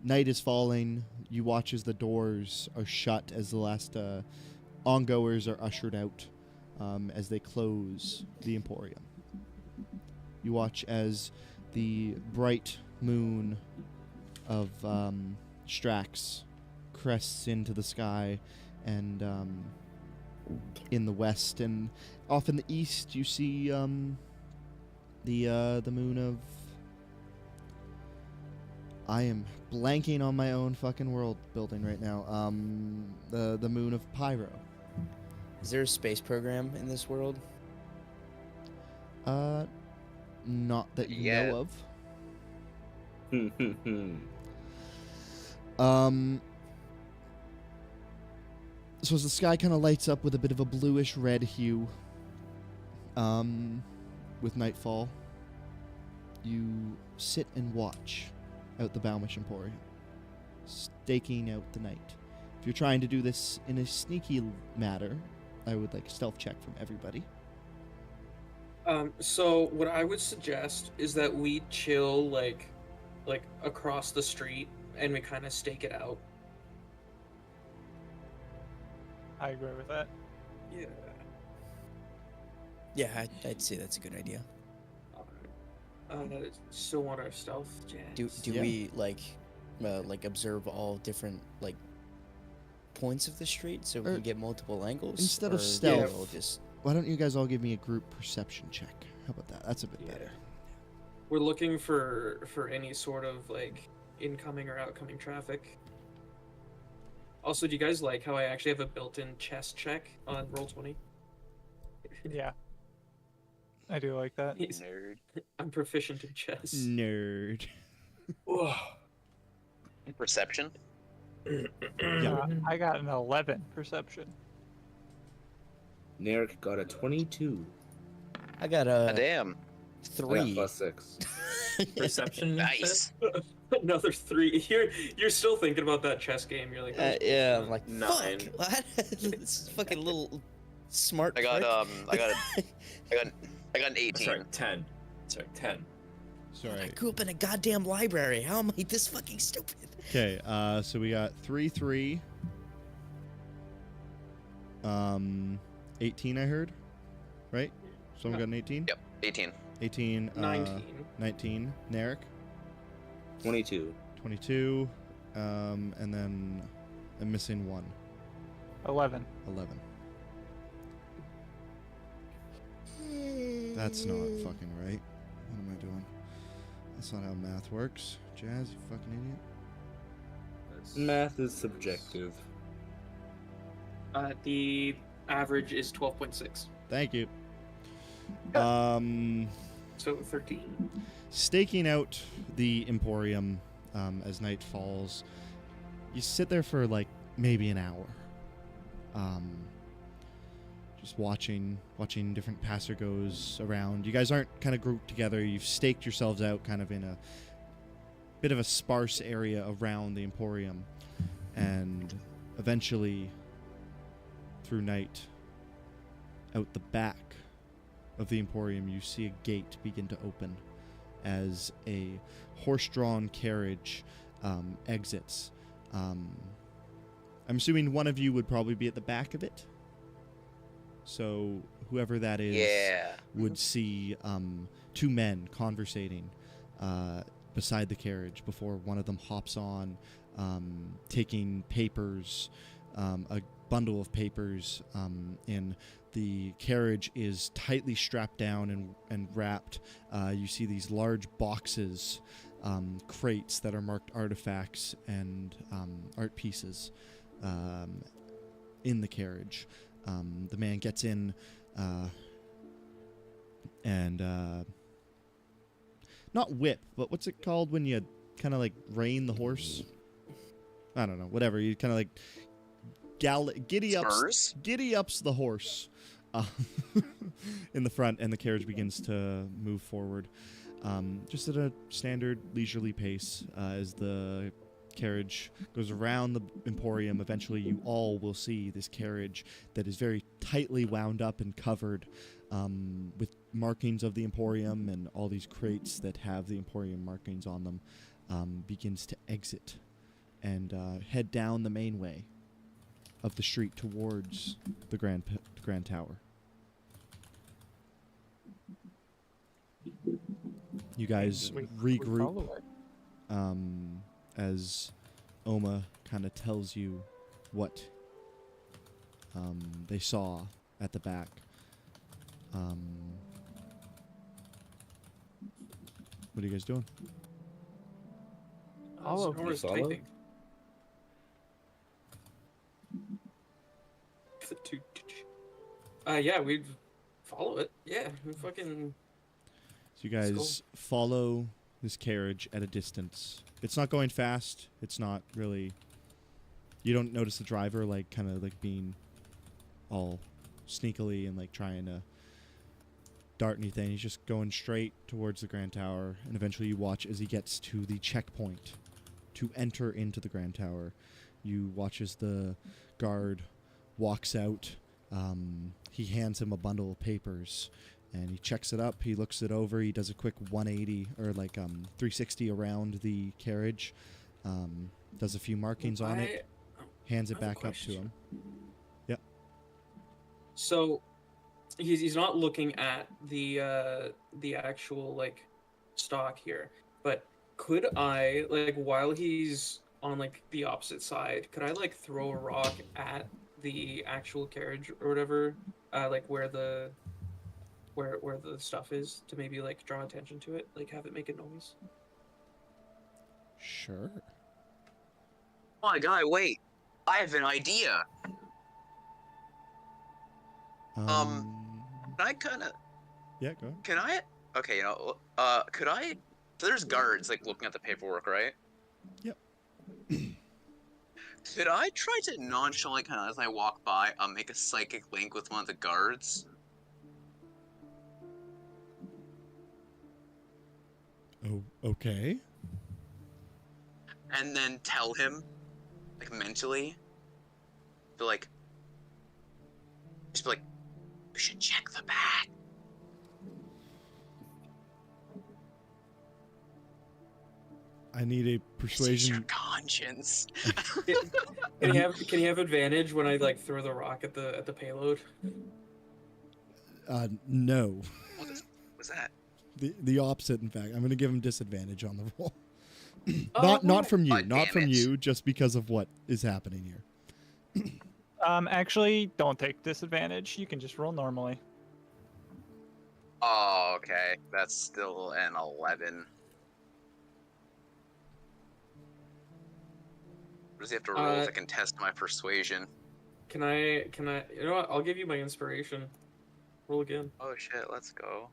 night is falling. You watch as the doors are shut as the last ongoers are ushered out. as they close the Emporium. You watch as the bright moon of Strax crests into the sky, and in the west and off in the east you see the moon of... I am blanking on my own fucking world building right now. The moon of Pyro. Is there a space program in this world? Not that you Yeah. know of. So as the sky kind of lights up with a bit of a bluish red hue, with nightfall, you sit and watch out the Baumish Emporium, staking out the night. If you're trying to do this in a sneaky matter, I would like a stealth check from everybody. So what I would suggest is that we chill like across the street and we kind of stake it out. I agree with that. Yeah. Yeah, I'd say that's a good idea. Still want our stealth, Jazz. Do Yeah. we like observe all different like points of the street so we Or can get multiple angles? instead of or stealth, we'll just Why don't you guys all give me a group perception check? How about that? That's a bit better. We're looking for any sort of like incoming or outcoming traffic. Also, do you guys like how I actually have a built-in chess check on Roll20? Yeah. I do like that. Nerd. I'm proficient in chess. Nerd. Perception. I got an 11 perception. Narek got a 22. I got Ah, a damn. I got 3. +6. Perception. Nice. Another 3. You're still thinking about that chess game. You're like, Yeah, I'm like 9. fuck. What? This fucking little smart. I got prick. I got an 18. Sorry, 10. Sorry, 10. Sorry. I grew up in a goddamn library. How am I this fucking stupid? Okay, so we got 3-3. 18 I heard, right? Someone got an 18? Yep, 18. 18. 19. 19. Narek? 22. 22. And then I'm missing 1. 11. 11. That's not fucking right. What am I doing? That's not how math works. Jazz, you fucking idiot. Math is subjective. The average is 12.6. Thank you. So 13. Staking out the Emporium as night falls, you sit there for like maybe an hour. Just watching different passer-goes around. You guys aren't kind of grouped together. You've staked yourselves out kind of in a bit of a sparse area around the Emporium. And eventually, through night, out the back of the Emporium, you see a gate begin to open as a horse-drawn carriage exits. I'm assuming one of you would probably be at the back of it. So whoever that is Yeah. would see 2 men conversating beside the carriage before one of them hops on, taking papers, a bundle of papers in. The carriage is tightly strapped down and wrapped. You see these large boxes, crates that are marked artifacts and art pieces in the carriage. The man gets in and not whip, but what's it called when you kind of like rein the horse? I don't know, whatever. You kind of like giddy ups the horse in the front, and the carriage begins to move forward, just at a standard leisurely pace as the carriage goes around the Emporium. Eventually you all will see this carriage that is very tightly wound up and covered with markings of the Emporium, and all these crates that have the Emporium markings on them begins to exit and head down the main way of the street towards the Grand Tower. You guys We regroup follow it. as Oma kind of tells you what they saw at the back. What are you guys doing? Follow. Sonora's follow? typing. Yeah, we'd follow it. Yeah, we fucking. So you Let's guys follow this carriage at a distance. It's not going fast. It's not really. You don't notice the driver like kind of like being all sneakily and like trying to dart anything. He's just going straight towards the Grand Tower, and eventually you watch as he gets to the checkpoint to enter into the Grand Tower. You watch as the guard walks out. He hands him a bundle of papers, and he checks it up. He looks it over. He does a quick 180 or like 360 around the carriage. Does a few markings on it. Hands it I have a back up to question. him. Yep. So, he's not looking at the actual like stock here, but could I like while he's on like the opposite side, could I like throw a rock at the actual carriage or whatever, like where the stuff is to maybe like draw attention to it, like have it make a noise? Sure. Oh my god, wait. I have an idea. Can I kind of... Yeah, go ahead. Can I... Okay, could I... So there's guards, like, looking at the paperwork, right? Yep. Could I try to nonchalantly, kind of, as I walk by, make a psychic link with one of the guards? Oh, okay. And then tell him, like, mentally, be like... Just be like, we should check the back. I need a This is persuasion. your conscience. Can he have advantage when I like throw the rock at the payload? No. What was that? The opposite, in fact. I'm going to give him disadvantage on the roll. Oh, not from you. God Not damn from it. you, just because of what is happening here. Actually, don't take disadvantage. You can just roll normally. Oh, okay. That's still an 11. What does he have to roll to contest my persuasion? Can I? You know what? I'll give you my inspiration. Roll again. Oh shit, let's go.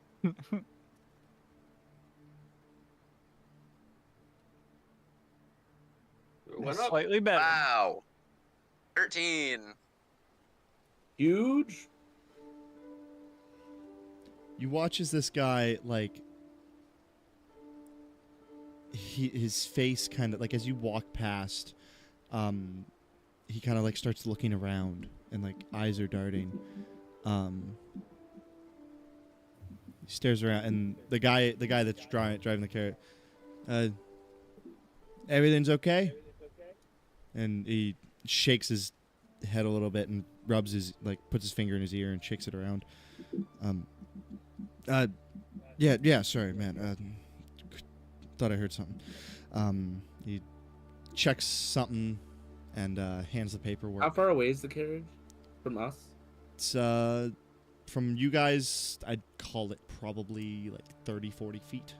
Went up. Slightly better. Wow. 13. Huge. You watch as this guy, like, his face kind of, like, as you walk past, he kind of, like, starts looking around, and, like, eyes are darting. He stares around, and the guy that's driving the carrot, everything's okay? And he shakes his head a little bit and rubs his, like, puts his finger in his ear and shakes it around. Yeah, sorry, man. Thought I heard something. He checks something and hands the paperwork. How far away is the carriage from us? It's from you guys, I'd call it probably like 30, 40 feet.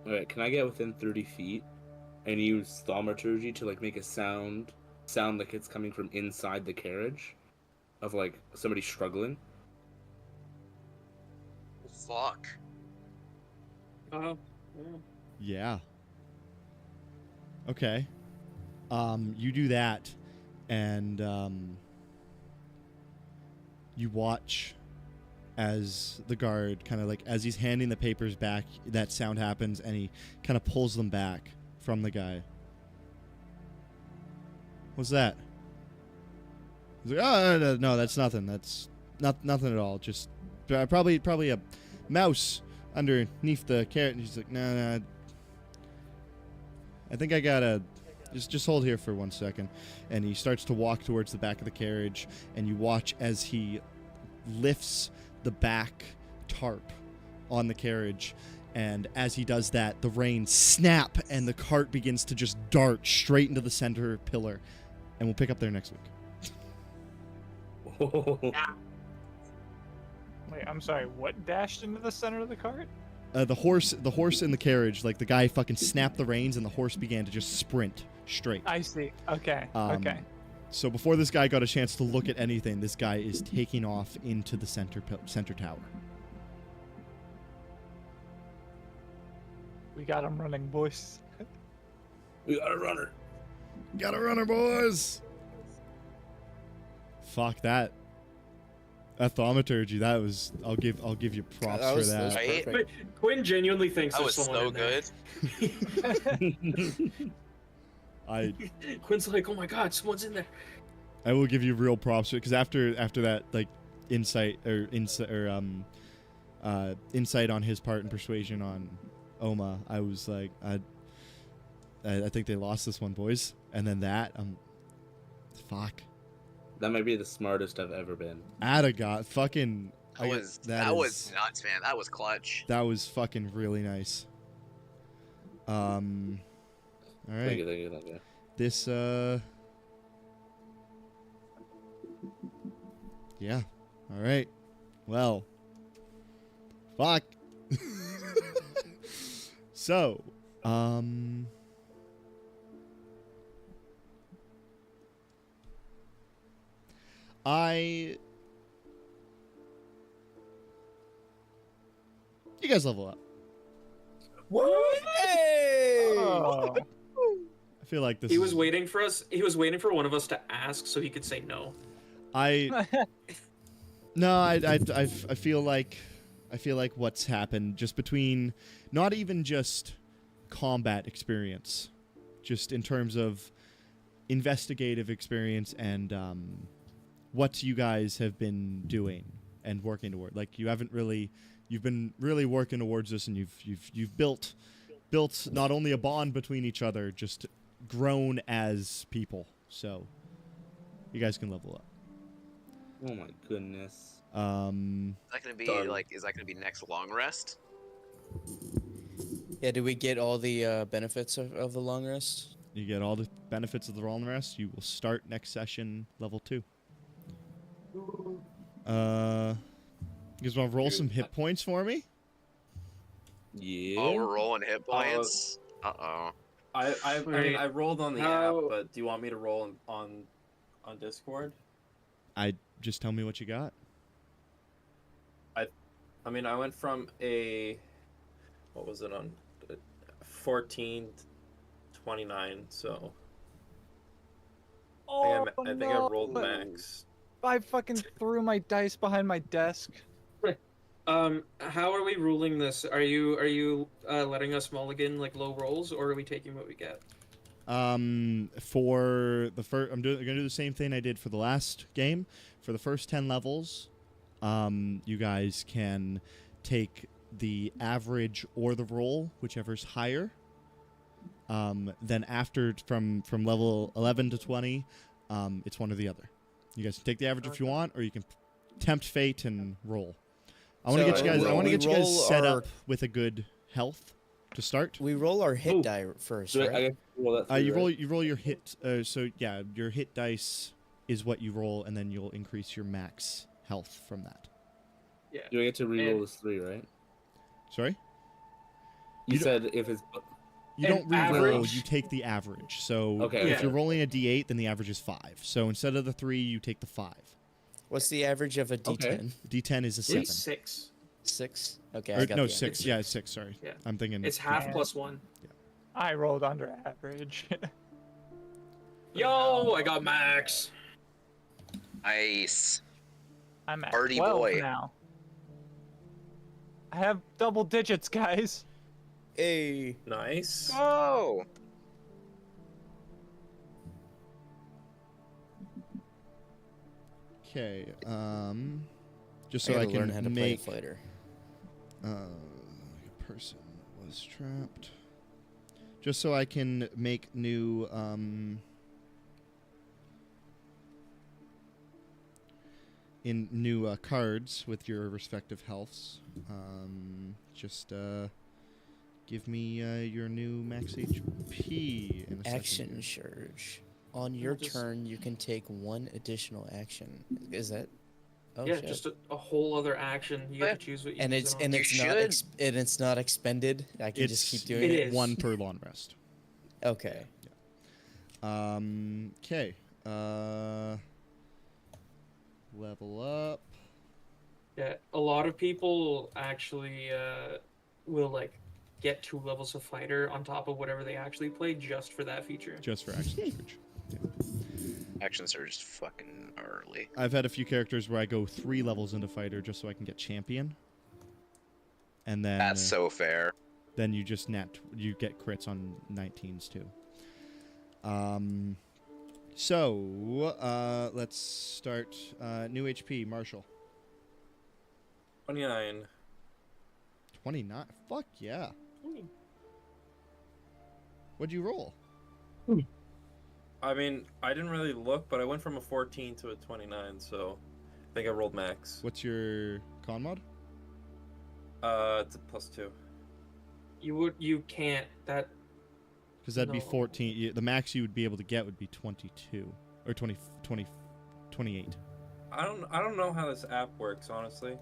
Alright, can I get within 30 feet and use thaumaturgy to like make a sound like it's coming from inside the carriage of like somebody struggling? Fuck. Yeah. Okay. You do that, and you watch as the guard kind of like, as he's handing the papers back, that sound happens, and he kind of pulls them back from the guy. What's that? He's like, oh, no, that's nothing. That's nothing at all. Just probably a mouse underneath the carrot. And he's like, no, I think I gotta just hold here for 1 second. And he starts to walk towards the back of the carriage, and you watch as he lifts the back tarp on the carriage, And as he does that, the reins snap and the cart begins to just dart straight into the center pillar. And we'll pick up there next week. Wait, I'm sorry. What dashed into the center of the cart? The horse in the carriage, like the guy fucking snapped the reins and the horse began to just sprint straight. I see. Okay. Um, Okay. So before this guy got a chance to look at anything, this guy is taking off into the center tower. We got him running, boys. We got a runner. Got a runner, boys! Fuck that. That thaumaturgy, that was. I'll give you props That was- for that was that. perfect. But Quinn genuinely thinks That there's was someone so in there. good. I Quinn's like, oh my god, someone's in there. I will give you real props because after that, like insight on his part and persuasion on Oma, I was like, I think they lost this one, boys. And then fuck. That might be the smartest I've ever been. Adagot, fucking. That was nuts, man. That was clutch. That was fucking really nice. All right. Thank you. This yeah. All right. Well. Fuck. So, you guys level up. Hey! Oh. I feel like this He is, was waiting for us. He was waiting for one of us to ask so he could say no. I feel like what's happened just between not even just combat experience, just in terms of investigative experience and what you guys have been doing and working toward. Like you've been really working towards this, and you've built not only a bond between each other, just grown as people. So you guys can level up. Oh my goodness. Is that gonna be is that gonna be next long rest? Yeah, did we get all the benefits of the long rest? You get all the benefits of the long rest. You will start next session level 2. You guys want to roll some hit points for me? Yeah. Oh, we're rolling hit points. Uh-oh. I mean, I rolled on the How- app, but do you want me to roll on Discord? Just tell me what you got. I mean, I went from what was it on 14 to 29, so I think I rolled max. I fucking threw my dice behind my desk. How are we ruling this? Are you letting us mulligan like low rolls, or are we taking what we get? For the first, I'm gonna do the same thing I did for the last game. For the first 10 levels, you guys can take the average or the roll, whichever's higher. Then after from level 11 to 20, it's one or the other. You guys can take the average if you want, or you can tempt fate and roll. I want to get you guys. I want to get you guys set up with a good health to start. We roll our hit die first, So right? I guess roll that You through, right? roll your hit. So yeah, your hit dice is what you roll, and then you'll increase your max health from that. Yeah. You get to reroll And- this 3, right? Sorry, You You said if it's you And don't re-roll. average? You take the average. So Okay, if okay. you're rolling a d8, then the average is 5. So instead of the 3, you take the 5. What's the average of a D10? D10 is a 7. 6. 6? Okay, Or, I got no, the 6. average. Yeah, it's 6. Sorry, Yeah. I'm thinking It's half Yeah. plus 1. I rolled under average. Yo, I got max. Nice. I'm at Party 12 boy. now. I have double digits, guys. Hey. Nice. Oh. Okay. Just so I I gotta learn can how to make play a fighter. a person was trapped. Just so I can make new cards with your respective healths. give me your new max HP in a Action second. surge. On your just- turn, you can take one additional action. Is that? Oh, yeah, shit. just a whole other action. You get Yeah. to choose what you and use it's it on. and You it's not should. and it's not expended. I can just keep doing It it. is. 1 per long rest. Okay. Okay. Level up. Yeah, a lot of people actually will like get 2 levels of fighter on top of whatever they actually play just for that feature. Just for action surge. Action surge is fucking early. I've had a few characters where I go 3 levels into fighter just so I can get champion. And then That's so fair. then you just you get crits on 19s too. So let's start new HP, Marshall. 29. 29. Fuck yeah. What'd you roll? I mean, I didn't really look, but I went from a 14 to a 29, so I think I rolled max. What's your con mod? It's a +2. You can't that Because that'd be No. 14. The max you would be able to get would be 22 or 28. I don't know how this app works, honestly.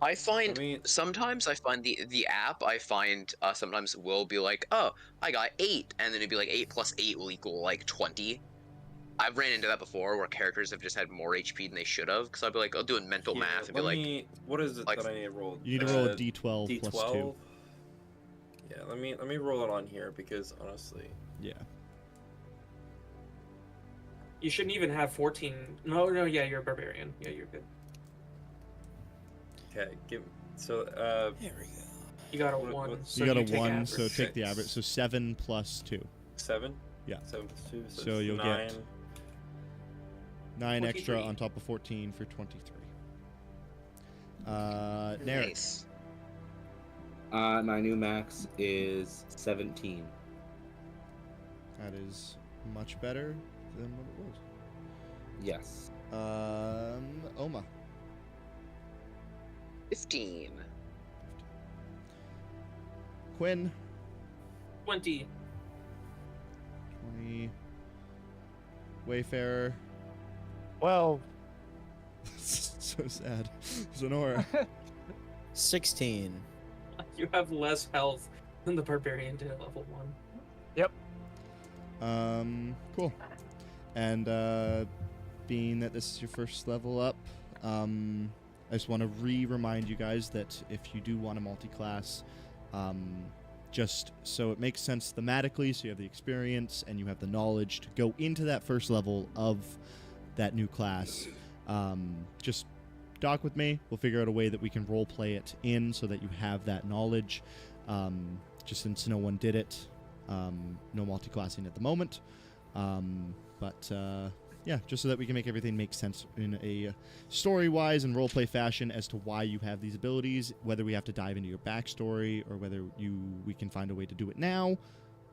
I find I mean- sometimes I find the app I find sometimes will be like, oh, I got 8, and then it'd be like 8 plus 8 will equal like 20. I've ran into that before where characters have just had more HP than they should have, because I'd be like, I'll do mental Here, math and be let like, me, what is it like- that I need to roll? You need to roll a D12 D12? plus 2. Yeah, let me roll it on here because honestly, Yeah. you shouldn't even have 14. No, yeah, you're a barbarian. Yeah, you're good. okay, so There we go. You got a What- 1. what- So You got a take 1, average. so take the 6. average. So 7 plus 2. 7. Yeah. 7 plus 2. So, So it's you'll 9. get 9 extra 23. on top of 14 for 23. Narek. nice. My new max is 17. That is much better than what it was. Yes. Oma. 15. Quinn. 20. 20. Wayfarer. 12. So sad. Zenora. 16. You have less health than the barbarian did at level 1. Cool. And being that this is your first level up, I just want to remind you guys that if you do want a multi-class, just so it makes sense thematically, so you have the experience and you have the knowledge to go into that first level of that new class, just talk with me. We'll figure out a way that we can role play it in so that you have that knowledge. Just since no one did it, no multi-classing at the moment. Yeah, just so that we can make everything make sense in a story-wise and roleplay fashion as to why you have these abilities, whether we have to dive into your backstory or whether we can find a way to do it now.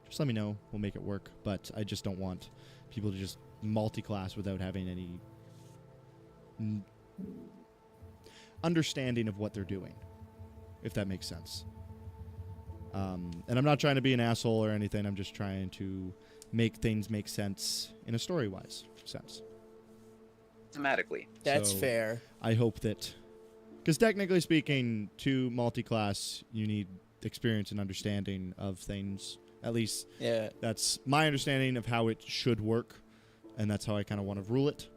Just let me know. We'll make it work. But I just don't want people to just multi-class without having any understanding of what they're doing, if that makes sense. And I'm not trying to be an asshole or anything. I'm just trying to make things make sense in a story-wise sense. Thematically. That's So, fair. I hope that, because technically speaking, to multi-class, you need experience and understanding of things. At least Yeah. that's my understanding of how it should work, and that's how I kind of want to rule it.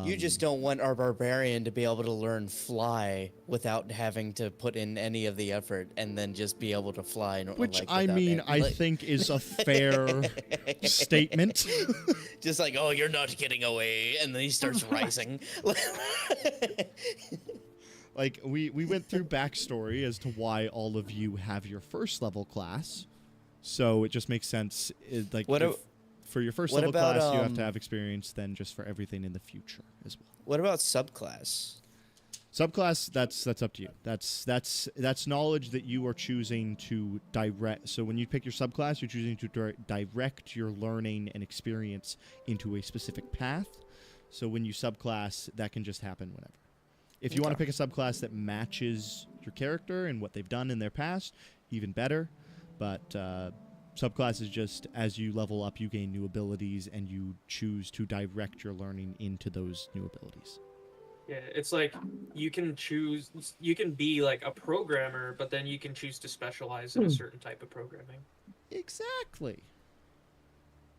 You just don't want our barbarian to be able to learn fly without having to put in any of the effort and then just be able to fly. Which like, I without mean, any- I think is a fair statement. Just like, oh, you're not getting away, and then he starts rising. Like we went through backstory as to why all of you have your first level class, so it just makes sense. Like What if, for your first what level about, class, you have to have experience. Then just for everything in the future as well. What about subclass? Subclass, that's up to you. That's knowledge that you are choosing to direct. So when you pick your subclass, you're choosing to direct your learning and experience into a specific path. So when you subclass, that can just happen whenever. If you want to pick a subclass that matches your character and what they've done in their past, even better. But subclass is just as you level up, you gain new abilities, and you choose to direct your learning into those new abilities. Yeah, it's like you can be like a programmer, but then you can choose to specialize in a certain type of programming. Exactly.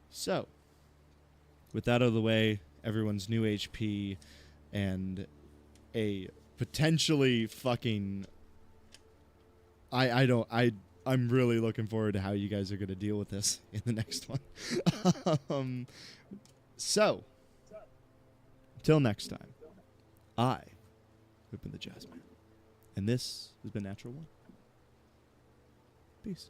So, with that out of the way, everyone's new HP and a potentially fucking I'm really looking forward to how you guys are going to deal with this in the next one. So, until next time, I have been the Jazzman, and this has been Natural One. Peace.